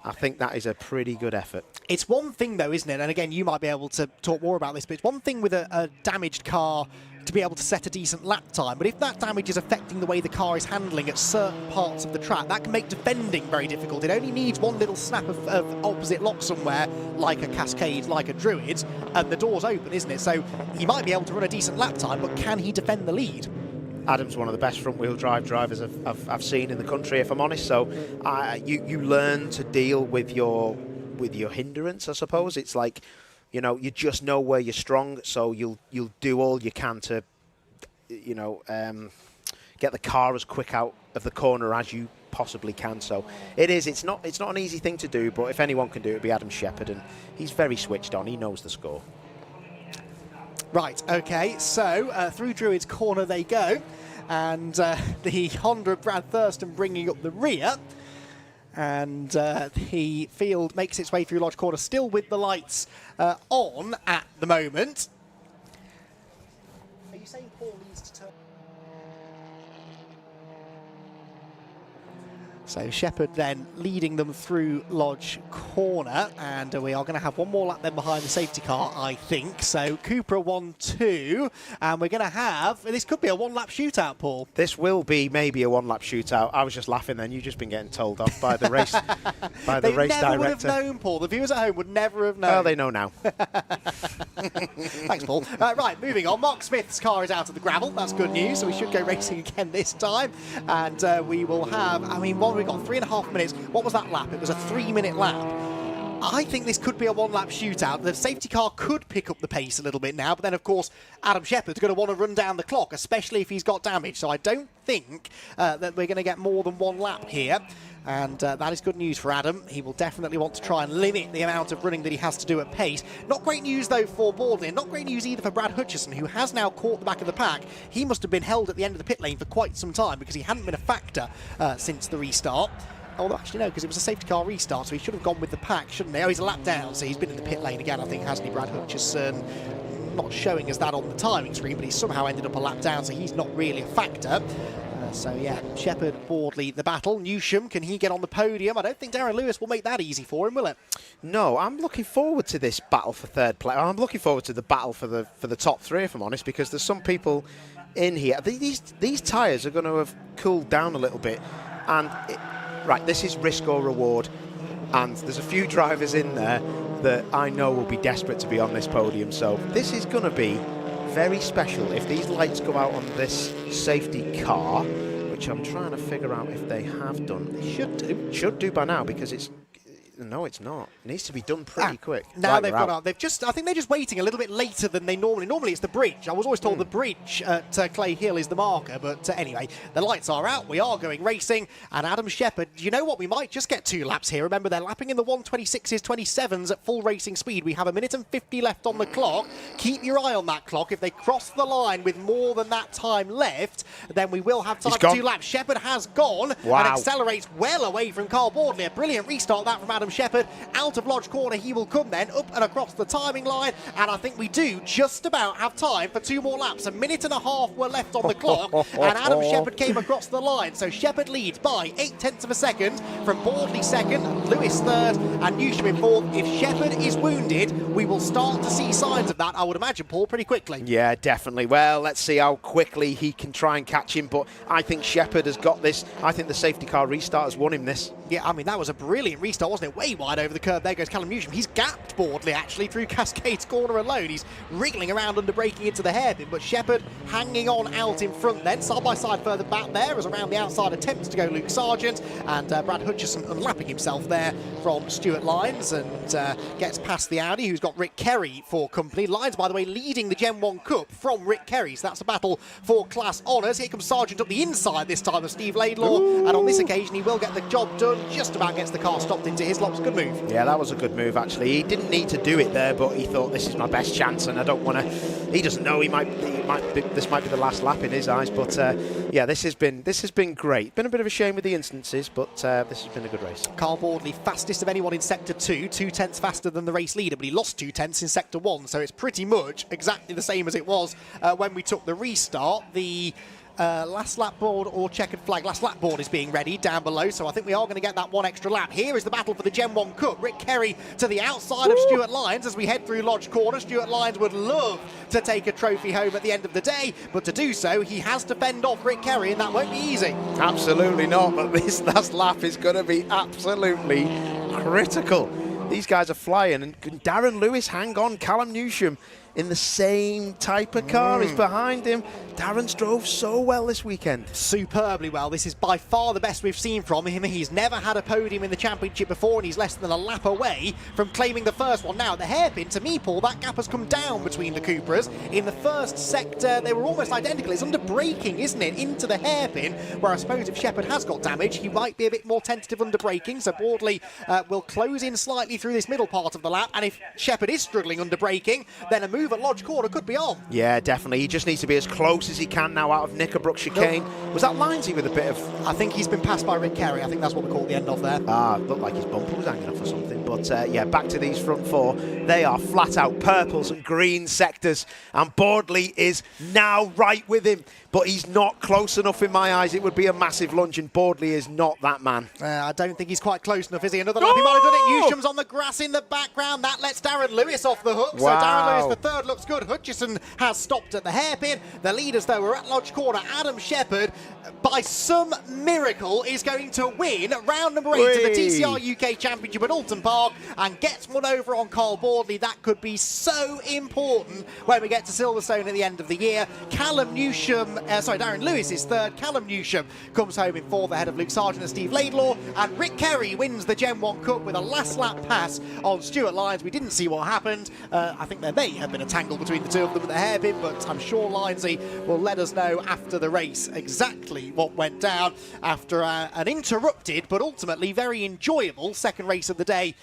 I think that is a pretty good effort. It's one thing, though, isn't it? And again, you might be able to talk more about this, but it's one thing with a damaged car to be able to set a decent lap time. But if that damage is affecting the way the car is handling at certain parts of the track, that can make defending very difficult. It only needs one little snap of opposite lock somewhere, like a Cascade, like a Druid, and the door's open, isn't it? So he might be able to run a decent lap time, but can he defend the lead? Adam's one of the best front-wheel drive drivers I've seen in the country, if I'm honest. So you learn to deal with your hindrance, I suppose. It's like, you know, you just know where you're strong, so you'll do all you can to, you know, get the car as quick out of the corner as you possibly can. So it's not an easy thing to do, but if anyone can do it, it'd be Adam Shepherd, and he's very switched on. He knows the score. Right, okay, so through Druid's corner they go, and the Honda of Brad Thurston bringing up the rear, and the field makes its way through Lodge Corner, still with the lights on at the moment. Are you saying Paul needs to turn? So Shepherd then leading them through Lodge Corner, and we are going to have one more lap then behind the safety car, I think. So Cupra 1-2, and we're going to have, this could be a one-lap shootout, Paul. This will be maybe a one-lap shootout. I was just laughing then. You've just been getting told off by the race by the race director. They never would have known, Paul. The viewers at home would never have known. Well, they know now. Thanks, Paul. Right, moving on. Mark Smith's car is out of the gravel. That's good news, so we should go racing again this time. And we will have, I mean, we've got 3.5 minutes. What was that lap? It was a 3-minute lap. I think this could be a one-lap shootout. The safety car could pick up the pace a little bit now, but then, of course, Adam Shepherd's going to want to run down the clock, especially if he's got damage. So I don't think that we're going to get more than one lap here. And that is good news for Adam. He will definitely want to try and limit the amount of running that he has to do at pace. Not great news, though, for Boardley. Not great news either for Brad Hutchison, who has now caught the back of the pack. He must have been held at the end of the pit lane for quite some time because he hadn't been a factor since the restart. Although, actually, no, because it was a safety car restart, so he should have gone with the pack, shouldn't he? Oh, he's a lap down, so he's been in the pit lane again, I think, hasn't he, Brad Hutchison? Not showing us that on the timing screen, but he's somehow ended up a lap down, so he's not really a factor. So, yeah, Shepherd, Boardley, the battle. Newsham, can he get on the podium? I don't think Darren Lewis will make that easy for him, will it? No, I'm looking forward to this battle for third place. I'm looking forward to the battle for the top three, if I'm honest, because there's some people in here. These tyres are going to have cooled down a little bit, and right, this is risk or reward, and there's a few drivers in there that I know will be desperate to be on this podium, so this is going to be very special if these lights go out on this safety car, which I'm trying to figure out if they have done. They should do by now, because it's... No, it's not. It needs to be done pretty quick. Now right, they've gone out. I think they're just waiting a little bit later than they normally. Normally it's the bridge. I was always told the bridge at Clay Hill is the marker. But anyway, the lights are out. We are going racing. And Adam Shepherd, you know what? We might just get 2 laps here. Remember, they're lapping in the 1:26s, 27s at full racing speed. We have 1 minute and 50 left on the clock. Keep your eye on that clock. If they cross the line with more than that time left, then we will have time for 2 laps. Shepherd has gone and accelerates well away from Carl Boardley. A brilliant restart that from Adam Adam Shepherd. Out of Lodge Corner he will come then, up and across the timing line, and I think we do just about have time for 2 more laps. A minute and a half were left on the clock, and Adam Shepherd came across the line. So Shepherd leads by 0.8 of a second from Boardley second, Lewis third, and Newsham in fourth. If Shepherd is wounded, we will start to see signs of that, I would imagine, Paul, pretty quickly. Yeah, definitely. Well, let's see how quickly he can try and catch him, but I think Shepherd has got this. I think the safety car restart has won him this. Yeah, I mean, that was a brilliant restart, wasn't it? Way wide over the curve. There goes Callum Newsham. He's gapped Boardley, actually, through Cascades Corner alone. He's wriggling around under braking into the hairpin, but Shepherd hanging on out in front then. Side by side further back there as around the outside attempts to go Luke Sargent, and Brad Hutchison unlapping himself there from Stuart Lyons, and gets past the Audi, who's got Rick Kerry for company. Lyons, by the way, leading the Gen 1 Cup from Rick Kerry, so that's a battle for class honours. Here comes Sargent up the inside this time of Steve Laidlaw, and on this occasion he will get the job done, just about gets the car stopped into his lops. Good move. Yeah, that was a good move, actually. He didn't need to do it there, but he thought, this is my best chance, and I don't want to... He doesn't know, this might be the last lap in his eyes, but yeah, this has been great. Been a bit of a shame with the instances, but this has been a good race. Carl Boardley, fastest of anyone in Sector 2, 2/10 faster than the race leader, but he lost 2/10 in Sector 1, so it's pretty much exactly the same as it was when we took the restart. The last lap board or checkered flag, last lap board is being ready down below, so I think we are going to get that one extra lap. Here is the battle for the Gen 1 Cup. Rick Kerry to the outside of Stuart Lyons as we head through Lodge Corner. Stuart Lyons would love to take a trophy home at the end of the day, but to do so he has to fend off Rick Kerry, and that won't be easy. Absolutely not, but this last lap is going to be absolutely critical. These guys are flying, and can Darren Lewis hang on? Callum Newsham in the same type of car is behind him. Darren's drove so well this weekend. Superbly well. This is by far the best we've seen from him. He's never had a podium in the championship before, and he's less than a lap away from claiming the first one. Now, the hairpin, to me, Paul, that gap has come down between the Cupras. In the first sector, they were almost identical. It's under braking, isn't it, into the hairpin, where I suppose if Shepherd has got damage, he might be a bit more tentative under braking, so Boardley will close in slightly through this middle part of the lap, and if Shepherd is struggling under braking, then a move at Lodge Corner could be on. Yeah, definitely. He just needs to be as close as he can now out of Knickerbrook chicane. Nope. Was that Lindsay with a bit of... I think he's been passed by Rick Kerry. I think that's what we call the end of there. Looked like his bumper was hanging off or something. But yeah, back to these front four. They are flat out purples and green sectors, and Boardley is now right with him. But he's not close enough in my eyes. It would be a massive lunge, and Boardley is not that man. I don't think he's quite close enough, is he? Another lap, he might have done it. Newsham's on the grass in the background. That lets Darren Lewis off the hook. Wow. So Darren Lewis, the third, looks good. Hutchison has stopped at the hairpin. The leaders, though, are at Lodge Corner. Adam Shepherd, by some miracle, is going to win round number 8 of the TCR UK Championship at Oulton Park and gets one over on Carl Boardley. That could be so important when we get to Silverstone at the end of the year. Darren Lewis is third. Callum Newsham comes home in fourth ahead of Luke Sargent and Steve Laidlaw, and Rick Kerry wins the Gen 1 Cup with a last lap pass on Stuart Lyons. We didn't see what happened. I think there may have been a tangle between the two of them at the hairpin, but I'm sure Lyonsy will let us know after the race exactly what went down after an interrupted but ultimately very enjoyable second race of the day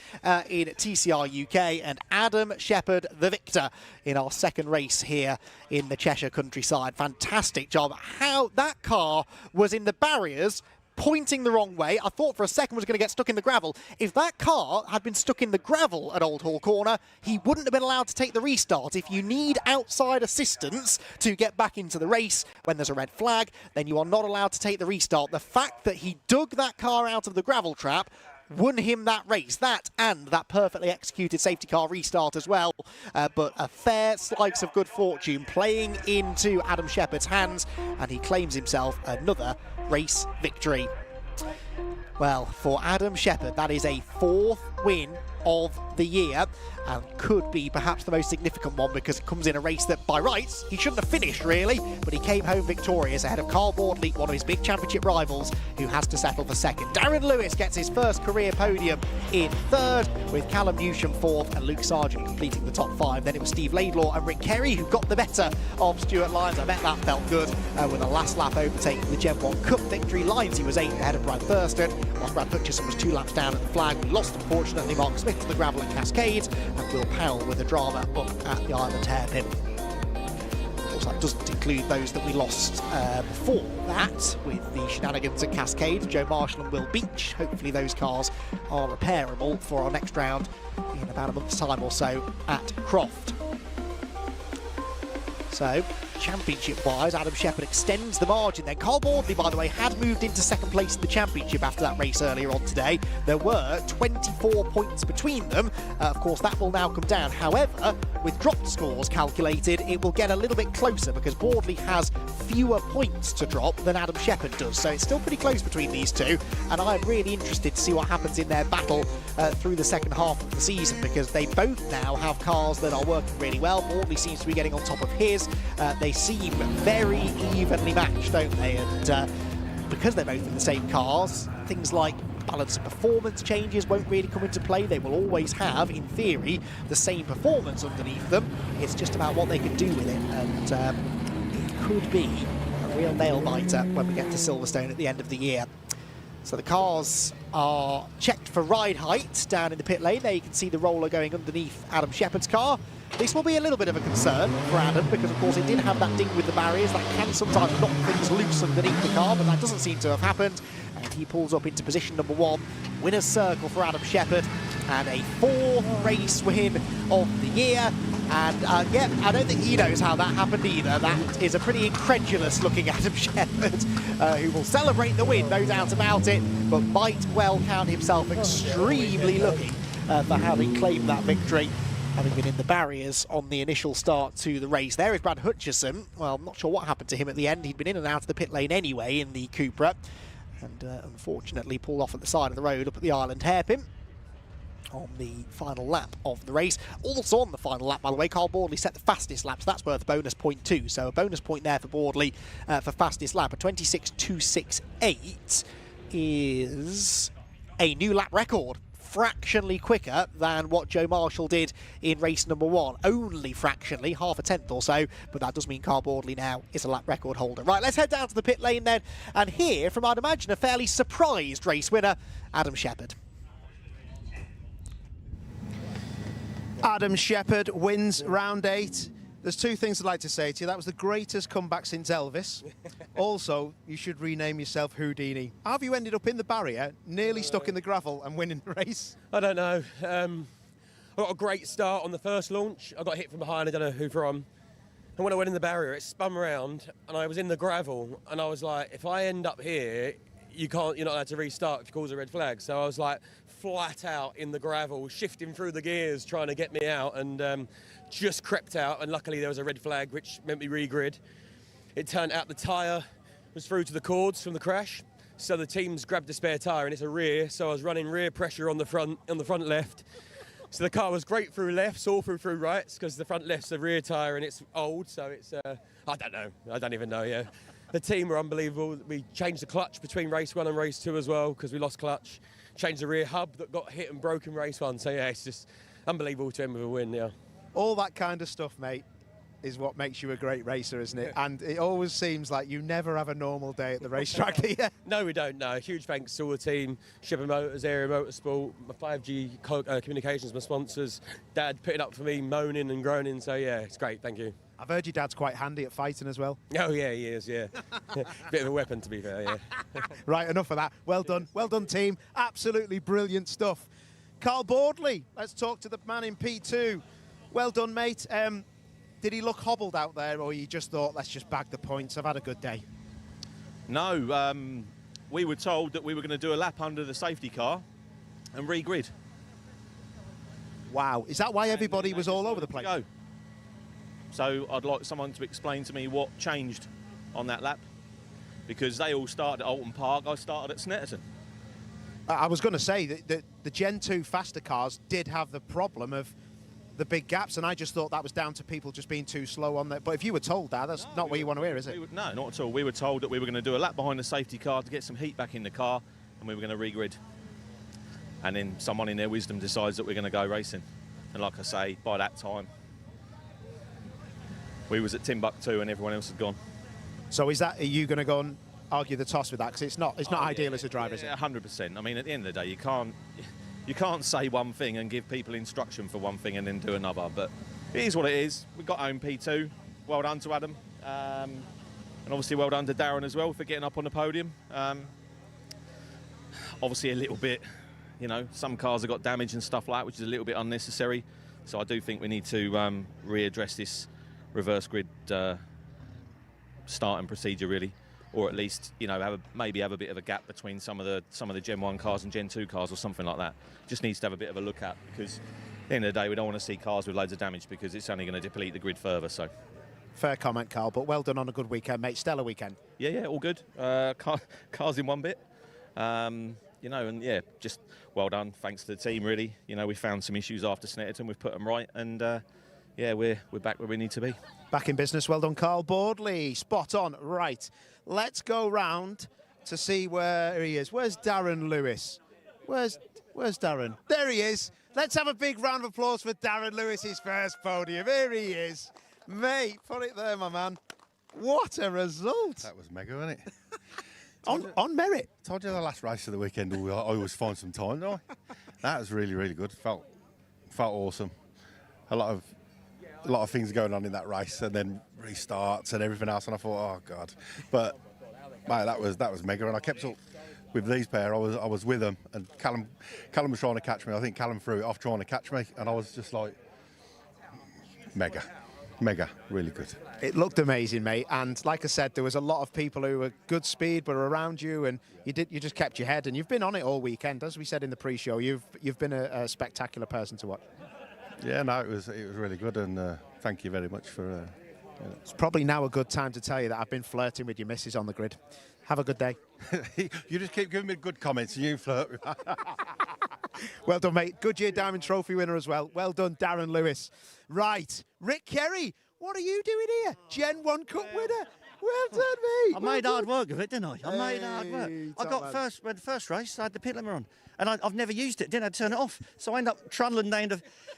in TCR UK, and Adam Shepherd the victor in our second race here in the Cheshire countryside. Fantastic job. How that car was in the barriers pointing the wrong way. I thought for a second was going to get stuck in the gravel. If that car had been stuck in the gravel at Old Hall Corner, he wouldn't have been allowed to take the restart. If you need outside assistance to get back into the race when there's a red flag, then you are not allowed to take the restart. The fact that he dug that car out of the gravel trap won him that race, that and that perfectly executed safety car restart as well. But a fair slice of good fortune playing into Adam Shepherd's hands, and he claims himself another race victory. Well, for Adam Shepherd, that is a fourth win of the year, and could be perhaps the most significant one because it comes in a race that by rights he shouldn't have finished really, but he came home victorious ahead of Carl Boardley, one of his big championship rivals, who has to settle for second. Darren Lewis gets his first career podium in third, with Callum Newsham fourth and Luke Sargent completing the top five. Then it was Steve Laidlaw and Rick Kerry who got the better of Stuart Lyons. I bet that felt good with a last lap overtaking the Gen 1 Cup victory. Lyons, he was 8th ahead of Brad Thurston, whilst Brad Hutchison was 2 laps down at the flag. We lost, unfortunately, Mark Smith to the gravel at Cascades, and Will Powell with a drama up at the Island hairpin. course, that doesn't include those that we lost before that with the shenanigans at Cascade, Joe Marshall and Will Beach. Hopefully those cars are repairable for our next round in about a month's time or so at Croft. So, championship-wise, Adam Shepherd extends the margin then. Carl Bordley, by the way, had moved into second place in the championship after that race earlier on today. There were 24 points between them. Of course, that will now come down. However, with dropped scores calculated, it will get a little bit closer because Bordley has fewer points to drop than Adam Shepherd does. So it's still pretty close between these two, and I'm really interested to see what happens in their battle through the second half of the season, because they both now have cars that are working really well. Bordley seems to be getting on top of his. They seem very evenly matched, don't they? And because they're both in the same cars, things like balance and performance changes won't really come into play. They will always have, in theory, the same performance underneath them. It's just about what they can do with it, and it could be a real nail-biter when we get to Silverstone at the end of the year. So the cars are checked for ride height down in the pit lane. There you can see the roller going underneath Adam Shepherd's car. This will be a little bit of a concern for Adam because, of course, it did have that ding with the barriers. That can sometimes knock things loose underneath the car, but that doesn't seem to have happened. And he pulls up into position number 1. Winner's circle for Adam Shepherd, and a 4th race win of the year. And, yeah, I don't think he knows how that happened either. That is a pretty incredulous-looking Adam Shepherd, who will celebrate the win, no doubt about it, but might well count himself extremely lucky for having claimed that victory, having been in the barriers on the initial start to the race. There is Brad Hutchison. Well, I'm not sure what happened to him at the end. He'd been in and out of the pit lane anyway in the Cupra, and unfortunately pulled off at the side of the road up at the Island hairpin on the final lap of the race. Also on the final lap, by the way, Carl Bordley set the fastest lap, so that's worth a bonus point too. So a bonus point there for Bordley for fastest lap. A 26.268 is a new lap record. Fractionally quicker than what Joe Marshall did in race number 1. Only fractionally, half a tenth or so, but that does mean Carl Bordley now is a lap record holder. Right, let's head down to the pit lane then, and hear from, I'd imagine, a fairly surprised race winner, Adam Shepherd. Adam Shepherd wins round 8. There's 2 things I'd like to say to you. That was the greatest comeback since Elvis. Also, you should rename yourself Houdini. How have you ended up in the barrier, nearly stuck in the gravel and winning the race? I don't know. I got a great start on the first launch. I got hit from behind, I don't know who from. And when I went in the barrier, it spun around and I was in the gravel. And I was like, if I end up here, you're not allowed to restart if you cause a red flag. So I was like flat out in the gravel, shifting through the gears, trying to get me out, and just crept out, and luckily there was a red flag which meant me regrid. It turned out the tyre was through to the cords from the crash, so the team's grabbed the spare tyre and it's a rear, so I was running rear pressure on the front left. So the car was great through lefts, all through rights, because the front left's a rear tyre and it's old, so it's I don't know, I don't even know. Yeah, the team were unbelievable. We changed the clutch between race 1 and race 2 as well because we lost clutch. Changed the rear hub that got hit and broken race 1, so yeah, it's just unbelievable to end with a win. Yeah. All that kind of stuff, mate, is what makes you a great racer, isn't it? And it always seems like you never have a normal day at the racetrack, do you? No, we don't, no. Huge thanks to all the team, Shipper Motors, Area Motorsport, my 5G Communications, my sponsors, Dad putting up for me, moaning and groaning, so yeah, it's great, thank you. I've heard your dad's quite handy at fighting as well. Oh yeah, he is, yeah. Bit of a weapon, to be fair, yeah. Right, enough of that. Well done team. Absolutely brilliant stuff. Carl Bordley, let's talk to the man in P2. Well done, mate. Did he look hobbled out there, or you just thought, let's just bag the points, I've had a good day? No, we were told that we were going to do a lap under the safety car and regrid. Wow, is that why everybody was all over the place? Go. So I'd like someone to explain to me what changed on that lap, because they all started at Oulton Park, I started at Snetterton. I was going to say that the Gen 2 faster cars did have the problem of the big gaps, and I just thought that was down to people just being too slow on that. But if you were told that, that's not what you want to hear, is it? No, not at all. We were told that we were going to do a lap behind the safety car to get some heat back in the car, and we were going to regrid. And then someone in their wisdom decides that we're going to go racing. And like I say, by that time, we was at Timbuktu and everyone else had gone. So are you going to go and argue the toss with that? Because it's not ideal as a driver, is it? 100%. I mean, at the end of the day, you can't say one thing and give people instruction for one thing and then do another, but it is what it is. We've got home P2. Well done to Adam. And obviously well done to Darren as well for getting up on the podium. Obviously a little bit, you know, some cars have got damage and stuff like that, which is a little bit unnecessary. So I do think we need to readdress this reverse grid starting procedure really, or at least, you know, maybe have a bit of a gap between some of the Gen 1 cars and Gen 2 cars or something like that. Just needs to have a bit of a look at, because at the end of the day we don't want to see cars with loads of damage, because it's only going to deplete the grid further. So fair comment, Carl, but well done on a good weekend, mate. Stellar weekend. Yeah, all good. Cars in one bit. You know, and yeah, just well done. Thanks to the team, really. You know, we found some issues after Snetterton. We've put them right, and yeah, we're back where we need to be. Back in business. Well done, Carl Boardley. Spot on. Right, let's go round to see where he is. Where's Darren Lewis? Where's Darren? There he is. Let's have a big round of applause for Darren Lewis's first podium. Here he is. Mate, put it there, my man. What a result. That was mega, wasn't it? on merit. Told you the last race of the weekend, I always find some time, don't I? That was really, really good. Felt awesome. A lot of things going on in that race, and then restarts and everything else, and I thought, oh God. But mate, that was mega, and I kept up with these pair. I was with them, and Callum was trying to catch me. I think Callum threw it off trying to catch me, and I was just like, mega, really good. It looked amazing, mate, and like I said, there was a lot of people who were good speed but were around you, and you just kept your head, and you've been on it all weekend. As we said in the pre-show, you've been a spectacular person to watch. Yeah, no, it was really good, and thank you very much for. It's probably now a good time to tell you that I've been flirting with your missus on the grid. Have a good day. You just keep giving me good comments, and you flirt. Well done, mate. Goodyear Diamond Trophy winner as well. Well done, Darren Lewis. Right, Rick Kerry, what are you doing here? Gen 1 Cup winner. Well done, mate. I made hard work of it, didn't I? I made hard work. I got the first race, I had the pit limiter on, and I've never used it, didn't I? Turn it off. So I ended up trundling down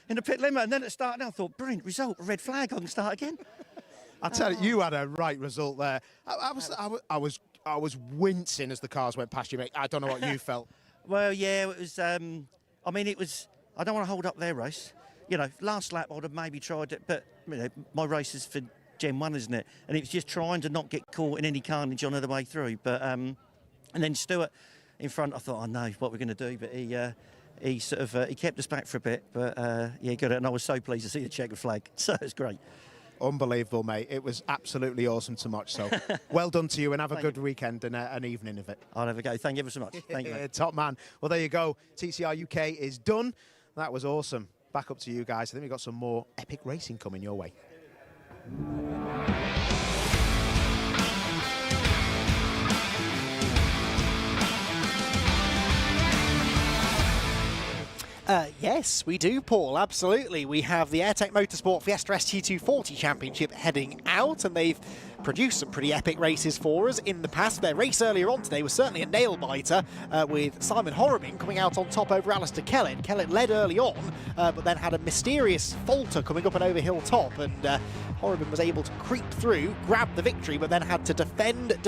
in the pit limiter, and then it started, and I thought, brilliant result, red flag, I can start again. I tell you, you had a right result there. I was wincing as the cars went past you, mate. I don't know what you felt. Well, yeah, it was. I mean, it was. I don't want to hold up their race. You know, last lap I would have maybe tried it, but you know, my race is for Gen 1, isn't it? And it was just trying to not get caught in any carnage on the way through. But and then Stuart in front, I thought, I know what we're going to do, but he sort of he kept us back for a bit. But yeah, got it, and I was so pleased to see the checkered flag. So it's great. Unbelievable, mate. It was absolutely awesome to watch. So well done to you, and have a good weekend and an evening of it. I'll have a go. Thank you ever so much. Thank you, mate. Top man. Well, there you go. TCR UK is done. That was awesome. Back up to you guys. I think we've got some more epic racing coming your way. Yes, we do, Paul, absolutely. We have the AIRTEC Motorsport Fiesta ST240 Championship heading out, and they've produced some pretty epic races for us in the past. Their race earlier on today was certainly a nail-biter, with Simon Horrobin coming out on top over Alistair Kellett. Kellett led early on, but then had a mysterious falter coming up and over hill top, and Horrobin was able to creep through, grab the victory, but then had to defend,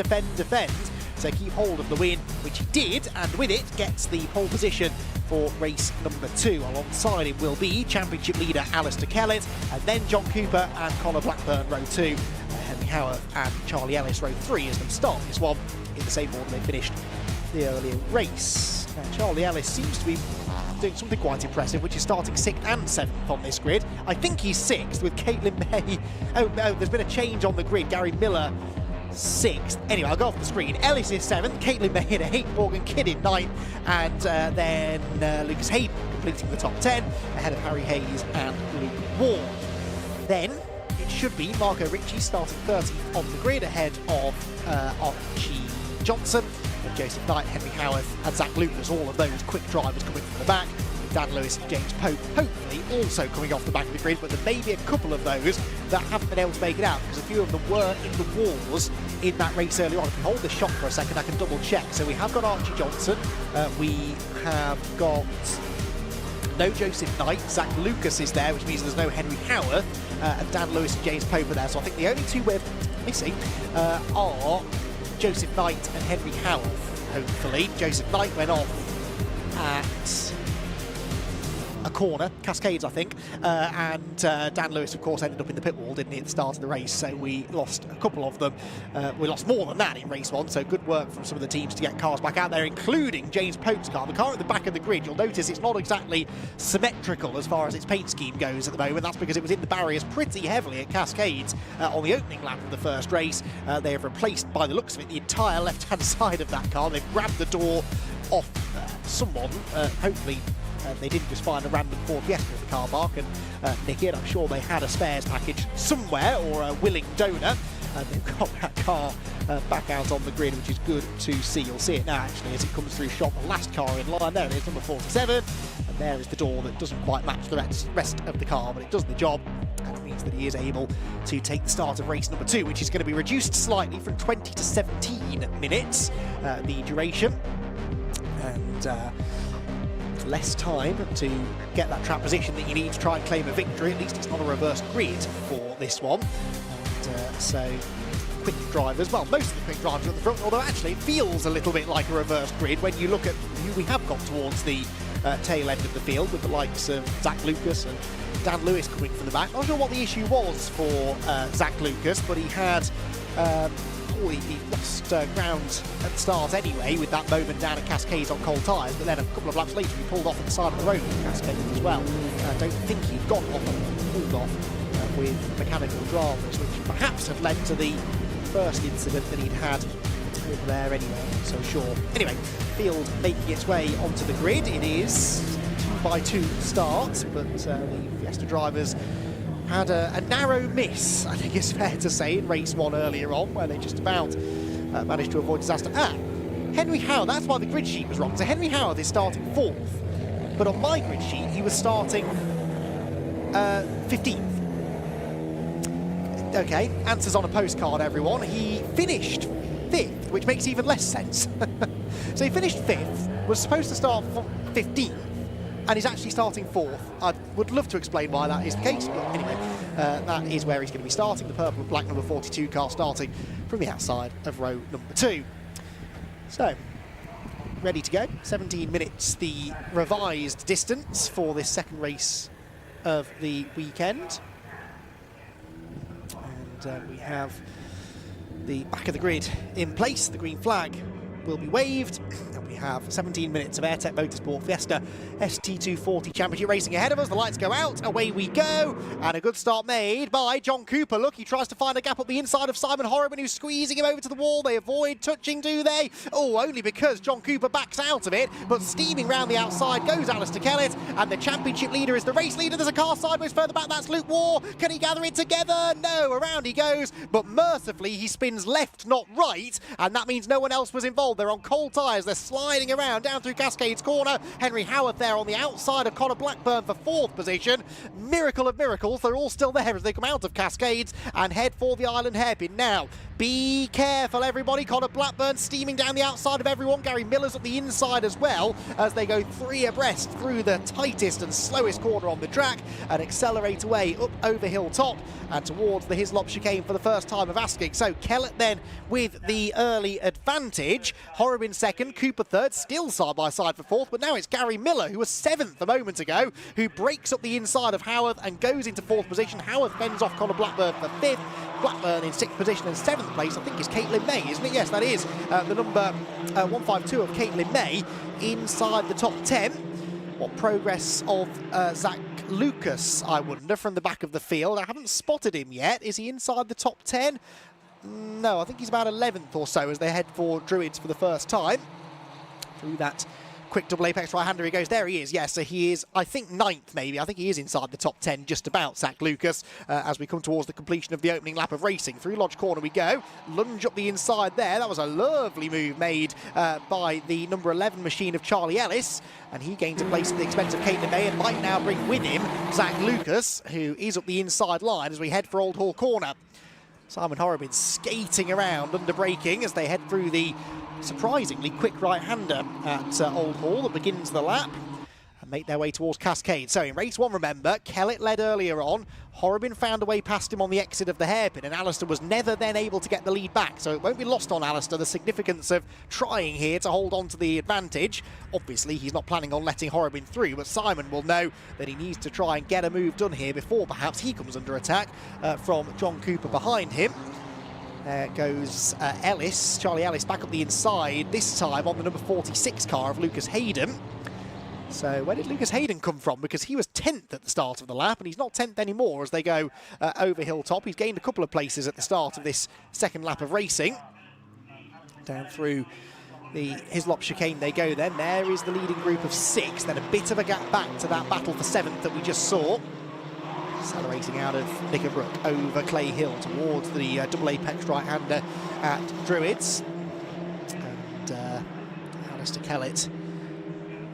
so keep hold of the win, which he did, and with it gets the pole position for race number 2. Alongside him will be championship leader Alistair Kellett, and then John Cooper and Connor Blackburn row 2, Henry Howarth and Charlie Ellis row 3 as them start this one in the same order they finished the earlier race. Now, Charlie Ellis seems to be doing something quite impressive, which is starting 6th and 7th on this grid. I think he's 6th with Caitlin May. Oh, there's been a change on the grid. Gary Miller 6th. Anyway, I'll go off the screen. Ellis is 7th, Caitlin May in 8th, Morgan Kidd in 9th, and then Lucas Hayden completing the top 10 ahead of Harry Hayes and Luke Ward. Then it should be Marco Ricci starting 30th on the grid ahead of Archie Johnson and Joseph Knight, Henry Howarth and Zach Lucas, all of those quick drivers coming from the back. Dan Lewis and James Pope hopefully also coming off the back of the grid, but there may be a couple of those that haven't been able to make it out because a few of them were in the wars in that race earlier on. If we hold this shot for a second, I can double check. So we have got Archie Johnson, we have got no Joseph Knight, Zach Lucas is there, which means there's no Henry Howarth, and Dan Lewis and James Pope are there. So I think the only two we're missing are Joseph Knight and Henry Howarth, hopefully. Joseph Knight went off at a corner, Cascades, I think, and Dan Lewis, of course, ended up in the pit wall, didn't he, at the start of the race, so we lost a couple of them. We lost more than that in race 1, so good work from some of the teams to get cars back out there, including James Pope's car. The car at the back of the grid, you'll notice it's not exactly symmetrical as far as its paint scheme goes at the moment. That's because it was in the barriers pretty heavily at Cascades on the opening lap of the first race. They have replaced, by the looks of it, the entire left-hand side of that car. They've grabbed the door off someone, hopefully they didn't just find a random Ford Fiesta in the car park and nick it. I'm sure they had a spares package somewhere or a willing donor, and they've got that car back out on the grid, which is good to see. You'll see it now actually as it comes through shot. The last car in line, there it is, number 47, and there is the door that doesn't quite match the rest of the car, but it does the job, and it means that he is able to take the start of race number 2, which is going to be reduced slightly from 20 to 17 minutes, the duration, and less time to get that track position that you need to try and claim a victory. At least it's not a reverse grid for this one. And so quick drivers, well, most of the quick drivers at the front, although actually it feels a little bit like a reverse grid when you look at who we have got towards the tail end of the field, with the likes of Zach Lucas and Dan Lewis coming from the back. Not sure what the issue was for Zach Lucas, but he had he lost ground at the start anyway with that moment down at Cascades on cold tyres, but then a couple of laps later he pulled off at the side of the road at Cascades as well. I don't think he'd gone off and pulled off with mechanical dramas, which perhaps had led to the first incident that he'd had over there anyway, I'm not so sure. Anyway, field making its way onto the grid. It is 2x2 start, but the Fiesta drivers had a narrow miss, I think it's fair to say, in race 1 earlier on, where they just about managed to avoid disaster. Henry Howard, that's why the grid sheet was wrong. So Henry Howard is starting 4th, but on my grid sheet he was starting 15th. Okay, answers on a postcard, everyone. He finished 5th, which makes even less sense. So he finished 5th, was supposed to start 15th, and he's actually starting 4th. I would love to explain why that is the case, but anyway, that is where he's going to be starting. The purple and black number 42 car starting from the outside of row number 2. So, ready to go. 17 minutes, the revised distance for this second race of the weekend. And we have the back of the grid in place. The green flag will be waved, and we have 17 minutes of AIRTEC Motorsport Fiesta ST240 Championship racing ahead of us. The lights go out, away we go, and a good start made by John Cooper. Look, he tries to find a gap up the inside of Simon Horriban, who's squeezing him over to the wall. They avoid touching, do they? Oh, only because John Cooper backs out of it, but steaming round the outside goes Alistair Kellett, and the championship leader is the race leader. There's a car sideways further back, that's Luke Waugh. Can he gather it together? No, around he goes, but mercifully he spins left, not right, and that means no one else was involved. They're on cold tyres, they're sliding around down through Cascades corner. Henry Howard there on the outside of Connor Blackburn for 4th position. Miracle of miracles, they're all still there as they come out of Cascades and head for the island hairpin now. Be careful, everybody. Connor Blackburn steaming down the outside of everyone. Gary Miller's up the inside as well as they go 3 abreast through the tightest and slowest corner on the track and accelerate away up over Hilltop and towards the Hislop chicane for the first time of asking. So Kellett then with the early advantage. Horriban 2nd, Cooper 3rd, still side by side for 4th, but now it's Gary Miller, who was 7th a moment ago, who breaks up the inside of Howard and goes into 4th position. Howard fends off Connor Blackburn for 5th. Blackburn in 6th position, and 7th place, I think, is Caitlin May, isn't it? Yes, that is the number 152 of Caitlin May inside the top 10. What progress of Zach Lucas, I wonder, from the back of the field? I haven't spotted him yet. Is he inside the top 10? No, I think he's about 11th or so as they head for Druids for the first time. Through that quick double apex right-hander he goes. There he is, yes, so he is, I think, 9th maybe. I think he is inside the top 10, just about, Zach Lucas, as we come towards the completion of the opening lap of racing. Through Lodge Corner we go. Lunge up the inside there. That was a lovely move made by the number 11 machine of Charlie Ellis, and he gains a place at the expense of Caitlin May and might now bring with him Zach Lucas, who is up the inside line as we head for Old Hall Corner. Simon Horriban skating around under braking as they head through the surprisingly quick right-hander at Old Hall that begins the lap. And make their way towards Cascade. So in race 1, remember, Kellett led earlier on. Horrobin found a way past him on the exit of the hairpin, and Alistair was never then able to get the lead back. So it won't be lost on Alistair, the significance of trying here to hold on to the advantage. Obviously, he's not planning on letting Horrobin through, but Simon will know that he needs to try and get a move done here before perhaps he comes under attack from John Cooper behind him. There goes Ellis, Charlie Ellis, back up the inside, this time on the number 46 car of Lucas Hayden. So where did Lucas Hayden come from? Because he was 10th at the start of the lap, and he's not 10th anymore as they go over Hilltop. He's gained a couple of places at the start of this second lap of racing. Down through the Hislop chicane they go then. There is the leading group of 6, then a bit of a gap back to that battle for 7th that we just saw. Accelerating out of Knickerbrook over Clay Hill towards the double apex right-hander at Druids. And Alistair Kellett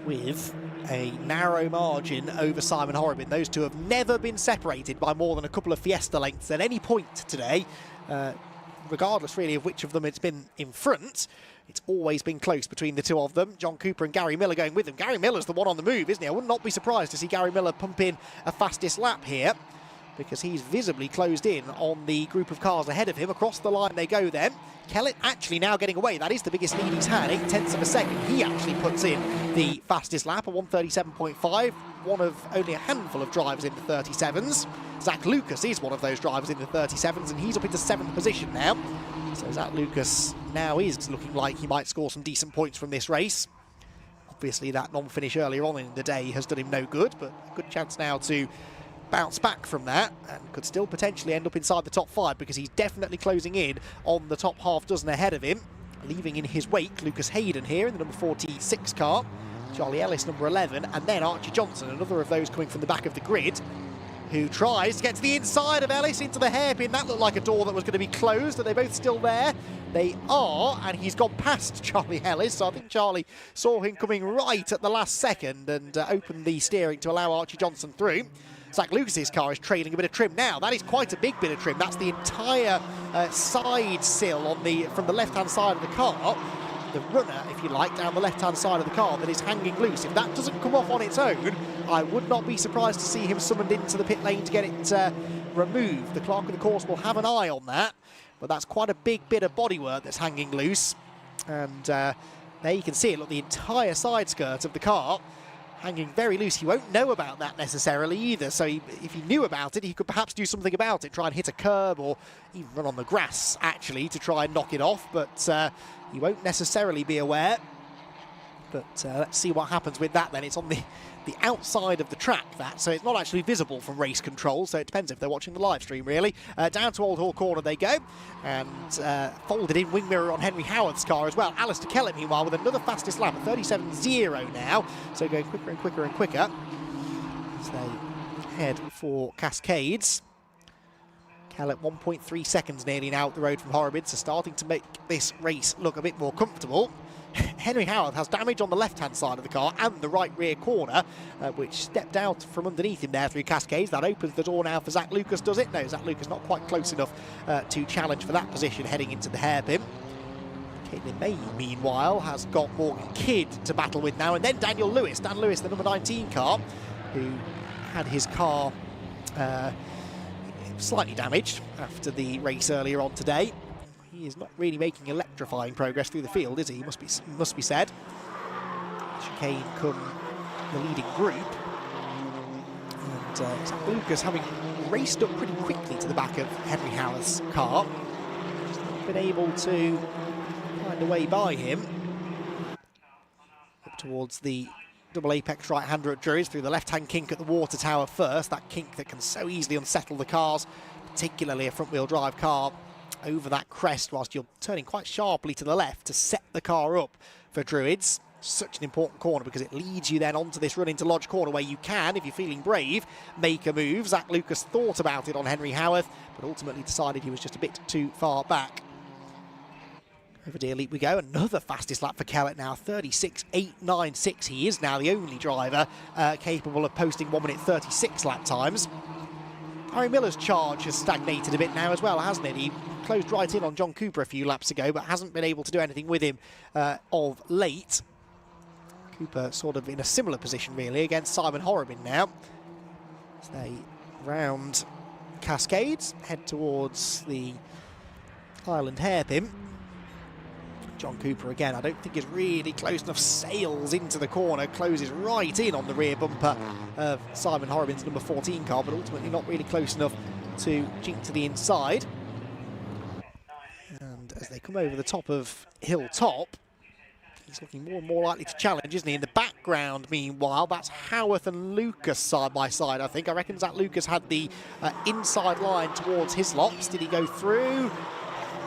with a narrow margin over Simon Horrobin. Those two have never been separated by more than a couple of Fiesta lengths at any point today. Regardless really of which of them it's been in front, it's always been close between the two of them. John Cooper and Gary Miller going with them. Gary Miller's the one on the move, isn't he? I would not be surprised to see Gary Miller pump in a fastest lap here, because he's visibly closed in on the group of cars ahead of him. Across the line they go then. Kellett actually now getting away. That is the biggest lead he's had, 8/10 of a second. He actually puts in the fastest lap, a 1:37.5. One of only a handful of drivers in the 37s. Zach Lucas is one of those drivers in the 37s, and he's up into 7th position now. So Zach Lucas now is looking like he might score some decent points from this race. Obviously that non-finish earlier on in the day has done him no good, but a good chance now to bounce back from that and could still potentially end up inside the top 5, because he's definitely closing in on the top half dozen ahead of him. Leaving in his wake Lucas Hayden here in the number 46 car, Charlie Ellis number 11, and then Archie Johnson, another of those coming from the back of the grid, who tries to get to the inside of Ellis into the hairpin. That looked like a door that was going to be closed. Are they both still there? They are, and he's gone past Charlie Ellis, so I think Charlie saw him coming right at the last second and opened the steering to allow Archie Johnson through. Zach Lucas's car is trailing a bit of trim now. That is quite a big bit of trim. That's the entire side sill on from the left-hand side of the car. The runner, if you like, down the left-hand side of the car that is hanging loose. If that doesn't come off on its own, I would not be surprised to see him summoned into the pit lane to get it removed. The clerk of the course will have an eye on that, but that's quite a big bit of bodywork that's hanging loose. And there you can see it, look, the entire side skirt of the car hanging very loose. He won't know about that necessarily either, so if he knew about it, he could perhaps do something about it, try and hit a curb or even run on the grass, actually, to try and knock it off, but he won't necessarily be aware. But let's see what happens with that then. It's on the outside of the track, that, so it's not actually visible from race control, so it depends if they're watching the live stream, really. Down to Old Hall Corner they go, and folded in wing mirror on Henry Howard's car as well. Alistair Kellett, meanwhile, with another fastest lap, a 37.0 now, so going quicker and quicker and quicker as they head for Cascades. Kellett 1.3 seconds nearly now up the road from Horrobin, so starting to make this race look a bit more comfortable. Henry Howard has damage on the left-hand side of the car and the right rear corner, which stepped out from underneath him there through Cascades. That opens the door now for Zach Lucas, does it? No, Zach Lucas not quite close enough to challenge for that position heading into the hairpin. Caitlin May, meanwhile, has got Morgan Kidd to battle with now, and then Daniel Lewis. Dan Lewis, the number 19 car, who had his car slightly damaged after the race earlier on today. He is not really making electrifying progress through the field, is he? Must be said. Chicane come the leading group. And Zach Lucas having raced up pretty quickly to the back of Henry Howard's car. Just not been able to find a way by him. Up towards the double apex right-hander at Druids through the left-hand kink at the water tower first. That kink that can so easily unsettle the cars, particularly a front-wheel drive car, over that crest whilst you're turning quite sharply to the left to set the car up for Druids. Such an important corner because it leads you then onto this run into Lodge Corner where you can, if you're feeling brave, make a move. Zach Lucas thought about it on Henry Howard, but ultimately decided he was just a bit too far back. Over Deer Leap we go. Another fastest lap for Kellett now, 36.896. He is now the only driver capable of posting 1 minute 36 lap times. Harry Miller's charge has stagnated a bit now as well, hasn't it? He closed right in on John Cooper a few laps ago, but hasn't been able to do anything with him of late. Cooper sort of in a similar position really against Simon Horrobin now. As they round Cascades, head towards the Island hairpin. John Cooper again, I don't think is really close enough, sails into the corner, closes right in on the rear bumper of Simon Horrobin's number 14 car, but ultimately not really close enough to jink to the inside. And as they come over the top of Hilltop, he's looking more and more likely to challenge, isn't he? In the background, meanwhile, that's Howarth and Lucas side by side, I think. I reckon Zach Lucas had the inside line towards Hislops. Did he go through?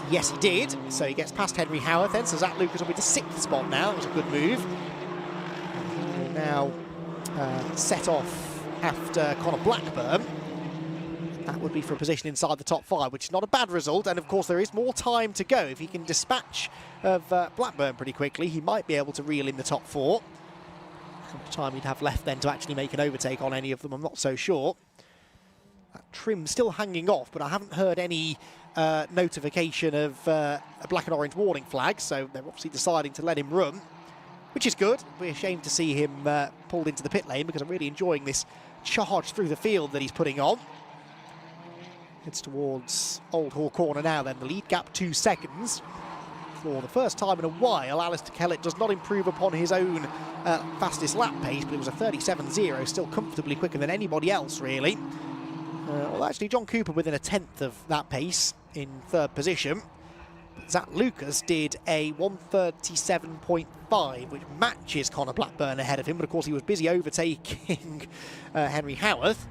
Yes, he did. So he gets past Henry Howarth then. So Zach Lucas will be to 6th spot now. It was a good move. He will now set off after Connor Blackburn. That would be for a position inside the top 5, which is not a bad result. And of course, there is more time to go. If he can dispatch of Blackburn pretty quickly, he might be able to reel in the top 4. How much time he'd have left then to actually make an overtake on any of them, I'm not so sure. That trim still hanging off, but I haven't heard any notification of a black and orange warning flag, so they're obviously deciding to let him run, which is good. We're ashamed to see him pulled into the pit lane because I'm really enjoying this charge through the field that he's putting on. Heads towards Old Hall Corner now then. The lead gap 2 seconds. For the first time in a while, Alistair Kellett does not improve upon his own fastest lap pace, but it was a 37.0, still comfortably quicker than anybody else, really. Well, actually, John Cooper within a 10th of that pace in 3rd position. But Zach Lucas did a 1:37.5, which matches Connor Blackburn ahead of him, but of course he was busy overtaking Henry Howarth,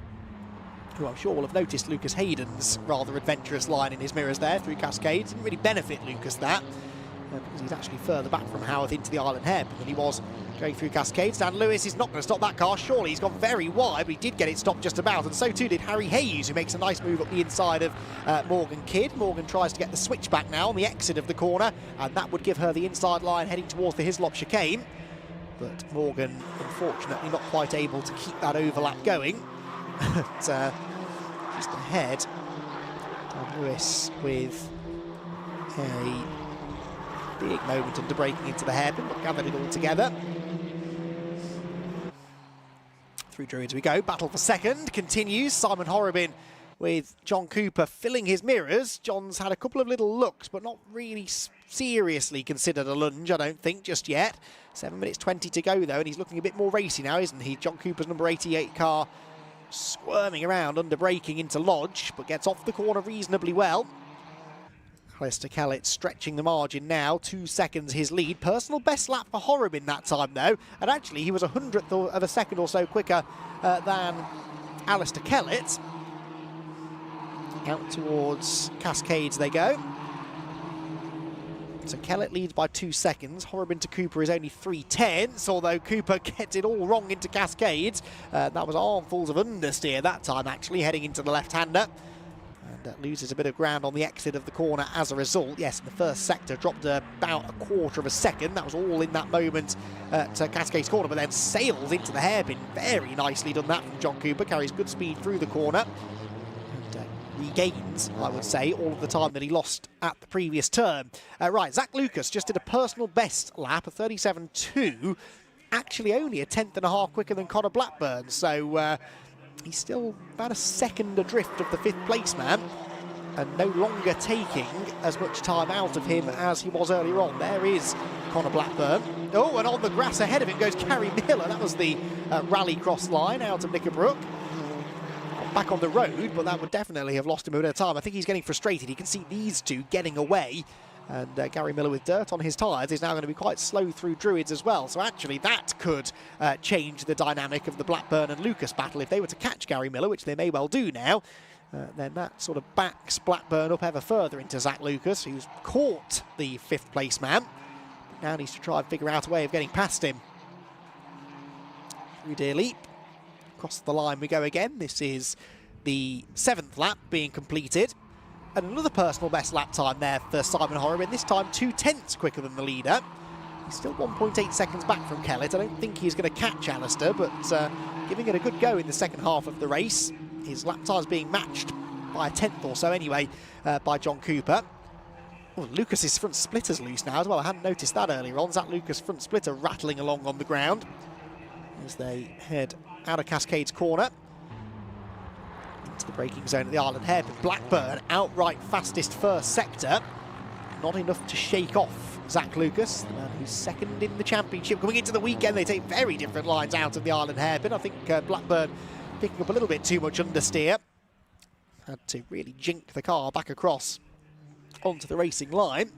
who I'm sure will have noticed Lucas Hayden's rather adventurous line in his mirrors there through Cascades. Didn't really benefit Lucas that, because he's actually further back from Howarth into the Island hairpin than he was going through Cascades. Dan Lewis is not going to stop that car, surely. He's gone very wide, but he did get it stopped just about, and so too did Harry Hayes, who makes a nice move up the inside of Morgan Kidd. Morgan tries to get the switchback now on the exit of the corner, and that would give her the inside line heading towards the Hislop chicane. But Morgan, unfortunately, not quite able to keep that overlap going. Just ahead, Dan Lewis with a big moment under braking into the hairpin, but gathered it all together. Through Druids we go. Battle for second continues. Simon Horrobin with John Cooper filling his mirrors. John's had a couple of little looks, but not really seriously considered a lunge, I don't think, just yet. 7 minutes 20 to go, though, and he's looking a bit more racy now, isn't he? John Cooper's number 88 car squirming around under braking into Lodge, but gets off the corner reasonably well. Alistair Kellett stretching the margin now, 2 seconds his lead. Personal best lap for Horrobin that time though, and actually he was 100th of a second or so quicker than Alistair Kellett. Out towards Cascades they go. So Kellett leads by 2 seconds. Horrobin to Cooper is only 3/10, although Cooper gets it all wrong into Cascades. That was armfuls of understeer that time actually, heading into the left-hander. And loses a bit of ground on the exit of the corner as a result. Yes, in the first sector dropped about 1/4 of a second. That was all in that moment to Cascades corner, but then sails into the hairpin. Very nicely done that from John Cooper. Carries good speed through the corner. And regains, I would say, all of the time that he lost at the previous turn. Right, Zach Lucas just did a personal best lap, a 37.2. Actually only a 10.5 quicker than Connor Blackburn. So he's still about a second adrift of the 5th place man, and no longer taking as much time out of him as he was earlier on. There is Connor Blackburn. Oh, and on the grass ahead of him goes Gary Miller. That was the rally cross line out of Knickerbrook. Back on the road, but that would definitely have lost him a bit of time. I think he's getting frustrated. He can see these two getting away. And Gary Miller with dirt on his tyres is now going to be quite slow through Druids as well. So actually that could change the dynamic of the Blackburn and Lucas battle. If they were to catch Gary Miller, which they may well do now, then that sort of backs Blackburn up ever further into Zach Lucas, who's caught the 5th place man. But now needs to try and figure out a way of getting past him. Through Deer Leap. Across the line we go again. This is the 7th lap being completed. And another personal best lap time there for Simon Horrobin, this time 2/10 quicker than the leader. He's still 1.8 seconds back from Kellett. I don't think he's going to catch Alistair, but giving it a good go in the second half of the race. His lap times being matched by a 10th or so anyway by John Cooper. Oh, Lucas's front splitter's loose now as well. I hadn't noticed that earlier on. Zach Lucas' front splitter rattling along on the ground as they head out of Cascades corner into the braking zone at the Island Hairpin. Blackburn outright fastest first sector. Not enough to shake off Zach Lucas, the man who's second in the championship. Coming into the weekend, they take very different lines out of the Island Hairpin. I think Blackburn picking up a little bit too much understeer. Had to really jink the car back across onto the racing line.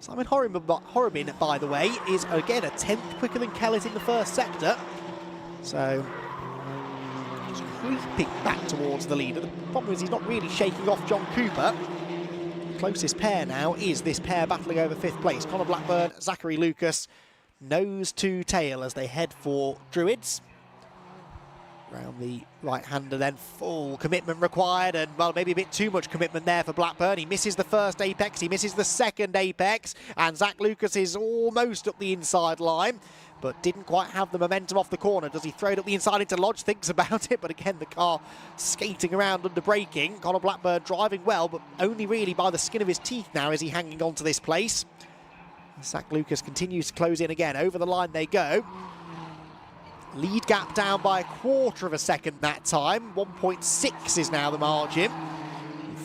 Simon Horrobin, by the way, is again a 10th quicker than Kellett in the first sector. So, just creeping back towards the leader. The problem is he's not really shaking off John Cooper. The closest pair now is this pair battling over 5th place. Conor Blackburn, Zachary Lucas, nose to tail as they head for Druids. Round the right-hander then, full commitment required, and well, maybe a bit too much commitment there for Blackburn. He misses the first apex, he misses the second apex, and Zach Lucas is almost up the inside line, but didn't quite have the momentum off the corner. Does he throw it up the inside into Lodge? Thinks about it, but again, the car skating around under braking. Conor Blackburn driving well, but only really by the skin of his teeth now is he hanging on to this place. Zach Lucas continues to close in again. Over the line they go. Lead gap down by 1/4 of a second that time. 1.6 is now the margin.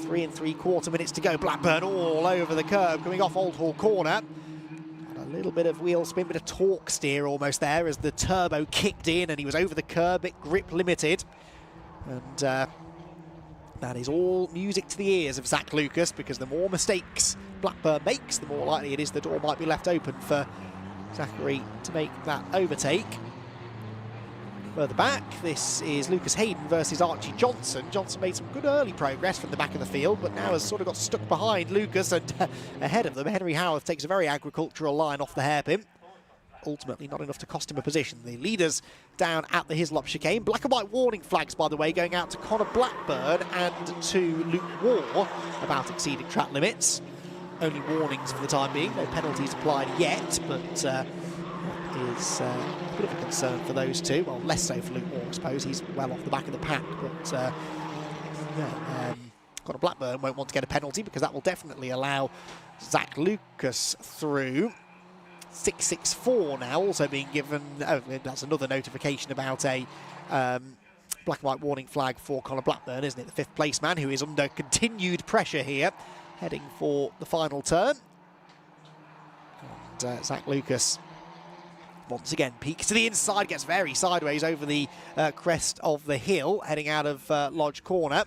3 3/4 minutes to go. Blackburn all over the curb, coming off Old Hall corner. A little bit of wheel spin, bit of torque steer almost there as the turbo kicked in and he was over the curb, bit grip limited. And that is all music to the ears of Zach Lucas, because the more mistakes Blackburn makes, the more likely it is the door might be left open for Zachary to make that overtake. Further back, this is Lucas Hayden versus Archie Johnson. Johnson made some good early progress from the back of the field, but now has sort of got stuck behind Lucas, and ahead of them, Henry Howarth takes a very agricultural line off the hairpin. Ultimately, not enough to cost him a position. The leaders down at the Hislop chicane. Black and white warning flags, by the way, going out to Conor Blackburn and to Luke Waugh about exceeding track limits. Only warnings for the time being, no penalties applied yet, but is a bit of a concern for those two. Well, less so for Luke Waugh, I suppose. He's well off the back of the pack, but Conor Blackburn won't want to get a penalty because that will definitely allow Zach Lucas through. 664 now also being given. Oh, that's another notification about a black and white warning flag for Conor Blackburn, isn't it? The 5th place man who is under continued pressure here, heading for the final turn. And Zach Lucas once again peeks to the inside, gets very sideways over the crest of the hill, heading out of Lodge Corner.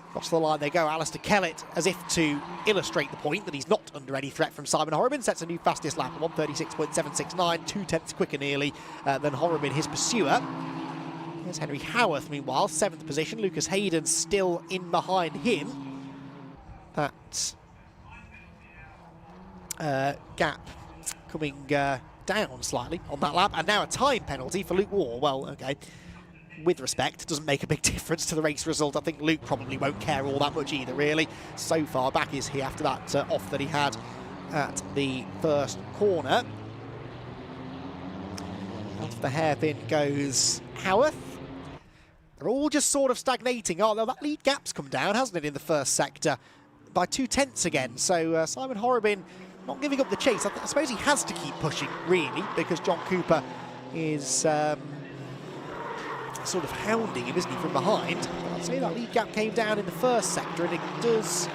Across the line they go. Alistair Kellett, as if to illustrate the point that he's not under any threat from Simon Horrobin, sets a new fastest lap, 1:36.769, 2/10 quicker nearly than Horrobin, his pursuer. There's Henry Howarth, meanwhile, 7th position. Lucas Hayden still in behind him. That gap coming down slightly on that lap, and now a time penalty for Luke Waugh. Well, okay. With respect, doesn't make a big difference to the race result. I think Luke probably won't care all that much either, really. So far back is he after that off that he had at the first corner. Out of the hairpin goes Howarth. They're all just sort of stagnating, aren't they? That lead gap's come down, hasn't it, in the first sector by 2/10 again. So Simon Horrobin not giving up the chase. I suppose he has to keep pushing, really, because John Cooper is sort of hounding him, isn't he, from behind. But I'd say that lead gap came down in the first sector, and it does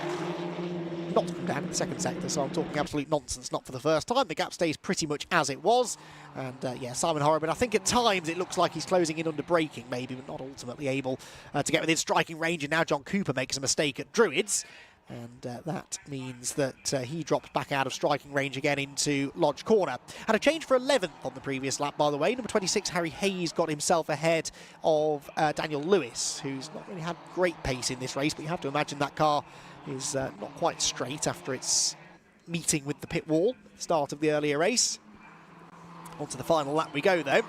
not come down in the second sector, so I'm talking absolute nonsense, not for the first time. The gap stays pretty much as it was, and yeah, Simon Horrobin, I think at times it looks like he's closing in under braking maybe, but not ultimately able to get within striking range, and now John Cooper makes a mistake at Druids, and that means that he drops back out of striking range again into Lodge Corner. Had a change for 11th on the previous lap, by the way. Number 26, Harry Hayes, got himself ahead of Daniel Lewis, who's not really had great pace in this race, but you have to imagine that car is not quite straight after its meeting with the pit wall at the start of the earlier race. On to the final lap we go, though.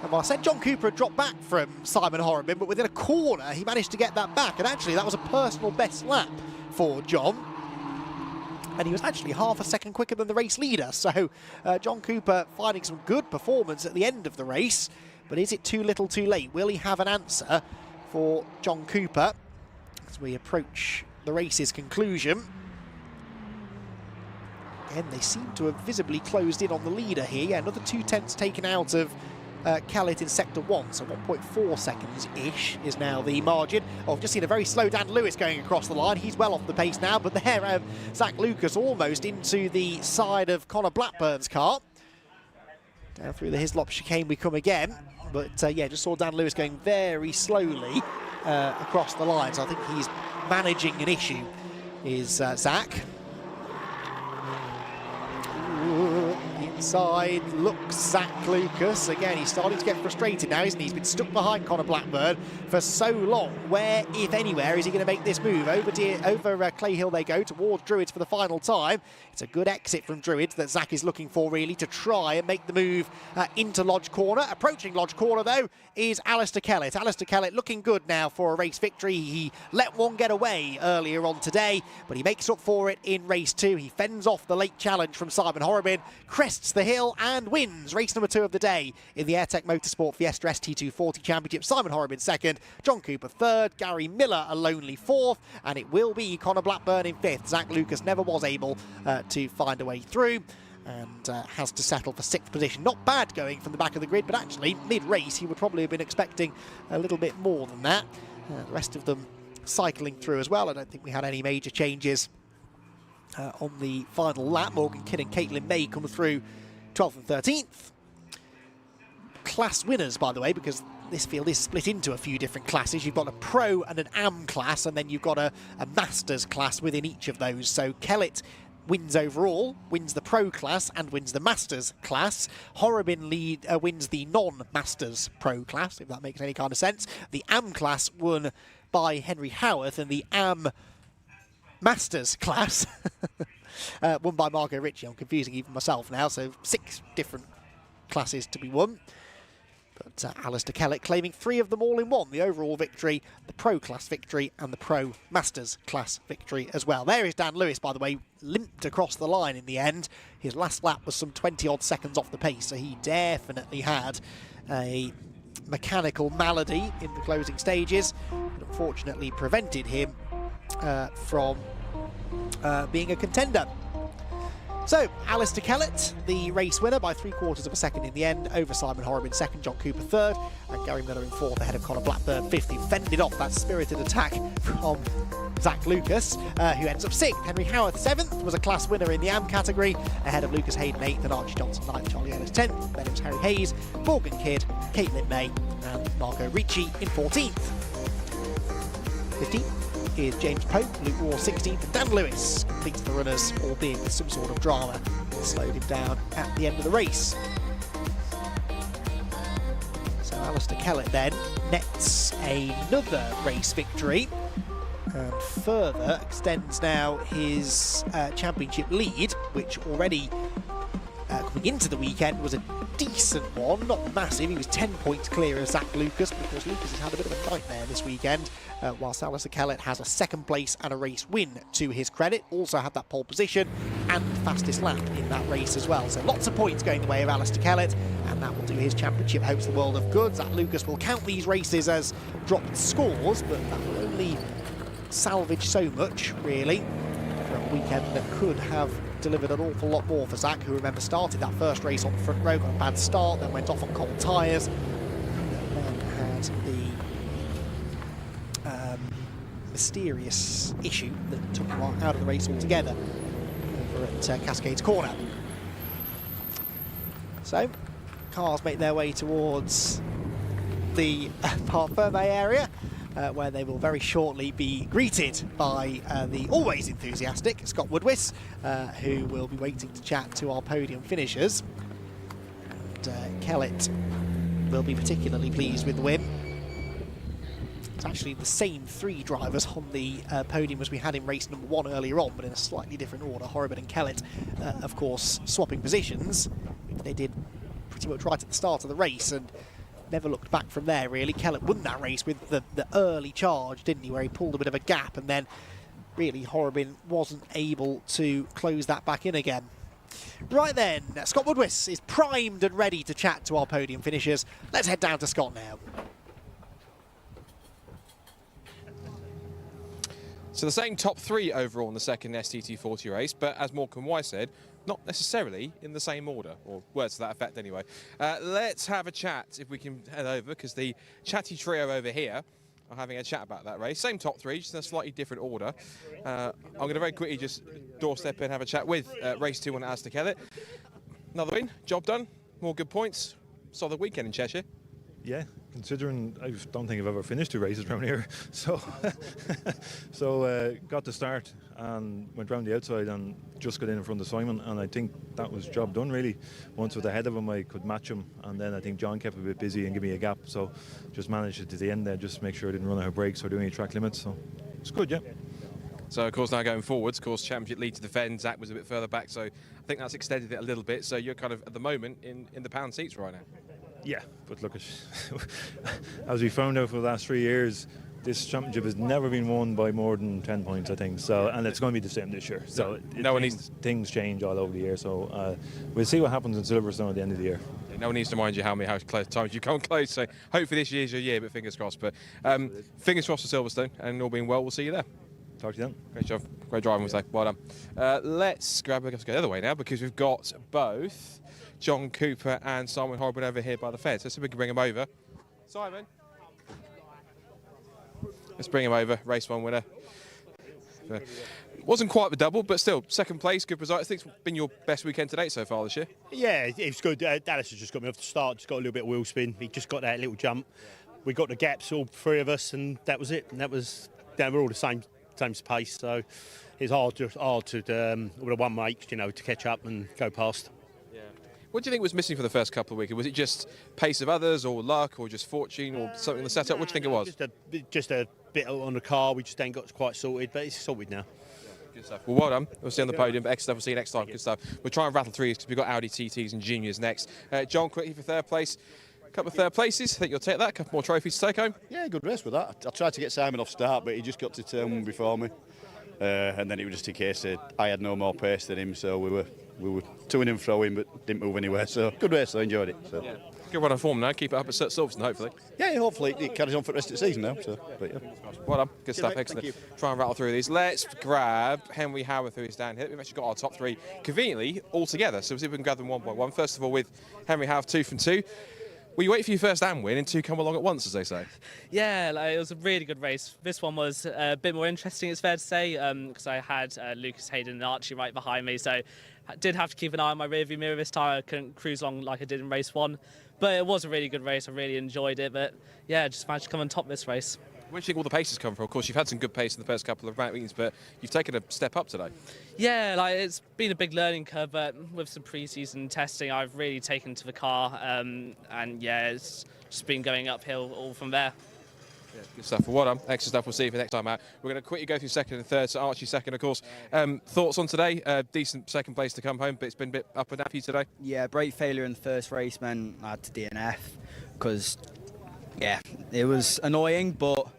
And well, I said John Cooper had dropped back from Simon Horrobin, but within a corner he managed to get that back, and actually that was a personal best lap for John, and he was actually half a second quicker than the race leader. So John Cooper finding some good performance at the end of the race, but is it too little too late? Will he have an answer for John Cooper as we approach the race's conclusion? Again, they seem to have visibly closed in on the leader here. Yeah, another 2 tenths taken out of Kellett in Sector 1, so 1.4 seconds-ish is now the margin. Oh, I've just seen a very slow Dan Lewis going across the line. He's well off the pace now, but there, Zach Lucas almost into the side of Connor Blackburn's car. Down through the Hislop chicane we come again, but yeah, just saw Dan Lewis going very slowly across the line, so I think he's managing an issue, is Zach. Inside looks Zach Lucas. Again, he's starting to get frustrated now, isn't he? He's been stuck behind Connor Blackburn for so long. Where, if anywhere, is he going to make this move? Over Clay Hill they go, towards Druids for the final time. It's a good exit from Druids that Zach is looking for, really, to try and make the move into Lodge Corner. Approaching Lodge Corner, though, is Alistair Kellett. Alistair Kellett looking good now for a race victory. He let one get away earlier on today, but he makes up for it in race 2. He fends off the late challenge from Simon Horrobin, crests the hill and wins race number 2 of the day in the AIRTEC Motorsport Fiesta ST240 Championship. Simon Horrobin second, John Cooper third, Gary Miller a lonely fourth, and it will be Connor Blackburn in fifth. Zach Lucas never was able to find a way through and has to settle for 6th position. Not bad going from the back of the grid, but actually mid-race he would probably have been expecting a little bit more than that. The rest of them cycling through as well. I don't think we had any major changes on the final lap. Morgan Kidd and Caitlin May come through 12th and 13th. Class winners, by the way, because this field is split into a few different classes. You've got a Pro and an AM class, and then you've got a Masters class within each of those. So Kellett wins overall, wins the Pro class, and wins the Masters class. Horrobin wins the non-Masters Pro class, if that makes any kind of sense. The AM class won by Henry Howarth, and the AM Masters class won by Margot Ritchie. I'm confusing even myself now, so 6 different classes to be won. But Alistair Kellett claiming 3 of them all in one. The overall victory, the Pro class victory, and the Pro Masters class victory as well. There is Dan Lewis, by the way, limped across the line in the end. His last lap was some 20-odd seconds off the pace, so he definitely had a mechanical malady in the closing stages. It unfortunately prevented him from being a contender. So, Alistair Kellett, the race winner by 3/4 of a second in the end, over Simon Horrobin second, John Cooper third, and Gary Miller in fourth ahead of Connor Blackburn fifth. He fended off that spirited attack from Zach Lucas, who ends up 6th. Henry Howarth 7th, was a class winner in the AM category, ahead of Lucas Hayden 8th and Archie Johnson 9th, Charlie Ellis 10th, then it was Harry Hayes, Morgan Kidd, Caitlin May and Margot Ritchie in 14th. 15th is James Pope, Luke Raw 16th, and Dan Lewis completes the runners, albeit with some sort of drama. Slowed him down at the end of the race. So Alistair Kellett then nets another race victory and further extends now his championship lead, which already coming into the weekend was a decent one, not massive. He was 10 points clear of Zach Lucas, but of course Lucas has had a bit of a nightmare this weekend, whilst Alistair Kellett has a 2nd place and a race win to his credit. Also had that pole position and fastest lap in that race as well. So lots of points going the way of Alistair Kellett, and that will do his championship hopes the world of good. Zach Lucas will count these races as dropped scores, but that will only salvage so much, really, for a weekend that could have delivered an awful lot more for Zach, who, remember, started that first race on the front row, got a bad start, then went off on cold tyres, and then had the mysterious issue that took him out of the race altogether over at Cascades Corner. So, cars make their way towards the Parc-Fermé area, where they will very shortly be greeted by the always enthusiastic Scott Woodwiss, who will be waiting to chat to our podium finishers. And Kellett will be particularly pleased with the win. It's actually the same 3 drivers on the podium as we had in race number 1 earlier on, but in a slightly different order. Horrobin and Kellett, of course, swapping positions, which they did pretty much right at the start of the race, and never looked back from there, really. Kellett won that race with the early charge, didn't he, where he pulled a bit of a gap, and then really Horrobin wasn't able to close that back in again. Right then, Scott Woodwiss is primed and ready to chat to our podium finishers. Let's head down to Scott now. So the same top 3 overall in the second STT40 race, but as Morecambe Wise said, not necessarily in the same order, or words to that effect anyway. Let's have a chat, if we can head over, because the chatty trio over here are having a chat about that race. Same top 3, just in a slightly different order. I'm going to very quickly just doorstep in and have a chat with race 2 on AIRTEC. Another win, job done, more good points. Solid weekend in Cheshire. Yeah, considering I don't think I've ever finished 2 races around here, so got the start and went round the outside and just got in front of Simon, and I think that was job done really. Once I was ahead of him I could match him, and then I think John kept a bit busy and gave me a gap, so just managed it to the end there, just to make sure I didn't run out of brakes or do any track limits, so it's good, yeah. So of course now going forwards, of course championship lead to defend, Zach was a bit further back, so I think that's extended it a little bit, so you're kind of at the moment in the pound seats right now. Yeah, but look, as we found out for the last 3 years, this championship has never been won by more than 10 points, I think. So, and it's going to be the same this year. So, things change all over the year. So, we'll see what happens in Silverstone at the end of the year. Yeah, no one needs to mind you how close times you come close. So, hopefully this year's your year, but fingers crossed. But fingers crossed for Silverstone, and all being well, we'll see you there. Talk to you then. Great job. Great driving, we'll say. Well done. Let's go the other way now, because we've got both John Cooper and Simon Horriban over here by the fence. Let's see if we can bring him over. Simon. Let's bring him over. Race 1 winner. Wasn't quite the double, but still, second place, good result. I think it's been your best weekend to date so far this year. Yeah, it was good. Dallas has just got me off the start, just got a little bit of wheel spin. He just got that little jump. We got the gaps, all 3 of us, and that was it. And we're all the same pace, so it's hard to with a one make, to catch up and go past. What do you think was missing for the first couple of weeks? Was it just pace of others, or luck, or just fortune, or something in the setup? What do you think it was? Just a bit on the car. We just ain't got quite sorted, but it's sorted now. Good stuff. Well, well done. We'll see you on the podium. But excellent stuff. We'll see you next time. Good stuff. We'll try and rattle through because we've got Audi TTs and Juniors next. John, quickly for third place. A couple of third places. I think you'll take that. A couple more trophies to take home. Yeah, good race with that. I tried to get Simon off start, but he just got to turn 1 before me. And then it was just a case that I had no more pace than him, so we were to-ing and fro-ing, but didn't move anywhere. So good race, I enjoyed it. So. Yeah. Good run of form now. Keep it up at Silverstone, hopefully. Yeah, hopefully it carries on for the rest of the season now. So, but yeah. Well done. Good stuff. Excellent. Try and rattle through these. Let's grab Henry Howarth, who is down here. We've actually got our top 3 conveniently all together. So we'll see if we can gather them one by one. First of all, with Henry Howarth, 2 from 2. Well, you wait for your first and win, and 2 come along at once, as they say. Yeah, it was a really good race. This one was a bit more interesting, it's fair to say, because I had Lucas Hayden and Archie right behind me, so I did have to keep an eye on my rearview mirror this time. I couldn't cruise along like I did in race 1, but it was a really good race. I really enjoyed it, but yeah, just managed to come on top this race. Where do you think all the paces come from? Of course, you've had some good pace in the first couple of meetings, but you've taken a step up today. Yeah, it's been a big learning curve, but with some pre-season testing, I've really taken to the car, and yeah, it's just been going uphill all from there. Yeah, good stuff. Well done. Excellent stuff. We'll see you for next time out. We're going to quickly go through second and third. So Archie second, of course. Thoughts on today? Decent second place to come home, but it's been a bit up and down for you today. Yeah, brake failure in the first race meant I had to DNF because, yeah, it was annoying, but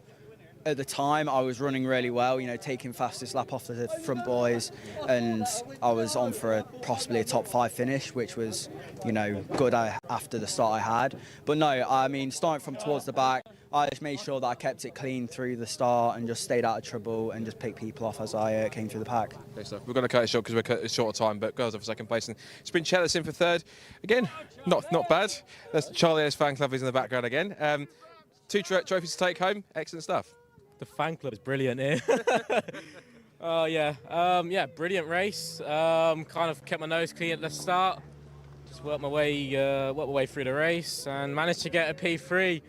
at the time I was running really well, taking fastest lap off the front boys, and I was on for possibly a top 5 finish, which was, good after the start I had. But no, I mean, starting from towards the back, I just made sure that I kept it clean through the start and just stayed out of trouble and just picked people off as I came through the pack. Okay, so we're going to cut it short because we're short of time, but girls are for second place. And Sprint Chellis in for third. Again, not bad. That's Charlie and his fan club is in the background again. 2 trophies to take home. Excellent stuff. The fan club is brilliant here. Yeah, brilliant race. Kind of kept my nose clean at the start. Just worked my way through the race and managed to get a P3.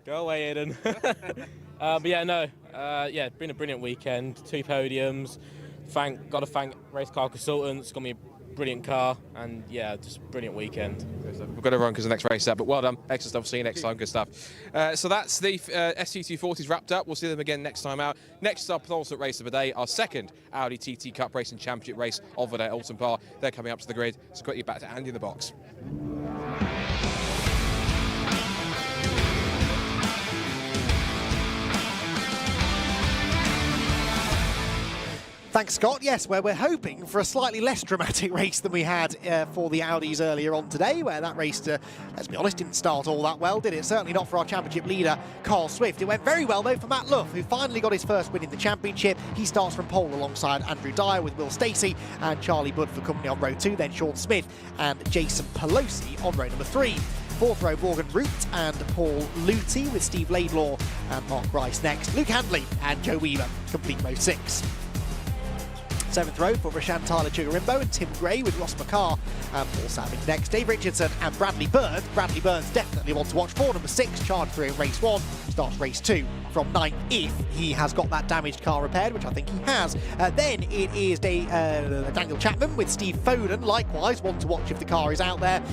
Go away, Aiden. But yeah, no, been a brilliant weekend. 2 podiums. Got to thank Race Car Consultants. Got me a brilliant car, and yeah, just brilliant weekend. We've got to run because the next race is out, but well done. Excellent stuff. See you next time. Good stuff. So that's the STT40s wrapped up. We'll see them again next time out. Next up, penultimate race of the day, our second Audi TT Cup Racing Championship race of the day at Oulton Park. They're coming up to the grid. So quickly back to Andy in the box. Thanks, Scott. Yes, where we're hoping for a slightly less dramatic race than we had for the Audis earlier on today, where that race, let's be honest, didn't start all that well, did it? Certainly not for our championship leader, Carl Swift. It went very well, though, for Matt Luff, who finally got his first win in the championship. He starts from pole alongside Andrew Dyer with Will Stacey and Charlie Budd for company on row 2, then Sean Smith and Jason Pelosi on row number 3. Fourth row, Morgan Root and Paul Luty with Steve Laidlaw and Mark Rice next. Luke Handley and Joe Weaver complete row 6. Seventh row for Rashan Tyler Chugarimbo and Tim Gray with Ross McCarr and Paul Savage next. Dave Richardson and Bradley Burns. Bradley Burns definitely wants to watch for number 6, charged through in race 1, starts race 2 from 9th if he has got that damaged car repaired, which I think he has. Then it is Daniel Chapman with Steve Foden, likewise, one to watch if the car is out there.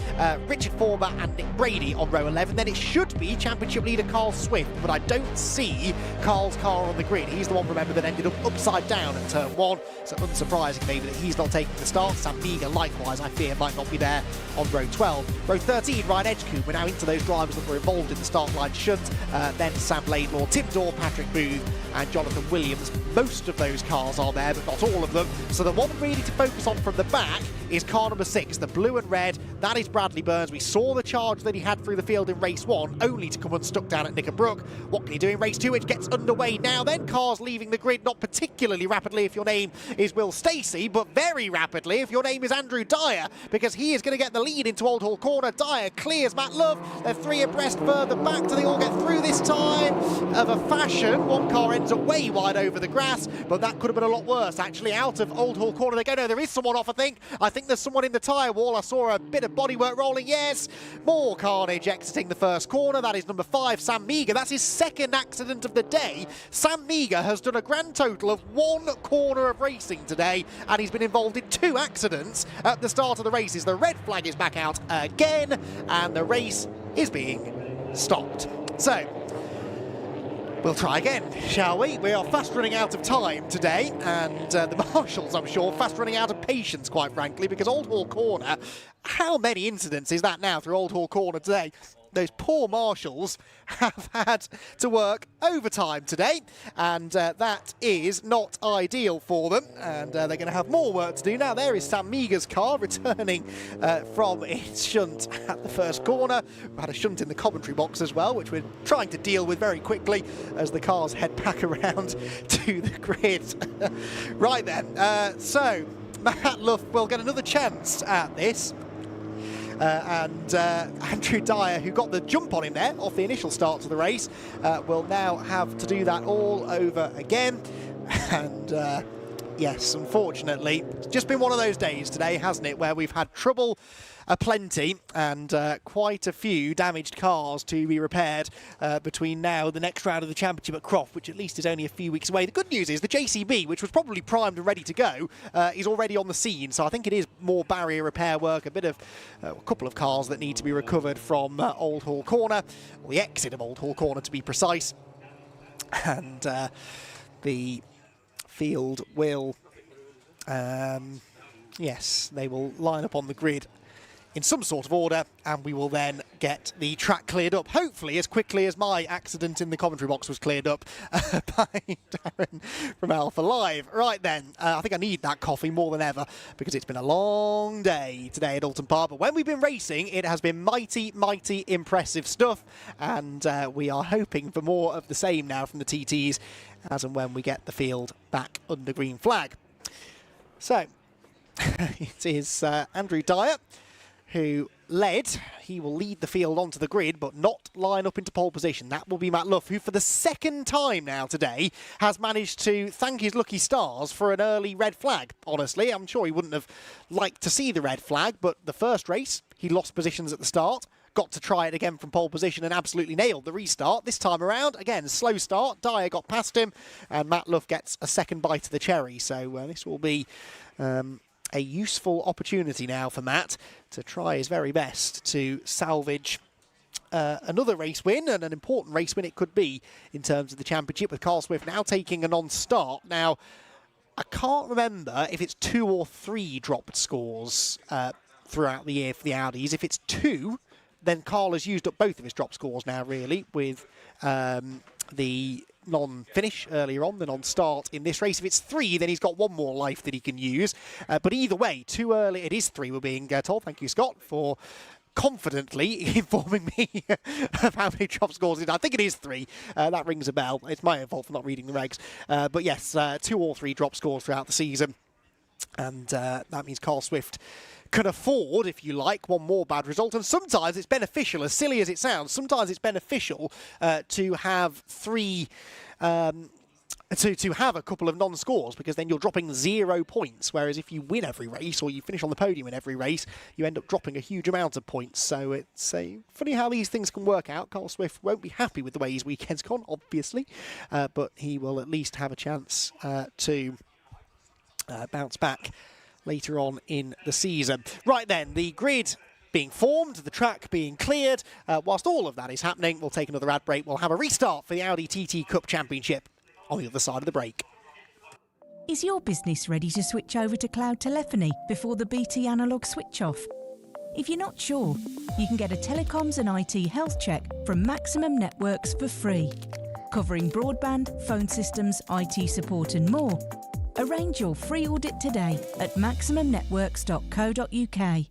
Richard Former and Nick Brady on row 11. Then it should be championship leader Carl Swift, but I don't see Carl's car on the grid. He's the one, remember, that ended up upside down at turn 1, so unsurprising maybe that he's not taking the start. Sam Meager, likewise, I fear might not be there on row 12. Row 13, Ryan Edgecombe. We're now into those drivers that were involved in the start line shunt. Then Sam Laidlaw, Tim Dorr, Patrick Booth and Jonathan Williams. Most of those cars are there, but not all of them. So the one really to focus on from the back is car number 6, the blue and red. That is Bradley Burns. We saw the charge that he had through the field in race 1, only to come unstuck down at Knickerbrook. What can he do in race 2, which gets underway now? Then cars leaving the grid, not particularly rapidly if your name is Will Stacey, but very rapidly if your name is Andrew Dyer, because he is going to get the lead into Old Hall Corner. Dyer clears Matt Love. They're 3 abreast further back. Do they all get through this time? Of a fashion. One car ends up way wide over the grass, but that could have been a lot worse, actually. Out of Old Hall Corner they go. No, there is someone off, I think. I think there's someone in the tyre wall. I saw a bit of bodywork rolling. Yes, more carnage exiting the first corner. That is number 5, Sam Meager. That's his second accident of the day. Sam Meager has done a grand total of 1 corner of racing today, and he's been involved in 2 accidents at the start of the races. The red flag is back out again, and the race is being stopped. So, we'll try again, shall we? We are fast running out of time today, and the marshals, I'm sure, fast running out of patience, quite frankly, because Old Hall Corner, how many incidents is that now through Old Hall Corner today? Those poor marshals have had to work overtime today, and that is not ideal for them, and they're going to have more work to do. Now there is Sam Meager's car returning from its shunt at the first corner. We had a shunt in the commentary box as well, which we're trying to deal with very quickly as the cars head back around to the grid. Right then, so Matt Luff will get another chance at this. And Andrew Dyer, who got the jump on him there off the initial start to the race, will now have to do that all over again. And yes, unfortunately, it's just been one of those days today, hasn't it, where we've had trouble aplenty and quite a few damaged cars to be repaired between now and the next round of the championship at Croft, which at least is only a few weeks away. The good news is the JCB, which was probably primed and ready to go, is already on the scene. So I think it is more barrier repair work, a couple of cars that need to be recovered from Old Hall Corner, or the exit of Old Hall Corner to be precise. And the field will, yes, they will line up on the grid in some sort of order, and we will then get the track cleared up, hopefully as quickly as my accident in the commentary box was cleared up by Darren from Alpha Live. Right then, I think I need that coffee more than ever, because it's been a long day today at Oulton Park, but when we've been racing, it has been mighty, mighty impressive stuff, and we are hoping for more of the same now from the TTs, as and when we get the field back under green flag. So, it is Andrew Dyer who led. He will lead the field onto the grid, but not line up into pole position. That will be Matt Luff, who for the second time now today has managed to thank his lucky stars for an early red flag. Honestly, I'm sure he wouldn't have liked to see the red flag, but the first race, he lost positions at the start, got to try it again from pole position and absolutely nailed the restart. This time around, again, slow start. Dyer got past him, and Matt Luff gets a second bite of the cherry. So this will be a useful opportunity now for Matt to try his very best to salvage another race win, and an important race win it could be in terms of the championship, with Carl Swift now taking a non-start. Now, I can't remember if it's 2 or 3 dropped scores throughout the year for the Audis. If it's 2, then Carl has used up both of his drop scores now, really, with the non-finish earlier on, the non-start in this race. If it's 3, then he's got 1 more life that he can use. But either way, too early. It is 3, we're being told. Thank you, Scott, for confidently informing me of how many drop scores it is. I think it is 3. That rings a bell. It's my own fault for not reading the regs. But yes, 2 or 3 drop scores throughout the season. And that means Carl Swift can afford, if you like, 1 more bad result. And sometimes it's beneficial, as silly as it sounds, sometimes it's beneficial to have 3... to have a couple of non-scores, because then you're dropping 0 points, whereas if you win every race or you finish on the podium in every race, you end up dropping a huge amount of points. So it's funny how these things can work out. Carl Swift won't be happy with the way his weekend's gone, obviously, but he will at least have a chance to bounce back later on in the season. Right then, the grid being formed, the track being cleared. Whilst all of that is happening, we'll take another ad break. We'll have a restart for the Audi TT Cup Championship on the other side of the break. Is your business ready to switch over to cloud telephony before the BT analog switch off? If you're not sure, you can get a telecoms and IT health check from Maximum Networks for free, covering broadband, phone systems, IT support and more. Arrange your free audit today at maximumnetworks.co.uk.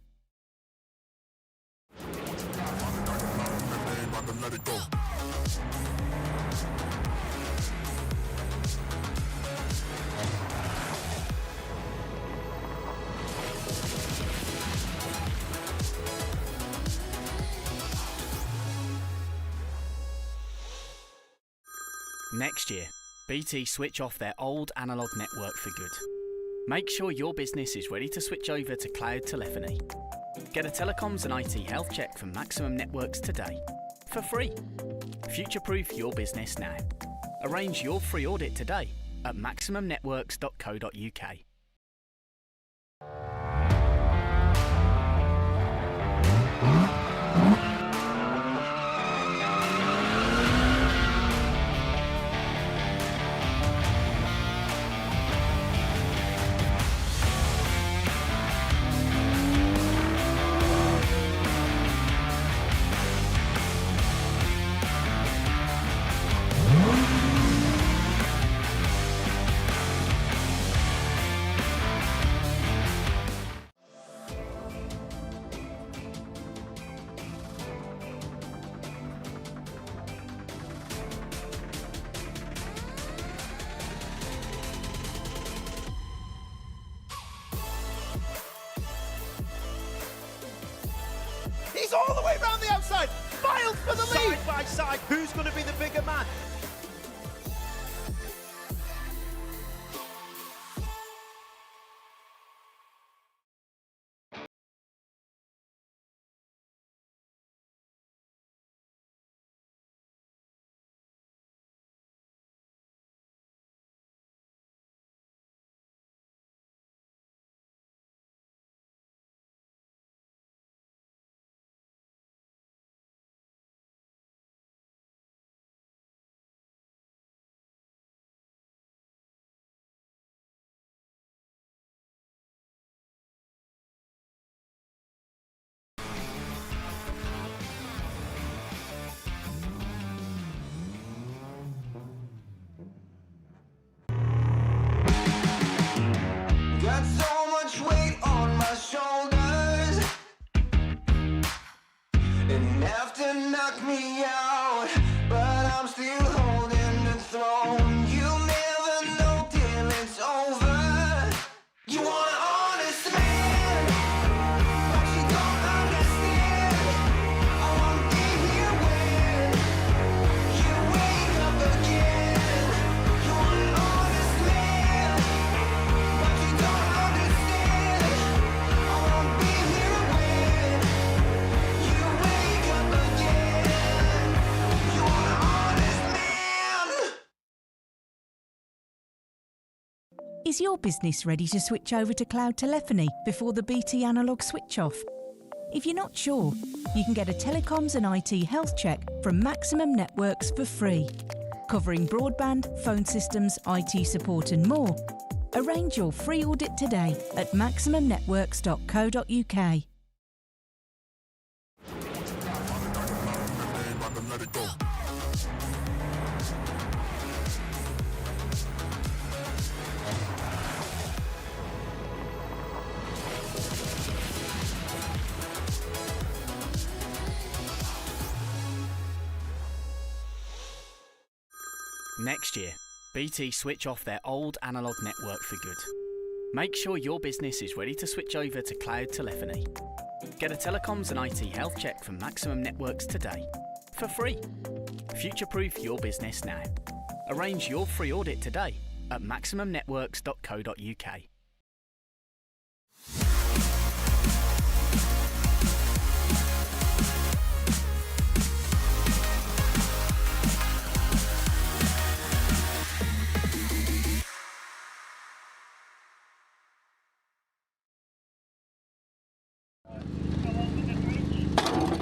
Next year, BT switch off their old analogue network for good. Make sure your business is ready to switch over to cloud telephony. Get a telecoms and IT health check from Maximum Networks today, for free. Future-proof your business now. Arrange your free audit today at maximumnetworks.co.uk. He's all the way around the outside. Miles for the lead. Side by side, who's going to be the bigger man? Got so much weight on my shoulders, enough to knock me out, but I'm still holding the throne. You never know till it's over. You want an honest man, but you don't understand. I won't be here when you wake up again. You want an honest man, but you don't understand. I won't be here when you wake up again. You want an honest man. Is your business ready to switch over to cloud telephony before the BT analog switch off? If you're not sure, you can get a telecoms and IT health check from Maximum Networks for free, covering broadband, phone systems, IT support and more. Arrange your free audit today at maximumnetworks.co.uk. Next year, BT switch off their old analogue network for good. Make sure your business is ready to switch over to cloud telephony. Get a telecoms and IT health check from Maximum Networks today, for free. Future-proof your business now. Arrange your free audit today at maximumnetworks.co.uk.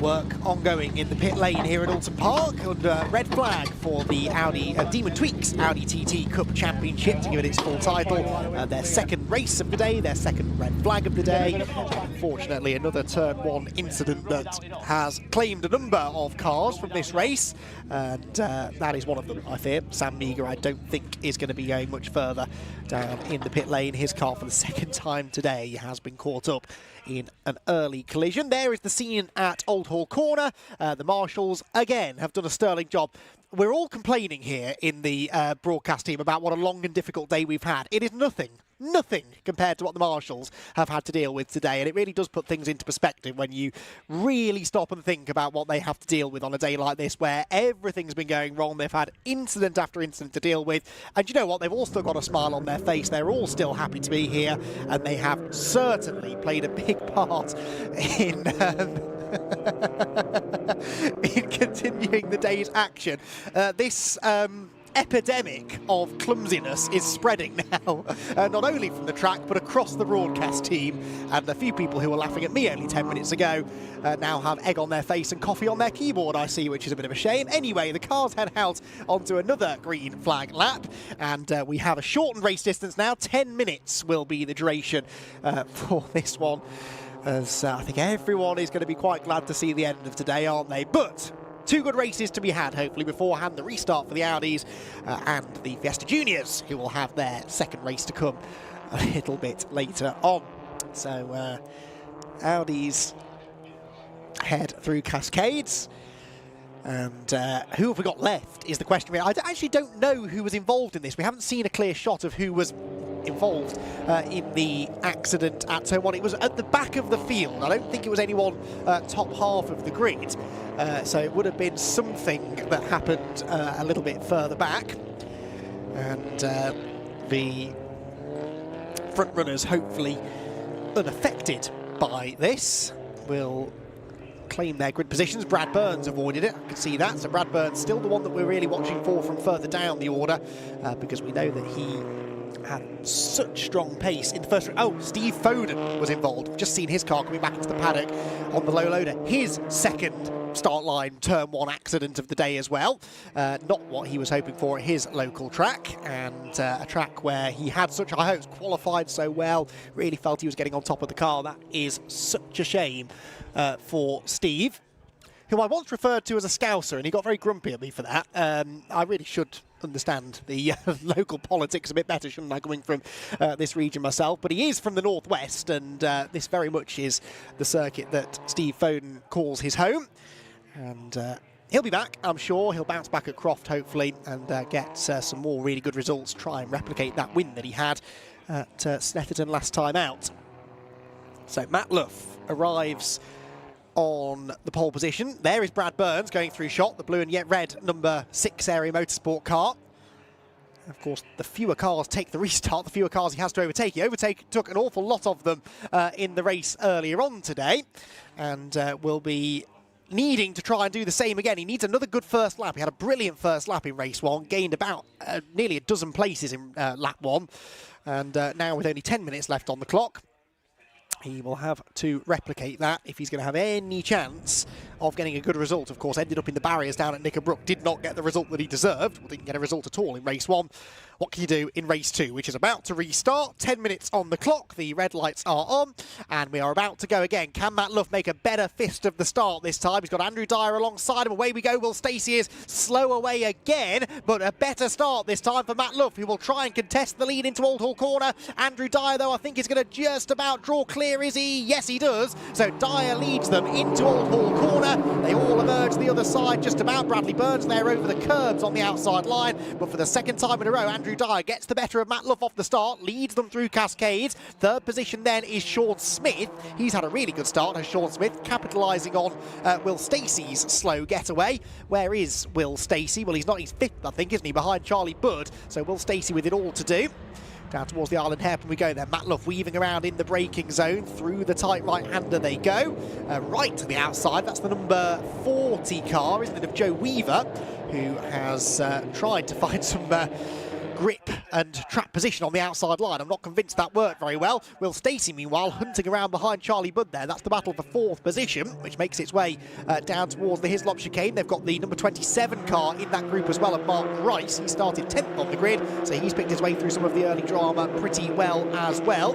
Work ongoing in the pit lane here at Oulton Park under red flag for the Audi Demon Tweeks Audi TT Cup Championship to give it its full title. Their second race of the day, their second red flag of the day. Unfortunately, another Turn 1 incident that has claimed a number of cars from this race, and that is one of them, I fear. Sam Meager, I don't think, is going to be going much further down in the pit lane. His car, for the second time today, has been caught up in an early collision. There is the scene at Old Hall Corner. The marshals, again, have done a sterling job. We're all complaining here in the broadcast team about what a long and difficult day we've had. It is nothing compared to what the marshals have had to deal with today, and it really does put things into perspective when you really stop and think about what they have to deal with on a day like this, where everything's been going wrong. They've had incident after incident to deal with, and you know what, they've all still got a smile on their face. They're all still happy to be here, and they have certainly played a big part in in continuing the day's action. This epidemic of clumsiness is spreading now, not only from the track but across the broadcast team, and a few people who were laughing at me only 10 minutes ago now have egg on their face and coffee on their keyboard, I see, which is a bit of a shame. Anyway, the cars head out onto another green flag lap, and we have a shortened race distance now. 10 minutes will be the duration for this one, as I think everyone is going to be quite glad to see the end of today, aren't they? But two good races to be had, hopefully, beforehand. The restart for the Audis and the Fiesta Juniors, who will have their second race to come a little bit later on. So, Audis head through Cascades. And who have we got left is the question. I actually don't know who was involved in this. We haven't seen a clear shot of who was involved in the accident at Turn 1. It was at the back of the field. I don't think it was anyone top half of the grid. So it would have been something that happened a little bit further back. And the front runners, hopefully unaffected by this, will claim their grid positions. Brad Burns avoided it, I can see that. So Brad Burns still the one that we're really watching for from further down the order, because we know that he had such strong pace in the first round. Oh, Steve Foden was involved. Just seen his car coming back into the paddock on the low loader. His second start line Turn 1 accident of the day as well. Not what he was hoping for at his local track, and a track where he had such high hopes, qualified so well, really felt he was getting on top of the car. That is such a shame for Steve, who I once referred to as a Scouser, and he got very grumpy at me for that. I really should understand the local politics a bit better, shouldn't I, coming from this region myself? But he is from the northwest, and this very much is the circuit that Steve Foden calls his home. And he'll be back, I'm sure. He'll bounce back at Croft, hopefully, and get some more really good results, try and replicate that win that he had at Snetterton last time out. So Matt Luff arrives on the pole position. There is Brad Burns going through shot, the blue and yet red number 6 area motorsport car. Of course, the fewer cars take the restart, the fewer cars he has to overtake. He took an awful lot of them in the race earlier on today, and will be needing to try and do the same again. He needs another good first lap. He had a brilliant first lap in race 1, gained about nearly a dozen places in lap 1, and now with only 10 minutes left on the clock, he will have to replicate that if he's going to have any chance of getting a good result. Of course, ended up in the barriers down at Knickerbrook, did not get the result that he deserved, or didn't get a result at all in race 1. what can you do in race 2, which is about to restart. 10 minutes on the clock, the red lights are on, and we are about to go again. Can Matt Luff make a better fist of the start this time? He's got Andrew Dyer alongside him. Away we go. Will Stacey is slow away again, but a better start this time for Matt Luff, who will try and contest the lead into Old Hall Corner. Andrew Dyer, though, I think is going to just about draw clear, is he? Yes, he does. So Dyer leads them into Old Hall Corner. They all emerge the other side just about. Bradley Burns there over the curbs on the outside line, but for the second time in a row, Andrew Dyer gets the better of Matt Luff off the start, leads them through Cascades. Third position then is Sean Smith. He's had a really good start, has Sean Smith, capitalising on Will Stacey's slow getaway. Where is Will Stacey? Well, he's not, he's fifth, I think, isn't he, behind Charlie Budd. So Will Stacey with it all to do. Down towards the island hairpin we go there. Matt Luff weaving around in the braking zone. Through the tight right-hander they go. Right to the outside, that's the number 40 car, isn't it, of Joe Weaver, who has tried to find some grip and trap position on the outside line. I'm not convinced that worked very well. Will Stacey, meanwhile, hunting around behind Charlie Budd there. That's the battle for fourth position, which makes its way down towards the Hislop chicane. They've got the number 27 car in that group as well, and Mark Rice. He started 10th on the grid, so he's picked his way through some of the early drama pretty well as well.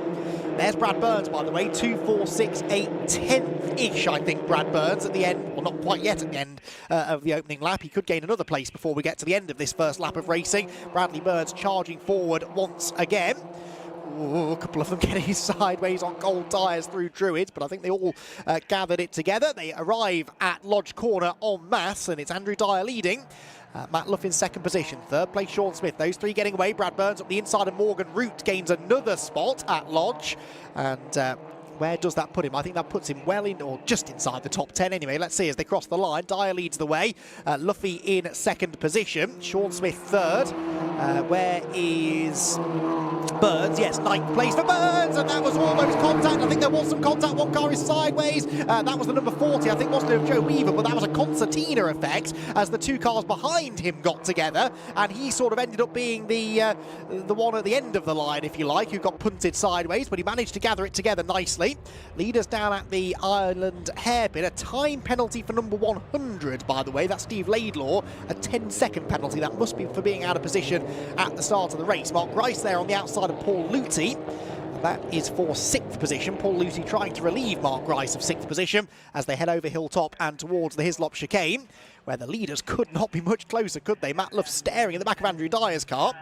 There's Brad Burns, by the way, 2.46.8 10th-ish, I think, Brad Burns at the end, well, not quite yet at the end of the opening lap. He could gain another place before we get to the end of this first lap of racing. Bradley Burns charging forward once again. Ooh, a couple of them getting sideways on gold tyres through Druids, but I think they all gathered it together. They arrive at Lodge Corner en masse, and it's Andrew Dyer leading. Matt Luff in second position. Third place, Sean Smith. Those three getting away. Brad Burns up the inside of Morgan Root gains another spot at Lodge. And where does that put him? I think that puts him well in, or just inside the top 10 anyway. Let's see as they cross the line. Dyer leads the way. Luffy in second position. Sean Smith third. Where is Burns? Yes, ninth place for Burns, and that was almost contact. I think there was some contact. One car is sideways. That was the number 40, I think, wasn't it, of Joe Weaver, but that was a concertina effect as the two cars behind him got together, and he sort of ended up being the one at the end of the line, if you like, who got punted sideways, but he managed to gather it together nicely. Leaders down at the island hairpin. A time penalty for number 100, by the way. That's Steve Laidlaw. A 10-second penalty. That must be for being out of position at the start of the race. Mark Rice there on the outside of Paul Luty. That is for 6th position. Paul Luty trying to relieve Mark Rice of 6th position as they head over Hilltop and towards the Hislop chicane, where the leaders could not be much closer, could they? Matt Luff staring at the back of Andrew Dyer's car.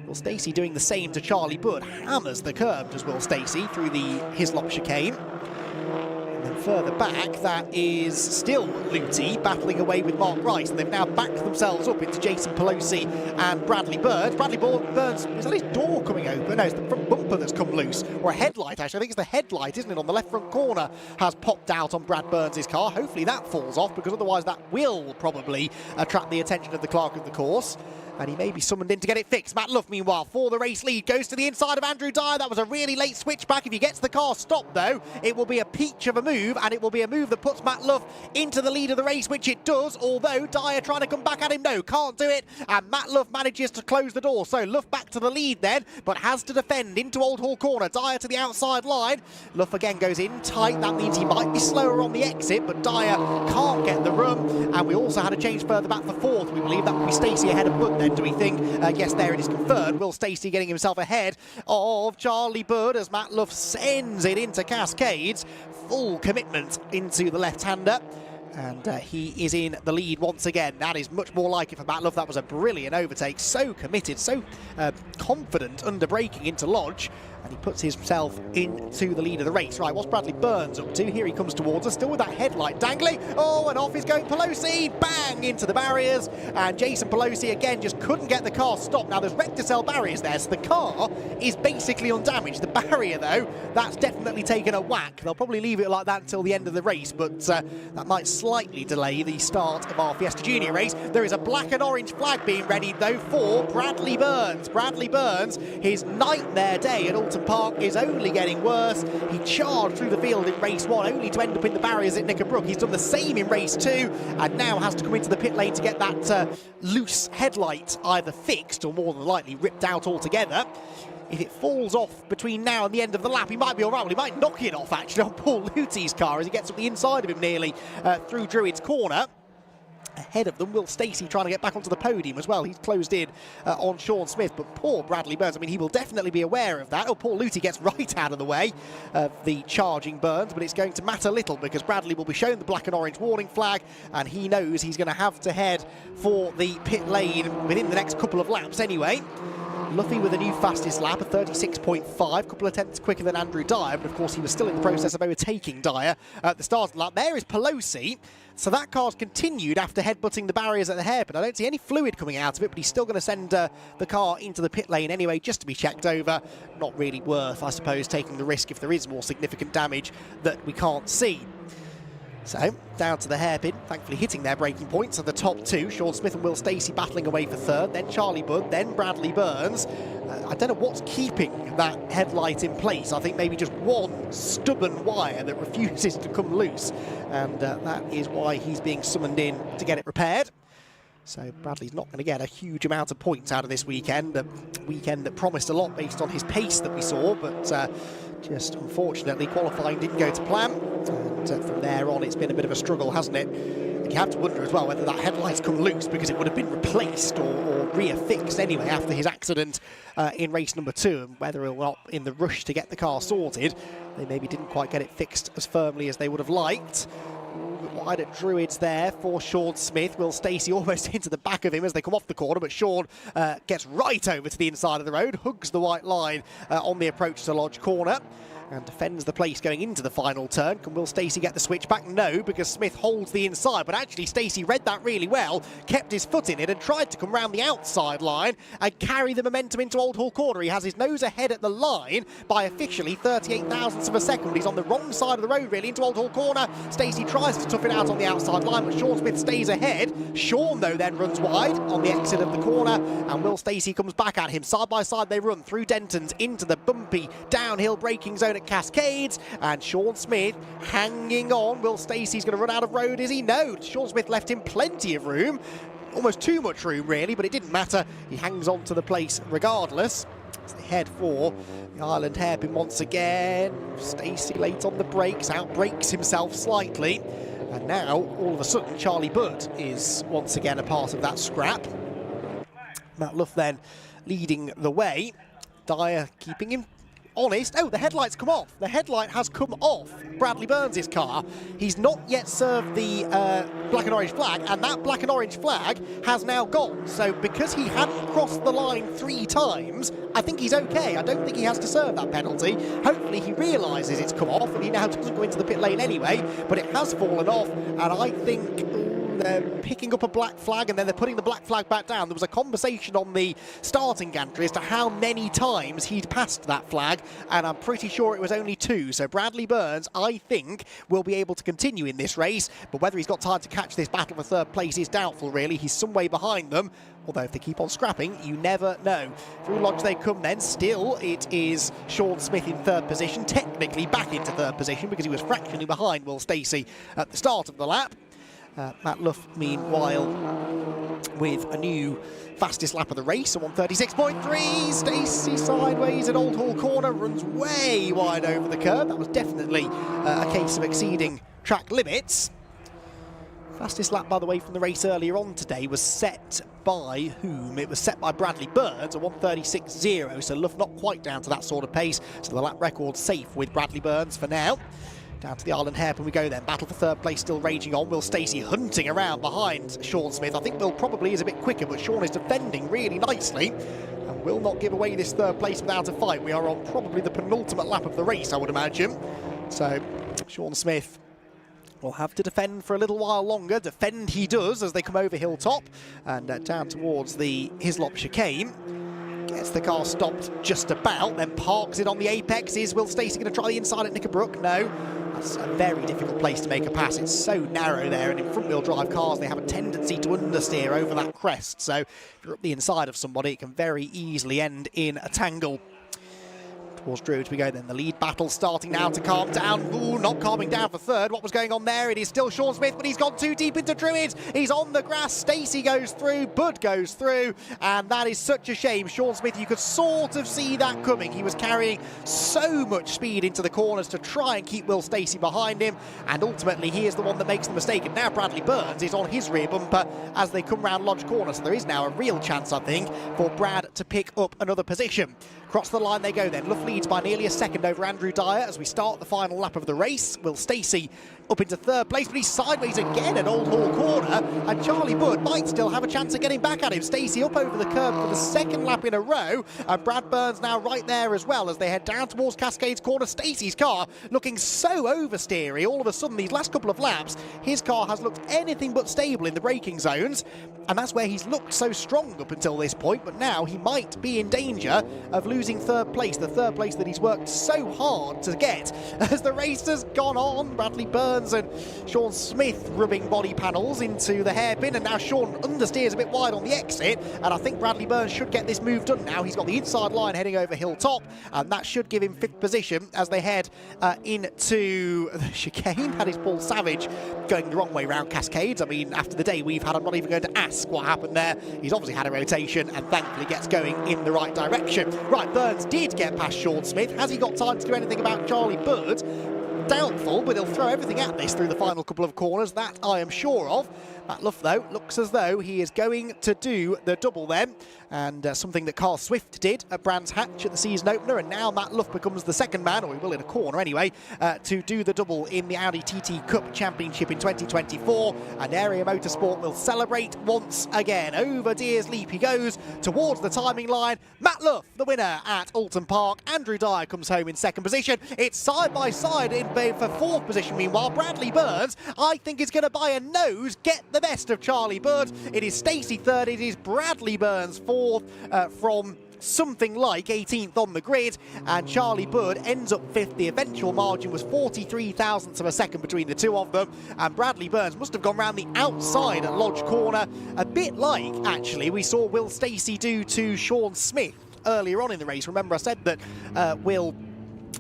Will Stacey doing the same to Charlie Budd. Hammers the curb, does Will Stacey, through the Hislop chicane. And then further back, that is still Luty battling away with Mark Rice. And they've now backed themselves up into Jason Pelosi and Bradley Burns. Bradley Burns, is that his door coming open? No, it's the front bumper that's come loose. Or a headlight, actually. I think it's the headlight, isn't it? On the left front corner has popped out on Brad Burns' car. Hopefully that falls off, because otherwise that will probably attract the attention of the clerk of the course. And he may be summoned in to get it fixed. Matt Luff, meanwhile, for the race lead, goes to the inside of Andrew Dyer. That was a really late switchback. If he gets the car stopped, though, it will be a peach of a move, and it will be a move that puts Matt Luff into the lead of the race, which it does, although Dyer trying to come back at him. No, can't do it, and Matt Luff manages to close the door. So Luff back to the lead then, but has to defend into Old Hall Corner. Dyer to the outside line. Luff again goes in tight. That means he might be slower on the exit, but Dyer can't get the room. And we also had a change further back for fourth. We believe that will be Stacey ahead of Budd then, do we think? Yes, there it is confirmed. Will Stacey getting himself ahead of Charlie Budd as Matt Luff sends it into Cascades. Full commitment into the left-hander. And he is in the lead once again. That is much more like it for Matt Luff. That was a brilliant overtake. So committed, so confident under braking into Lodge. And he puts himself into the lead of the race. Right, what's Bradley Burns up to? Here he comes towards us, still with that headlight dangling. Oh, and off is going Pelosi. Bang into the barriers. And Jason Pelosi, again, just couldn't get the car stopped. Now, there's Recticel barriers there, so the car is basically undamaged. The barrier, though, that's definitely taken a whack. They'll probably leave it like that until the end of the race, but that might slightly delay the start of our Fiesta Junior race. There is a black and orange flag being readied, though, for Bradley Burns. Bradley Burns, his nightmare day at Oulton Park is only getting worse. He charged through the field in race 1, only to end up in the barriers at Knickerbrook. He's done the same in race 2, and now has to come into the pit lane to get that loose headlight either fixed or more than likely ripped out altogether. If it falls off between now and the end of the lap, he might be all right. Well, he might knock it off, actually, on Paul Luty's car as he gets up the inside of him nearly through Druid's corner. Ahead of them, Will Stacey trying to get back onto the podium as well. He's closed in on Sean Smith, but poor Bradley Burns, I mean, he will definitely be aware of that. Oh, Paul Luty gets right out of the way of the charging Burns, but it's going to matter little because Bradley will be shown the black and orange warning flag, and he knows he's going to have to head for the pit lane within the next couple of laps anyway. Luffy with a new fastest lap, a 36.5, couple of tenths quicker than Andrew Dyer, but of course he was still in the process of overtaking Dyer at the start of the lap. There is Pelosi, so that car's continued after headbutting the barriers at the hairpin. I don't see any fluid coming out of it, but he's still going to send the car into the pit lane anyway, just to be checked over. Not really worth, I suppose, taking the risk if there is more significant damage that we can't see. So, down to the hairpin, thankfully hitting their braking points. So the top two, Sean Smith and Will Stacey battling away for third, then Charlie Budd, then Bradley Burns. I don't know what's keeping that headlight in place. I think maybe just one stubborn wire that refuses to come loose. And that is why he's being summoned in to get it repaired. So Bradley's not going to get a huge amount of points out of this weekend. A weekend that promised a lot based on his pace that we saw, but just unfortunately qualifying didn't go to plan. And from there on it's been a bit of a struggle, hasn't it? And you have to wonder as well whether that headlight's come loose because it would have been replaced or reaffixed anyway after his accident in race number 2, and whether or not in the rush to get the car sorted they maybe didn't quite get it fixed as firmly as they would have liked. Wide at Druids there for Sean Smith. Will Stacey almost into the back of him as they come off the corner, but Sean gets right over to the inside of the road, hugs the white line on the approach to Lodge Corner, and defends the place going into the final turn. Can Will Stacey get the switch back? No, because Smith holds the inside, but actually Stacey read that really well, kept his foot in it and tried to come round the outside line and carry the momentum into Old Hall Corner. He has his nose ahead at the line by officially 38 thousandths of a second. He's on the wrong side of the road really into Old Hall Corner. Stacey tries to tough it out on the outside line, but Sean Smith stays ahead. Sean though then runs wide on the exit of the corner, and Will Stacey comes back at him. Side by side they run through Denton's into the bumpy downhill braking zone at Cascades, and Sean Smith hanging on. Will Stacey's going to run out of road, is he? No, Sean Smith left him plenty of room, almost too much room really, but it didn't matter. He hangs on to the place regardless. As they head for the Island hairpin once again. Stacey late on the brakes, outbrakes himself slightly, and now all of a sudden Charlie Budd is once again a part of that scrap. Matt Luff then leading the way, Dyer keeping him honest. Oh, the headlight's come off. The headlight has come off Bradley Burns' car. He's not yet served the black and orange flag, and that black and orange flag has now gone. So because he hadn't crossed the line 3 times, I think he's okay. I don't think he has to serve that penalty. Hopefully he realises it's come off and he now doesn't go into the pit lane anyway, but it has fallen off, and I think they're picking up a black flag and then they're putting the black flag back down. There was a conversation on the starting gantry as to how many times he'd passed that flag, and I'm pretty sure it was only 2. So Bradley Burns, I think, will be able to continue in this race, but whether he's got time to catch this battle for third place is doubtful really. He's some way behind them, although if they keep on scrapping, you never know. Through Lodge they come then. Still, it is Sean Smith in third position, technically back into third position because he was fractionally behind Will Stacey at the start of the lap. Matt Luff, meanwhile, with a new fastest lap of the race, a 136.3. Stacey sideways at Old Hall Corner, runs way wide over the curb. That was definitely a case of exceeding track limits. Fastest lap, by the way, from the race earlier on today was set by whom? It was set by Bradley Burns, a 136.0, so Luff not quite down to that sort of pace, so the lap record safe with Bradley Burns for now. Down to the Island hairpin we go then. Battle for third place still raging on. Will Stacey hunting around behind Sean Smith. I think Will probably is a bit quicker, but Sean is defending really nicely and will not give away this third place without a fight. We are on probably the penultimate lap of the race, I would imagine. So Sean Smith will have to defend for a little while longer. Defend he does as they come over Hilltop and down towards the Hislop chicane. Gets the car stopped just about, then parks it on the apex. Is Will Stacey going to try the inside at Knickerbrook? No. That's a very difficult place to make a pass. It's so narrow there, and in front-wheel drive cars, they have a tendency to understeer over that crest. So if you're up the inside of somebody, it can very easily end in a tangle. Towards Druids we go then. The lead battle starting now to calm down. Ooh, not calming down for third. What was going on there? It is still Sean Smith, but he's gone too deep into Druids. He's on the grass. Stacey goes through. Bud goes through. And that is such a shame. Sean Smith, you could sort of see that coming. He was carrying so much speed into the corners to try and keep Will Stacey behind him. And ultimately, he is the one that makes the mistake. And now Bradley Burns is on his rear bumper as they come round Lodge Corner. So there is now a real chance, I think, for Brad to pick up another position. Across the line they go then. Luff leads by nearly a second over Andrew Dyer as we start the final lap of the race. Will Stacey up into third place, but he's sideways again at Old Hall Corner, and Charlie Budd might still have a chance of getting back at him. Stacey up over the curb for the second lap in a row, and Brad Burns now right there as well as they head down towards Cascades Corner. Stacey's car looking so oversteery. All of a sudden, these last couple of laps, his car has looked anything but stable in the braking zones, and that's where he's looked so strong up until this point, but now he might be in danger of losing third place, the third place that he's worked so hard to get. As the race has gone on, Bradley Burns and Sean Smith rubbing body panels into the hairpin, and now Sean understeers a bit wide on the exit, and I think Bradley Burns should get this move done now. He's got the inside line heading over Hilltop, and that should give him fifth position as they head into the chicane. That is Paul Savage going the wrong way round Cascades. I mean, after the day we've had, I'm not even going to ask what happened there. He's obviously had a rotation and thankfully gets going in the right direction. Right, Burns did get past Sean Smith. Has he got time to do anything about Charlie Budd? Doubtful, but he'll throw everything at this through the final couple of corners, that I am sure of. Matt Luff, though, looks as though he is going to do the double then, and something that Carl Swift did at Brands Hatch at the season opener, and now Matt Luff becomes the second man, or he will in a corner anyway, to do the double in the Audi TT Cup Championship in 2024, and Area Motorsport will celebrate once again. Over Deers Leap he goes towards the timing line. Matt Luff, the winner at Oulton Park. Andrew Dyer comes home in second position. It's side by side in for fourth position. Meanwhile, Bradley Burns, I think, is going to buy a nose, get the best of Charlie Budd. It is Stacey third, it is Bradley Burns fourth from something like 18th on the grid, and Charlie Budd ends up fifth. The eventual margin was 43 thousandths of a second between the two of them, and Bradley Burns must have gone round the outside at Lodge Corner, a bit like, actually, we saw Will Stacey do to Sean Smith earlier on in the race. Remember I said that Will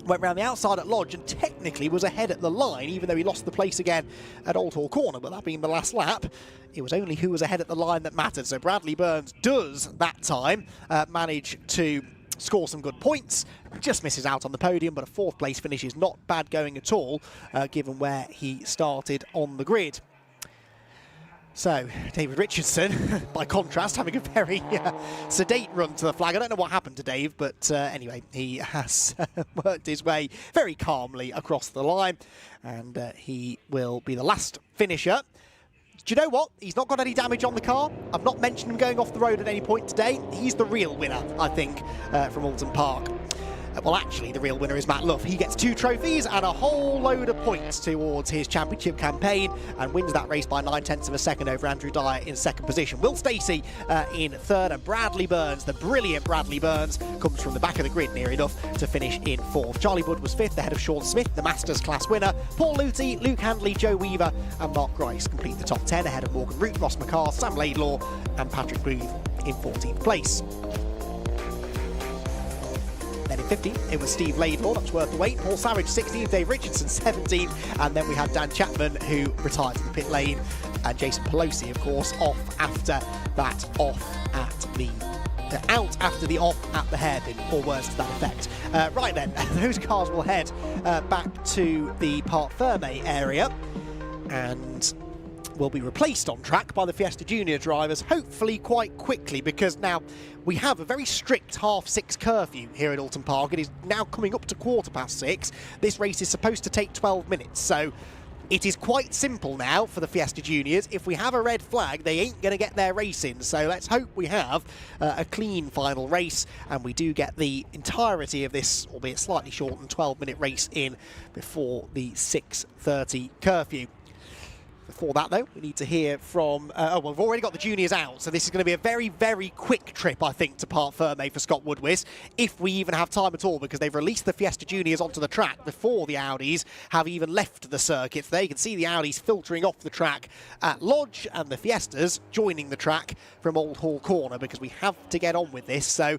went round the outside at Lodge and technically was ahead at the line, even though he lost the place again at Old Hall Corner, but that being the last lap, it was only who was ahead at the line that mattered. So Bradley Burns does, that time, manage to score some good points, just misses out on the podium, but a fourth place finish is not bad going at all, given where he started on the grid. So, David Richardson, by contrast, having a very sedate run to the flag. I don't know what happened to Dave, but anyway, he has worked his way very calmly across the line, and he will be the last finisher. Do you know what? He's not got any damage on the car. I've not mentioned him going off the road at any point today. He's the real winner, I think, from Oulton Park. Well, actually, the real winner is Matt Luff. He gets 2 trophies and a whole load of points towards his championship campaign and wins that race by 9/10 of a second over Andrew Dyer in second position. Will Stacey in third, and Bradley Burns, the brilliant Bradley Burns, comes from the back of the grid near enough to finish in fourth. Charlie Budd was fifth, ahead of Sean Smith, the Masters class winner. Paul Luty, Luke Handley, Joe Weaver and Mark Grice complete the top 10, ahead of Morgan Root, Ross McCarr, Sam Laidlaw and Patrick Booth in 14th place. Then in 15th, it was Steve Laidlaw, that's worth the wait. Paul Savage 16th, Dave Richardson 17th, and then we had Dan Chapman, who retired to the pit lane, and Jason Pelosi, of course, off after that, out after the off at the hairpin, or words to that effect. Right then, those cars will head back to the Parc Ferme area, and will be replaced on track by the Fiesta Junior drivers, hopefully quite quickly, because now we have a very strict 6:30 curfew here at Oulton Park. It is now coming up to 6:15. This race is supposed to take 12 minutes, so it is quite simple now for the Fiesta Juniors. If we have a red flag, they ain't going to get their race in, so let's hope we have a clean final race and we do get the entirety of this, albeit slightly shortened, 12-minute race in before the 6:30 curfew. Before that, though, we need to hear from... well, we've already got the juniors out, so this is going to be a very, very quick trip, I think, to Parc Ferme for Scott Woodwis, if we even have time at all, because they've released the Fiesta Juniors onto the track before the Audis have even left the circuit. There you can see the Audis filtering off the track at Lodge, and the Fiestas joining the track from Old Hall Corner, because we have to get on with this. So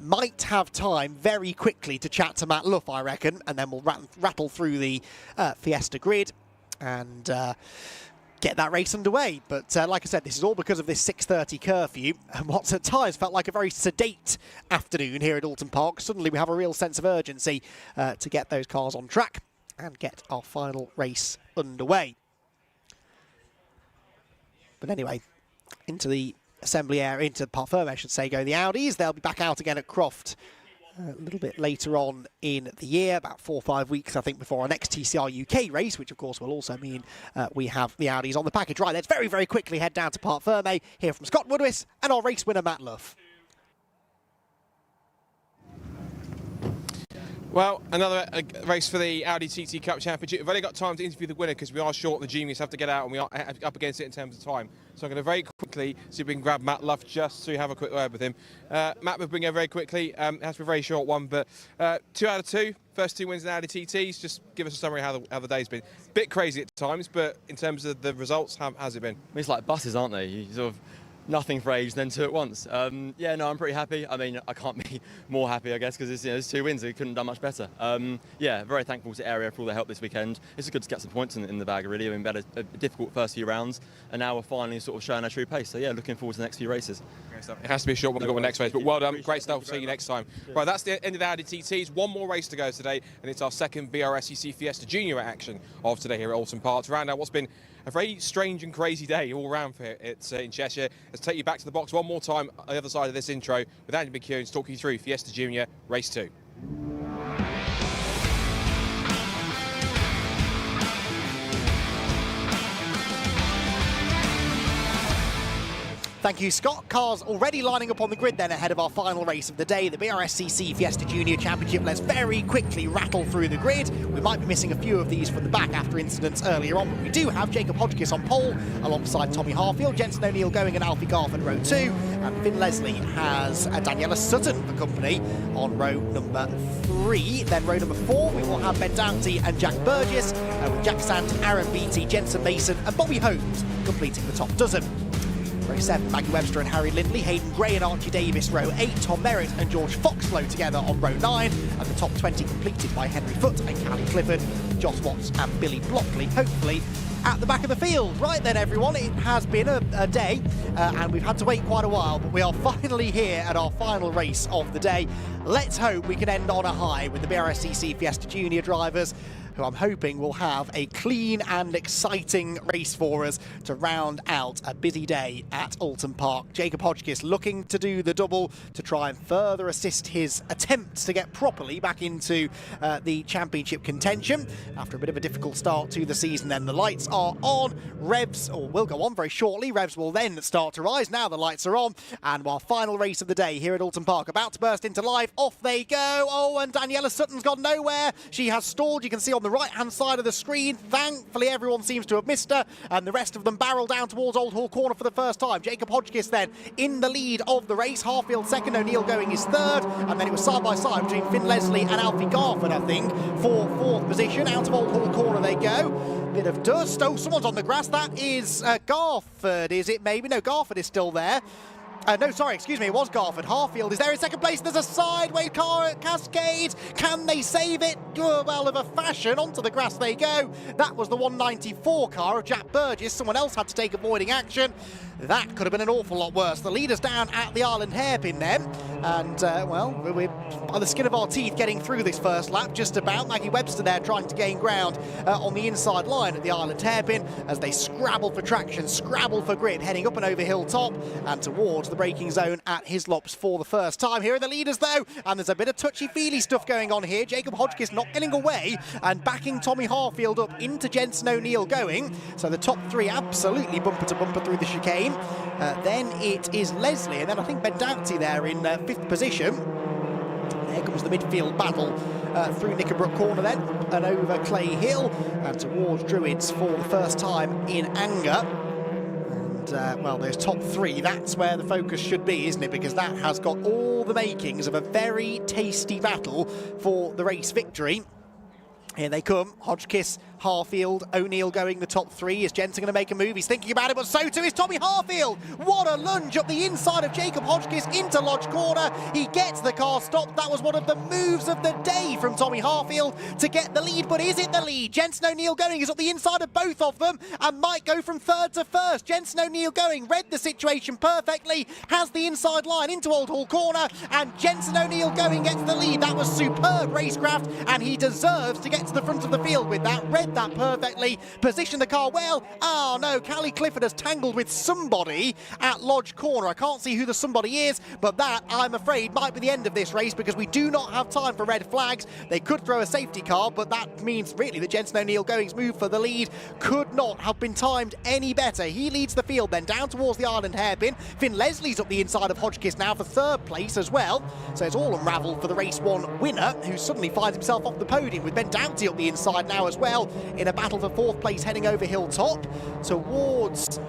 might have time very quickly to chat to Matt Luff, I reckon, and then we'll rattle through the Fiesta grid and get that race underway. But like I said, this is all because of this 6:30 curfew, and what's at times felt like a very sedate afternoon here at Oulton Park. Suddenly we have a real sense of urgency to get those cars on track and get our final race underway. But anyway, into the assembly area, into the Parc Fermé, I should say, go the Audis. They'll be back out again at Croft a little bit later on in the year, about 4 or 5 weeks, I think, before our next TCR UK race, which of course will also mean we have the Audis on the package. Right, let's very, very quickly head down to Parc Fermé, hear from Scott Woodwis and our race winner, Matt Luff. Well, another race for the Audi TT Cup Championship. We've only got time to interview the winner because we are short. The juniors have to get out and we are up against it in terms of time. So I'm going to very quickly see if we can grab Matt Luff just to have a quick word with him. Matt, we'll bring her very quickly. It has to be a very short one, but 2 out of 2. First 2 wins in Audi TTs. Just give us a summary of how the day's been. Bit crazy at times, but in terms of the results, how has it been? It's like buses, aren't they? You sort of nothing for ages, then 2 at once. Yeah, no, I'm pretty happy. I mean, I can't be more happy, I guess, because it's 2 wins. We couldn't have done much better. Yeah, very thankful to Area for all their help this weekend. It's good to get some points in the bag, really. I mean, we had a difficult first few rounds, and now we're finally sort of showing our true pace. So yeah, looking forward to the next few races. It has to be a short one to go on the next race, but well done. Great stuff. We'll see you next time. Right, that's the end of the Audi TTs. 1 more race to go today, and it's our second BRSCC Fiesta Junior action of today here at Oulton Park. To round out what's been a very strange and crazy day all around for it in Cheshire. Let's take you back to the box one more time on the other side of this intro with Andy McKeown to talk you through Fiesta Junior Race 2. Thank you, Scott. Cars already lining up on the grid then ahead of our final race of the day, the BRSCC Fiesta Junior Championship. Let's very quickly rattle through the grid. We might be missing a few of these from the back after incidents earlier on, but we do have Jacob Hodgkiss on pole alongside Tommy Harfield, Jensen O'Neill going and Alfie Garford row 2, and Finn Leslie has Daniela Sutton for company on row number 3. Then row number 4, we will have Ben Dowty and Jack Burgess, with Jack Sant, Aaron Beattie, Jensen Mason and Bobby Holmes completing the top dozen. Row 7, Maggie Webster and Harry Lindley, Hayden Gray and Archie Davis row 8, Tom Merritt and George Foxflow together on row 9, and the top 20 completed by Henry Foote and Callie Clifford, Joss Watts and Billy Blockley, hopefully at the back of the field. Right then, everyone, it has been a day and we've had to wait quite a while, but we are finally here at our final race of the day. Let's hope we can end on a high with the BRSCC Fiesta Junior drivers, who I'm hoping will have a clean and exciting race for us to round out a busy day at Oulton Park. Jacob Hodgkiss looking to do the double to try and further assist his attempts to get properly back into the championship contention. After a bit of a difficult start to the season, then the lights are on. Revs will go on very shortly. Revs will then start to rise. Now the lights are on, and our final race of the day here at Oulton Park about to burst into life. Off they go. Oh, and Daniela Sutton's gone nowhere. She has stalled. You can see on the right-hand side of the screen. Thankfully, everyone seems to have missed her, and the rest of them barrel down towards Old Hall Corner for the first time. Jacob Hodgkiss then in the lead of the race. Harfield second, O'Neill going his third, and then it was side by side between Finn Leslie and Alfie Garford, I think, for 4th position. Out of Old Hall Corner they go. Bit of dust. Oh, someone's on the grass. That is Garford, is it? Maybe. No, Garford is still there. No, sorry, excuse me, it was Garford. Harfield is there in second place. There's a sideways car at Cascade. Can they save it? Well, of a fashion. Onto the grass they go. That was the 194 car of Jack Burgess. Someone else had to take avoiding action. That could have been an awful lot worse. The leader's down at the Island hairpin then. And, well, we're by the skin of our teeth getting through this first lap, just about. Maggie Webster there trying to gain ground on the inside line at the Island hairpin as they scrabble for traction, scrabble for grip, heading up and over Hilltop and towards the braking zone at Hislops for the first time. Here are the leaders, though, and there's a bit of touchy-feely stuff going on here. Jacob Hodgkiss not getting away and backing Tommy Harfield up into Jensen O'Neill going. So the top 3 absolutely bumper to bumper through the chicane. Then it is Leslie, and then I think Ben Dowty there in 5th position. There comes the midfield battle through Knickerbrook Corner then, and over Clay Hill and towards Druids for the first time in anger. And, well, those top 3, that's where the focus should be, isn't it? Because that has got all the makings of a very tasty battle for the race victory. Here they come, Hodgkiss, Harfield, O'Neill going the top three. Is Jensen going to make a move? He's thinking about it, but so too is Tommy Harfield. What a lunge up the inside of Jacob Hodgkiss into Lodge Corner. He gets the car stopped. That was one of the moves of the day from Tommy Harfield to get the lead, but is it the lead? Jensen O'Neill going is up the inside of both of them and might go from third to first. Jensen O'Neill going, read the situation perfectly, has the inside line into Old Hall Corner, and Jensen O'Neill going gets the lead. That was superb racecraft, and he deserves to get to the front of the field with that. Read that perfectly, positioned the car well. Oh no, Callie Clifford has tangled with somebody at Lodge Corner. I can't see who the somebody is, but that, I'm afraid, might be the end of this race because we do not have time for red flags. They could throw a safety car, but that means really that Jensen O'Neill going's move for the lead could not have been timed any better. He leads the field then down towards the Ireland hairpin. Finn Leslie's up the inside of Hodgkiss now for third place as well. So it's all unravelled for the race one winner, who suddenly finds himself off the podium with Ben Doughty up the inside now as well in a battle for fourth place heading over Hilltop towards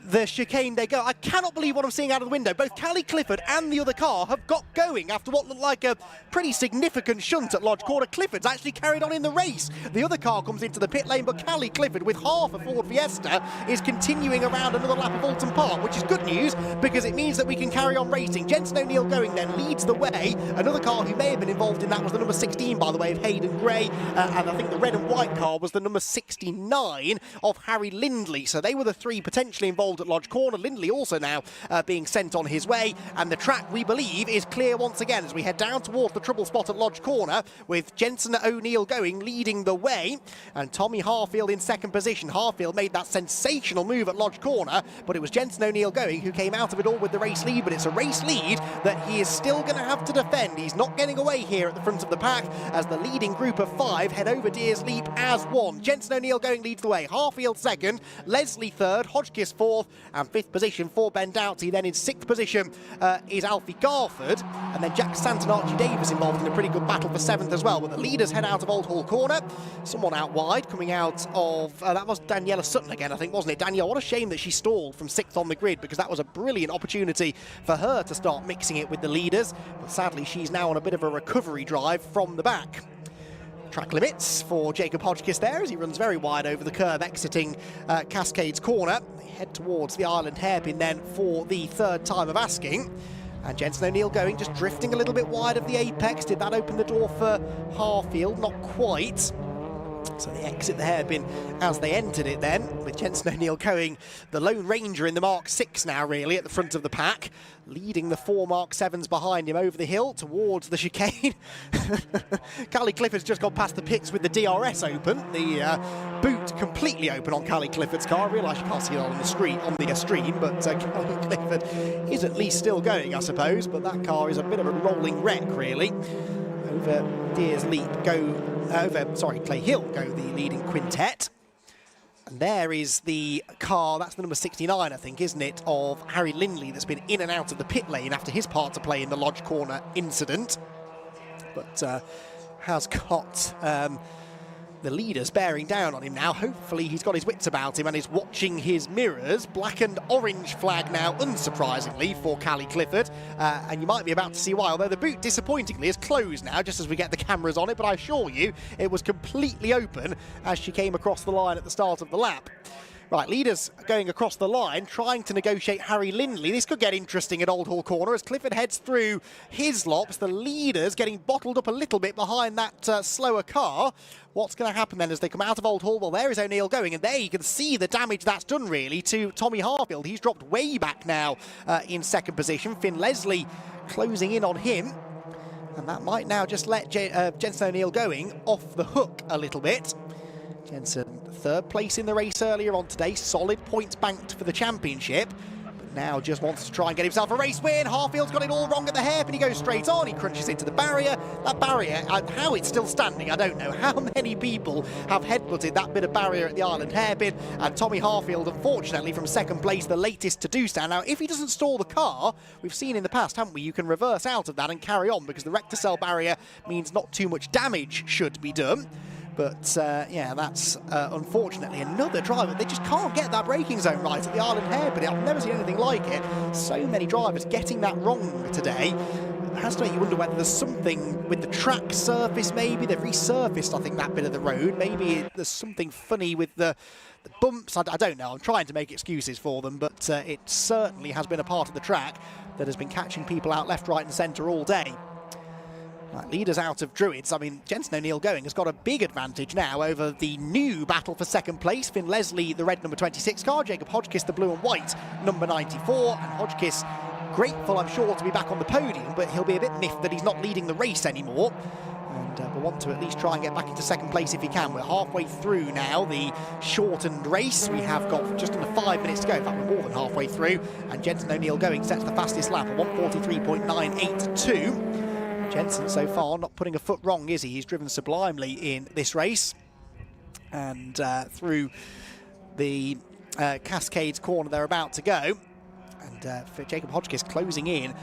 the chicane they go. I cannot believe what I'm seeing out of the window. Both Callie Clifford and the other car have got going after what looked like a pretty significant shunt at Lodge Corner. Clifford's actually carried on in the race. The other car comes into the pit lane, but Callie Clifford, with half a Ford Fiesta, is continuing around another lap of Oulton Park, which is good news because it means that we can carry on racing. Jensen O'Neill going then leads the way. Another car who may have been involved in that was the number 16, by the way, of Hayden Gray, and I think the red and white car was the number 69 of Harry Lindley. So they were the three potentially involved at Lodge Corner. Lindley also now being sent on his way, and the track, we believe, is clear once again as we head down towards the trouble spot at Lodge Corner with Jensen O'Neill going leading the way and Tommy Harfield in second position. Harfield made that sensational move at Lodge Corner, but it was Jensen O'Neill going who came out of it all with the race lead, but it's a race lead that he is still going to have to defend. He's not getting away here at the front of the pack as the leading group of five head over Deers Leap as one. Jensen O'Neill going leads the way, Harfield second, Leslie third, Hodgkiss fourth, and fifth position for Ben Doughty. Then in sixth position is Alfie Garford, and then Jack Stanton, Archie Davis involved in a pretty good battle for seventh as well. But the leaders head out of Old Hall Corner. Someone out wide coming out of, that was Daniela Sutton again, I think, wasn't it? Danielle, what a shame that she stalled from sixth on the grid because that was a brilliant opportunity for her to start mixing it with the leaders. But sadly, she's now on a bit of a recovery drive from the back. Track limits for Jacob Hodgkiss there as he runs very wide over the curve exiting Cascades Corner. Head towards the Ireland hairpin then for the third time of asking. And Jensen O'Neill going, just drifting a little bit wide of the apex. Did that open the door for Harfield? Not quite. So they exit the hairpin as they entered it then, with Jensen O'Neill going the Lone Ranger in the Mark 6 now really at the front of the pack, leading the four Mark 7s behind him over the hill towards the chicane. Callie Clifford's just gone past the pits with the DRS open, the boot completely open on Callie Clifford's car. I realise you can't see it on the stream, but Callie Clifford is at least still going, I suppose, but that car is a bit of a rolling wreck really. Over Deers Leap Clay Hill go the leading quintet. And there is the car, that's the number 69, I think, isn't it, of Harry Lindley that's been in and out of the pit lane after his part to play in the Lodge Corner incident. But has got the leaders bearing down on him now. Hopefully he's got his wits about him and is watching his mirrors. Black and orange flag now, unsurprisingly, for Callie Clifford. And you might be about to see why, although the boot, disappointingly, is closed now, just as we get the cameras on it. But I assure you, it was completely open as she came across the line at the start of the lap. Right, leaders going across the line, trying to negotiate Harry Lindley. This could get interesting at Old Hall Corner as Clifford heads through his lops. The leaders getting bottled up a little bit behind that slower car. What's going to happen then as they come out of Old Hall? Well, there is O'Neill going, and there you can see the damage that's done, really, to Tommy Harfield. He's dropped way back now in second position. Finn Lesley closing in on him. And that might now just let Jensen O'Neill going off the hook a little bit. Jensen, third place in the race earlier on today, solid points banked for the championship, but now just wants to try and get himself a race win. Harfield's got it all wrong at the hairpin, he goes straight on, he crunches into the barrier. That barrier, how it's still standing, I don't know. How many people have headbutted that bit of barrier at the Ireland hairpin? And Tommy Harfield, unfortunately, from second place, the latest to do so. Now, if he doesn't stall the car, we've seen in the past, haven't we, you can reverse out of that and carry on because the Recticel barrier means not too much damage should be done. But, yeah, that's unfortunately another driver. They just can't get that braking zone right at the Ireland hairpin. I've never seen anything like it. So many drivers getting that wrong today. has to make you wonder whether there's something with the track surface. Maybe they've resurfaced, I think, that bit of the road. Maybe there's something funny with the bumps. I don't know. I'm trying to make excuses for them, but it certainly has been a part of the track that has been catching people out left, right and centre all day. Right, leaders out of Druids. I mean, Jensen O'Neill Going has got a big advantage now over the new battle for second place. Finn Leslie, the red number 26 car, Jacob Hodgkiss, the blue and white number 94, and Hodgkiss, grateful, I'm sure, to be back on the podium, but he'll be a bit miffed that he's not leading the race anymore. And we'll want to at least try and get back into second place if he can. We're halfway through now the shortened race. We have got just under 5 minutes to go. In fact, we're more than halfway through. And Jensen O'Neill Going sets the fastest lap at 1:43.982. Jensen so far not putting a foot wrong, is he? He's driven sublimely in this race. And through the Cascades corner they're about to go. And for Jacob Hodgkiss closing in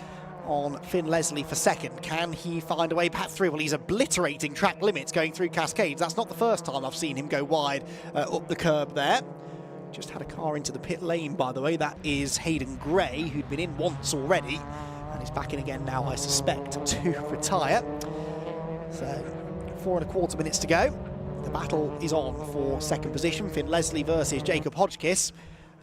on Finn Leslie for second. Can he find a way back through? Well, he's obliterating track limits going through Cascades. That's not the first time I've seen him go wide up the curb there. Just had a car into the pit lane, by the way. That is Hayden Gray, who'd been in once already. And he's back in again now, I suspect, to retire. So 4¼ minutes to go. The battle is on for second position. Finn Leslie versus Jacob Hodgkiss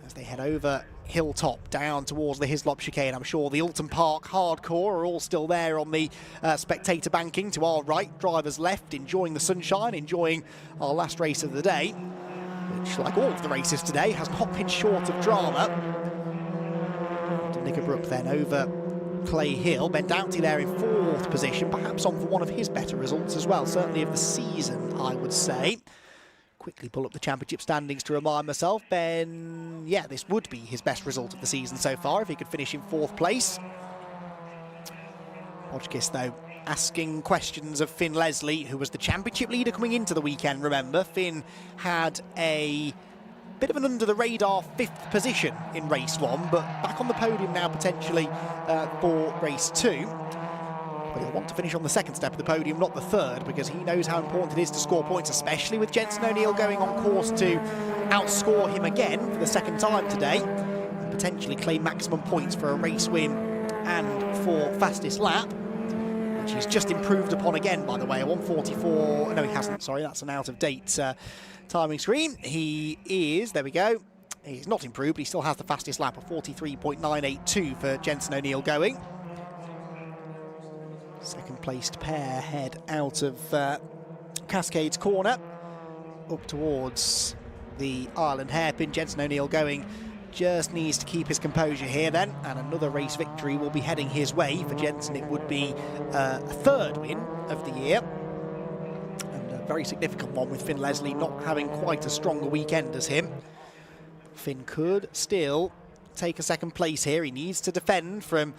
as they head over Hilltop down towards the Hislop chicane. I'm sure the Oulton Park hardcore are all still there on the spectator banking to our right, drivers left, enjoying the sunshine, enjoying our last race of the day, which, like all of the races today, has not been short of drama. Knickerbrook then over Clay Hill. Ben Doughty there in 4th position, perhaps on for one of his better results as well, certainly of the season, I would say. Quickly pull up the championship standings to remind myself. Ben, yeah, this would be his best result of the season so far if he could finish in 4th place. Hodgkiss, though, asking questions of Finn Leslie, who was the championship leader coming into the weekend, remember. Finn had a bit of an under-the-radar 5th position in race 1, but back on the podium now potentially for race 2. But he'll want to finish on the 2nd step of the podium, not the 3rd, because he knows how important it is to score points, especially with Jensen O'Neill Going on course to outscore him again for the 2nd time today, and potentially claim maximum points for a race win and for fastest lap, which he's just improved upon again, by the way. A 1:44, no he hasn't, sorry, that's an out-of-date timing screen. He is, there we go, he's not improved, but he still has the fastest lap of 43.982 for Jensen O'Neill Going. Second placed pair head out of Cascades corner up towards the Island hairpin. Jensen O'Neill Going just needs to keep his composure here then, and another race victory will be heading his way. For Jensen it would be a 3rd win of the year, and a very significant one with Finn Leslie not having quite as strong a weekend as him. Finn could still take a 2nd place here. He needs to defend from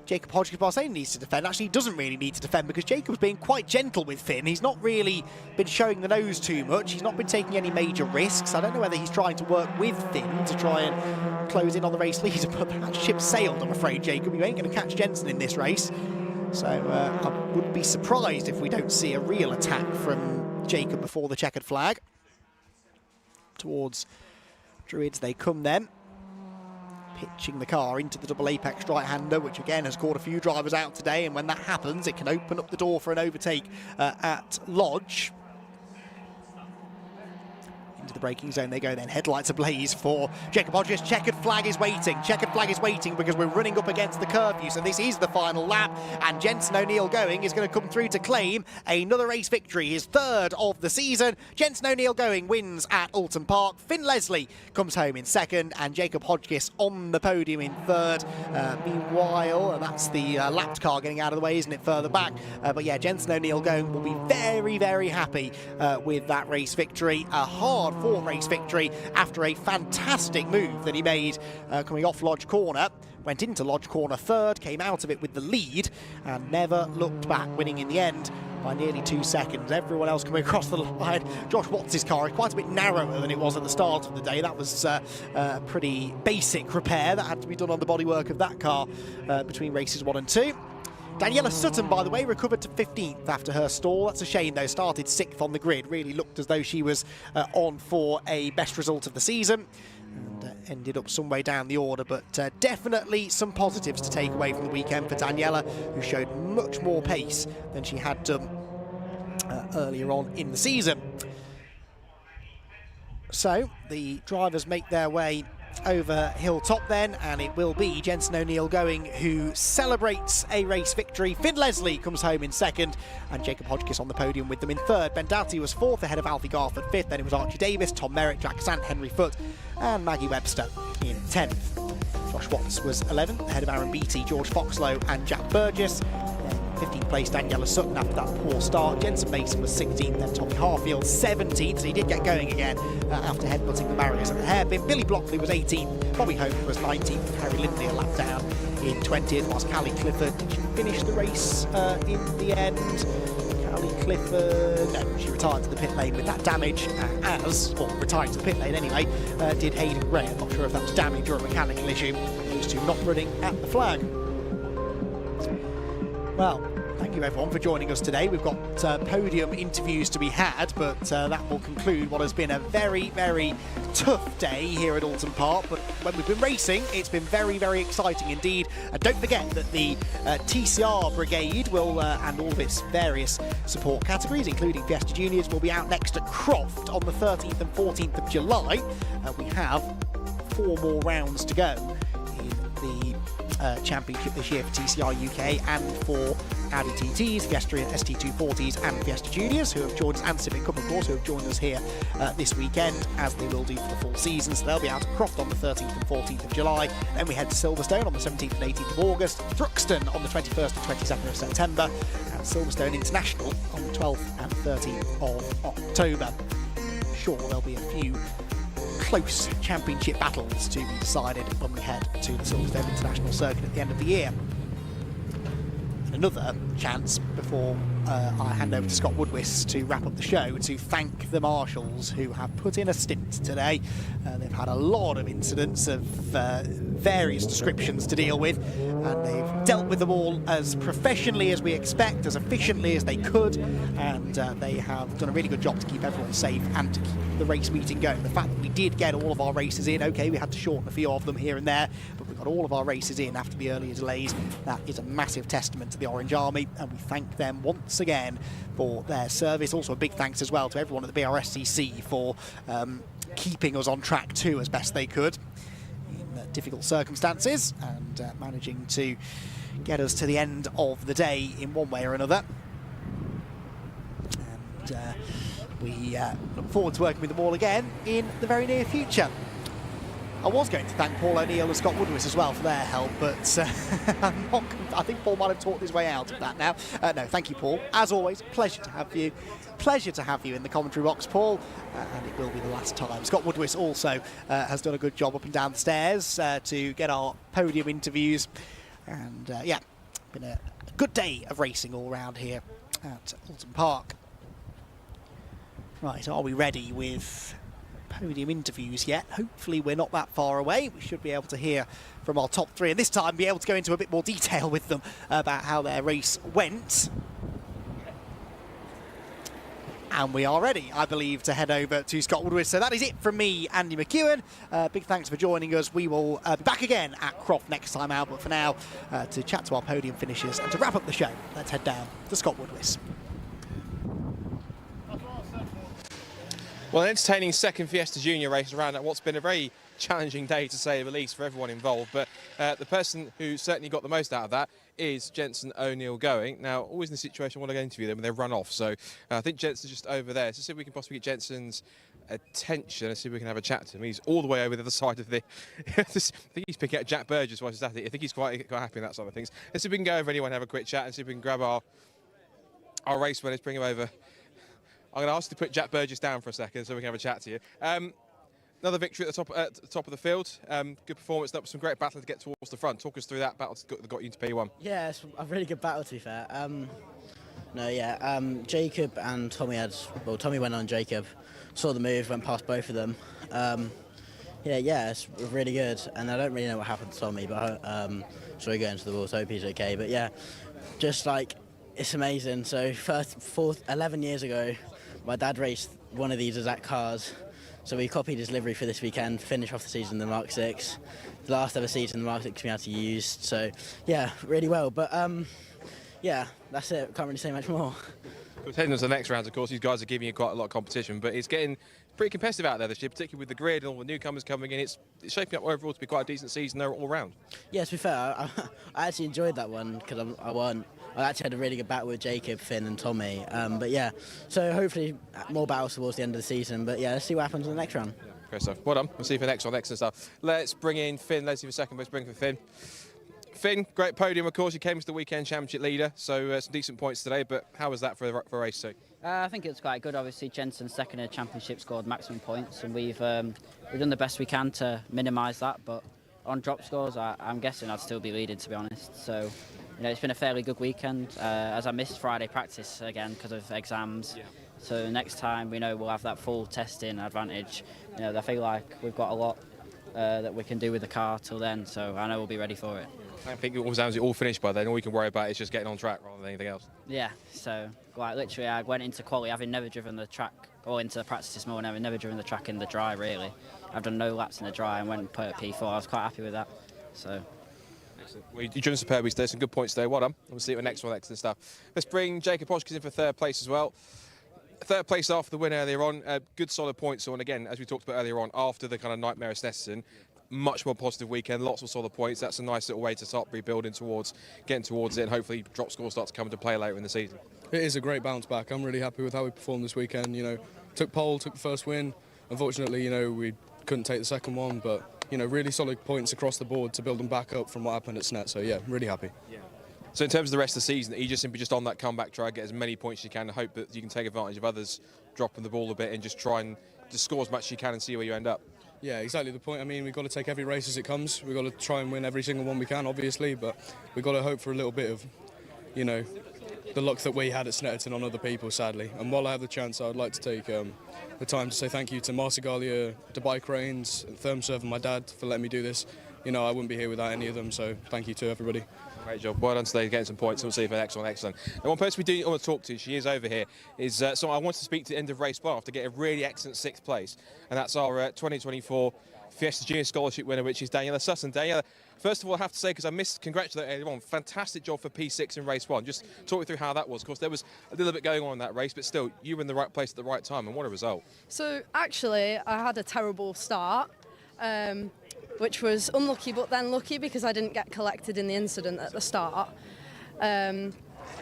Jacob Hodgkiss. I say needs to defend, actually he doesn't really need to defend, because Jacob's being quite gentle with Finn. He's not really been showing the nose too much. He's not been taking any major risks. I don't know whether he's trying to work with Finn to try and close in on the race leader, but that ship sailed, I'm afraid, Jacob. You ain't going to catch Jensen in this race. So I would be surprised if we don't see a real attack from Jacob before the checkered flag. Towards Druids they come then, pitching the car into the double apex right-hander, which again has caught a few drivers out today, and when that happens it can open up the door for an overtake at Lodge. Into the braking zone they go then, headlights ablaze for Jacob Hodgkiss. Checkered flag is waiting, because we're running up against the curfew, so this is the final lap, and Jensen O'Neill Going is going to come through to claim another race victory, his 3rd of the season. Jensen O'Neill Going wins at Oulton Park. Finn Leslie comes home in 2nd, and Jacob Hodgkiss on the podium in 3rd. Meanwhile, that's the lapped car getting out of the way, isn't it, further back? But yeah, Jensen O'Neill Going will be very, very happy with that race victory. A hard race victory after a fantastic move that he made coming off Lodge Corner. Went into Lodge Corner 3rd, came out of it with the lead and never looked back, winning in the end by nearly 2 seconds. Everyone else coming across the line. Josh Watts' car is quite a bit narrower than it was at the start of the day. That was a pretty basic repair that had to be done on the bodywork of that car between races 1 and 2. Daniela Sutton, by the way, recovered to 15th after her stall. That's a shame, though. Started 6th on the grid. Really looked as though she was on for a best result of the season. and ended up some way down the order, but definitely some positives to take away from the weekend for Daniela, who showed much more pace than she had done earlier on in the season. So the drivers make their way over Hilltop then, and it will be Jensen O'Neill going who celebrates a race victory. Finn Leslie comes home in second, and Jacob Hodgkiss on the podium with them in third. Ben Doughty was fourth ahead of Alfie Garford fifth, then it was Archie Davis, Tom Merritt, Jack Sant, Henry Foote and Maggie Webster in 10th. Josh Watts was 11th ahead of Aaron Beattie, George Foxlow and Jack Burgess. 15th place Daniela Sutton after that poor start. Jensen Mason was 16th, then Tommy Harfield 17th, so he did get going again after headbutting the barriers at the hairpin. Billy Blockley was 18th, Bobby Holmes was 19th, Harry Lindley a lap down in 20th, whilst Callie Clifford, did she finish the race in the end? Callie Clifford, no, she retired to the pit lane with that damage, retired to the pit lane anyway, did Hayden Gray. I'm not sure if that was damage or a mechanical issue. Those two not running at the flag. Well, thank you everyone for joining us today. We've got podium interviews to be had, but that will conclude what has been a very, very tough day here at Oulton Park. But when we've been racing, it's been very, very exciting indeed. And don't forget that the TCR Brigade will, and all of its various support categories, including Fiesta Juniors, will be out next at Croft on the 13th and 14th of July. We have 4 more rounds to go in the championship this year for TCR UK and for Audi TTs, Fiesta ST240s and Fiesta Juniors, who have joined us, and Civic Cup of course, who have joined us here this weekend, as they will do for the full season. So they'll be out at Croft on the 13th and 14th of July. Then we head to Silverstone on the 17th and 18th of August, Thruxton on the 21st and 22nd of September, and Silverstone International on the 12th and 13th of October. Sure, there'll be a few close championship battles to be decided when we head to the Silverstone International Circuit at the end of the year. And another chance before I hand over to Scott Woodwis to wrap up the show to thank the marshals who have put in a stint today. They've had a lot of incidents of various descriptions to deal with, and they've dealt with them all as professionally as we expect, as efficiently as they could, and they have done a really good job to keep everyone safe and to keep the race meeting going. The fact that we did get all of our races in, okay, we had to shorten a few of them here and there, but we got all of our races in after the earlier delays. That is a massive testament to the Orange Army, and we thank them once again for their service. Also a big thanks as well to everyone at the BRSCC for keeping us on track too as best they could in difficult circumstances, and managing to get us to the end of the day in one way or another. And we look forward to working with them all again in the very near future. I was going to thank Paul O'Neill and Scott Woodwis as well for their help, but I think Paul might have talked his way out of that now. No, thank you, Paul. As always, pleasure to have you. Pleasure to have you in the commentary box, Paul, and it will be the last time. Scott Woodwis also has done a good job up and down the stairs to get our podium interviews. And yeah, been a good day of racing all around here at Oulton Park. Right, are we ready with podium interviews yet? Hopefully we're not that far away. We should be able to hear from our top 3, and this time be able to go into a bit more detail with them about how their race went. And we are ready, I believe, to head over to Scott Woodwis. So that is it from me, Andy McEwen. Big thanks for joining us. We will be back again at Croft next time out, but for now, to chat to our podium finishers and to wrap up the show, let's head down to Scott Woodwis. Well, an entertaining second Fiesta Junior race around at what's been a very challenging day, to say the least, for everyone involved. But the person who certainly got the most out of that is Jensen O'Neill going. Now, always in the situation, I want to go interview them and they run off. So I think Jensen's just over there. So see if we can possibly get Jensen's attention and see if we can have a chat to him. He's all the way over the other side of the... I think he's picking out Jack Burgess while he's at it. I think he's quite happy in that side of things. Let's see if we can go over anyone and have a quick chat and see if we can grab our race winners, bring him over. I'm going to ask you to put Jack Burgess down for a second so we can have a chat to you. Another victory at the top of the field. Good performance, some great battling to get towards the front. Talk us through that battle that got you into P1. Yeah, it's a really good battle, to be fair. Jacob and Tommy Tommy went on Jacob, saw the move, went past both of them. It's really good. And I don't really know what happened to Tommy, but sure he got into the wall, so I hope he's okay. But yeah, just like, it's amazing. So 11 years ago, my dad raced one of these exact cars. So we copied his livery for this weekend, finish off the season in the Mark 6. The last ever season the Mark 6 we had to use. So yeah, really well. But yeah, that's it. Can't really say much more. Heading into the next round, of course, these guys are giving you quite a lot of competition, but it's getting pretty competitive out there this year, particularly with the grid and all the newcomers coming in. It's shaping up overall to be quite a decent season all round. Yeah, to be fair, I actually enjoyed that one because I won. I actually had a really good battle with Jacob, Finn and Tommy. But yeah, so hopefully more battles towards the end of the season. But yeah, let's see what happens in the next round. Great stuff. Well done. We'll see you for next one, excellent stuff. Let's bring in Finn. Let's see for second. Let's bring in Finn. Finn, great podium, of course. You came as the weekend championship leader, so some decent points today. But how was that for race 2? I think it was quite good. Obviously, Jensen's second in the championship scored maximum points, and we've done the best we can to minimise that. But on drop scores, I'm guessing I'd still be leading, to be honest. So, you know, it's been a fairly good weekend. As I missed Friday practice again because of exams. Yeah. So next time, we know we'll have that full testing advantage. You know, I feel like we've got a lot that we can do with the car till then. So I know we'll be ready for it. I think all exams are all finished by then. All we can worry about is just getting on track rather than anything else. Yeah, so like literally I went into quali having never driven the track, or into practice this morning having never driven the track in the dry really. I've done no laps in the dry and went and put a P4. I was quite happy with that. So. Excellent. Well, you've driven superbly today, some good points today. Well done. We'll see you at the next one, excellent stuff. Let's bring Jacob Hoskins in for third place as well. Third place after the win earlier on. Good solid points on, again, as we talked about earlier on, after the kind of nightmare at Snetterton. Much more positive weekend, lots of solid points. That's a nice little way to start rebuilding towards, getting towards it, and hopefully drop scores start to come into play later in the season. It is a great bounce back. I'm really happy with how we performed this weekend. You know, took pole, took the first win. Unfortunately, you know, we couldn't take the second one, but you know, really solid points across the board to build them back up from what happened at Snet. So yeah, really happy. Yeah. So in terms of the rest of the season, are you just simply on that comeback, try to get as many points as you can, and hope that you can take advantage of others dropping the ball a bit and just try and just score as much as you can and see where you end up? Yeah, exactly the point. I mean, we've got to take every race as it comes. We've got to try and win every single one we can, obviously, but we've got to hope for a little bit of, you know, the luck that we had at Snetterton on other people, sadly. And while I have the chance, I would like to take the time to say thank you to Marsigalia, Dubai Cranes, Thermserve and my dad for letting me do this. You know, I wouldn't be here without any of them, so thank you to everybody. Great job. Well done today, getting some points. We'll see you for the next one. Excellent. Now, one person we do want to talk to, she is over here, is someone I want to speak to the end of race 1 after getting a really excellent 6th place, and that's our 2024 Fiesta Junior Scholarship winner, which is Daniela Sutton. Daniela, first of all, I have to say, because I missed congratulate everyone, fantastic job for P6 in race 1. Just talk me through how that was. Of course, there was a little bit going on in that race, but still, you were in the right place at the right time, and what a result. So, actually, I had a terrible start. Which was unlucky but then lucky because I didn't get collected in the incident at the start. And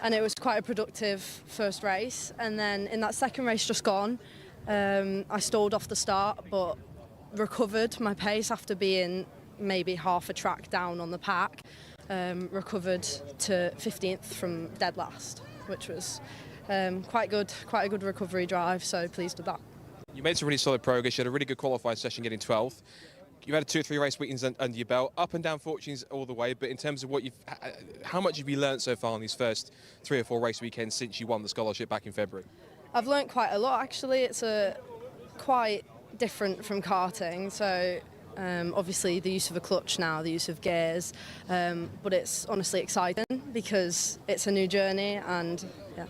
it was quite a productive first race. And then in that second race just gone, I stalled off the start but recovered my pace after being maybe half a track down on the pack. Recovered to 15th from dead last, which was quite a good recovery drive, so pleased with that. You made some really solid progress. You had a really good qualifying session getting 12th. You've had 2 or 3 race weekends under your belt, up and down fortunes all the way, but in terms of how much have you learned so far on these first 3 or 4 race weekends since you won the scholarship back in February? I've learnt quite a lot actually. It's quite different from karting, so obviously the use of a clutch now, the use of gears, but it's honestly exciting because it's a new journey and yeah.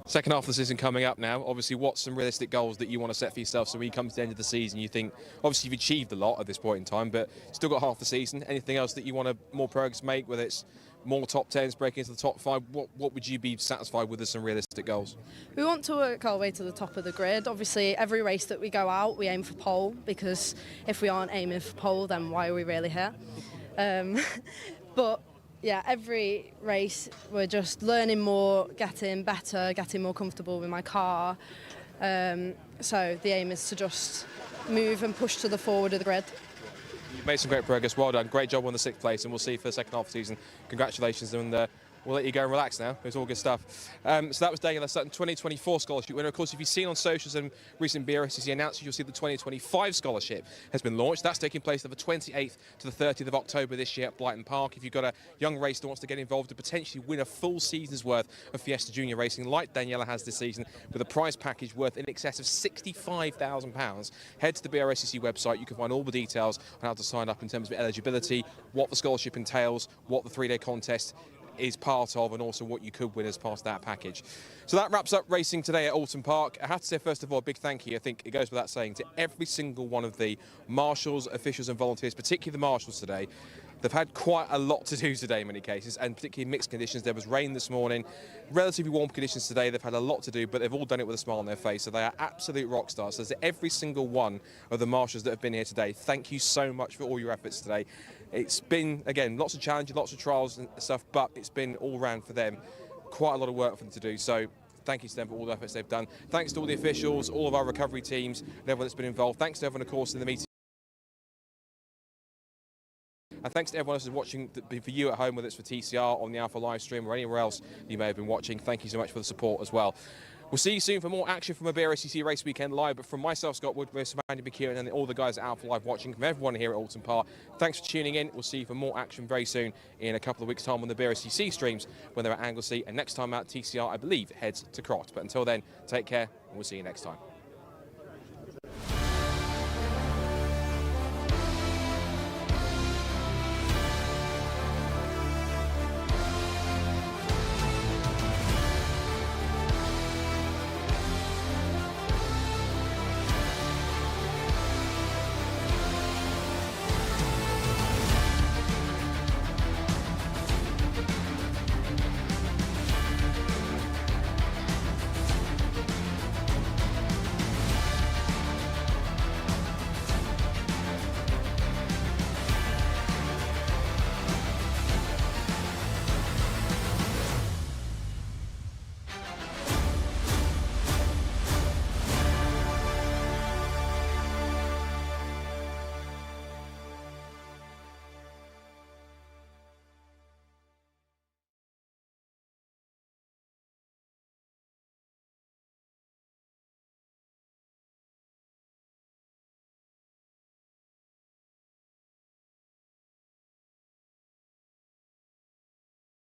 Second half of the season coming up now, obviously what's some realistic goals that you want to set for yourself so when you come to the end of the season you think, obviously you've achieved a lot at this point in time, but still got half the season. Anything else that you want to more progress make, whether it's more top 10s, breaking into the top 5, what would you be satisfied with as some realistic goals? We want to work our way to the top of the grid. Obviously every race that we go out we aim for pole, because if we aren't aiming for pole then why are we really here? But yeah, every race we're just learning more, getting better, getting more comfortable with my car. So the aim is to just move and push to the forward of the grid. You've made some great progress, well done. Great job on the 6th place, and we'll see you for the second half of the season. Congratulations, and we'll let you go and relax now. It's all good stuff. So that was Daniela Sutton, 2024 scholarship winner. Of course, if you've seen on socials and recent BRSCC announcements, you'll see the 2025 scholarship has been launched. That's taking place from the 28th to the 30th of October this year at Blighton Park. If you've got a young racer that wants to get involved and potentially win a full season's worth of Fiesta Junior racing, like Daniela has this season, with a prize package worth in excess of £65,000, head to the BRSCC website. You can find all the details on how to sign up in terms of eligibility, what the scholarship entails, what the 3-day contest is part of, and also what you could win as part of that package. So that wraps up racing today at Oulton Park. I have to say, first of all, a big thank you, I think it goes without saying, to every single one of the marshals, officials and volunteers, particularly the marshals today. They've had quite a lot to do today in many cases, and particularly mixed conditions. There was rain this morning, relatively warm conditions today. They've had a lot to do, but they've all done it with a smile on their face, so they are absolute rock stars. So to every single one of the marshals that have been here today, thank you so much for all your efforts today. It's been, again, lots of challenges, lots of trials and stuff, but it's been all round for them. Quite a lot of work for them to do, so thank you to them for all the efforts they've done. Thanks to all the officials, all of our recovery teams, and everyone that's been involved. Thanks to everyone, of course, in the meeting. And thanks to everyone else who's watching, for you at home, whether it's for TCR, on the Alpha live stream, or anywhere else you may have been watching. Thank you so much for the support as well. We'll see you soon for more action from a BRSCC Race Weekend Live. But from myself, Scott Woodward, Samantha McKeown, and all the guys at Alpha Live watching, from everyone here at Oulton Park, thanks for tuning in. We'll see you for more action very soon in a couple of weeks' time on the BRSCC streams when they're at Anglesey. And next time out, TCR, I believe, heads to Croft. But until then, take care, and we'll see you next time.